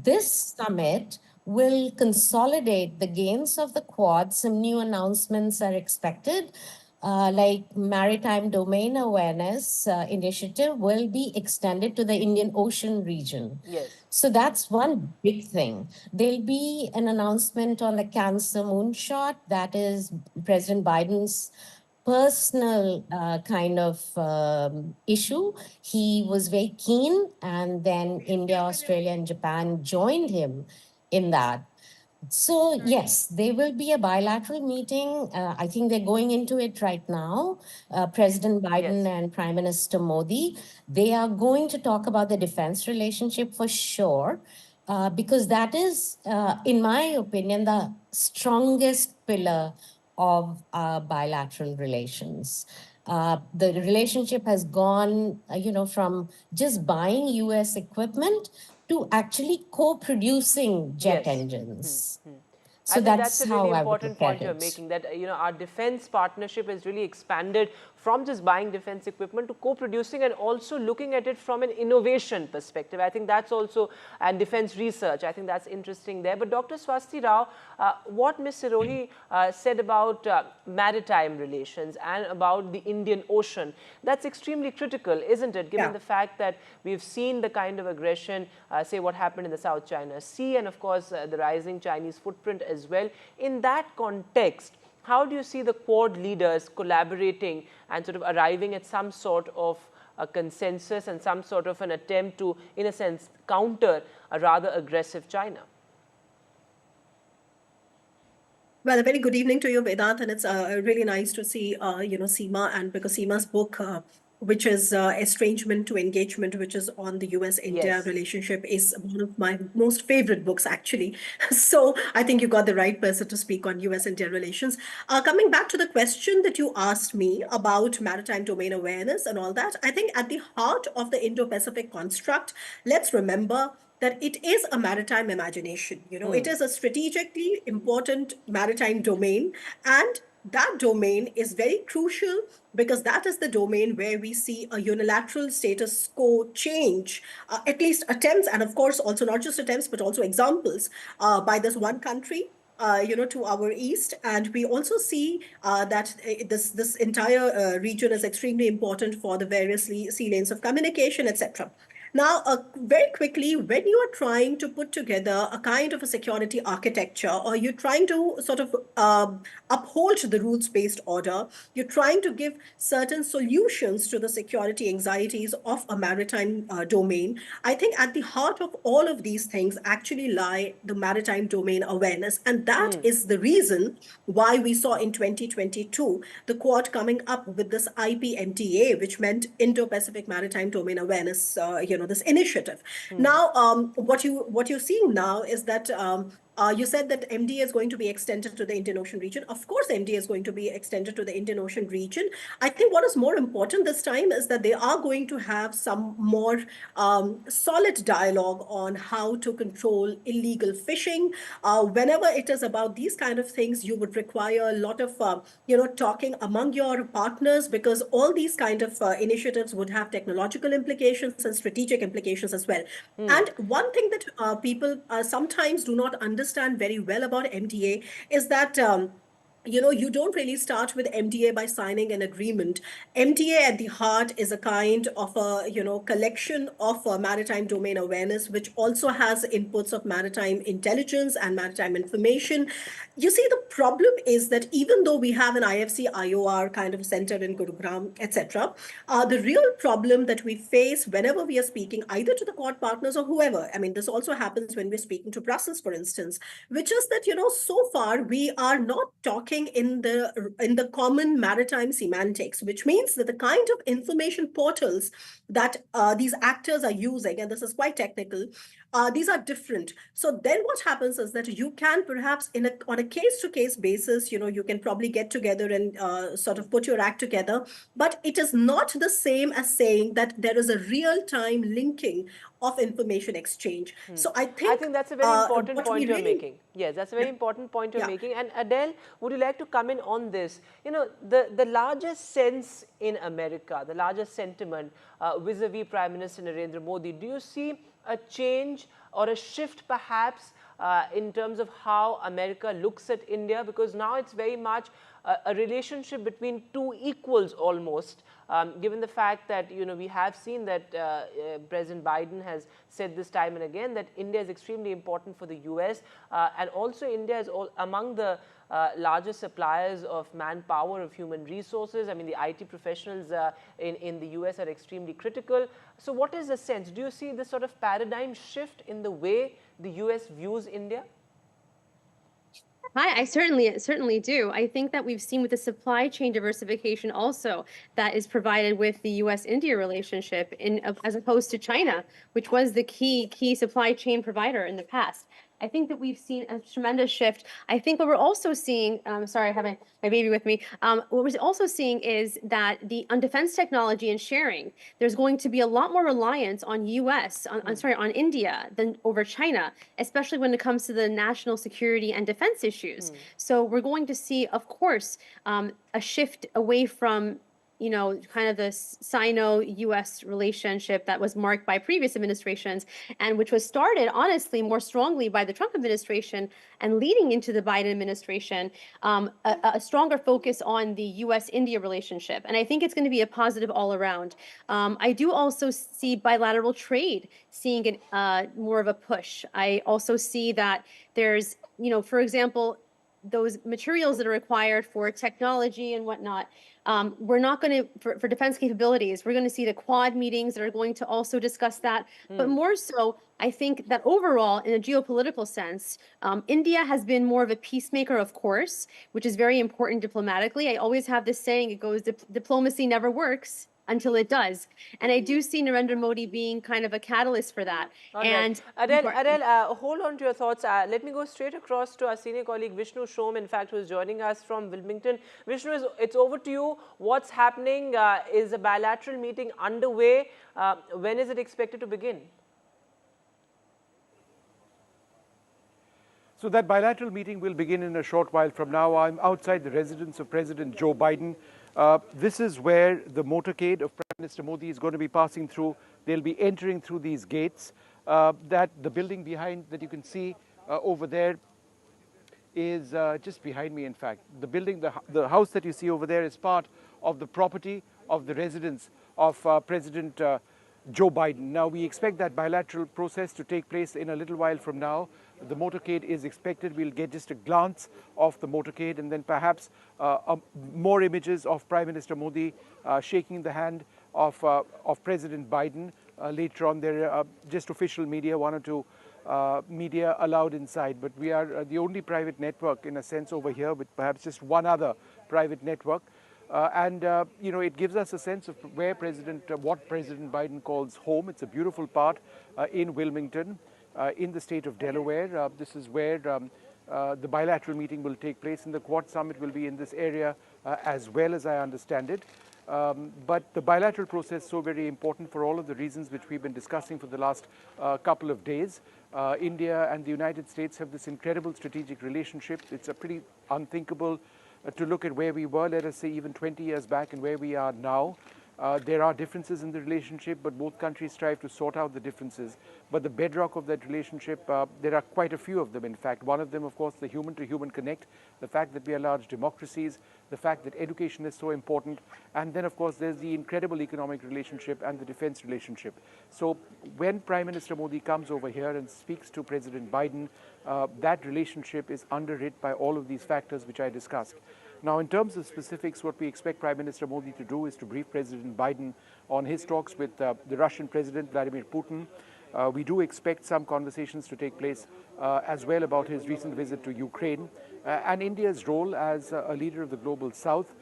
This summit will consolidate the gains of the Quad. Some new announcements are expected, like maritime domain awareness initiative will be extended to the Indian Ocean region.
Yes.
So that's one big thing. There'll be an announcement on the Cancer Moonshot. That is President Biden's personal kind of issue. He was very keen, and then India, Australia, and Japan joined him in that. So yes, there will be a bilateral meeting. I think they're going into it right now. President Biden and Prime Minister Modi, they are going to talk about the defense relationship for sure, because that is, in my opinion, the strongest pillar of bilateral relations. The relationship has gone, from just buying US equipment to actually co-producing jet engines.
I
So
think that's a
how
really
I would
important
look at
point you're
it.
making, that our defense partnership has really expanded from just buying defense equipment to co-producing and also looking at it from an innovation perspective. I think that's also, and defense research, I think that's interesting there. But Dr. Swasti Rao, what Ms. Sirohi said about maritime relations and about the Indian Ocean, that's extremely critical, isn't it? Given the fact that we've seen the kind of aggression, say what happened in the South China Sea, and of course the rising Chinese footprint as well. In that context, how do you see the Quad leaders collaborating and sort of arriving at some sort of a consensus and some sort of an attempt to, in a sense, counter a rather aggressive China?
Well, a very good evening to you, Vedant, and it's really nice to see, Seema, and because Seema's book, which is Estrangement to Engagement, which is on the US-India relationship, is one of my most favorite books, actually. So I think you got the right person to speak on US-India relations. Coming back to the question that you asked me about maritime domain awareness and all that, I think at the heart of the Indo-Pacific construct, let's remember that it is a maritime imagination. It is a strategically important maritime domain, and that domain is very crucial because that is the domain where we see a unilateral status quo change, at least attempts, and of course also not just attempts, but also examples by this one country to our east. And we also see that this entire region is extremely important for the various sea lanes of communication, etc. Now, very quickly, when you are trying to put together a kind of a security architecture, or you're trying to sort of uphold the rules-based order, you're trying to give certain solutions to the security anxieties of a maritime domain, I think at the heart of all of these things actually lie the maritime domain awareness. And that is the reason why we saw in 2022 the Quad coming up with this IPMTA, which meant Indo-Pacific Maritime Domain Awareness, this initiative. Now, what you're seeing now is that you said that MDA is going to be extended to the Indian Ocean region. Of course, MDA is going to be extended to the Indian Ocean region. I think what is more important this time is that they are going to have some more solid dialogue on how to control illegal fishing. Whenever it is about these kind of things, you would require a lot of, talking among your partners, because all these kind of initiatives would have technological implications and strategic implications as well. And one thing that people sometimes do not understand very well about MDA is that you don't really start with MDA by signing an agreement. MDA at the heart is a kind of a, collection of maritime domain awareness, which also has inputs of maritime intelligence and maritime information. You see, the problem is that even though we have an IFC IOR kind of center in Gurugram, etc., the real problem that we face whenever we are speaking either to the Quad partners or whoever, I mean, this also happens when we're speaking to Brussels, for instance, which is that, so far we are not talking talking in the common maritime semantics, which means that the kind of information portals that these actors are using, and this is quite technical, these are different. So then what happens is that you can perhaps on a case-to-case basis, you can probably get together and sort of put your act together, but it is not the same as saying that there is a real-time linking of information exchange. So I think
that's a very important
what
point
we
you're
really
making. Yes, that's a very important point you're
Yeah.
making. And Adele, would you like to come in on this? The largest sense in America, the largest sentiment vis-a-vis Prime Minister Narendra Modi, do you see a change or a shift perhaps in terms of how America looks at India? Because now it's very much a relationship between two equals almost, given the fact that we have seen that President Biden has said this time and again that India is extremely important for the US, and also India is among the largest suppliers of manpower, of human resources. I mean, the IT professionals in the US are extremely critical. So what is the sense? Do you see this sort of paradigm shift in the way the US views India?
Hi, I certainly do. I think that we've seen with the supply chain diversification also that is provided with the U.S.-India relationship, as opposed to China, which was the key supply chain provider in the past. I think that we've seen a tremendous shift. I think what we're also seeing, sorry, I have my baby with me. What we're also seeing is that on defense technology and sharing, there's going to be a lot more reliance on on India than over China, especially when it comes to the national security and defense issues. So we're going to see, of course, a shift away from kind of the Sino-US relationship that was marked by previous administrations, and which was started, honestly, more strongly by the Trump administration and leading into the Biden administration, a stronger focus on the US-India relationship. And I think it's going to be a positive all around. I do also see bilateral trade seeing more of a push. I also see that there's, for example, those materials that are required for technology and whatnot. We're not going to, for defense capabilities, we're going to see the Quad meetings that are going to also discuss that. But more so, I think that overall, in a geopolitical sense, India has been more of a peacemaker, of course, which is very important diplomatically. I always have this saying, it goes, diplomacy never works until it does. And I do see Narendra Modi being kind of a catalyst for that.
All
and
right. Adele, hold on to your thoughts. Let me go straight across to our senior colleague Vishnu Shom, in fact, who is joining us from Wilmington. Vishnu, it's over to you. What's happening? Is a bilateral meeting underway? When is it expected to begin?
So that bilateral meeting will begin in a short while from now. I'm outside the residence of President Joe Biden. This is where the motorcade of Prime Minister Modi is going to be passing through. They'll be entering through these gates. That the building behind that you can see over there is just behind me, in fact. The building, the house that you see over there is part of the property of the residence of President Joe Biden. Now, we expect that bilateral process to take place in a little while from now. The motorcade is expected. We'll get just a glance of the motorcade and then perhaps more images of Prime Minister Modi shaking the hand of President Biden. Later on, there are just official media, one or two media allowed inside. But we are the only private network, in a sense, over here, with perhaps just one other private network. It gives us a sense of where what President Biden calls home. It's a beautiful part in Wilmington, in the state of Delaware. This is where the bilateral meeting will take place, and the Quad Summit will be in this area as well, as I understand it. But the bilateral process is so very important for all of the reasons which we've been discussing for the last couple of days. India and the United States have this incredible strategic relationship. It's a pretty unthinkable to look at where we were, let us say, even 20 years back and where we are now. There are differences in the relationship, but both countries strive to sort out the differences. But the bedrock of that relationship, there are quite a few of them, in fact. One of them, of course, the human-to-human connect, the fact that we are large democracies, the fact that education is so important, and then, of course, there's the incredible economic relationship and the defense relationship. So when Prime Minister Modi comes over here and speaks to President Biden, that relationship is underwritten by all of these factors which I discussed. Now, in terms of specifics, what we expect Prime Minister Modi to do is to brief President Biden on his talks with the Russian President, Vladimir Putin. We do expect some conversations to take place as well about his recent visit to Ukraine and India's role as a leader of the global south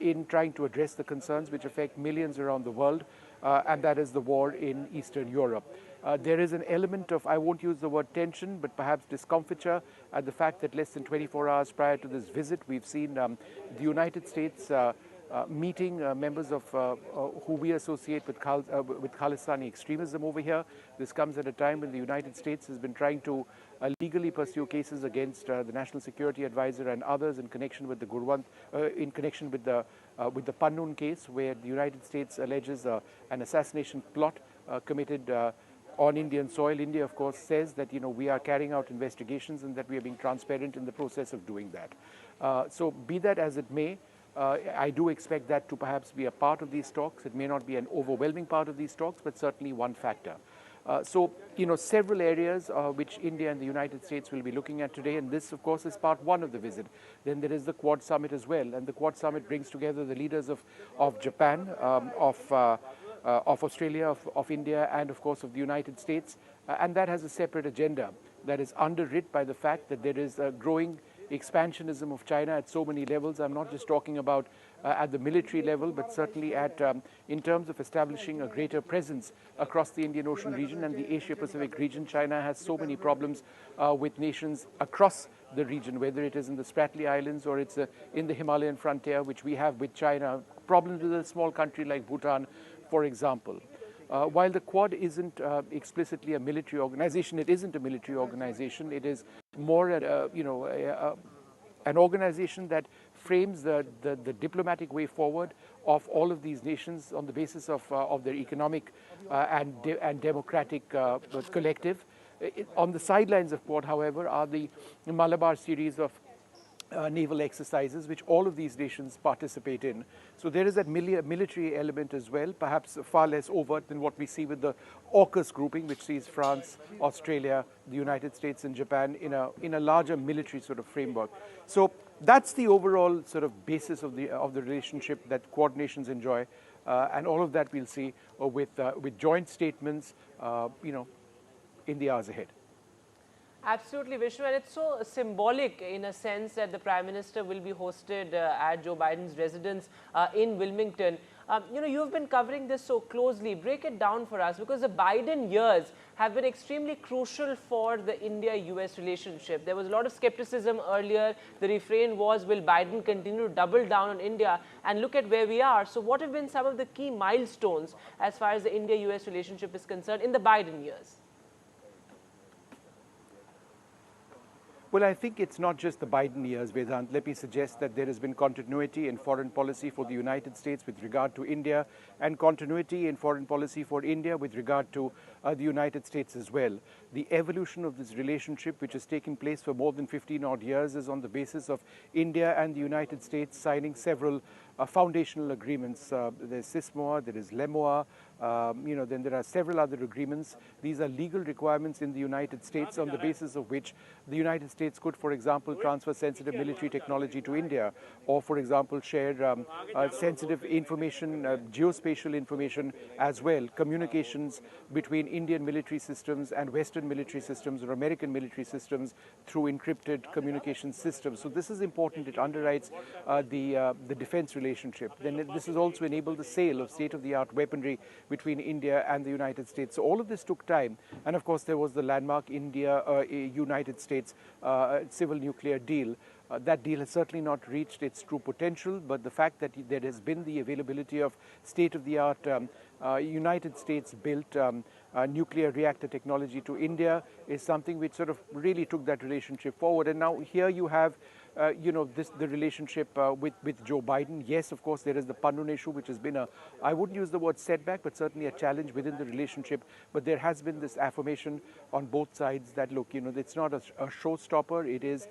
in trying to address the concerns which affect millions around the world, and that is the war in Eastern Europe. There is an element of, I won't use the word tension, but perhaps discomfiture at the fact that less than 24 hours prior to this visit, we've seen the United States meeting members of who we associate with Khalistani extremism over here. This comes at a time when the United States has been trying to legally pursue cases against the National Security Advisor and others in connection with the in connection with the Pannun case, where the United States alleges an assassination plot committed on Indian soil. India, of course, says that we are carrying out investigations and that we are being transparent in the process of doing that. So be that as it may, I do expect that to perhaps be a part of these talks. It may not be an overwhelming part of these talks, but certainly one factor. So, several areas which India and the United States will be looking at today, and this, of course, is part one of the visit. Then there is the Quad Summit as well, and the Quad Summit brings together the leaders of Japan, of Australia, of India, and of course of the United States, and that has a separate agenda that is underwritten by the fact that there is a growing expansionism of China at so many levels. I'm not just talking about at the military level, but certainly at in terms of establishing a greater presence across the Indian Ocean region and the Asia-Pacific region. China has so many problems with nations across the region, whether it is in the Spratly Islands or it's in the Himalayan frontier, which we have with China, problems with a small country like Bhutan, for example. While the Quad isn't explicitly a military organization, it isn't a military organization. It is more, an organization that frames the diplomatic way forward of all of these nations on the basis of their economic and democratic collective. On the sidelines of Quad, however, are the Malabar series of naval exercises, which all of these nations participate in. So there is that military element as well, perhaps far less overt than what we see with the AUKUS grouping, which sees France, Australia, the United States and Japan in a larger military sort of framework. So that's the overall sort of basis of the relationship that Quad nations enjoy, and all of that we'll see with joint statements, in the hours ahead.
Absolutely, Vishnu, and it's so symbolic in a sense that the Prime Minister will be hosted at Joe Biden's residence in Wilmington. You've been covering this so closely. Break it down for us, because the Biden years have been extremely crucial for the India-US relationship. There was a lot of skepticism earlier. The refrain was, will Biden continue to double down on India? And look at where we are. So what have been some of the key milestones as far as the India-US relationship is concerned in the Biden years?
Well, I think it's not just the Biden years, Vedant. Let me suggest that there has been continuity in foreign policy for the United States with regard to India, and continuity in foreign policy for India with regard to the United States as well. The evolution of this relationship, which has taken place for more than 15 odd years, is on the basis of India and the United States signing several foundational agreements. There's SISMOA, there is LEMOA, then there are several other agreements. These are legal requirements in the United States on the basis of which the United States could, for example, transfer sensitive military technology to India, or, for example, share sensitive information, geospatial information as well, communications between Indian military systems and Western military systems or American military systems through encrypted communication systems. So this is important. It underwrites the defense relationship. Then this has also enabled the sale of state-of-the-art weaponry between India and the United States. So all of this took time. And of course, there was the landmark India-United States civil nuclear deal. That deal has certainly not reached its true potential, but the fact that there has been the availability of state-of-the-art United States-built nuclear reactor technology to India is something which sort of really took that relationship forward. And now here you have the relationship with Joe Biden. Yes, of course, there is the Pannun issue, which has been I wouldn't use the word setback, but certainly a challenge within the relationship. But there has been this affirmation on both sides that, look, it's not a showstopper. It is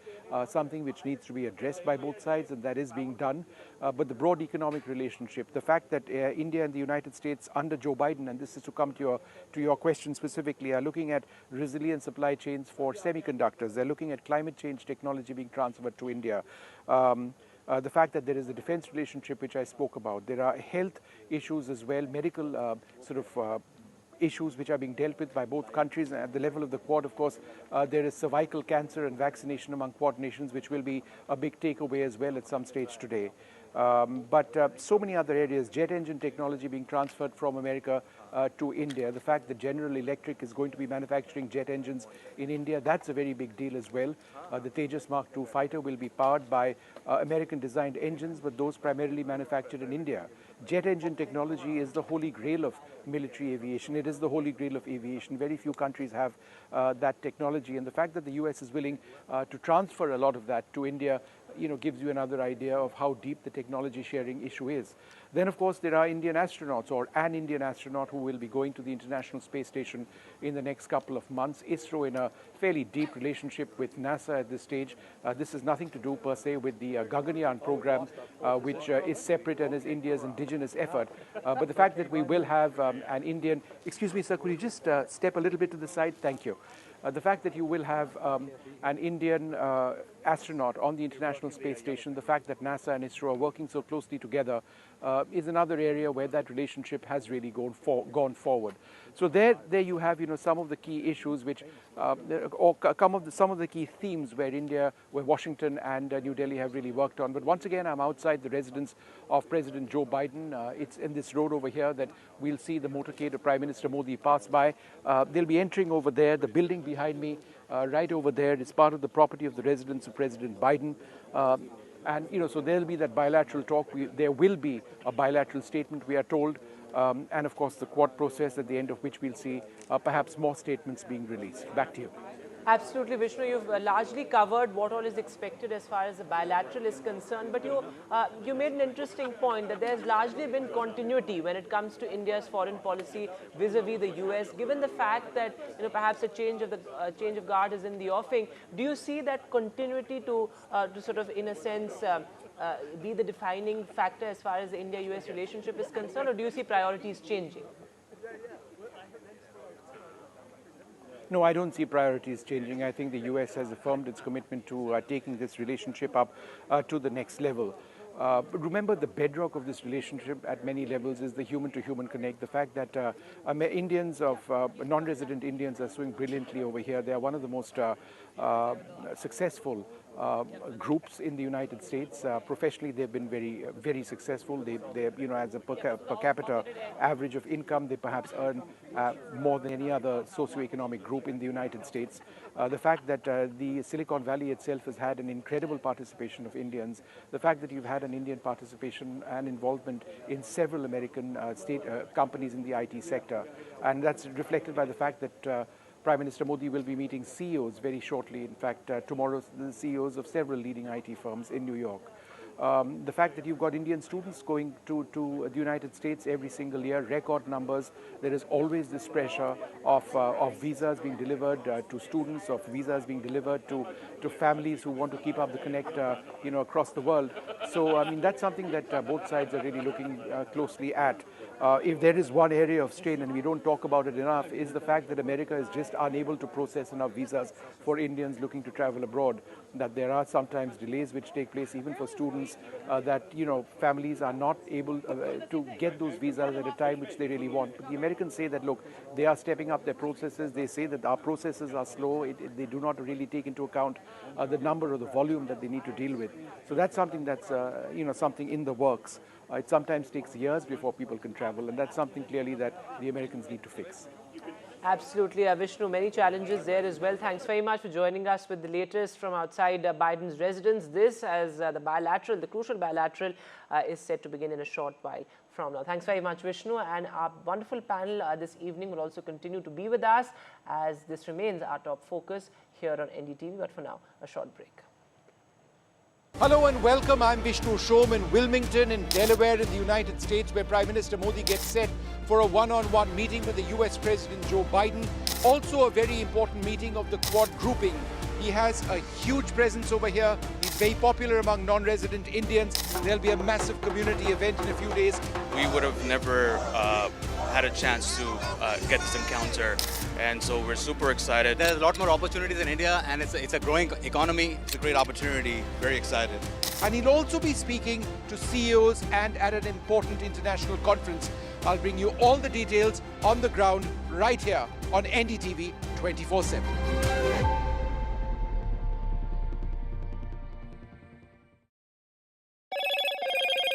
something which needs to be addressed by both sides, and that is being done. But the broad economic relationship, the fact that India and the United States under Joe Biden, and this is to come to your question specifically, are looking at resilient supply chains for semiconductors. They're looking at climate change technology being transferred to India. The fact that there is a defense relationship, which I spoke about. There are health issues as well, medical issues which are being dealt with by both countries. And at the level of the Quad, of course, there is cervical cancer and vaccination among Quad nations, which will be a big takeaway as well at some stage today. But so many other areas, jet engine technology being transferred from America to India, the fact that General Electric is going to be manufacturing jet engines in India, that's a very big deal as well. The Tejas Mark II fighter will be powered by American-designed engines, but those primarily manufactured in India. Jet engine technology is the holy grail of military aviation. It is the holy grail of aviation. Very few countries have that technology, and the fact that the US is willing to transfer a lot of that to India, gives you another idea of how deep the technology sharing issue is. Then, of course, there are Indian astronauts, or an Indian astronaut who will be going to the International Space Station in the next couple of months. ISRO in a fairly deep relationship with NASA at this stage. This has nothing to do per se with the Gaganyaan program, which is separate and is India's indigenous effort. But the fact that we will have an Indian, excuse me, sir, could you just step a little bit to the side? Thank you. The fact that you will have an Indian astronaut on the International Space Station, the fact that NASA and ISRO are working so closely together is another area where that relationship has really gone forward. So there you have, some of the key issues which, or some of the key themes where Washington and New Delhi have really worked on. But once again, I'm outside the residence of President Joe Biden. It's in this road over here that we'll see the motorcade of Prime Minister Modi pass by. They'll be entering over there. The building behind me, right over there, is part of the property of the residence of President Biden. And, so there'll be that bilateral talk. There will be a bilateral statement, we are told. And, of course, the Quad process, at the end of which we'll see perhaps more statements being released. Back to you.
Absolutely, Vishnu. You've largely covered what all is expected as far as the bilateral is concerned. But you made an interesting point that there's largely been continuity when it comes to India's foreign policy vis-a-vis the US. Given the fact that perhaps a change of guard is in the offing, do you see that continuity to sort of, in a sense, be the defining factor as far as the India-US relationship is concerned, or do you see priorities changing?
No, I don't see priorities changing. I think the US has affirmed its commitment to taking this relationship up to the next level. But remember, the bedrock of this relationship at many levels is the human-to-human connect. The fact that non-resident Indians are doing brilliantly over here. They are one of the most successful groups in the United States. Professionally, they've been very, very successful. They as a per capita average of income, they perhaps earn more than any other socioeconomic group in the United States. The fact that the Silicon Valley itself has had an incredible participation of Indians. The fact that you've had an Indian participation and involvement in several American state companies in the IT sector, and that's reflected by the fact that Prime Minister Modi will be meeting CEOs very shortly. In fact, tomorrow, the CEOs of several leading IT firms in New York. The fact that you've got Indian students going to the United States every single year, record numbers. There is always this pressure of visas being delivered to students, of visas being delivered to families who want to keep up the connect, across the world. So, I mean, that's something that both sides are really looking closely at. If there is one area of strain, and we don't talk about it enough, is the fact that America is just unable to process enough visas for Indians looking to travel abroad. That there are sometimes delays which take place even for students, that families are not able to get those visas at a time which they really want. But the Americans say that, look, they are stepping up their processes. They say that our processes are slow. They do not really take into account the number or the volume that they need to deal with. So that's something that's something in the works. It sometimes takes years before people can travel, and that's something clearly that the Americans need to fix.
Absolutely, Vishnu. Many challenges there as well. Thanks very much for joining us with the latest from outside Biden's residence. This, as the crucial bilateral, is set to begin in a short while from now. Thanks very much, Vishnu. And our wonderful panel this evening will also continue to be with us, as this remains our top focus here on NDTV. But for now, a short break.
Hello and welcome. I'm Vishnu Shom in Wilmington in Delaware in the United States, where Prime Minister Modi gets set for a one-on-one meeting with the US President Joe Biden. Also a very important meeting of the Quad grouping. He has a huge presence over here. He's very popular among non-resident Indians. There'll be a massive community event in a few days.
We would have never had a chance to get this encounter. And so we're super excited.
There's a lot more opportunities in India, and it's a growing economy.
It's a great opportunity. Very excited.
And he'll also be speaking to CEOs and at an important international conference. I'll bring you all the details on the ground right here on NDTV 24/7.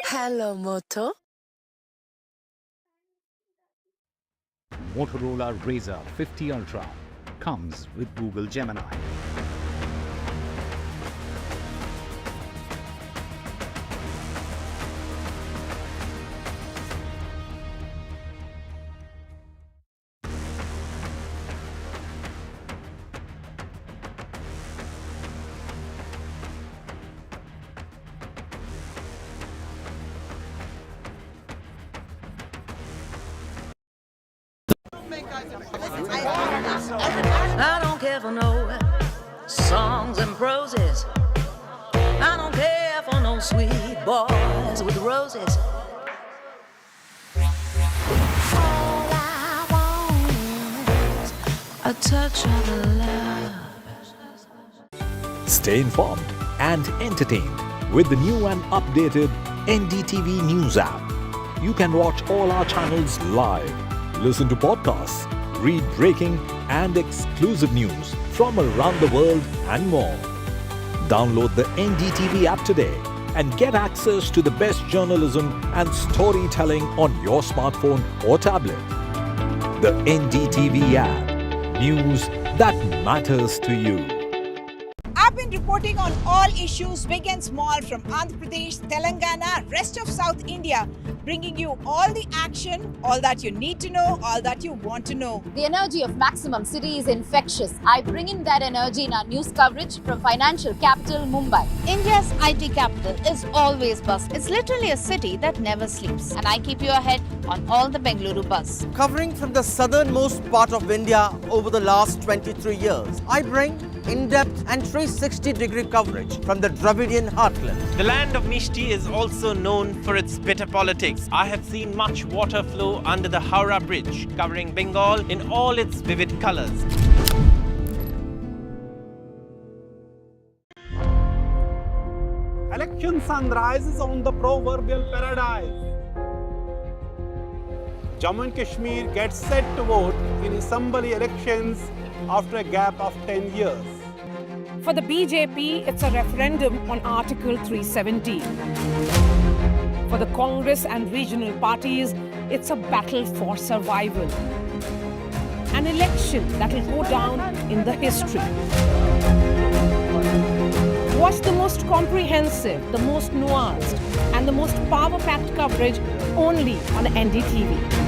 Hello, Moto.
Motorola Razr 50 Ultra comes with Google Gemini.
I don't care for no songs and proses. I don't care for no sweet boys with roses. All I want is a touch of love.
Stay informed and entertained with the new and updated NDTV News app. You can watch all our channels live, listen to podcasts, read breaking and exclusive news from around the world and more. Download the NDTV app today and get access to the best journalism and storytelling on your smartphone or tablet. The NDTV app. News that matters to you.
I've been reporting on all issues big and small from Andhra Pradesh, Telangana, rest of South India, bringing you all the action, all that you need to know, all that you want to know.
The energy of Maximum City is infectious. I bring in that energy in our news coverage from financial capital Mumbai.
India's IT capital is always buzz. It's literally a city that never sleeps. And I keep you ahead on all the Bengaluru buzz.
Covering from the southernmost part of India over the last 23 years, I bring in-depth and 360-degree coverage from the Dravidian heartland.
The land of Mishti is also known for its bitter politics. I have seen much water flow under the Howrah Bridge, covering Bengal in all its vivid colors.
Election sunrise is on the proverbial paradise. Jammu and Kashmir gets set to vote in assembly elections after a gap of 10 years.
For the BJP, it's a referendum on Article 370. For the Congress and regional parties, it's a battle for survival. An election that will go down in the history. Watch the most comprehensive, the most nuanced, and the most power-packed coverage only on NDTV.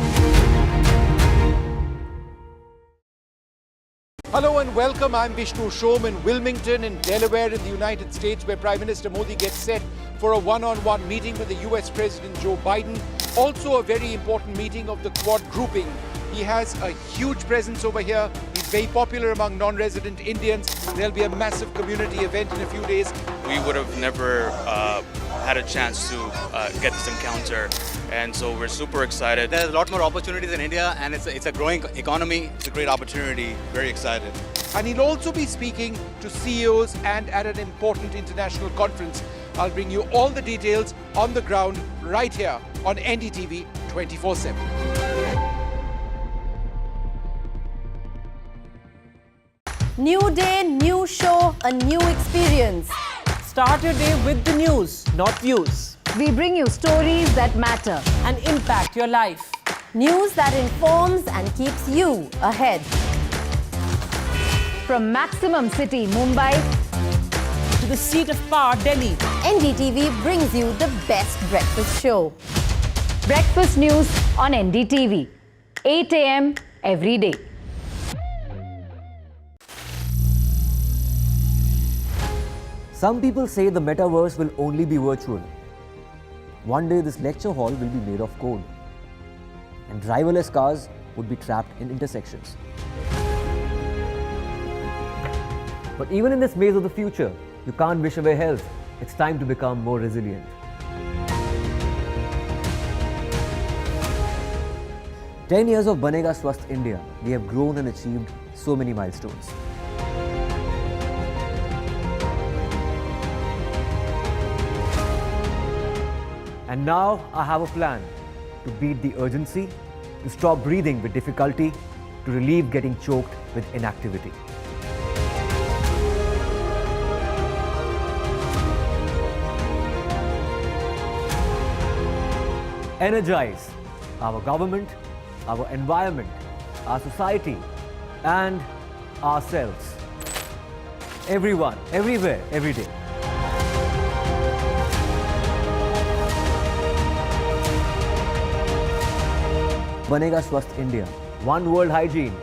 Hello and welcome. I'm Vishnu Shom in Wilmington in Delaware in the United States, where Prime Minister Modi gets set for a one-on-one meeting with the US President Joe Biden. Also a very important meeting of the Quad grouping. He has a huge presence over here. He's very popular among non-resident Indians. There'll be a massive community event in a few days.
We would have never had a chance to get this encounter. And so we're super excited.
There's a lot more opportunities in India, and it's a growing economy.
It's a great opportunity. Very excited.
And he'll also be speaking to CEOs and at an important international conference. I'll bring you all the details on the ground right here on NDTV 24/7.
New day, new show, a new experience.
Start your day with the news, not views.
We bring you stories that matter
and impact your life.
News that informs and keeps you ahead. From Maximum City, Mumbai,
to the seat of power, Delhi,
NDTV brings you the best breakfast show. Breakfast news on NDTV, 8 a.m. every day.
Some people say the metaverse will only be virtual. One day this lecture hall will be made of gold, and driverless cars would be trapped in intersections. But even in this maze of the future, you can't wish away health. It's time to become more resilient. 10 years of Banega Swasth India, we have grown and achieved so many milestones. And now I have a plan to beat the urgency, to stop breathing with difficulty, to relieve getting choked with inactivity. Energize our government, our environment, our society, and ourselves. Everyone, everywhere, every day. Banega Swasth India. One World Hygiene.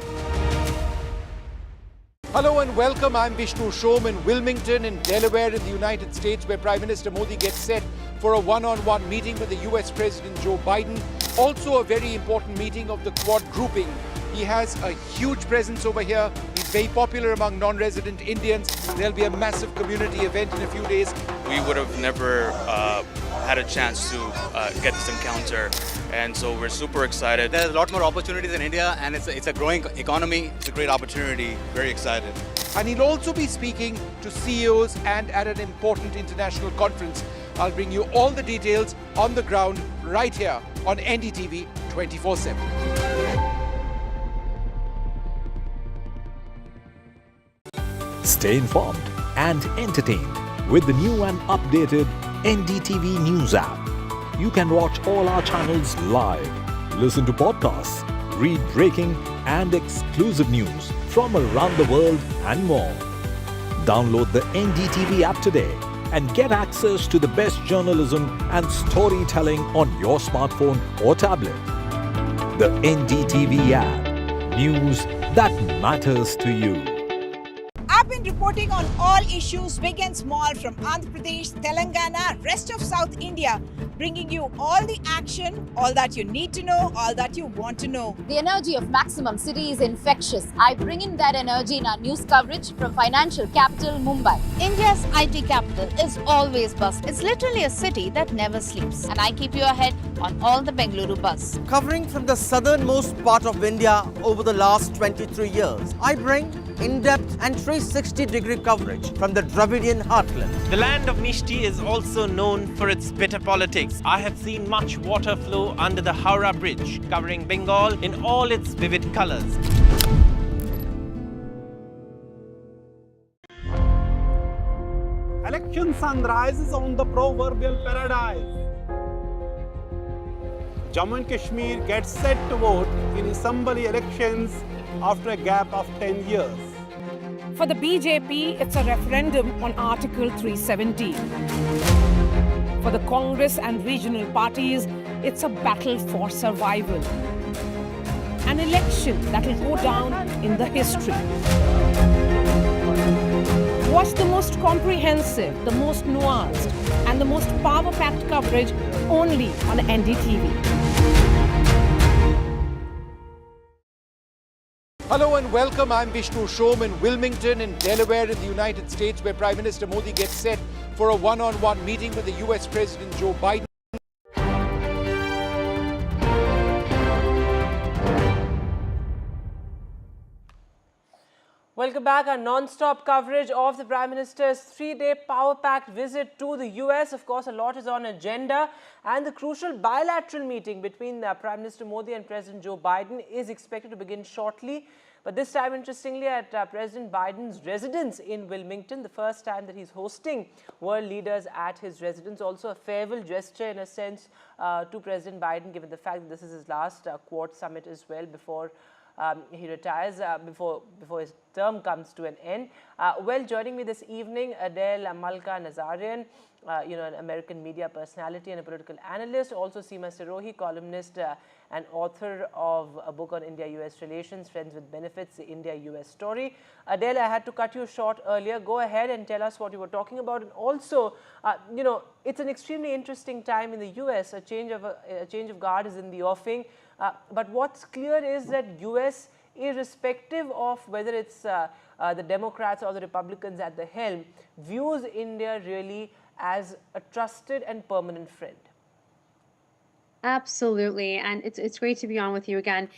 Hello and welcome. I'm Vishnu Shom in Wilmington in Delaware in the United States, where Prime Minister Modi gets set for a one-on-one meeting with the US President Joe Biden. Also a very important meeting of the Quad grouping. He has a huge presence over here. He's very popular among non-resident Indians. There'll be a massive community event in a few days.
We would have never had a chance to get this encounter, and so we're super excited.
There's a lot more opportunities in India, and it's a growing economy.
It's a great opportunity, very excited.
And he'll also be speaking to CEOs and at an important international conference. I'll bring you all the details on the ground right here on NDTV 24/7.
Stay informed and entertained with the new and updated NDTV News app. You can watch all our channels live, listen to podcasts, read breaking and exclusive news from around the world and more. Download the NDTV app today and get access to the best journalism and storytelling on your smartphone or tablet. The NDTV app. News that matters to you.
I've been reporting on all issues big and small from Andhra Pradesh, Telangana, rest of South India, bringing you all the action, all that you need to know, all that you want to know.
The energy of Maximum City is infectious. I bring in that energy in our news coverage from financial capital Mumbai. India's IT capital is always buzz. It's literally a city that never sleeps. And I keep you ahead on all the Bengaluru buzz.
Covering from the southernmost part of India over the last 23 years, I bring in-depth and 360-degree coverage from the Dravidian heartland.
The land of Mishti is also known for its bitter politics. I have seen much water flow under the Howrah Bridge, covering Bengal in all its vivid colors.
Election sun rises on the proverbial paradise. Jammu and Kashmir gets set to vote in assembly elections after a gap of 10 years.
For the BJP, it's a referendum on Article 370. For the Congress and regional parties, it's a battle for survival. An election that will go down in the history. Watch the most comprehensive, the most nuanced, and the most power-packed coverage only on NDTV.
Hello and welcome. I'm Vishnu Shom in Wilmington in Delaware in the United States, where Prime Minister Modi gets set for a one-on-one meeting with the US President Joe Biden.
Welcome back. Our non-stop coverage of the Prime Minister's three-day power-packed visit to the US. Of course, a lot is on agenda, and the crucial bilateral meeting between Prime Minister Modi and President Joe Biden is expected to begin shortly. But this time, interestingly, at President Biden's residence in Wilmington, the first time that he's hosting world leaders at his residence. Also a farewell gesture, in a sense, to President Biden, given the fact that this is his last Quad summit as well before he retires, before his term comes to an end. Well, joining me this evening, Adele Malka Nazarian, an American media personality and a political analyst. Also Seema Sirohi, columnist and author of a book on India-US relations, Friends with Benefits, the India-US story. Adele, I had to cut you short earlier. Go ahead and tell us what you were talking about. And also, it's an extremely interesting time in the US. A change of guard is in the offing. But what's clear is that US, irrespective of whether it's the Democrats or the Republicans at the helm, views India really as a trusted and permanent friend.
Absolutely. And it's great to be on with you again.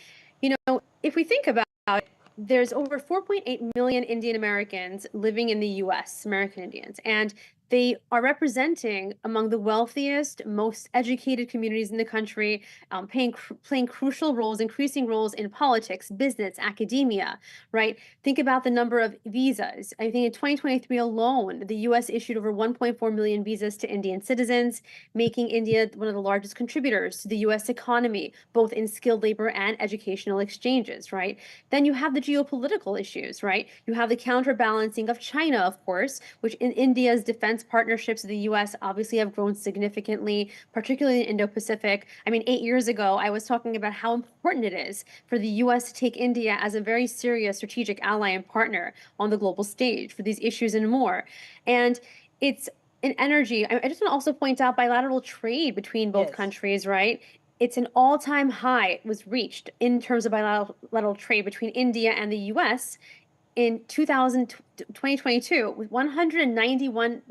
You know, if we think about it, there's over 4.8 million Indian Americans living in the US, American Indians, and they are representing among the wealthiest, most educated communities in the country, playing crucial roles, increasing roles in politics, business, academia, right? Think about the number of visas. I think in 2023 alone, the US issued over 1.4 million visas to Indian citizens, making India one of the largest contributors to the US economy, both in skilled labor and educational exchanges, right? Then you have the geopolitical issues, right? You have the counterbalancing of China, of course, which in India's defense partnerships with the US obviously have grown significantly, particularly in Indo-Pacific. I mean, 8 years ago, I was talking about how important it is for the US to take India as a very serious strategic ally and partner on the global stage for these issues and more. And it's in energy. I just want to also point out bilateral trade between both countries, right? It's an all-time high. It was reached in terms of bilateral trade between India and the US in 2022 with 191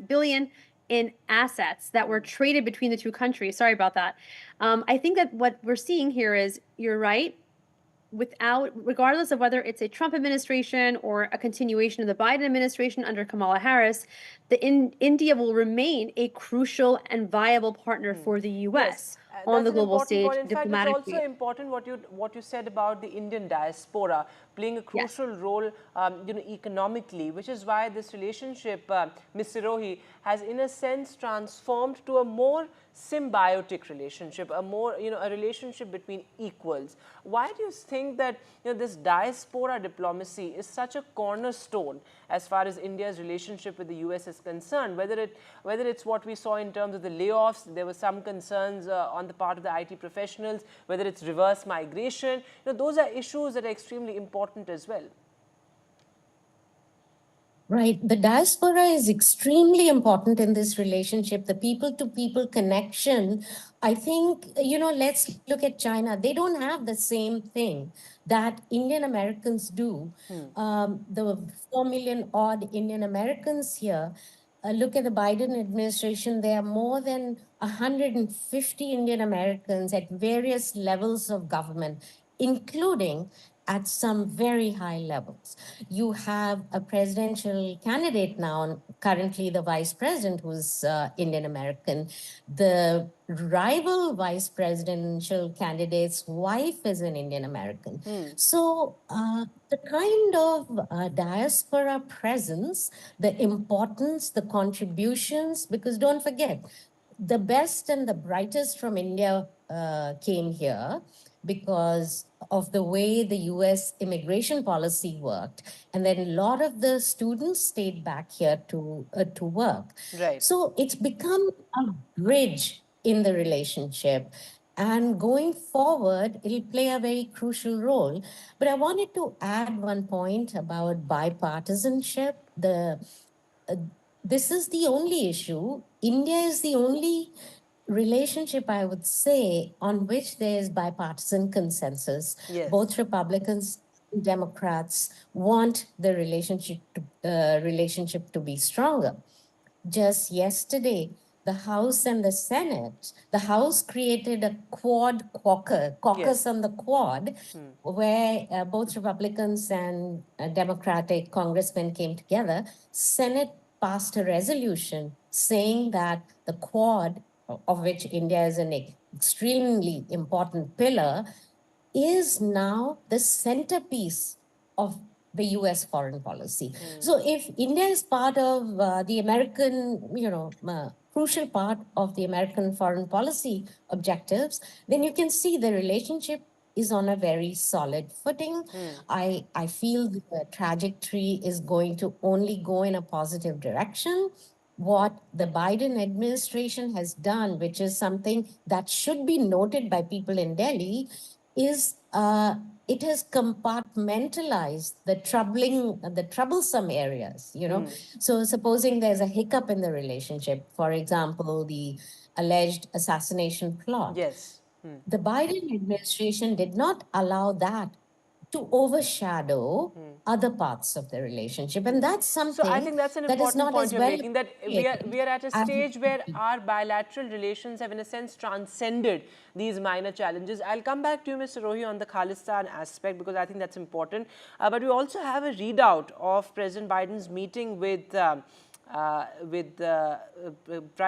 billion in assets that were traded between the two countries. Sorry about that. I think that what we're seeing here is, you're right, regardless of whether it's a Trump administration or a continuation of the Biden administration under Kamala Harris, India will remain a crucial and viable partner for the US on the global stage diplomatically.
In fact, it's also important what you said about the Indian diaspora playing a crucial role, economically, which is why this relationship, Ms. Sirohi, has in a sense transformed to a more symbiotic relationship, a relationship between equals. Why do you think that this diaspora diplomacy is such a cornerstone as far as India's relationship with the US is concerned? Whether it's what we saw in terms of the layoffs, there were some concerns on the part of the IT professionals, whether it's reverse migration, those are issues that are extremely important as well.
Right. The diaspora is extremely important in this relationship. The people-to-people connection. I think, let's look at China. They don't have the same thing that Indian Americans do. The 4 million odd Indian Americans here, look at the Biden administration. There are more than 150 Indian Americans at various levels of government, including at some very high levels. You have a presidential candidate now, currently the vice president, who's Indian American. The rival vice presidential candidate's wife is an Indian American. So the kind of diaspora presence, the importance, the contributions, because don't forget, the best and the brightest from India came here because of the way the US immigration policy worked. And then a lot of the students stayed back here to work.
Right.
So it's become a bridge in the relationship. And going forward, it'll play a very crucial role. But I wanted to add one point about bipartisanship. This is the only issue. India is the only relationship, I would say, on which there is bipartisan consensus. Both Republicans and Democrats want the relationship to be stronger. Just yesterday, the House and the Senate, the House created a caucus on the Quad, where both Republicans and Democratic congressmen came together. Senate passed a resolution saying that the Quad, of which India is an extremely important pillar, is now the centerpiece of the US foreign policy. So if India is part of the American, crucial part of the American foreign policy objectives, then you can see the relationship is on a very solid footing. I feel the trajectory is going to only go in a positive direction. What the Biden administration has done, which is something that should be noted by people in Delhi, is it has compartmentalized the troublesome areas, So supposing there's a hiccup in the relationship, for example, the alleged assassination plot.
Yes.
The Biden administration did not allow that to overshadow other parts of the relationship. And that's something
So I think that's an
that is
important
not
point
as
you're
well
making, that we are at a
as
stage where our bilateral relations have in a sense transcended these minor challenges. I'll come back to you, Mr. Rohi, on the Khalistan aspect, because I think that's important. But we also have a readout of President Biden's meeting with Prime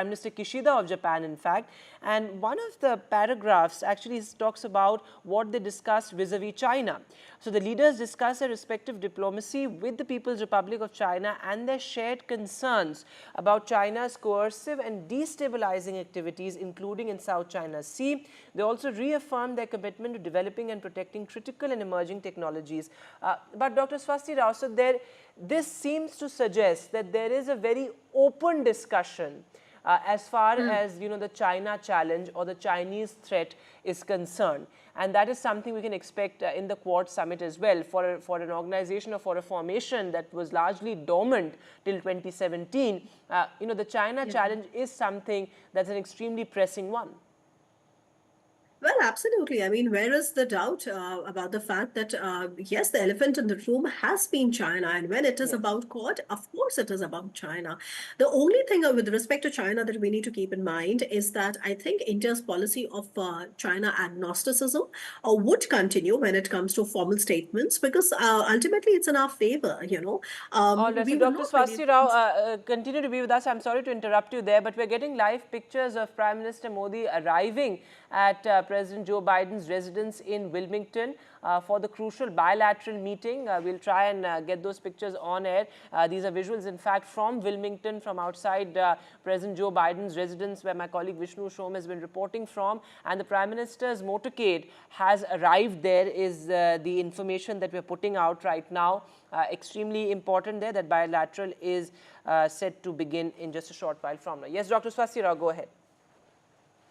Minister Kishida of Japan, in fact. And one of the paragraphs actually talks about what they discussed vis-a-vis China. So the leaders discussed their respective diplomacy with the People's Republic of China and their shared concerns about China's coercive and destabilizing activities, including in South China Sea. They also reaffirmed their commitment to developing and protecting critical and emerging technologies. But Dr. Swasti Rao, so this seems to suggest that there is a very open discussion as far as the China challenge or the Chinese threat is concerned, and that is something we can expect in the Quad Summit as well. For an organization or for a formation that was largely dormant till 2017, the China challenge is something that's an extremely pressing one.
Well, absolutely. I mean, where is the doubt about the fact that, yes, the elephant in the room has been China. And when it is about Quad, of course it is about China. The only thing with respect to China that we need to keep in mind is that I think India's policy of China agnosticism would continue when it comes to formal statements, because ultimately it's in our favor,
All right, so Dr. Swasti Rao, continue to be with us. I'm sorry to interrupt you there, but we're getting live pictures of Prime Minister Modi arriving at President Joe Biden's residence in Wilmington for the crucial bilateral meeting. We'll try and get those pictures on air. These are visuals, in fact, from Wilmington, from outside President Joe Biden's residence, where my colleague Vishnu Shom has been reporting from. And the Prime Minister's motorcade has arrived there, is the information that we're putting out right now. Extremely important there, that bilateral is set to begin in just a short while from now. Yes, Dr. Swasti Rao, go ahead.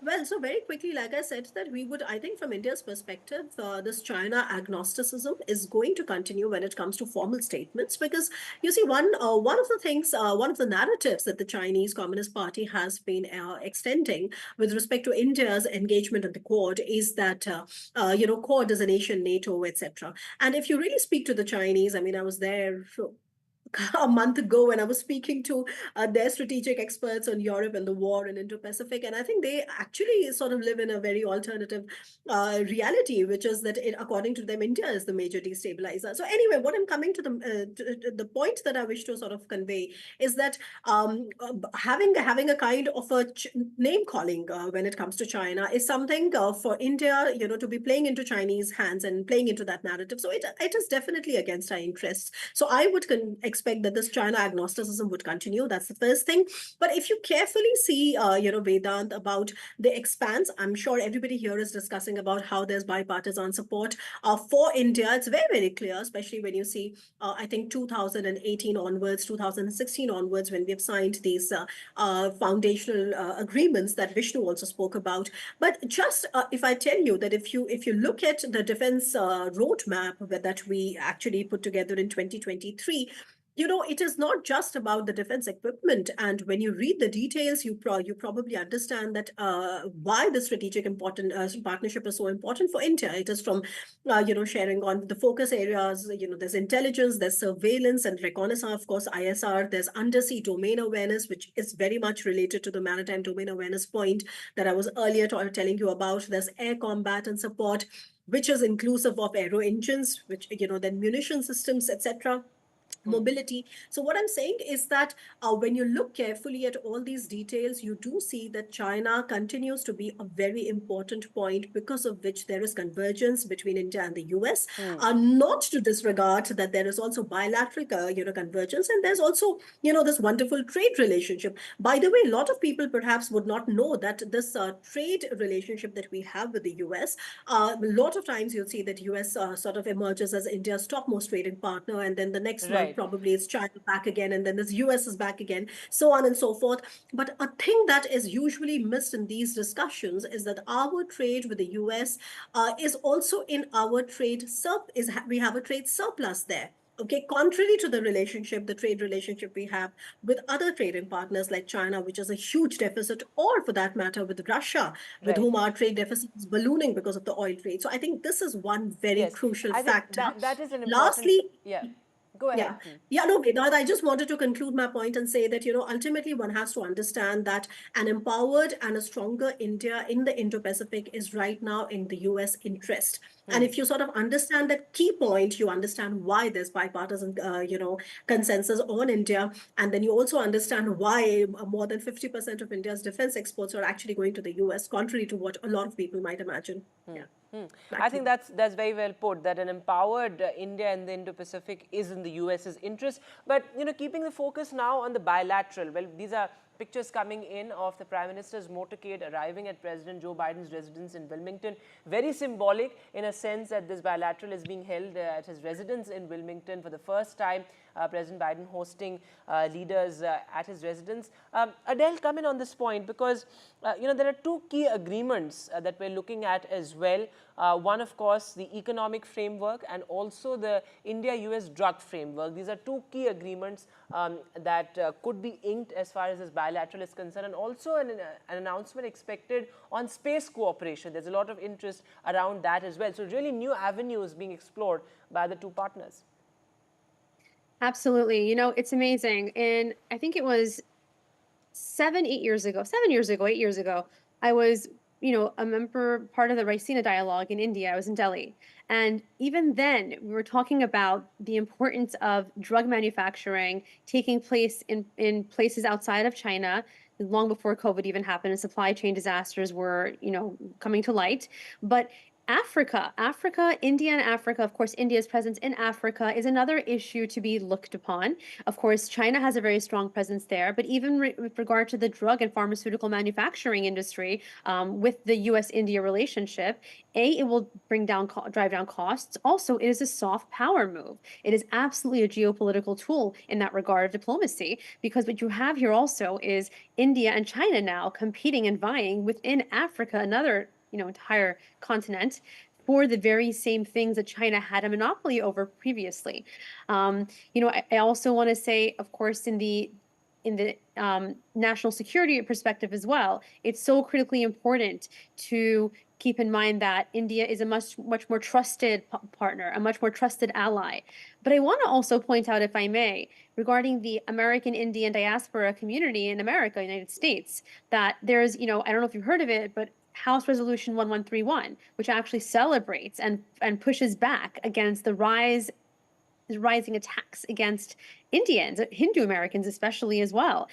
Well, so very quickly, like I said, that we would, I think from India's perspective, this China agnosticism is going to continue when it comes to formal statements, because you see, one of the things, one of the narratives that the Chinese Communist Party has been extending with respect to India's engagement in the Quad is that, Quad is a nation, NATO, etc. And if you really speak to the Chinese, I mean, I was there a month ago when I was speaking to their strategic experts on Europe and the war in Indo-Pacific, and I think they actually sort of live in a very alternative reality, which is that according to them, India is the major destabilizer. So anyway, what I'm coming to the point that I wish to sort of convey is that having a kind of a name calling when it comes to China is something for India, to be playing into Chinese hands and playing into that narrative. So it is definitely against our interests. So I would expect that this China agnosticism would continue. That's the first thing. But if you carefully see, Vedant, about the expanse, I'm sure everybody here is discussing about how there's bipartisan support for India. It's very, very clear, especially when you see, I think 2018 onwards, 2016 onwards, when we've signed these foundational agreements that Vishnu also spoke about. But just if I tell you that if you look at the defense roadmap that we actually put together in 2023, it is not just about the defense equipment. And when you read the details, you probably understand that why the strategic partnership is so important for India. It is from, sharing on the focus areas. There's intelligence, there's surveillance and reconnaissance, of course, ISR. There's undersea domain awareness, which is very much related to the maritime domain awareness point that I was earlier telling you about. There's air combat and support, which is inclusive of aero engines, which, then munition systems, etc. Mobility. So what I'm saying is that when you look carefully at all these details, you do see that China continues to be a very important point, because of which there is convergence between India and the US. Not to disregard that there is also bilateral, convergence, and there's also, this wonderful trade relationship. By the way, a lot of people perhaps would not know that this trade relationship that we have with the US, a lot of times you'll see that US sort of emerges as India's topmost trading partner, and then the next month probably it's China back again, and then this US is back again, so on and so forth. But a thing that is usually missed in these discussions is that our trade with the US is also in our trade we have a trade surplus there. Okay, contrary to the relationship, the trade relationship we have with other trading partners like China, which is a huge deficit, or for that matter, with Russia, with
Right.
whom our trade deficit is ballooning because of the oil trade. So I think this is one very
Yes,
crucial
I think
factor.
that is an important.
Lastly,
Yeah, go ahead.
yeah. Yeah, no, Vedant, I just wanted to conclude my point and say that, ultimately one has to understand that an empowered and a stronger India in the Indo-Pacific is right now in the US interest. And if you sort of understand that key point, you understand why there's bipartisan, consensus on India. And then you also understand why more than 50% of India's defense exports are actually going to the US, contrary to what a lot of people might imagine. Yeah.
I think that's very well put, that an empowered India in the Indo-Pacific is in the US's interest. But, keeping the focus now on the bilateral, well, these are pictures coming in of the Prime Minister's motorcade arriving at President Joe Biden's residence in Wilmington. Very symbolic in a sense that this bilateral is being held at his residence in Wilmington for the first time. President Biden hosting leaders at his residence. Adele, come in on this point because, there are two key agreements that we're looking at as well. One, of course, the economic framework and also the India-US drug framework. These are two key agreements that could be inked as far as this bilateral is concerned, and also an announcement expected on space cooperation. There's a lot of interest around that as well. So really new avenues being explored by the two partners.
Absolutely. It's amazing. And I think it was 8 years ago, I was, a member, part of the Raisina dialogue in India. I was in Delhi. And even then, we were talking about the importance of drug manufacturing taking place in places outside of China, long before COVID even happened and supply chain disasters were, coming to light. But Africa, India and Africa, of course, India's presence in Africa is another issue to be looked upon. Of course, China has a very strong presence there, but even with regard to the drug and pharmaceutical manufacturing industry, with the US-India relationship, it will drive down costs. Also, it is a soft power move. It is absolutely a geopolitical tool in that regard of diplomacy, because what you have here also is India and China now competing and vying within Africa, another entire continent, for the very same things that China had a monopoly over previously. I also want to say, of course, in the national security perspective as well, it's so critically important to keep in mind that India is a much more trusted partner, a much more trusted ally. But I want to also point out, if I may, regarding the American Indian diaspora community in America, United States, that there's, I don't know if you've heard of it, but House Resolution 1131, which actually celebrates and pushes back against the rising attacks against Indians, Hindu Americans especially as well.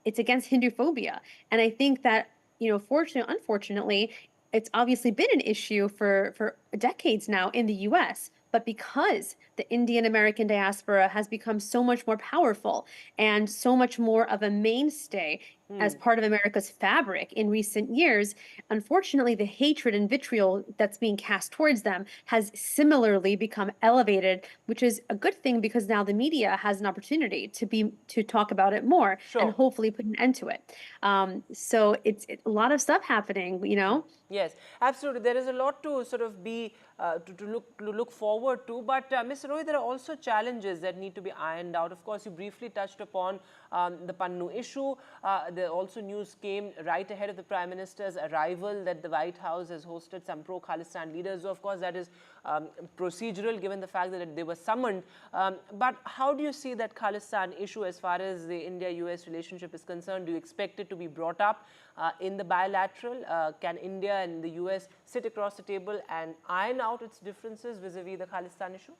It's against Hindu phobia. And I think that, unfortunately, it's obviously been an issue for decades now in the US. But because the Indian American diaspora has become so much more powerful and so much more of a mainstay as part of America's fabric in recent years, unfortunately, the hatred and vitriol that's being cast towards them has similarly become elevated, which is a good thing because now the media has an opportunity to talk about it more and hopefully put an end to it. So it's a lot of stuff happening,
Yes, absolutely. There is a lot to sort of be to look forward to. But Mr. Roy, there are also challenges that need to be ironed out. Of course, you briefly touched upon the Pannu issue. There also news came right ahead of the Prime Minister's arrival that the White House has hosted some pro-Khalistan leaders. So, of course, that is procedural given the fact that they were summoned. But how do you see that Khalistan issue as far as the India-US relationship is concerned? Do you expect it to be brought up in the bilateral? Can India and the US sit across the table and iron out its differences vis-a-vis the Khalistan issue?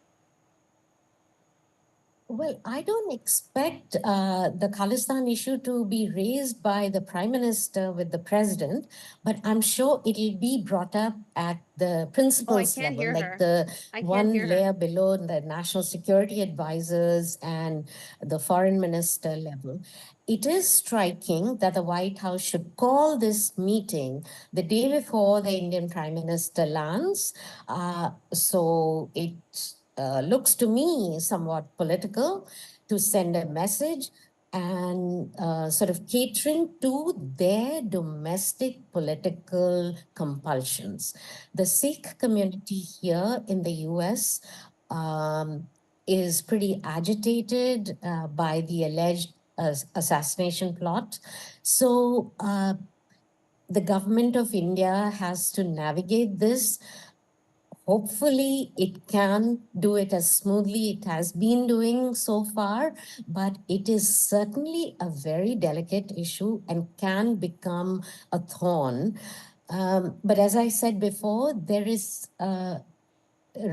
Well, I don't expect the Khalistan issue to be raised by the Prime Minister with the President, but I'm sure it'll be brought up at the principals level, like the one layer below the National Security Advisors and the Foreign Minister level. It is striking that the White House should call this meeting the day before the Indian Prime Minister lands. So it looks to me somewhat political to send a message and sort of catering to their domestic political compulsions. The Sikh community here in the US is pretty agitated by the alleged assassination plot. So the government of India has to navigate this. Hopefully, it can do it as smoothly it has been doing so far, but it is certainly a very delicate issue and can become a thorn. But as I said before, there is a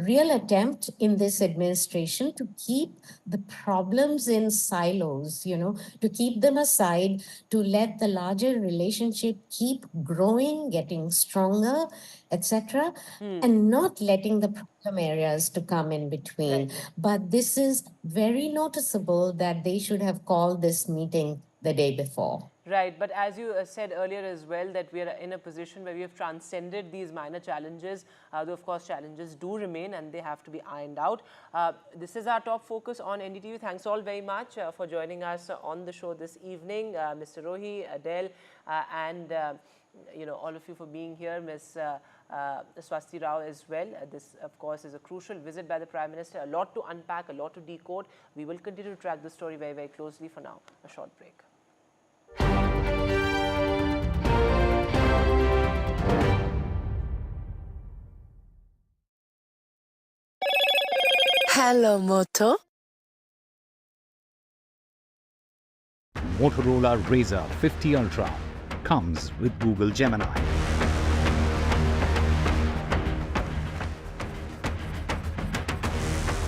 real attempt in this administration to keep the problems in silos, to keep them aside, to let the larger relationship keep growing, getting stronger, etc., and not letting the problem areas to come in between. But this is very noticeable that they should have called this meeting the day before.
Right, but as you said earlier as well, that we are in a position where we have transcended these minor challenges, though of course challenges do remain and they have to be ironed out. This is our top focus on NDTV. Thanks all very much for joining us on the show this evening. Mr. Rohi, Adele, and all of you for being here, Ms. Swasti Rao as well. This, of course, is a crucial visit by the Prime Minister. A lot to unpack, a lot to decode. We will continue to track the story very, very closely. For now, a short break.
Hello, Moto.
Motorola Razr 50 Ultra comes with Google Gemini.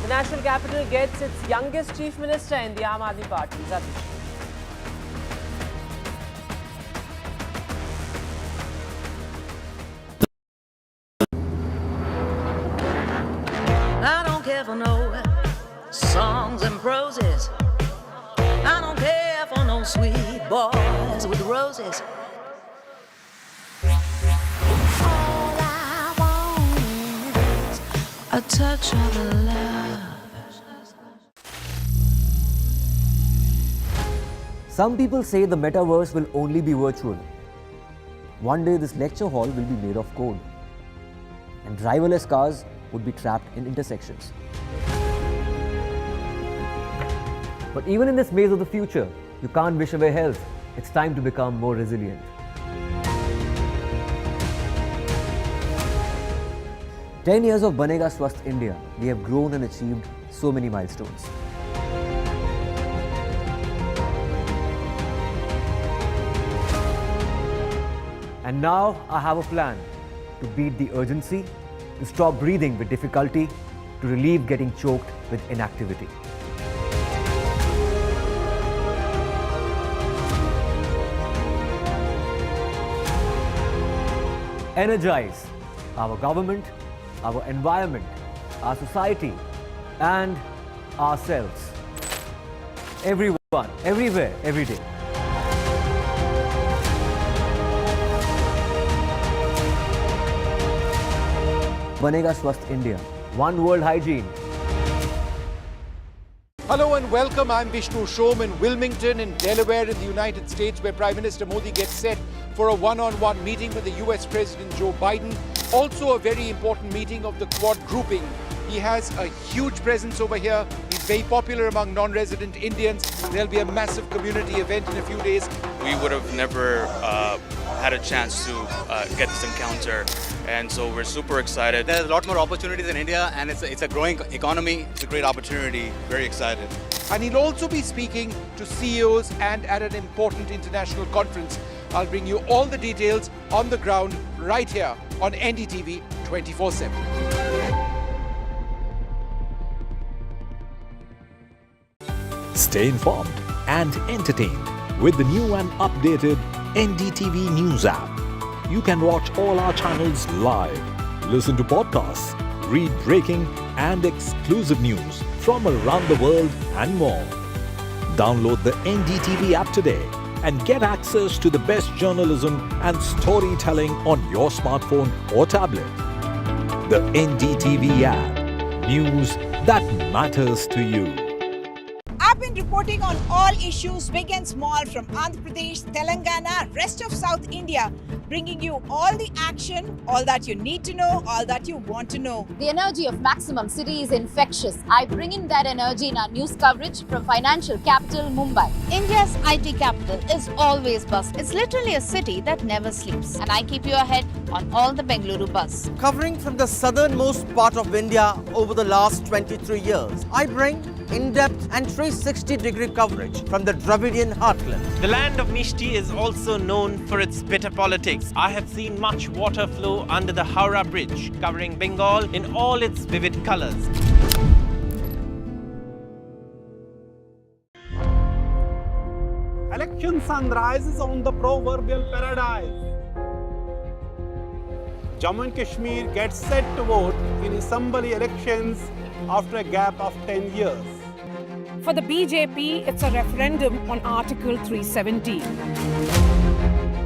The national capital gets its youngest chief minister in the Aam Aadmi Party, Zatish.
I don't care for no songs and proses. I don't care for no sweet boys with roses. All I want is a touch of love.
Some people say the metaverse will only be virtual. One day this lecture hall will be made of code, and driverless cars would be trapped in intersections. But even in this maze of the future, you can't wish away health. It's time to become more resilient. "10 years of Banega Swasth India, we have grown and achieved so many milestones. And now I have a plan to beat the urgency, to stop breathing with difficulty, to relieve getting choked with inactivity. Energize our government, our environment, our society, and ourselves. Everyone, everywhere, every day. Banega Swasth India. One world hygiene.
Hello and welcome. I'm Vishnu Shom in Wilmington in Delaware in the United States, where Prime Minister Modi gets set for a one-on-one meeting with the US President Joe Biden. Also a very important meeting of the Quad grouping. He has a huge presence over here. He's very popular among non-resident Indians. There'll be a massive community event in a few days.
We would have never had a chance to get this encounter, and so we're super excited.
There's a lot more opportunities in India, and it's a growing economy.
It's a great opportunity. Very excited.
And he'll also be speaking to CEOs and at an important international conference. I'll bring you all the details on the ground right here on NDTV 24/7.
Stay informed and entertained with the new and updated NDTV News app. You can watch all our channels live, listen to podcasts, read breaking and exclusive news from around the world and more. Download the NDTV app today and get access to the best journalism and storytelling on your smartphone or tablet. The NDTV app. News that matters to you.
I've been reporting on all issues big and small from Andhra Pradesh, Telangana, rest of South India, bringing you all the action, all that you need to know, all that you want to know.
The energy of Maximum City is infectious. I bring in that energy in our news coverage from financial capital Mumbai.
India's IT capital is always buzz. It's literally a city that never sleeps. And I keep you ahead on all the Bengaluru buzz.
Covering from the southernmost part of India over the last 23 years, I bring in-depth and 360-degree coverage from the Dravidian heartland.
The land of Mishti is also known for its bitter politics. I have seen much water flow under the Howrah Bridge, covering Bengal in all its vivid colors.
Election sunrises on the proverbial paradise. Jammu and Kashmir gets set to vote in assembly elections after a gap of 10 years.
For the BJP, it's a referendum on Article 370.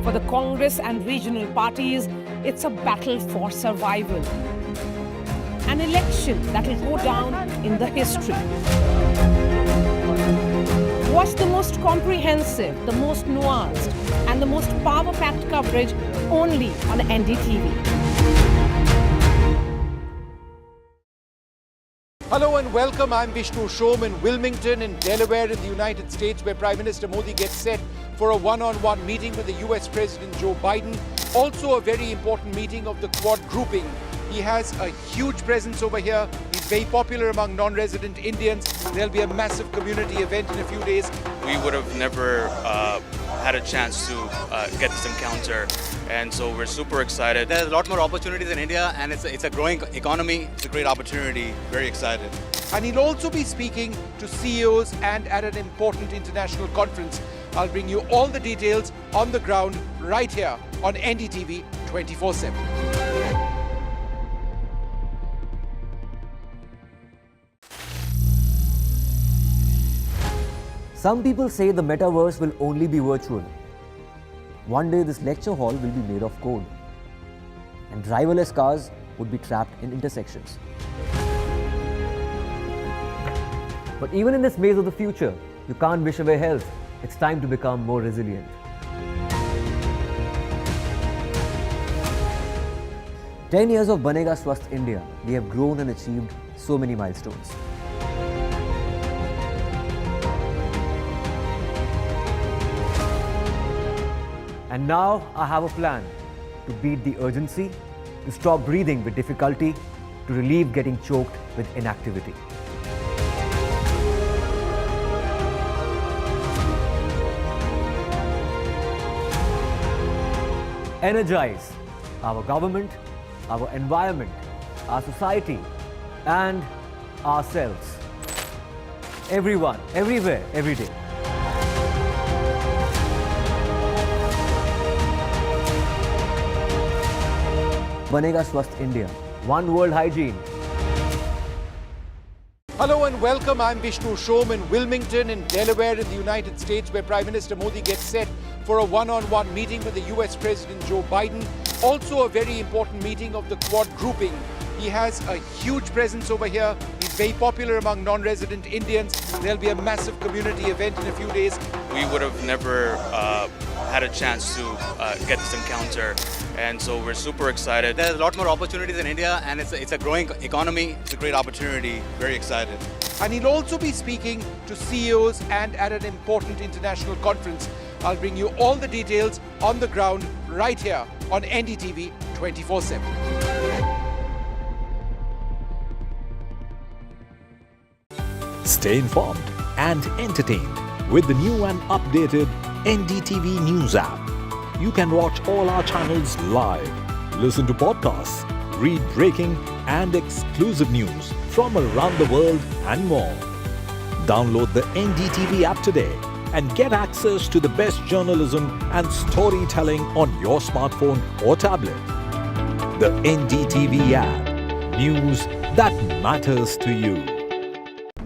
For the Congress and regional parties, it's a battle for survival. An election that will go down in the history. Watch the most comprehensive, the most nuanced, and the most power-packed coverage only on NDTV.
Hello and welcome. I'm Vishnu Shom in Wilmington in Delaware in the United States, where Prime Minister Modi gets set for a one-on-one meeting with the US President Joe Biden. Also a very important meeting of the Quad grouping. He has a huge presence over here. He's very popular among non-resident Indians. There'll be a massive community event in a few days.
We would have never had a chance to get this encounter, and so we're super excited.
There's a lot more opportunities in India, and it's a growing economy.
It's a great opportunity, very excited.
And he'll also be speaking to CEOs and at an important international conference. I'll bring you all the details on the ground right here on NDTV 24/7.
Some people say the metaverse will only be virtual. One day this lecture hall will be made of code, and driverless cars would be trapped in intersections. But even in this maze of the future, you can't wish away health. It's time to become more resilient. "10 years of Banega Swasth India, we have grown and achieved so many milestones. And now I have a plan to beat the urgency, to stop breathing with difficulty, to relieve getting choked with inactivity. Energize our government, our environment, our society, and ourselves. Everyone, everywhere, every day. Banega Swasth India. One world hygiene.
Hello and welcome. I'm Vishnu Shom in Wilmington in Delaware in the United States, where Prime Minister Modi gets set for a one-on-one meeting with the US President Joe Biden. Also a very important meeting of the Quad grouping. He has a huge presence over here. He's very popular among non-resident Indians. There'll be a massive community event in a few days.
We would have never had a chance to get this encounter, and so we're super excited.
There's a lot more opportunities in India, and it's a growing economy.
It's a great opportunity, very excited.
And he'll also be speaking to CEOs and at an important international conference. I'll bring you all the details on the ground right here on NDTV 24/7.
Stay informed and entertained with the new and updated NDTV News app. You can watch all our channels live, listen to podcasts, read breaking and exclusive news from around the world and more. Download the NDTV app today and get access to the best journalism and storytelling on your smartphone or tablet. The NDTV app. News that matters to you.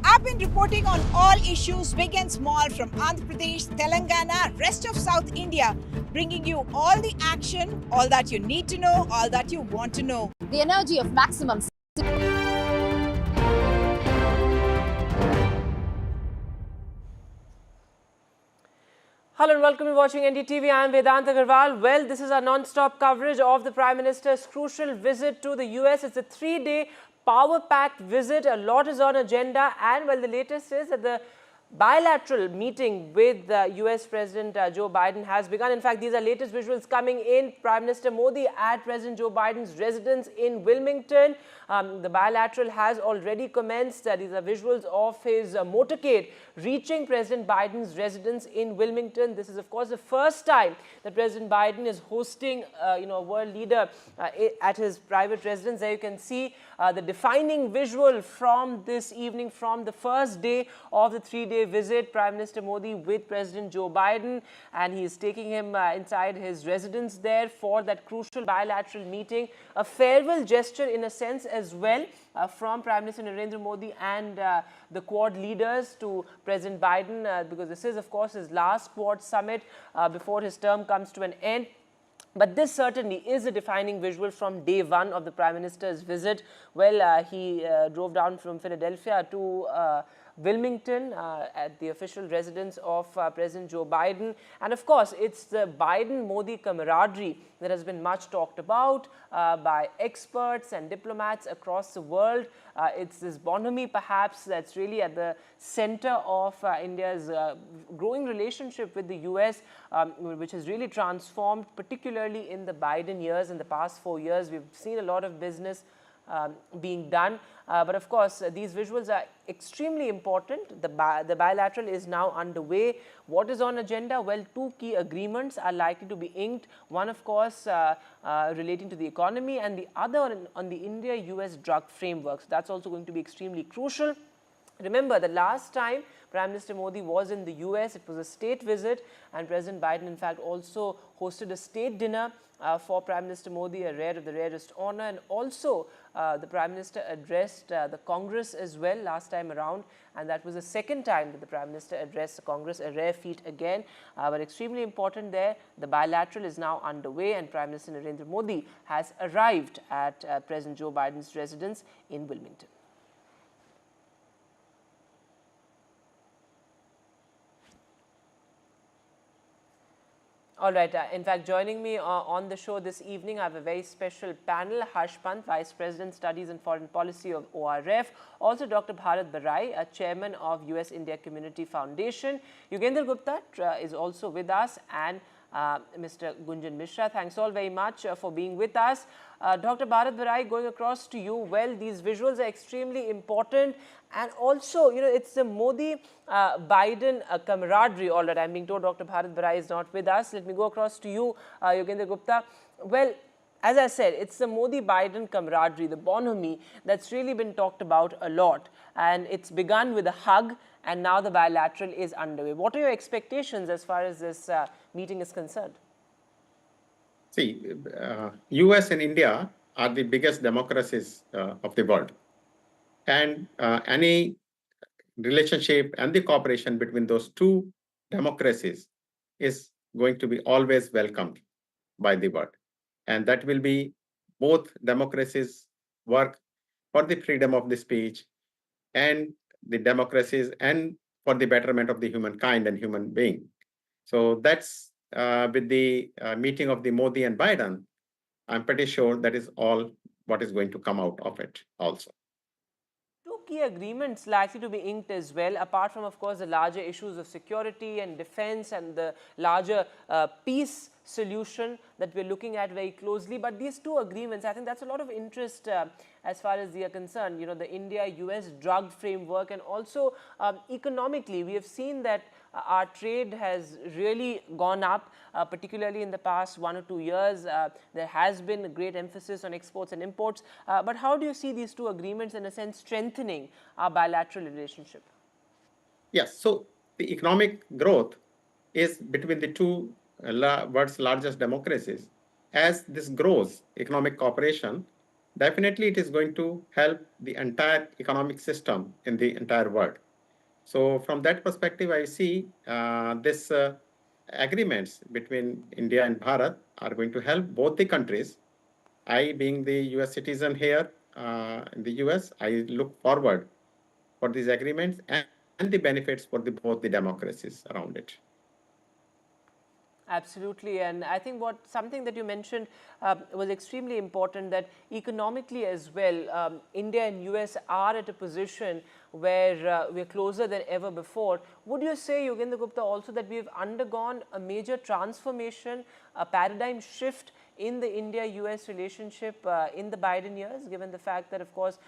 I've been reporting on all issues big and small from Andhra Pradesh, Telangana, rest of South India, bringing you all the action, all that you need to know, all that you want to know.
The energy of Maximum City.
Hello and welcome to watching NDTV. I am Vedant Agarwal. Well, this is our non-stop coverage of the Prime Minister's crucial visit to the US. It's a 3-day power-packed visit. A lot is on agenda, and well, the latest is that the bilateral meeting with US President Joe Biden has begun. In fact, these are latest visuals coming in. Prime Minister Modi at President Joe Biden's residence in Wilmington. The bilateral has already commenced. These are visuals of his motorcade reaching President Biden's residence in Wilmington. This is, of course, the first time that President Biden is hosting, a world leader at his private residence. There you can see the defining visual from this evening, from the first day of the 3-day visit, Prime Minister Modi with President Joe Biden, and he is taking him inside his residence there for that crucial bilateral meeting. A farewell gesture in a sense as well from Prime Minister Narendra Modi and the Quad leaders to President Biden, because this is, of course, his last Quad summit before his term comes to an end. But this certainly is a defining visual from day one of the Prime Minister's visit. Well, he drove down from Philadelphia to Wilmington at the official residence of President Joe Biden. And of course, it's the Biden-Modi camaraderie that has been much talked about by experts and diplomats across the world. It's this bonhomie, perhaps, that's really at the center of India's growing relationship with the US, which has really transformed, particularly in the Biden years. In the past 4 years, we've seen a lot of business being done. But of course, these visuals are extremely important. The bilateral is now underway. What is on agenda? Well, 2 key agreements are likely to be inked. One, of course, relating to the economy, and the other on the India-US drug framework. So that's also going to be extremely crucial. Remember, the last time Prime Minister Modi was in the US, it was a state visit, and President Biden, in fact, also hosted a state dinner for Prime Minister Modi, a rare of the rarest honor. And also, the Prime Minister addressed the Congress as well last time around, and that was the second time that the Prime Minister addressed the Congress, a rare feat again. But extremely important there, the bilateral is now underway, and Prime Minister Narendra Modi has arrived at President Joe Biden's residence in Wilmington. All right. In fact, joining me on the show this evening, I have a very special panel. Harsh Pant, Vice President, Studies and Foreign Policy of ORF. Also, Dr. Bharat Barai, Chairman of US-India Community Foundation. Yugendra Gupta is also with us, and Mr. Gunjan Mishra. Thanks all very much for being with us. Dr. Bharat Barai, going across to you. Well, these visuals are extremely important, and also, it's the Modi-Biden camaraderie. All right, I'm being told Dr. Bharat Barai is not with us. Let me go across to you, Yugendra Gupta. Well, as I said, it's the Modi-Biden camaraderie, the bonhomie, that's really been talked about a lot. And it's begun with a hug, and now the bilateral is underway. What are your expectations as far as this meeting is concerned?
See, US and India are the biggest democracies of the world. And any relationship and the cooperation between those 2 democracies is going to be always welcomed by the world. And that will be both democracies work for the freedom of the speech and the democracies and for the betterment of the humankind and human being. So that's with the meeting of the Modi and Biden, I'm pretty sure that is all what is going to come out of it also.
2 key agreements likely to be inked as well, apart from, of course, the larger issues of security and defense and the larger peace solution that we're looking at very closely. But these 2 agreements, I think that's a lot of interest as far as they are concerned. The India-US drug framework, and also economically, we have seen that our trade has really gone up, particularly in the past 1 or 2 years. There has been a great emphasis on exports and imports. But how do you see these 2 agreements, in a sense, strengthening our bilateral relationship?
Yes, so the economic growth is between the 2 world's largest democracies. As this grows, economic cooperation, definitely it is going to help the entire economic system in the entire world. So from that perspective, I see this agreements between India and Bharat are going to help both the countries. I, being the US citizen here in the US, I look forward for these agreements and the benefits for both the democracies around it.
Absolutely, and I think something that you mentioned was extremely important, that economically as well, India and US are at a position where we're closer than ever before. Would you say, Yogendra Gupta, also that we've undergone a major transformation, a paradigm shift in the India-US relationship in the Biden years, given the fact that, of course,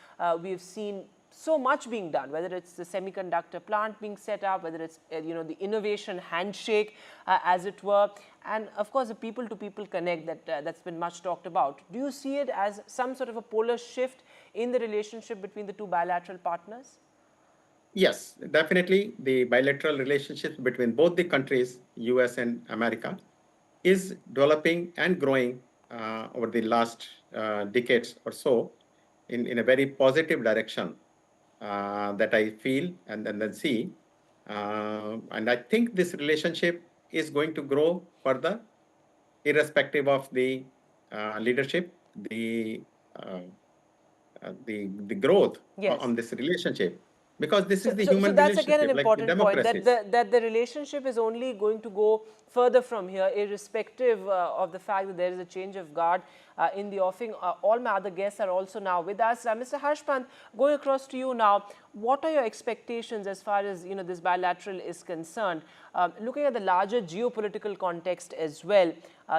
we've seen so much being done, whether it's the semiconductor plant being set up, whether it's the innovation handshake, as it were, and of course the people-to-people connect that's been much talked about. Do you see it as some sort of a polar shift in the relationship between the two bilateral partners?
Yes, definitely. The bilateral relationship between both the countries, US and America, is developing and growing over the last decades or so in a very positive direction that I feel and then see. And I think this relationship is going to grow further, irrespective of the leadership, the growth on this relationship. Because this is the human
that's
relationship,
again an important point, that the relationship is only going to go further from here, irrespective of the fact that there is a change of guard in the offing. All my other guests are also now with us. Mr. Harshpant, going across to you now, what are your expectations as far as this bilateral is concerned? Looking at the larger geopolitical context as well,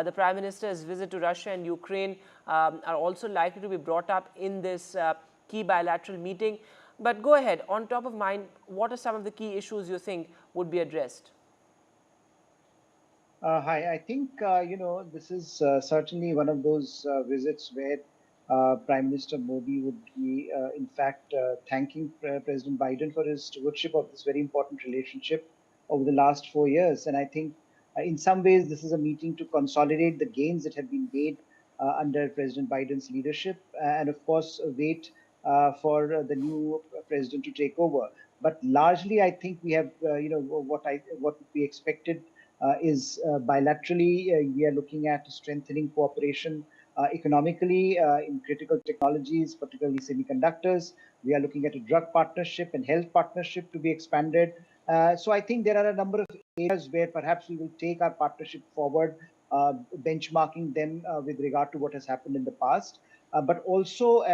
the Prime Minister's visit to Russia and Ukraine are also likely to be brought up in this key bilateral meeting. But go ahead, on top of mind, what are some of the key issues you think would be addressed?
Hi, I think, this is certainly one of those visits where Prime Minister Modi would be, in fact, thanking President Biden for his stewardship of this very important relationship over the last 4 years. And I think in some ways, this is a meeting to consolidate the gains that have been made under President Biden's leadership and, of course, wait for the new president to take over. But largely, I think we have, what we expected is bilaterally, we are looking at strengthening cooperation economically in critical technologies, particularly semiconductors. We are looking at a drug partnership and health partnership to be expanded. So I think there are a number of areas where perhaps we will take our partnership forward, benchmarking them with regard to what has happened in the past. But also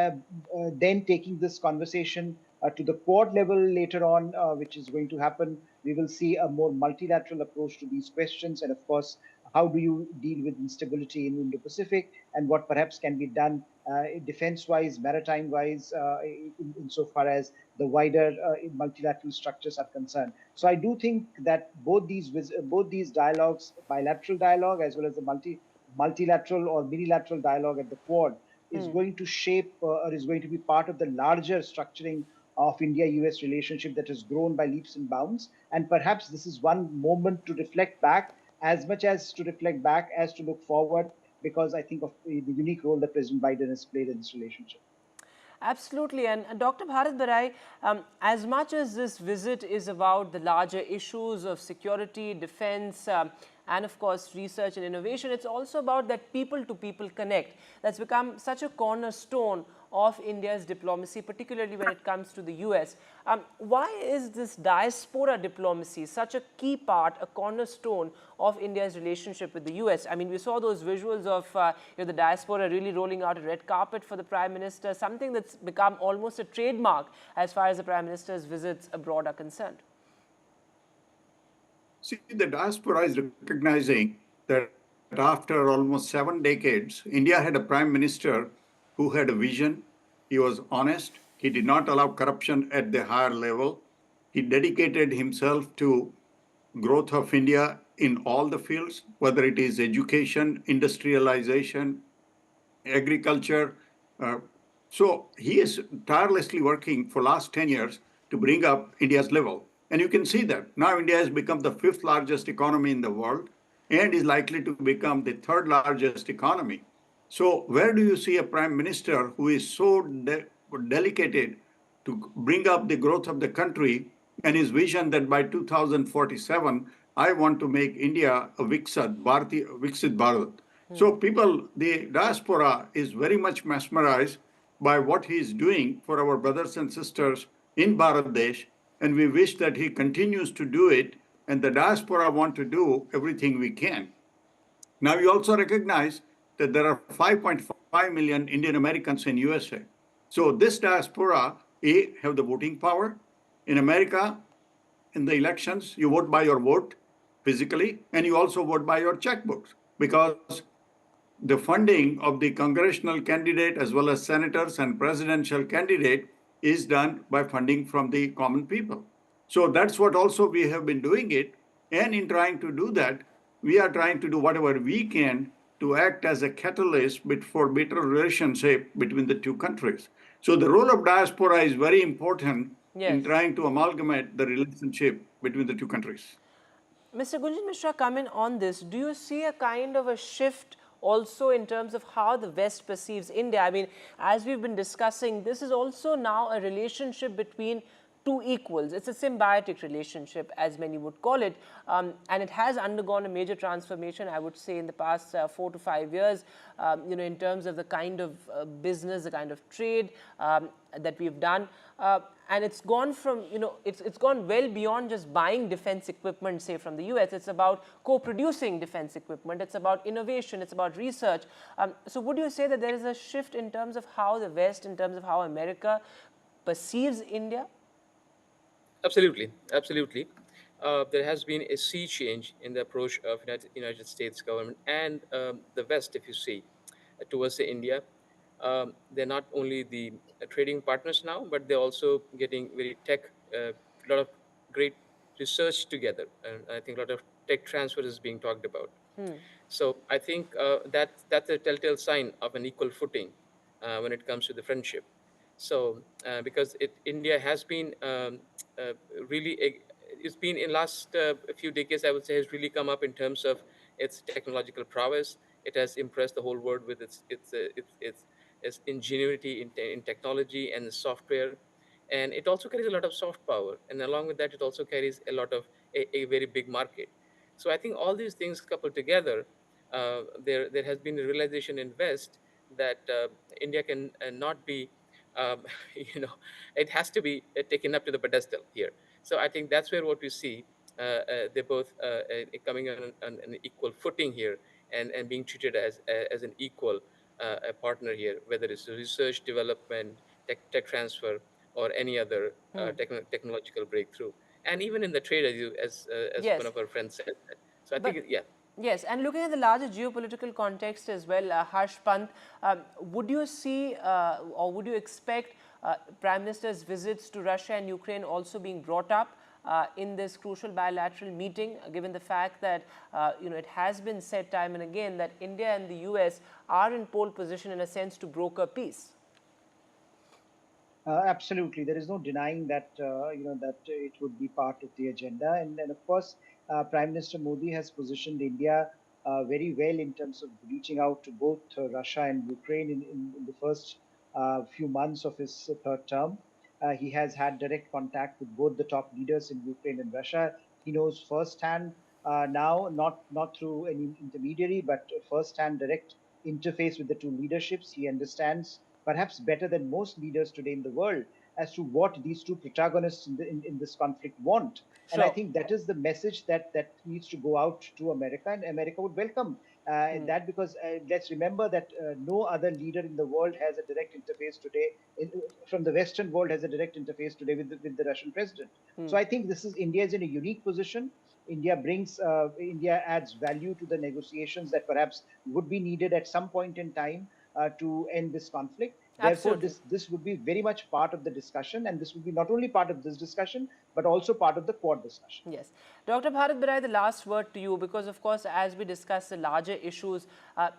then taking this conversation to the Quad level later on, which is going to happen. We will see a more multilateral approach to these questions. And of course, how do you deal with instability in Indo-Pacific, and what perhaps can be done defense-wise, maritime-wise, insofar as the wider multilateral structures are concerned. So I do think that both these dialogues, bilateral dialogue as well as the multilateral or minilateral dialogue at the Quad, is going to shape or is going to be part of the larger structuring of India-US relationship that has grown by leaps and bounds. And perhaps this is one moment to reflect back, as much as to reflect back as to look forward, because I think of the unique role that President Biden has played in this relationship.
Absolutely. And Dr. Bharat Barai, as much as this visit is about the larger issues of security, defense, and of course research and innovation, it's also about that people-to-people connect that's become such a cornerstone of India's diplomacy, particularly when it comes to the US. Why is this diaspora diplomacy such a key part, a cornerstone of India's relationship with the US? I mean, we saw those visuals of the diaspora really rolling out a red carpet for the Prime Minister, something that's become almost a trademark as far as the Prime Minister's visits abroad are concerned.
See, the diaspora is recognizing that after almost 7 decades, India had a Prime Minister who had a vision. He was honest. He did not allow corruption at the higher level. He dedicated himself to growth of India in all the fields, whether it is education, industrialization, agriculture. So he is tirelessly working for last 10 years to bring up India's level. And you can see that now India has become the 5th largest economy in the world and is likely to become the 3rd largest economy. So where do you see a Prime Minister who is so dedicated to bring up the growth of the country and his vision that by 2047, I want to make India a Viksit Bharat. So people, the diaspora is very much mesmerized by what he is doing for our brothers and sisters in Bangladesh, and we wish that he continues to do it, and the diaspora want to do everything we can. Now you also recognize that there are 5.5 million Indian Americans in USA. So this diaspora, have the voting power. In America, in the elections, you vote by your vote physically, and you also vote by your checkbooks, because the funding of the congressional candidate as well as senators and presidential candidate is done by funding from the common people. So that's what also we have been doing it. And in trying to do that, we are trying to do whatever we can to act as a catalyst for better relationship between the two countries. So the role of diaspora is very important in trying to amalgamate the relationship between the two countries.
Mr. Gunjan Mishra, come in on this. Do you see a kind of a shift also in terms of how the West perceives India? I mean, as we've been discussing, this is also now a relationship between two equals. It's a symbiotic relationship, as many would call it, and it has undergone a major transformation, I would say, in the past 4 to 5 years, in terms of the kind of business, the kind of trade that we've done. And it's gone from, it's gone well beyond just buying defense equipment, say, from the US. It's about co-producing defense equipment. It's about innovation. It's about research. So would you say that there is a shift in terms of how the West, in terms of how America perceives India?
Absolutely, absolutely. There has been a sea change in the approach of United States government and the West, if you see, towards India. They're not only the trading partners now, but they're also getting very tech, a lot of great research together. And I think a lot of tech transfer is being talked about. So I think that's a telltale sign of an equal footing when it comes to the friendship. So because India has been really, it's been in last few decades, I would say, has really come up in terms of its technological prowess. It has impressed the whole world with its ingenuity in technology and software. And it also carries a lot of soft power. And along with that, it also carries a lot of a very big market. So I think all these things coupled together, there has been a realization in West that India can not be, it has to be taken up to the pedestal here. So I think that's where what we see, they're both coming on an equal footing here and being treated as an equal a partner here, whether it's research, development, tech transfer, or any other technological breakthrough. And even in the trade, as one of our friends said. So I think, yeah.
Yes, and looking at the larger geopolitical context as well, Harsh Pant, would you see or would you expect Prime Minister's visits to Russia and Ukraine also being brought up in this crucial bilateral meeting, given the fact that it has been said time and again that India and the US are in pole position in a sense to broker peace?
Absolutely, there is no denying that that it would be part of the agenda, and of course, Prime Minister Modi has positioned India very well in terms of reaching out to both Russia and Ukraine in the first few months of his third term. He has had direct contact with both the top leaders in Ukraine and Russia. He knows firsthand now, not through any intermediary, but firsthand direct interface with the two leaderships. He understands perhaps better than most leaders today in the world as to what these two protagonists in this conflict want. And I think that is the message that needs to go out to America, and America would welcome that, because let's remember that no other leader in the world has a direct interface today, from the Western world has a direct interface today with the Russian president. So I think India is in a unique position. India adds value to the negotiations that perhaps would be needed at some point in time to end this conflict. Therefore, this would be very much part of the discussion, and this would be not only part of this discussion, but also part of the Quad discussion.
Yes. Dr. Bharat Birai, the last word to you, because of course, as we discuss the larger issues,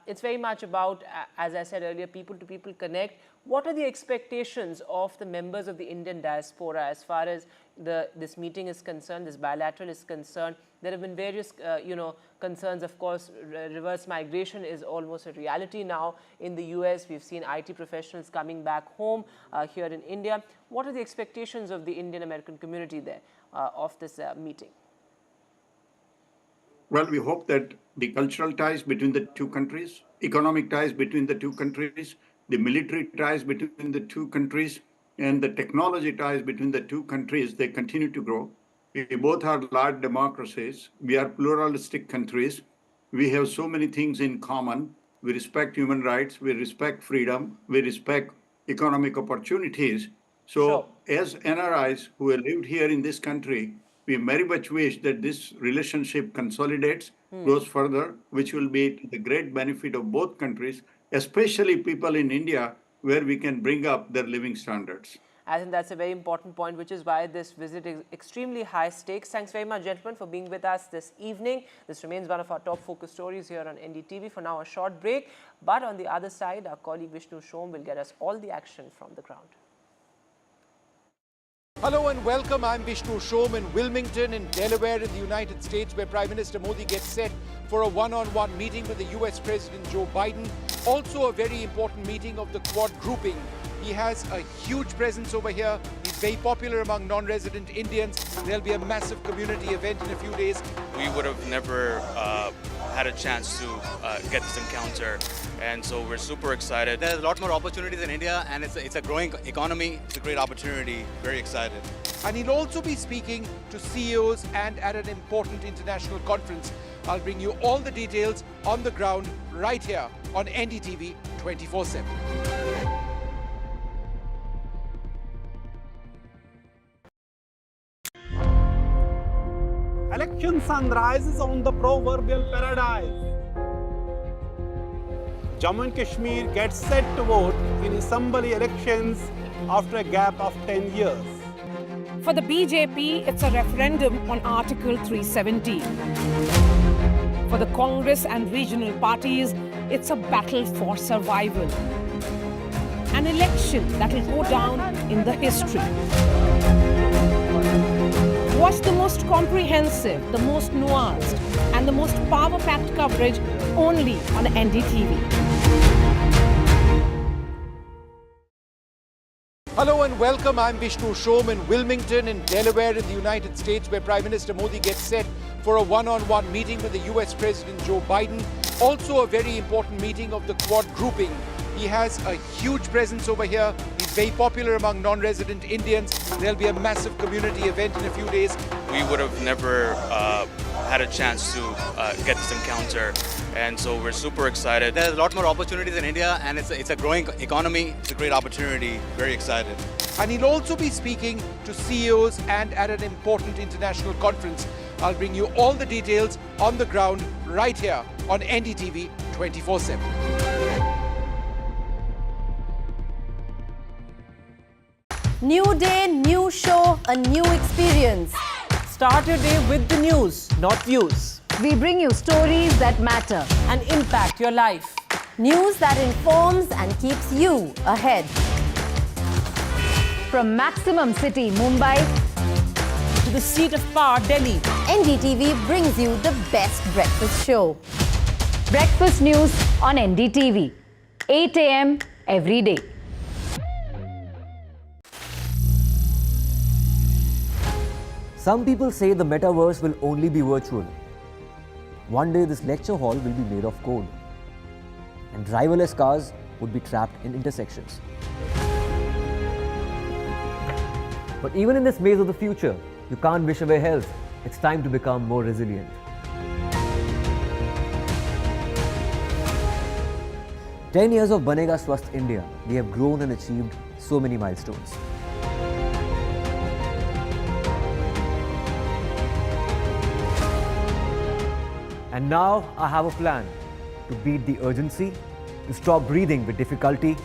it's very much about, as I said earlier, people to people connect. What are the expectations of the members of the Indian diaspora as far as this meeting is concerned, this bilateral is concerned? There have been various, concerns. Of course, reverse migration is almost a reality now in the US. We've seen IT professionals coming back home here in India. What are the expectations of the Indian American community there of this meeting?
Well, we hope that the cultural ties between the two countries, economic ties between the two countries, the military ties between the two countries, and the technology ties between the two countries, they continue to grow. We both are large democracies. We are pluralistic countries. we have so many things in common. We respect human rights, we respect freedom, we respect economic opportunities. So as NRIs who have lived here in this country, we very much wish that this relationship consolidates, goes further, which will be to the great benefit of both countries, especially people in India, where we can bring up their living standards.
I think that's a very important point, which is why this visit is extremely high stakes. Thanks very much, gentlemen, for being with us this evening. This remains one of our top focus stories here on NDTV. For now, a short break. But on the other side, our colleague Vishnu Shom will get us all the action from the ground.
Hello and welcome. I'm Vishnu Shom in Wilmington in Delaware in the United States, where Prime Minister Modi gets set for a one-on-one meeting with the US President Joe Biden. Also a very important meeting of the Quad grouping. He has a huge presence over here. He's very popular among non-resident Indians. There'll be a massive community event in a few days.
We would have never had a chance to get this encounter, and so we're super excited.
There's a lot more opportunities in India, and it's a growing economy.
It's a great opportunity. Very excited.
And he'll also be speaking to CEOs and at an important international conference. I'll bring you all the details on the ground right here on NDTV 24/7.
Election sunrise is on the proverbial paradise. Jammu and Kashmir gets set to vote in assembly elections after a gap of 10 years.
For the BJP, it's a referendum on Article 370. For the Congress and regional parties, it's a battle for survival. An election that will go down in the history. Watch the most comprehensive, the most nuanced, and the most power-packed coverage only on NDTV.
Hello and welcome. I'm Vishnu Shom in Wilmington in Delaware in the United States, where Prime Minister Modi gets set for a one-on-one meeting with the US President Joe Biden. Also a very important meeting of the Quad grouping. He has a huge presence over here. He's very popular among non-resident Indians. There'll be a massive community event in a few days.
We would have never had a chance to get this encounter, and so we're super excited.
There's a lot more opportunities in India, and it's a growing economy.
It's a great opportunity. Very excited.
And he'll also be speaking to CEOs and at an important international conference. I'll bring you all the details on the ground right here on NDTV 24/7.
New day, new show, a new experience.
Start your day with the news, not views.
We bring you stories that matter
and impact your life.
News that informs and keeps you ahead. From Maximum City, Mumbai,
to the seat of power, Delhi,
NDTV brings you the best breakfast show. Breakfast news on NDTV, 8 a.m. every day.
Some people say the metaverse will only be virtual. One day this lecture hall will be made of code, and driverless cars would be trapped in intersections. But even in this maze of the future, you can't wish away health. It's time to become more resilient. "10 years of Banega Swasth India, we have grown and achieved so many milestones. And now I have a plan to beat the urgency, to stop breathing with difficulty,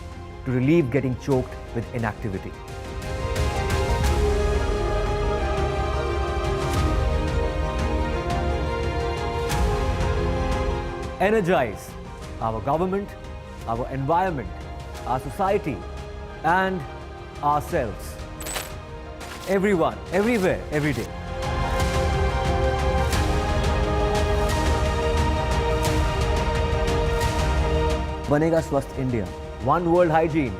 to relieve getting choked with inactivity. Energize our government, our environment, our society, and ourselves. Everyone, everywhere, every day. Banega Swasth India. One world hygiene.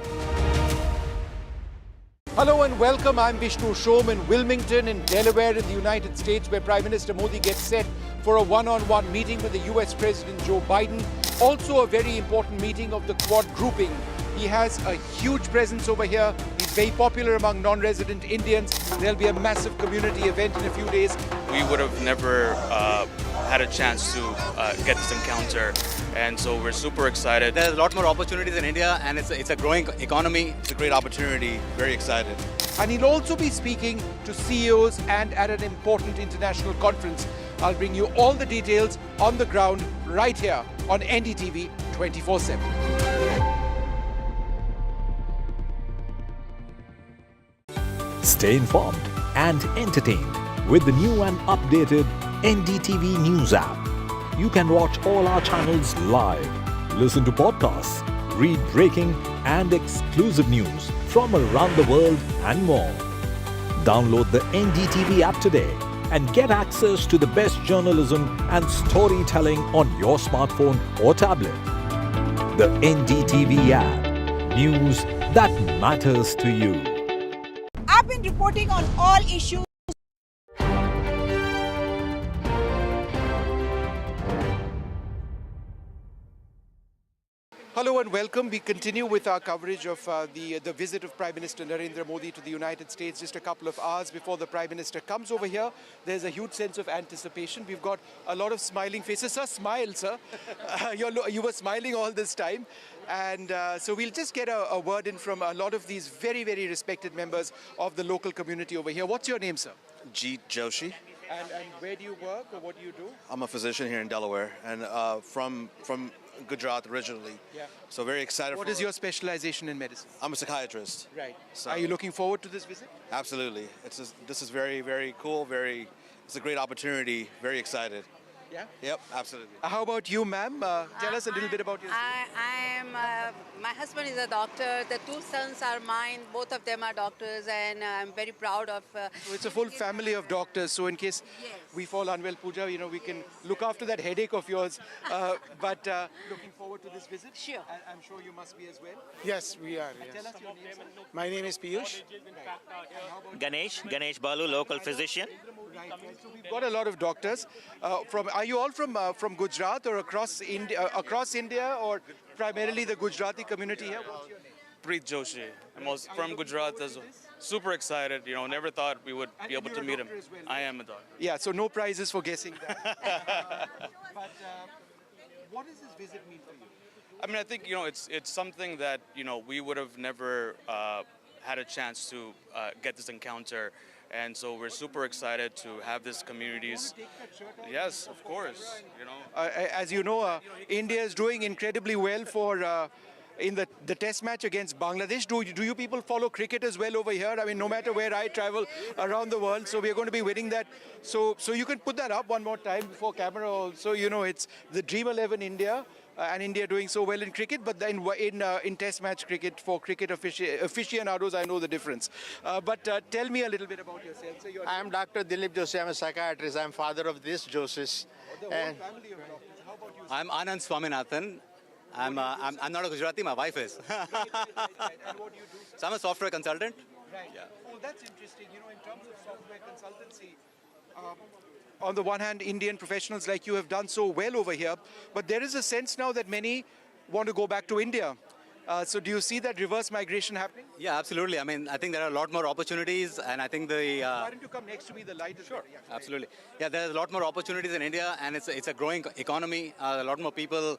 Hello and welcome. I'm Vishnu Shom in Wilmington in Delaware in the United States, where Prime Minister Modi gets set for a one-on-one meeting with the US President Joe Biden. Also a very important meeting of the Quad grouping. He has a huge presence over here. He's very popular among non-resident Indians. There'll be a massive community event in a few days.
We would have never had a chance to get this encounter, and so we're super excited.
There's a lot more opportunities in India, and it's a growing economy.
It's a great opportunity. Very excited.
And he'll also be speaking to CEOs and at an important international conference. I'll bring you all the details on the ground right here on NDTV 24/7.
Stay informed and entertained with the new and updated NDTV News app. You can watch all our channels live, listen to podcasts, read breaking and exclusive news from around the world and more. Download the NDTV app today and get access to the best journalism and storytelling on your smartphone or tablet. The NDTV app. News that matters to you.
I've been reporting on all issues.
Hello and welcome. We continue with our coverage of the visit of Prime Minister Narendra Modi to the United States just a couple of hours before the Prime Minister comes over here. There's a huge sense of anticipation. We've got a lot of smiling faces. Sir, smile, sir. You were smiling all this time. And so we'll just get a word in from a lot of these very, very respected members of the local community over here. What's your name, sir?
Jeet Joshi.
And where do you work or what do you do?
I'm a physician here in Delaware and from Gujarat originally.
Yeah.
So very excited.
What is your specialization in medicine?
I'm a psychiatrist.
Right.
So
Are you looking forward to this visit?
Absolutely. This is very, very cool. It's a great opportunity. Very excited.
Yeah?
Yep, absolutely.
How about you, ma'am? Tell us a little bit about yourself.
My husband is a doctor. The two sons are mine. Both of them are doctors, and I'm very proud of.
So it's a full family of doctors. So in case we fall unwell, Pooja, we can look after that headache of yours. But looking forward to this visit.
Sure.
I'm sure you must be as well.
Yes, we are. Yes.
Tell us your name, sir.
My name is Piyush.
Ganesh Balu, local physician.
Right. So we've got a lot of doctors. Are you all from Gujarat or across India, or primarily the Gujarati community here? What's your name?
Preet Joshi. I'm also from Gujarat as well. Super excited. Never thought we would be able to meet him.
Well,
I am a doctor.
Yeah, so no prizes for guessing that. But what does this visit mean for you?
I mean, I think, it's something that, we would have never had a chance to get this encounter. And so we're super excited to have this communities. Yes, of course.
As you know, India is doing incredibly well for in the test match against Bangladesh. Do you people follow cricket as well over here? I mean, no matter where I travel around the world, so we're going to be winning that. So you can put that up one more time before camera also. It's the Dream 11 India. And India doing so well in cricket, but then in test match cricket, for cricket aficionados, I know the difference. But tell me a little bit about yourself. So
I am Dr. Dilip Joshi. I'm a psychiatrist. I'm father of this Joshis.
The whole family of doctors. How about you?
I'm Anand Swaminathan. I'm not a Gujarati, my wife is.
Right. And what do you do?
So I'm a software consultant.
Right. Yeah. Oh, that's interesting. In terms of software consultancy, on the one hand, Indian professionals like you have done so well over here, but there is a sense now that many want to go back to India. So do you see that reverse migration happening?
Yeah, absolutely. I mean, I think there are a lot more opportunities, and I think
Why don't you come next to me? The light is
Sure,
yeah,
absolutely. Yeah, there's a lot more opportunities in India, and it's a growing economy. A lot more people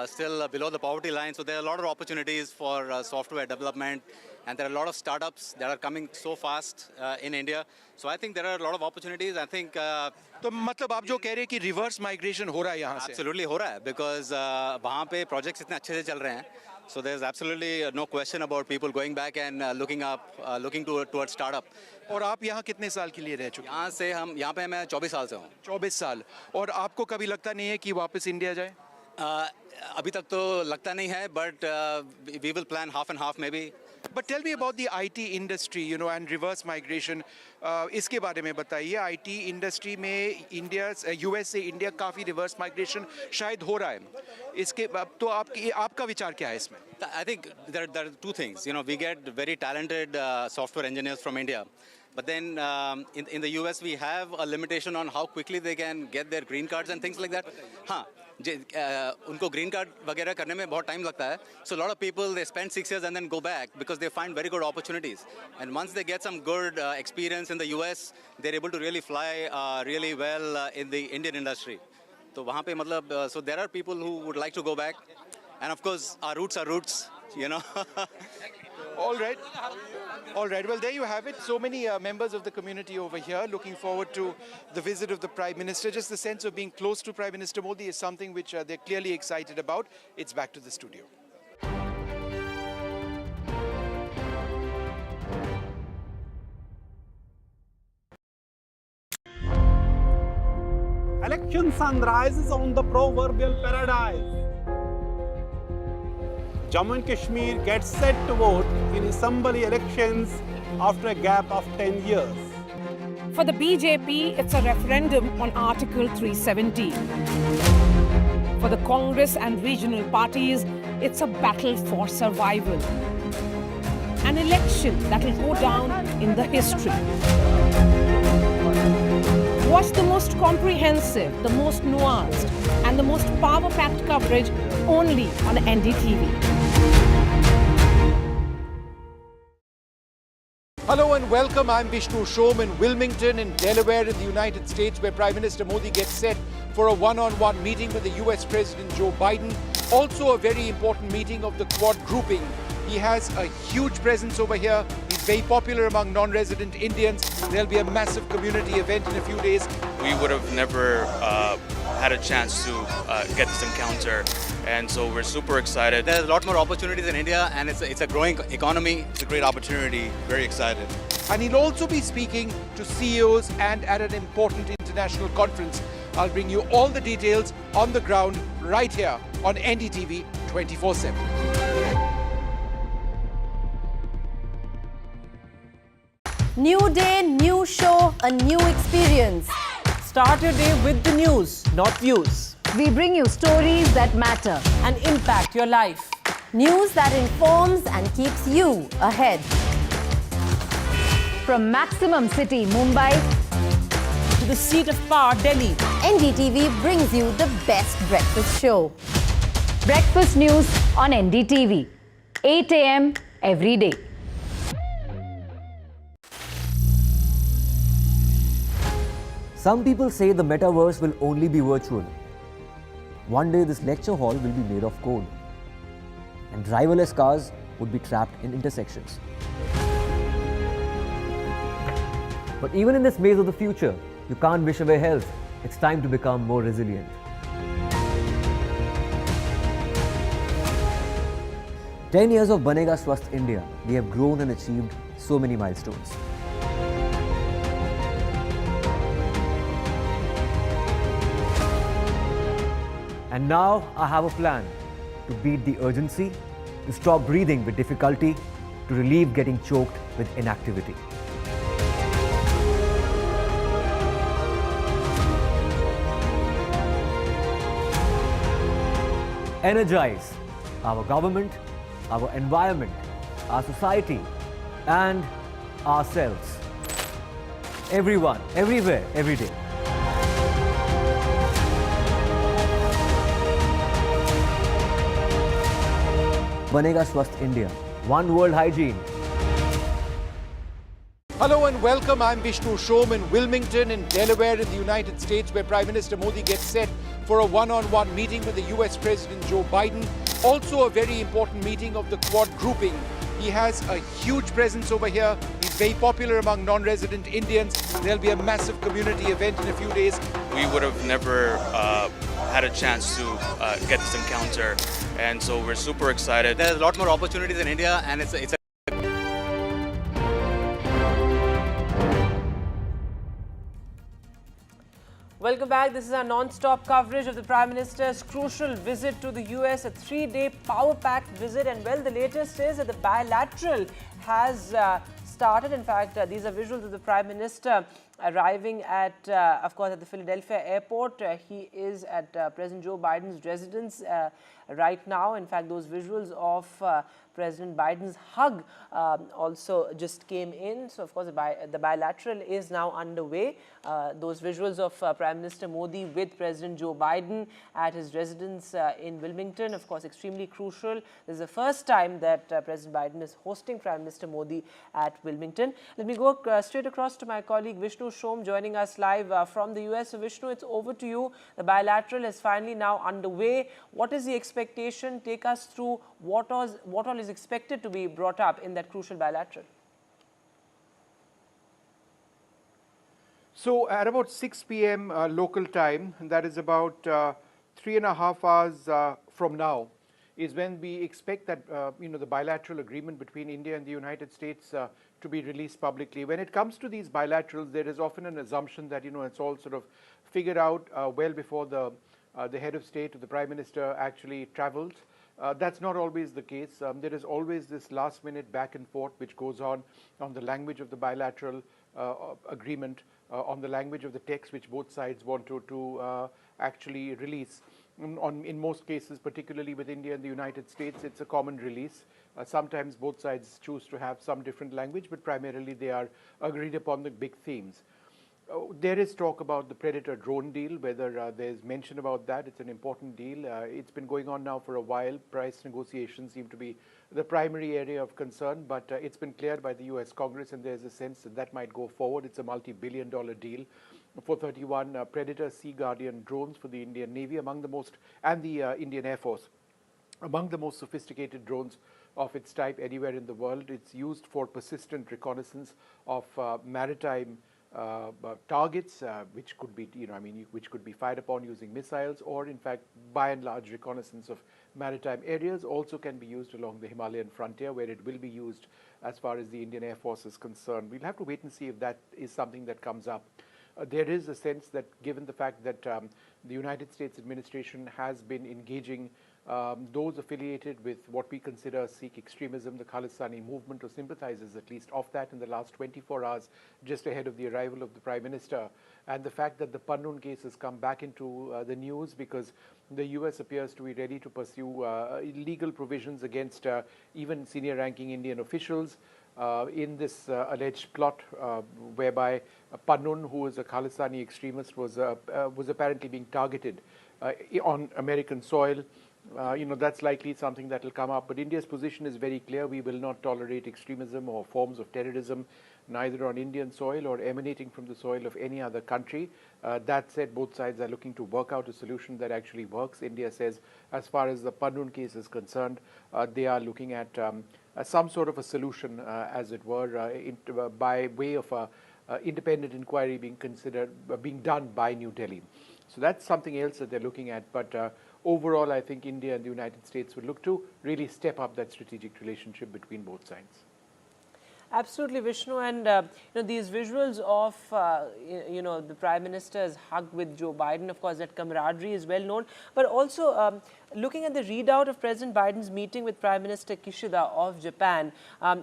still below the poverty line, so there are a lot of opportunities for software development, and there are a lot of startups that are coming so fast in India. So I think there are a lot of opportunities. I think.
तो मतलब आप जो कह रहे हैं कि reverse migration हो रहा है यहाँ से?
Absolutely हो रहा है, because वहाँ पे projects इतने अच्छे से चल रहे हैं. So there's absolutely no question about people going back and looking towards startup.
और आप यहाँ कितने साल के लिए रह चुके हैं?
यहाँ पे मैं 24 साल से हूँ.
24 साल. और आपको कभी लगता नहीं है कि वापस इंडिया जाए?
अभी तक तो लगता नहीं है, but we will plan half and half maybe.
But tell me about the IT industry, and reverse migration. इसके बारे में बताइए. IT industry में US से इंडिया काफी reverse migration शायद हो रहा है. इसके तो आपका विचार क्या है इसमें?
I think there are two things. We get very talented software engineers from India. But then in the US, we have a limitation on how quickly they can get their green cards and things like that. उनको green card वगैरह करने में बहुत time लगता है. So a lot of people, they spend 6 years and then go back because they find very good opportunities. And once they get some good experience in the US, they're able to really fly really well in the Indian industry. So वहाँ पे मतलब, so there are people who would like to go back. And of course, our roots are roots, you know.
All right. All right. Well, there you have it. So many members of the community over here looking forward to the visit of the Prime Minister. Just the sense of being close to Prime Minister Modi is something which they're clearly excited about. It's back to the studio.
Election sunrises on the proverbial paradise. Jammu and Kashmir gets set to vote in assembly elections after a gap of 10 years.
For the BJP, it's a referendum on Article 370. For the Congress and regional parties, it's a battle for survival. An election that will go down in the history. Watch the most comprehensive, the most nuanced, and the most power-packed coverage only on NDTV.
Hello and welcome. I'm Vishnu Shom in Wilmington in Delaware in the United States, where Prime Minister Modi gets set for a one-on-one meeting with the US President Joe Biden. Also a very important meeting of the Quad grouping. He has a huge presence over here. He's very popular among non-resident Indians. There'll be a massive community event in a few days.
We would have never had a chance to get this encounter, and so we're super excited.
There's a lot more opportunities in India, and it's a growing economy.
It's a great opportunity. Very excited.
And he'll also be speaking to CEOs and at an important international conference. I'll bring you all the details on the ground right here on NDTV 24/7.
New day, new show, a new experience.
Start your day with the news, not views.
We bring you stories that matter
and impact your life.
News that informs and keeps you ahead. From Maximum City, Mumbai,
to the seat of power, Delhi,
NDTV brings you the best breakfast show. Breakfast news on NDTV, 8 a.m. every day.
Some people say the metaverse will only be virtual. One day this lecture hall will be made of code, and driverless cars would be trapped in intersections. But even in this maze of the future, you can't wish away health. It's time to become more resilient. 10 years of Banega Swasth India, we have grown and achieved so many milestones. And now I have a plan to beat the urgency, to stop breathing with difficulty, to relieve getting choked with inactivity. Energize our government, our environment, our society, and ourselves. Everyone, everywhere, every day. Banega Swasth India. One world hygiene.
Hello and welcome. I'm Vishnu Shom in Wilmington in Delaware in the United States, where Prime Minister Modi gets set for a one-on-one meeting with the US President Joe Biden. Also a very important meeting of the Quad grouping. He has a huge presence over here. He's very popular among non-resident Indians. There'll be a massive community event in a few days.
We would have never had a chance to get this encounter, and so we're super excited.
There's a lot more opportunities in India, and it's a
Welcome back. This is our non-stop coverage of the Prime Minister's crucial visit to the US, a 3-day power-packed visit. And well, the latest is that the bilateral has started. In fact, these are visuals of the Prime Minister arriving at, of course, at the Philadelphia airport. He is at President Joe Biden's residence right now. In fact, those visuals of President Biden's hug also just came in. So, of course, the bilateral is now underway. Those visuals of Prime Minister Modi with President Joe Biden at his residence in Wilmington, of course, extremely crucial. This is the first time that President Biden is hosting Prime Minister Modi at Wilmington. Let me go straight across to my colleague Vishnu Shom joining us live from the US. So, Vishnu, it's over to you. The bilateral is finally now underway. What is the expectation? Take us through what all is expected to be brought up in that crucial bilateral.
So at about 6 p.m. Local time, and that is about 3.5 hours from now, is when we expect that the bilateral agreement between India and the United States to be released publicly. When it comes to these bilaterals, there is often an assumption that it's all sort of figured out well before the head of state or the prime minister actually travels. That's not always the case. There is always this last-minute back and forth which goes on the language of the bilateral agreement, on the language of the text which both sides want to actually release. In most cases, particularly with India and the United States, it's a common release. Sometimes both sides choose to have some different language, but primarily they are agreed upon the big themes. There is talk about the Predator drone deal, whether there's mention about that. It's an important deal. It's been going on now for a while. Price negotiations seem to be the primary area of concern, but it's been cleared by the US Congress, and there's a sense that that might go forward. It's a multi-billion-dollar deal for 31 Predator Sea Guardian drones for the Indian Navy, among the most, and the Indian Air Force, among the most sophisticated drones of its type anywhere in the world. It's used for persistent reconnaissance of maritime targets, which could be, which could be fired upon using missiles, or in fact, by and large, reconnaissance of maritime areas. Also can be used along the Himalayan frontier, where it will be used as far as the Indian Air Force is concerned. We'll have to wait and see if that is something that comes up. There is a sense that, given the fact that the United States administration has been engaging those affiliated with what we consider Sikh extremism, the Khalistani movement, or sympathizers at least of that, in the last 24 hours, just ahead of the arrival of the Prime Minister. And the fact that the Pannun case has come back into the news because the US appears to be ready to pursue legal provisions against even senior ranking Indian officials in this alleged plot whereby Pannun, who is a Khalistani extremist, was apparently being targeted on American soil. That's likely something that will come up. But India's position is very clear. We will not tolerate extremism or forms of terrorism, neither on Indian soil or emanating from the soil of any other country. That said, both sides are looking to work out a solution that actually works. India says, as far as the Pannun case is concerned, they are looking at some sort of a solution, as it were, by way of independent inquiry being done by New Delhi. So that's something else that they're looking at. But overall, I think India and the United States would look to really step up that strategic relationship between both sides.
Absolutely, Vishnu, and these visuals of the Prime Minister's hug with Joe Biden, of course, that camaraderie is well known, but also looking at the readout of President Biden's meeting with Prime Minister Kishida of Japan,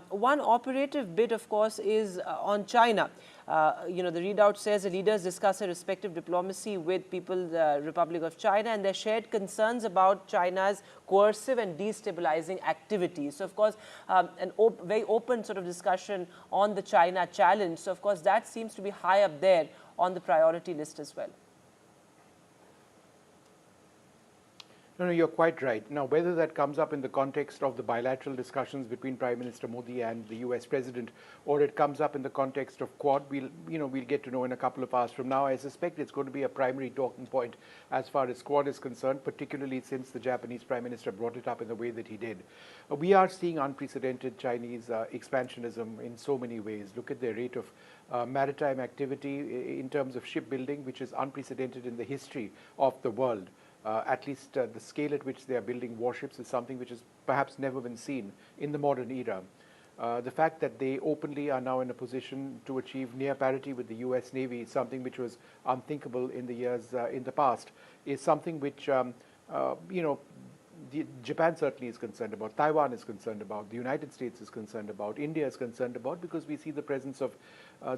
one operative bit, of course, is on China. The readout says the leaders discuss a respective diplomacy with People's Republic of China and their shared concerns about China's coercive and destabilizing activities. So, of course, very open sort of discussion on the China challenge. So, of course, that seems to be high up there on the priority list as well.
No, you're quite right. Now, whether that comes up in the context of the bilateral discussions between Prime Minister Modi and the US President, or it comes up in the context of Quad, we'll get to know in a couple of hours from now. I suspect it's going to be a primary talking point as far as Quad is concerned, particularly since the Japanese Prime Minister brought it up in the way that he did. We are seeing unprecedented Chinese expansionism in so many ways. Look at the rate of maritime activity in terms of shipbuilding, which is unprecedented in the history of the world. At least the scale at which they are building warships is something which has perhaps never been seen in the modern era. The fact that they openly are now in a position to achieve near parity with the US Navy, something which was unthinkable in the years in the past, is something which Japan certainly is concerned about, Taiwan is concerned about, the United States is concerned about, India is concerned about, because we see the presence of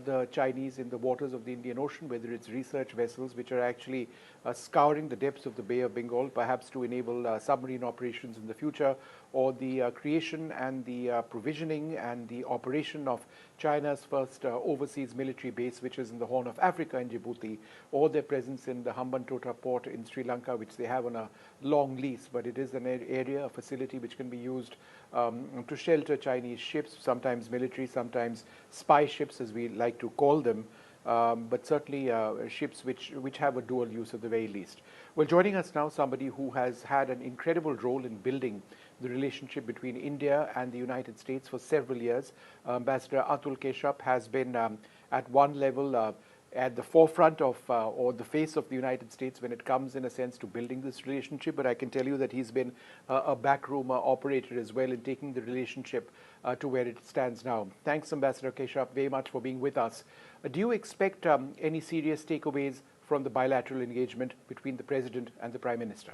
the Chinese in the waters of the Indian Ocean, whether it's research vessels which are actually scouring the depths of the Bay of Bengal, perhaps to enable submarine operations in the future, or the creation and the provisioning and the operation of China's first overseas military base, which is in the Horn of Africa in Djibouti, or their presence in the Hambantota port in Sri Lanka, which they have on a long lease, but it is an area, a facility which can be used to shelter Chinese ships, sometimes military, sometimes spy ships, as we like to call them, but certainly ships which have a dual use at the very least. Well, joining us now, somebody who has had an incredible role in building the relationship between India and the United States for several years. Ambassador Atul Keshup has been at one level at the forefront of or the face of the United States when it comes, in a sense, to building this relationship. But I can tell you that he's been a backroom operator as well in taking the relationship to where it stands now. Thanks, Ambassador Keshup, very much for being with us. Do you expect any serious takeaways from the bilateral engagement between the President and the Prime Minister?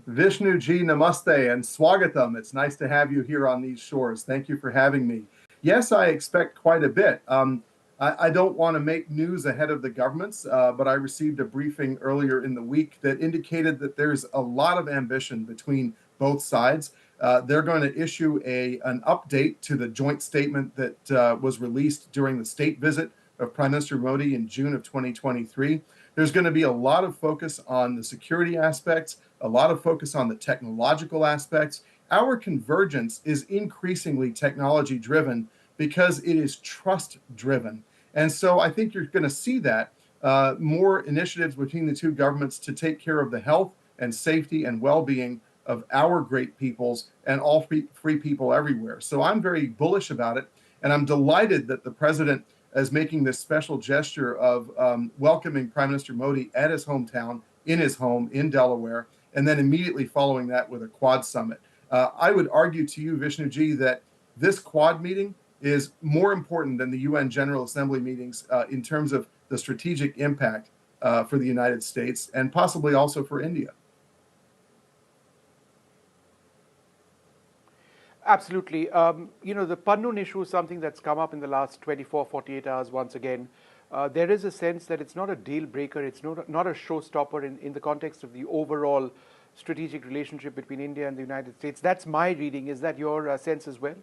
Vishnu ji, namaste and swagatam. It's nice to have you here on these shores. Thank you for having me. Yes, I expect quite a bit. I don't want to make news ahead of the governments, but I received a briefing earlier in the week that indicated that there's a lot of ambition between both sides. They're going to issue an update to the joint statement that was released during the state visit of Prime Minister Modi in June of 2023. There's going to be a lot of focus on the security aspects, a lot of focus on the technological aspects. Our convergence is increasingly technology driven because it is trust driven. And so I think you're going to see that more initiatives between the two governments to take care of the health and safety and well-being of our great peoples and all free people everywhere. So I'm very bullish about it. And I'm delighted that the president is making this special gesture of welcoming Prime Minister Modi at his hometown, in his home in Delaware, and then immediately following that with a Quad summit. I would argue to you, Vishnuji, that this Quad meeting is more important than the UN General Assembly meetings in terms of the strategic impact for the United States and possibly also for India.
Absolutely. You know, the Pannun issue is something that's come up in the last 24, 48 hours once again. There is a sense that it's not a deal breaker, it's not a showstopper in the context of the overall strategic relationship between India and the United States. That's my reading. Is that your sense as well?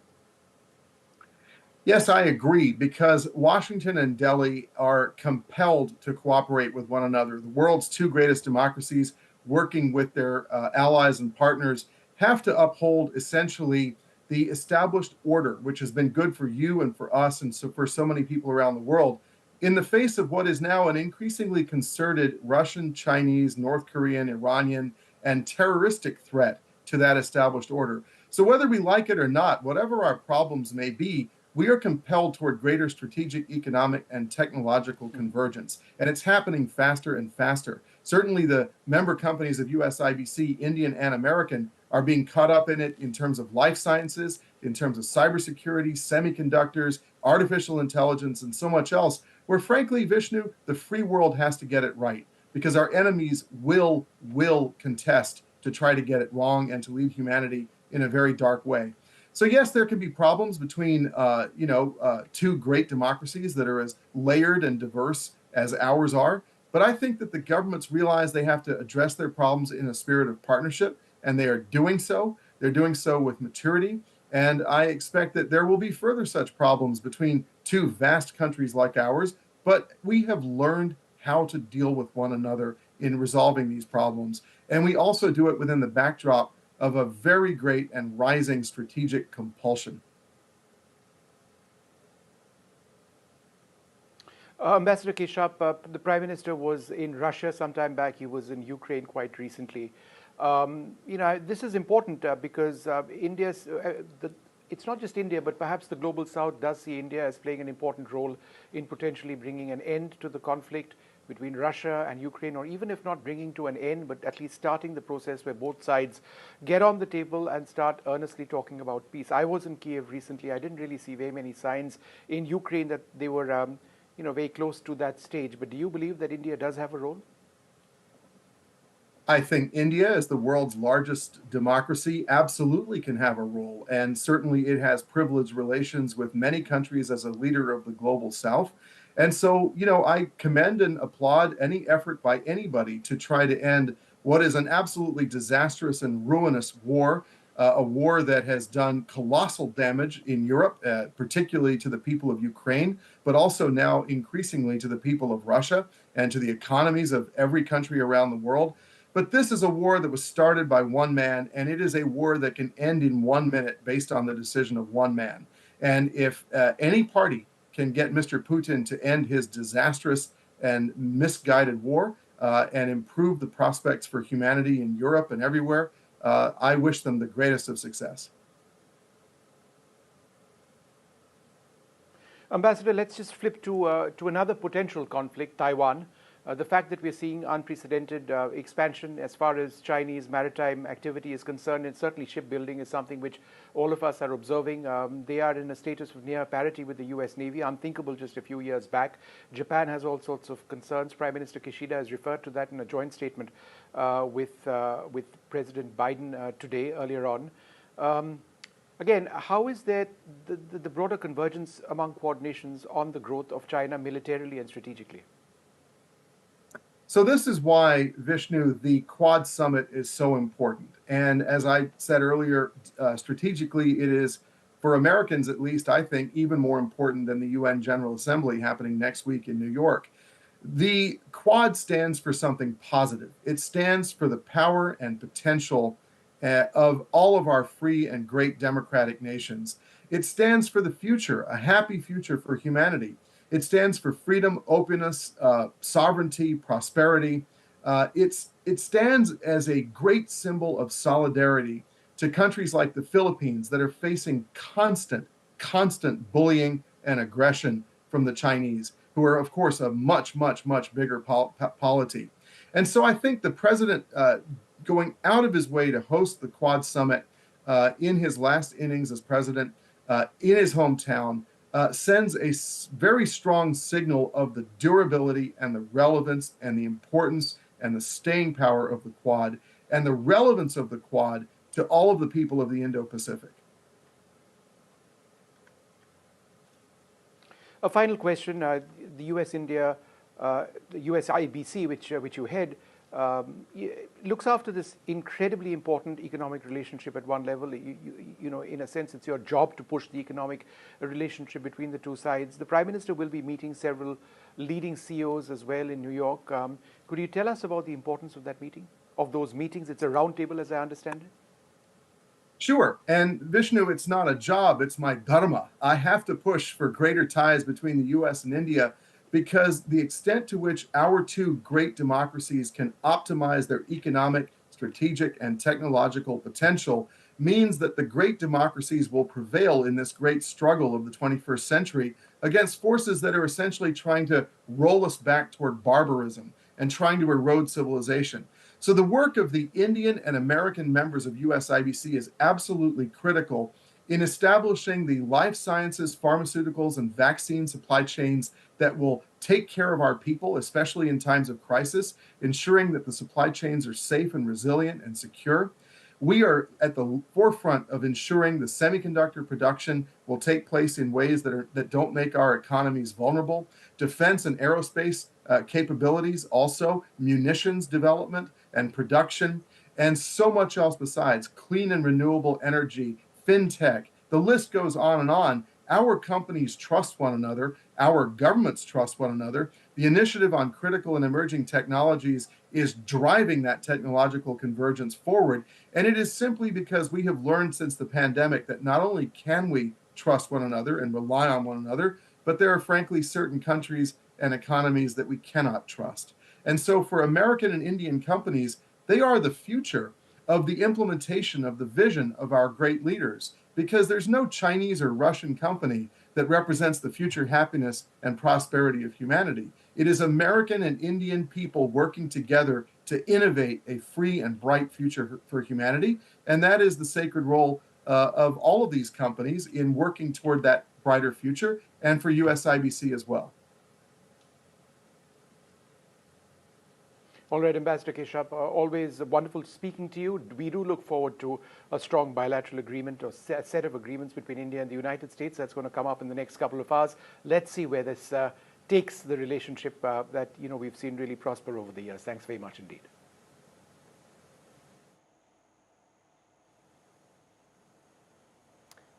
Yes, I agree, because Washington and Delhi are compelled to cooperate with one another. The world's two greatest democracies, working with their allies and partners, have to uphold essentially the established order, which has been good for you and for us and so for so many people around the world, in the face of what is now an increasingly concerted Russian, Chinese, North Korean, Iranian, and terroristic threat to that established order. So whether we like it or not, whatever our problems may be, we are compelled toward greater strategic, economic, and technological convergence. And it's happening faster and faster. Certainly the member companies of USIBC, Indian and American, are being caught up in it in terms of life sciences, in terms of cybersecurity, semiconductors, artificial intelligence, and so much else, where frankly, Vishnu, the free world has to get it right, because our enemies will contest to try to get it wrong and to leave humanity in a very dark way. So yes, there can be problems between two great democracies that are as layered and diverse as ours are. But I think that the governments realize they have to address their problems in a spirit of partnership, and they are doing so. They're doing so with maturity. And I expect that there will be further such problems between two vast countries like ours. But we have learned how to deal with one another in resolving these problems. And we also do it within the backdrop of a very great and rising strategic compulsion.
Ambassador Keshup, the Prime Minister was in Russia some time back. He was in Ukraine quite recently. This is important because it's not just India, but perhaps the Global South does see India as playing an important role in potentially bringing an end to the conflict between Russia and Ukraine, or even if not bringing to an end, but at least starting the process where both sides get on the table and start earnestly talking about peace. I was in Kiev recently. I didn't really see very many signs in Ukraine that they were very close to that stage. But do you believe that India does have a role?
I think India, as the world's largest democracy, absolutely can have a role. And certainly it has privileged relations with many countries as a leader of the global South. And so, I commend and applaud any effort by anybody to try to end what is an absolutely disastrous and ruinous war, a war that has done colossal damage in Europe, particularly to the people of Ukraine, but also now increasingly to the people of Russia and to the economies of every country around the world. But this is a war that was started by one man, and it is a war that can end in 1 minute based on the decision of one man. And if any party can get Mr. Putin to end his disastrous and misguided war and improve the prospects for humanity in Europe and everywhere, I wish them the greatest of success.
Ambassador, let's just flip to another potential conflict, Taiwan. The fact that we're seeing unprecedented expansion as far as Chinese maritime activity is concerned, and certainly shipbuilding is something which all of us are observing. They are in a status of near parity with the US Navy, unthinkable just a few years back. Japan has all sorts of concerns. Prime Minister Kishida has referred to that in a joint statement with President Biden today, earlier on. Again, how is there the broader convergence among Quad nations on the growth of China militarily and strategically?
So this is why, Vishnu, the Quad Summit is so important. And as I said earlier, strategically, it is, for Americans at least, I think, even more important than the UN General Assembly happening next week in New York. The Quad stands for something positive. It stands for the power and potential of all of our free and great democratic nations. It stands for the future, a happy future for humanity. It stands for freedom, openness, sovereignty, prosperity. It stands as a great symbol of solidarity to countries like the Philippines that are facing constant bullying and aggression from the Chinese, who are, of course, a much, much, much bigger polity. And so I think the president going out of his way to host the Quad Summit in his last innings as president in his hometown sends a very strong signal of the durability and the relevance and the importance and the staying power of the Quad and the relevance of the Quad to all of the people of the Indo-Pacific.
A final question, the US-India, the US-IBC, which you head, looks after this incredibly important economic relationship at one level. You know, in a sense, it's your job to push the economic relationship between the two sides. The Prime Minister will be meeting several leading CEOs as well in New York. Could you tell us about the importance of that meeting, of those meetings? It's a roundtable, as I understand it.
Sure. And Vishnu, it's not a job, it's my dharma. I have to push for greater ties between the US and India because the extent to which our two great democracies can optimize their economic, strategic, and technological potential means that the great democracies will prevail in this great struggle of the 21st century against forces that are essentially trying to roll us back toward barbarism and trying to erode civilization. So the work of the Indian and American members of USIBC is absolutely critical in establishing the life sciences, pharmaceuticals, and vaccine supply chains that will take care of our people, especially in times of crisis, ensuring that the supply chains are safe and resilient and secure. We are at the forefront of ensuring the semiconductor production will take place in ways that don't make our economies vulnerable. Defense and aerospace capabilities, also munitions development and production, and so much else besides, clean and renewable energy, fintech. The list goes on and on. Our companies trust one another. Our governments trust one another. The initiative on critical and emerging technologies is driving that technological convergence forward. And it is simply because we have learned since the pandemic that not only can we trust one another and rely on one another, but there are frankly certain countries and economies that we cannot trust. And so for American and Indian companies, they are the future of the implementation of the vision of our great leaders, because there's no Chinese or Russian company that represents the future happiness and prosperity of humanity. It is American and Indian people working together to innovate a free and bright future for humanity. And that is the sacred role of all of these companies in working toward that brighter future, and for USIBC as well.
All right, Ambassador Keshav, always wonderful speaking to you. We do look forward to a strong bilateral agreement or set of agreements between India and the United States. That's going to come up in the next couple of hours. Let's see where this takes the relationship that we've seen really prosper over the years. Thanks very much indeed.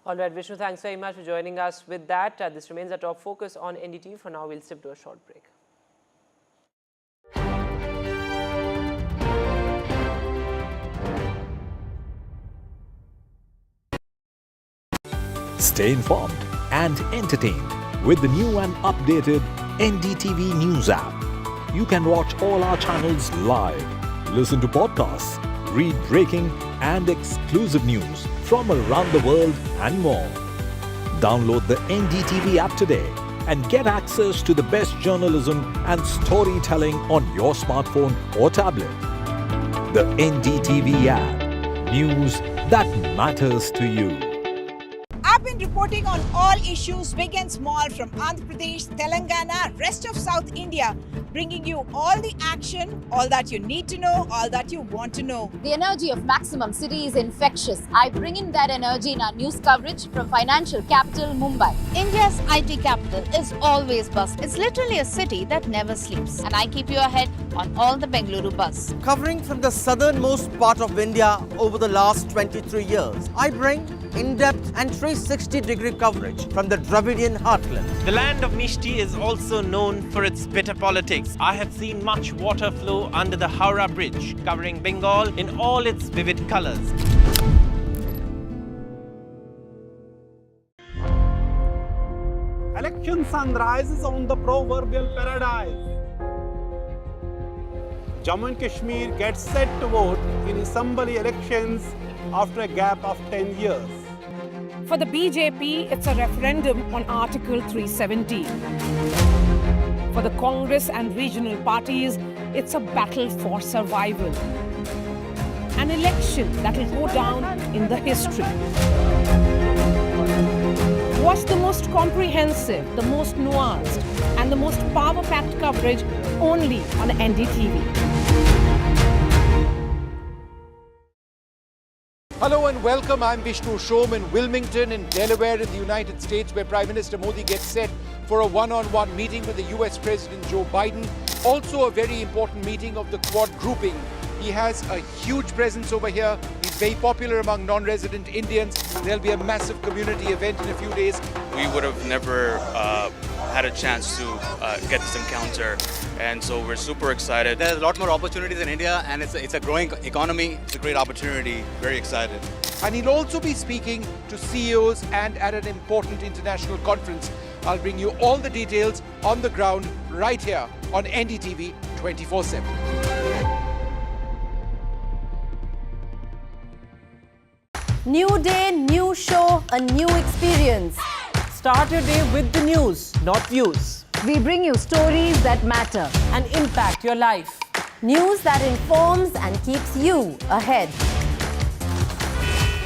All right, Vishnu, thanks very much for joining us with that. This remains our top focus on NDTV. For now, we'll skip to a short break.
Stay informed and entertained with the new and updated NDTV News app. You can watch all our channels live, listen to podcasts, read breaking and exclusive news from around the world and more. Download the NDTV app today and get access to the best journalism and storytelling on your smartphone or tablet. The NDTV app. News that matters to you.
I've been reporting on all issues big and small from Andhra Pradesh, Telangana, rest of South India, bringing you all the action, all that you need to know, all that you want to know.
The energy of Maximum City is infectious. I bring in that energy in our news coverage from financial capital Mumbai. India's IT capital is always buzz. It's literally a city that never sleeps. And I keep you ahead on all the Bengaluru buzz.
Covering from the southernmost part of India over the last 23 years, I bring in-depth and 360-degree coverage from the Dravidian heartland.
The land of Mishti is also known for its bitter politics. I have seen much water flow under the Howrah Bridge, covering Bengal in all its vivid colors.
Election sunrises on the proverbial paradise. Jammu and Kashmir gets set to vote in assembly elections after a gap of 10 years.
For the BJP, it's a referendum on Article 370. For the Congress and regional parties, it's a battle for survival. An election that will go down in the history. Watch the most comprehensive, the most nuanced, and the most power-packed coverage only on NDTV.
Hello and welcome. I'm Vishnu Shom in Wilmington in Delaware in the United States, where Prime Minister Modi gets set for a one-on-one meeting with the US President Joe Biden. Also a very important meeting of the Quad grouping. He has a huge presence over here. He's very popular among non-resident Indians. There'll be a massive community event in a few days.
We would have never had a chance to get this encounter, and so we're super excited.
There's a lot more opportunities in India, and it's a growing economy.
It's a great opportunity. Very excited.
And he'll also be speaking to CEOs and at an important international conference. I'll bring you all the details on the ground right here on NDTV 24/7.
New day, new show, a new experience.
Start your day with the news, not views.
We bring you stories that matter
and impact your life.
News that informs and keeps you ahead.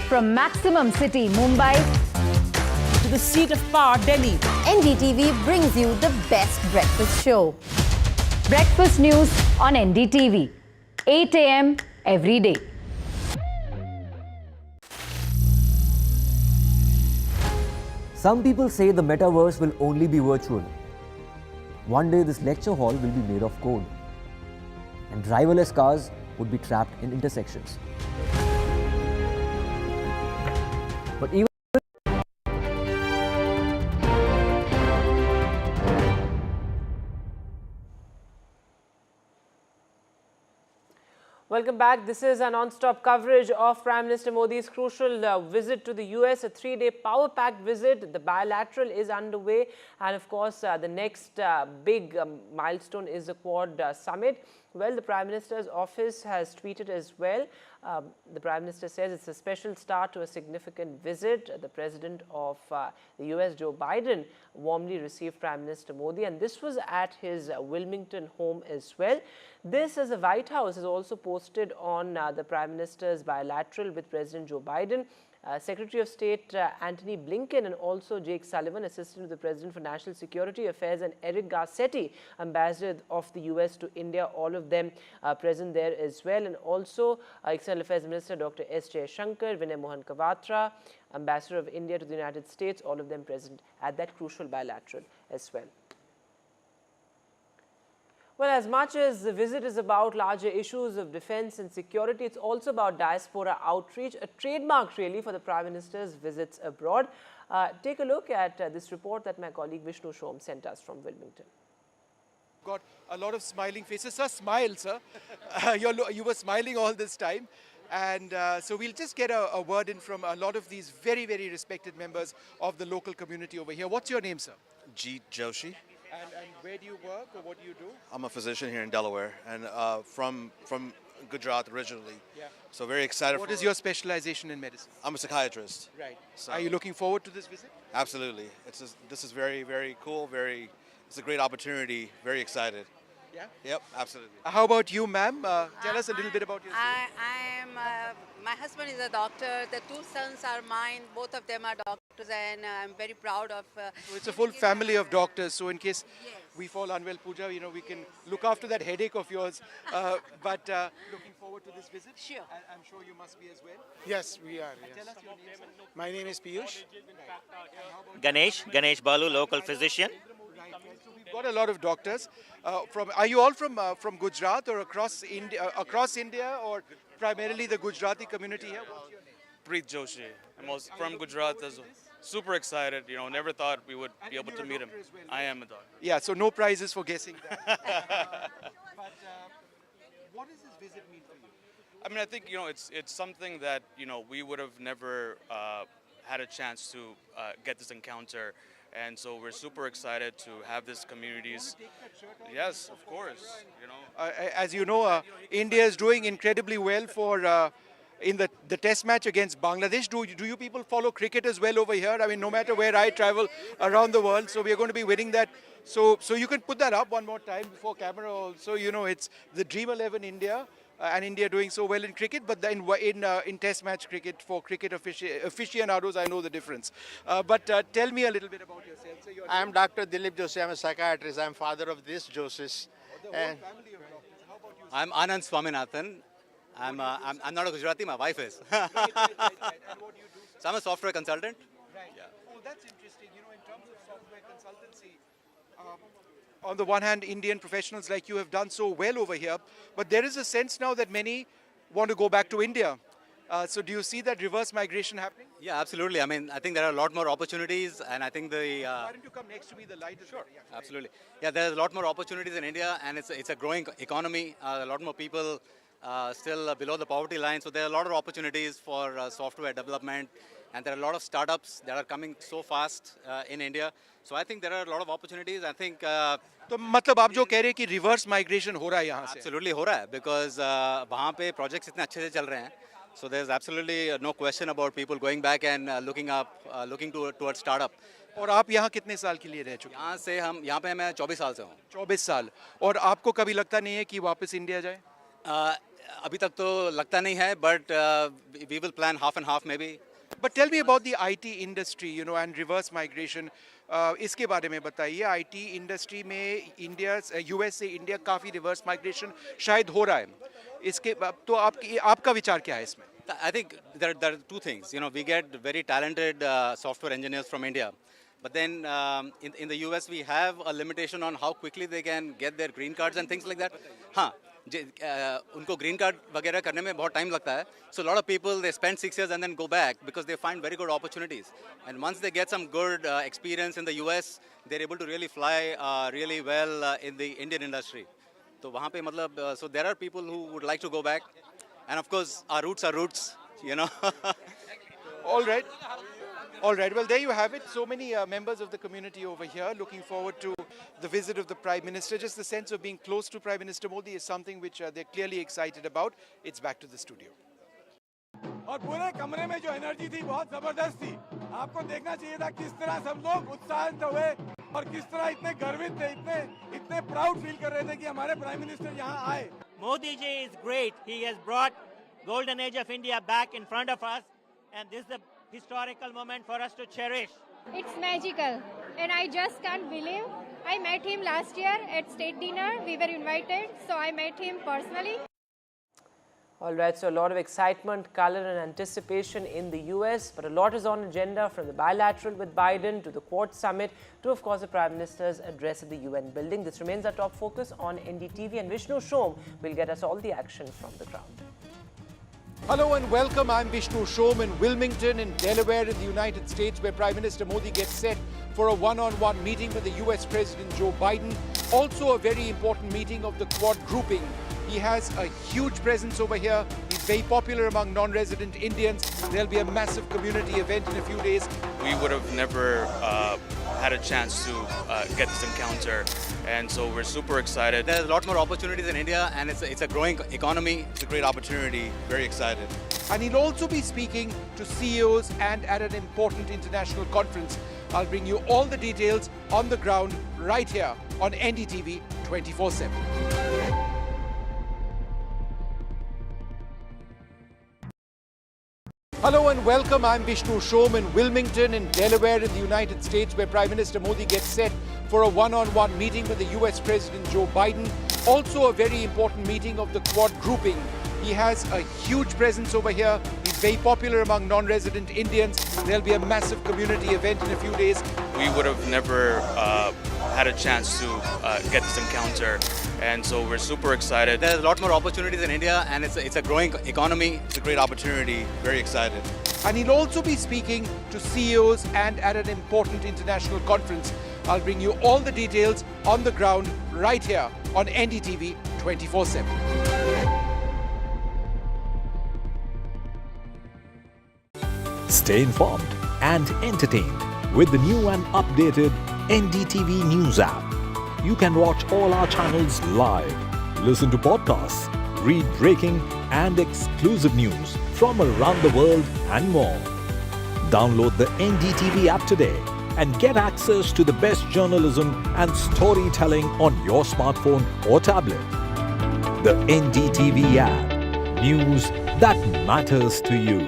From Maximum City, Mumbai,
to the seat of power, Delhi,
NDTV brings you the best breakfast show. Breakfast news on NDTV, 8 a.m. every day.
Some people say the metaverse will only be virtual. One day this lecture hall will be made of code, and driverless cars would be trapped in intersections. But even
Welcome back. This is a non-stop coverage of Prime Minister Modi's crucial visit to the US, a 3-day power-packed visit. The bilateral is underway, and of course, the next big milestone is the Quad summit. Well, the Prime Minister's office has tweeted as well. The Prime Minister says it's a special start to a significant visit. The President of the US, Joe Biden, warmly received Prime Minister Modi, and this was at his Wilmington home as well. This, as the White House has also posted on the Prime Minister's bilateral with President Joe Biden. Secretary of State Antony Blinken and also Jake Sullivan, Assistant to the President for National Security Affairs, and Eric Garcetti, Ambassador of the US to India, all of them present there as well. And also External Affairs Minister Dr. S. Jaishankar, Vinay Mohan Kawatra, Ambassador of India to the United States, all of them present at that crucial bilateral as well. Well, as much as the visit is about larger issues of defense and security, it's also about diaspora outreach, a trademark really for the Prime Minister's visits abroad. Take a look at this report that my colleague Vishnu Shom sent us from Wilmington.
Got a lot of smiling faces. Sir, smile, sir. You were smiling all this time. And so we'll just get a word in from a lot of these very, very respected members of the local community over here. What's your name, sir?
Jeet Joshi.
And where do you work or what do you do?
I'm a physician here in Delaware and from Gujarat originally.
Yeah.
So very excited.
What is your specialization in medicine?
I'm a psychiatrist.
Right.
So
Are you looking forward to this visit?
Absolutely. This is very, very cool. It's a great opportunity. Very excited.
Yeah?
Yep, absolutely.
How about you, ma'am? Tell us a little bit about yourself.
My husband is a doctor. The two sons are mine. Both of them are doctors, and I'm very proud of.
So it's a full family of doctors. So in case we fall unwell, Pooja, we can look after that headache of yours. But looking forward to this visit.
Sure.
I'm sure you must be as well.
Yes, we are. Yes.
Tell us your name, sir.
My name is Piyush.
Ganesh Balu, local physician.
So we've got a lot of doctors. Are you all from Gujarat or across India, or primarily the Gujarati community here? What's your name?
Preet Joshi. I'm also from Gujarat as well. Super excited. Never thought we would be able to meet him. I am a doctor.
Yeah, so no prizes for guessing that. But what does this visit mean for you?
I mean, I think, it's something that, we would have never had a chance to get this encounter. And so we're super excited to have this communities. Yes, of course.
As you know, India is doing incredibly well for in the test match against Bangladesh. Do you people follow cricket as well over here? I mean, no matter where I travel around the world, so we are going to be winning that. So you can put that up one more time before camera also. It's the Dream 11 India. And India doing so well in cricket, but then in test match cricket, for cricket aficionados, I know the difference. But tell me a little bit about yourself. So
I am Dr. Dilip Joshi. I'm a psychiatrist. I'm father of this Joshis. And
I'm Anand Swaminathan. I'm not a Gujarati, my wife is.
And what do you do?
So I'm a software consultant.
Right. Yeah. Oh, that's interesting. In terms of software consultancy, on the one hand, Indian professionals like you have done so well over here, but there is a sense now that many want to go back to India. So do you see that reverse migration happening?
Yeah, absolutely. I mean, I think there are a lot more opportunities, and I think the...
Why don't you come next to me, the light?
Sure, yeah, absolutely. Yeah, there's a lot more opportunities in India, and it's a growing economy. A lot more people still below the poverty line, so there are a lot of opportunities for software development, and there are a lot of startups that are coming so fast in India. So I think there are a lot of opportunities. I think...
तो मतलब आप जो कह रहे हैं कि reverse migration हो रहा है यहाँ से?
Absolutely हो रहा है, because वहाँ पे projects इतने अच्छे से चल रहे हैं. So there's absolutely no question about people going back and looking towards startup.
और आप यहाँ कितने साल के लिए रह चुके
हैं? यहाँ पे मैं 24 साल से हूँ.
24 साल. और आपको कभी लगता नहीं है कि वापस इंडिया जाए?
अभी तक तो लगता नहीं है, but we will plan half and half maybe.
But tell me about the IT industry, and reverse migration. इसके बारे में बताइए. IT industry में US से इंडिया काफी reverse migration शायद हो रहा है. इसके तो आपका विचार क्या है इसमें?
I think there are two things. We get very talented software engineers from India, but then in the US we have a limitation on how quickly they can get their green cards and things like that. हाँ, उनको green card वगैरह करने में बहुत time लगता है. So a lot of people, they spend 6 years and then go back because they find very good opportunities. And once they get some good experience in the US, they're able to really fly really well in the Indian industry. So वहाँ पे मतलब, so there are people who would like to go back. And of course, our roots are roots,
All right. All right. Well, there you have it. So many members of the community over here looking forward to the visit of the Prime Minister. Just the sense of being close to Prime Minister Modi is something which they're clearly excited about. It's back to the studio.
और पूरे कमरे में जो energy थी बहुत जबरदस्त थी. आपको देखना चाहिए था किस तरह सब लोग उत्साहित हुए और किस तरह इतने गर्वित थे, इतने प्राउड फील कर रहे थे कि हमारे प्राइम मिनिस्टर यहाँ आए.
Modi ji is great. He has brought golden age of India back in front of us, and this is the
historical moment for us to cherish.
It's magical, and I just can't believe. I met him last year at state dinner. We were invited, so I met him personally.
All right, so a lot of excitement, color and anticipation in the US, but a lot is on agenda, from the bilateral with Biden to the Quad Summit to, of course, the Prime Minister's address at the UN building. This remains our top focus on NDTV, and Vishnu Shom will get us all the action from the ground.
Hello and welcome. I'm Vishnu Shom in Wilmington in Delaware in the United States, where Prime Minister Modi gets set for a one-on-one meeting with the US President Joe Biden. Also a very important meeting of the Quad grouping. He has a huge presence over here. He's very popular among non-resident Indians. There'll be a massive community event in a few days.
We would have never had a chance to get this encounter, and so we're super excited.
There's a lot more opportunities in India, and it's a growing economy. It's a great opportunity. Very excited.
And he'll also be speaking to CEOs and at an important international conference. I'll bring you all the details on the ground right here on NDTV 24/7. Hello and welcome. I'm Vishnu Shom in Wilmington in Delaware in the United States, where Prime Minister Modi gets set for a one-on-one meeting with the US President Joe Biden. Also a very important meeting of the Quad grouping. He has a huge presence over here. He's very popular among non-resident Indians. There'll be a massive community event in a few days.
We would have never had a chance to get this encounter, and so we're super excited.
There's a lot more opportunities in India, and it's a growing economy. It's a great opportunity. Very excited.
And he'll also be speaking to CEOs and at an important international conference. I'll bring you all the details on the ground right here on NDTV 24/7.
Stay informed and entertained with the new and updated NDTV News app. You can watch all our channels live, listen to podcasts, read breaking and exclusive news from around the world and more. Download the NDTV app today and get access to the best journalism and storytelling on your smartphone or tablet. The NDTV app. News that matters to you.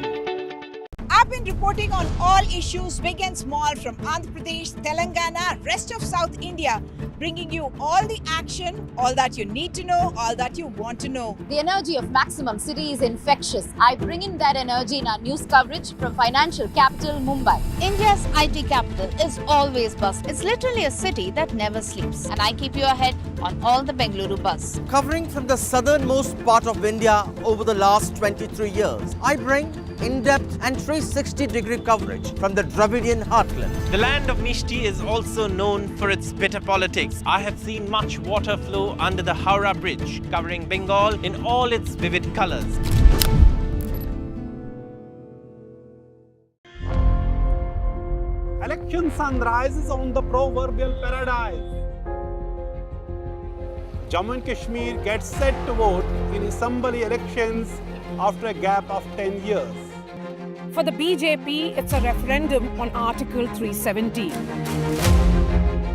I've been reporting on all issues big and small from Andhra Pradesh, Telangana, rest of South India, bringing you all the action, all that you need to know, all that you want to know.
The energy of Maximum City is infectious. I bring in that energy in our news coverage from financial capital Mumbai. India's IT capital is always buzz. It's literally a city that never sleeps. And I keep you ahead on all the Bengaluru buzz.
Covering from the southernmost part of India over the last 23 years, I bring in-depth and 360-degree coverage from the Dravidian heartland.
The land of Mishti is also known for its bitter politics. I have seen much water flow under the Howrah Bridge, covering Bengal in all its vivid colors.
Election sunrises on the proverbial paradise. Jammu and Kashmir gets set to vote in assembly elections after a gap of 10 years.
For the BJP, it's a referendum on Article 370.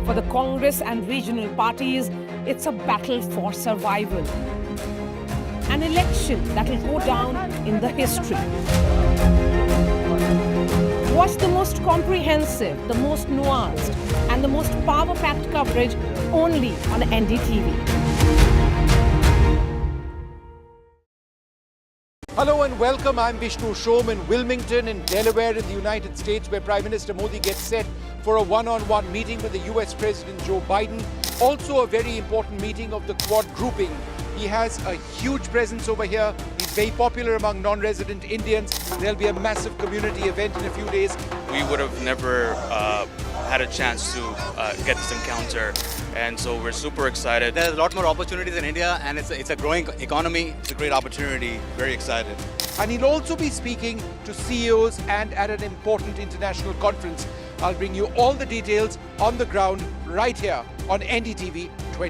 For the Congress and regional parties, it's a battle for survival. An election that will go down in the history. Watch the most comprehensive, the most nuanced, and the most power-packed coverage only on NDTV.
Hello and welcome. I'm Vishnu Shom in Wilmington in Delaware in the United States, where Prime Minister Modi gets set for a one-on-one meeting with the US President Joe Biden. Also a very important meeting of the Quad grouping. He has a huge presence over here. He's very popular among non-resident Indians. There'll be a massive community event in a few days.
We would have never had a chance to get this encounter, and so we're super excited.
There's a lot more opportunities in India, and it's a growing economy. It's a great opportunity. Very excited.
And he'll also be speaking to CEOs and at an important international conference. I'll bring you all the details on the ground right here on NDTV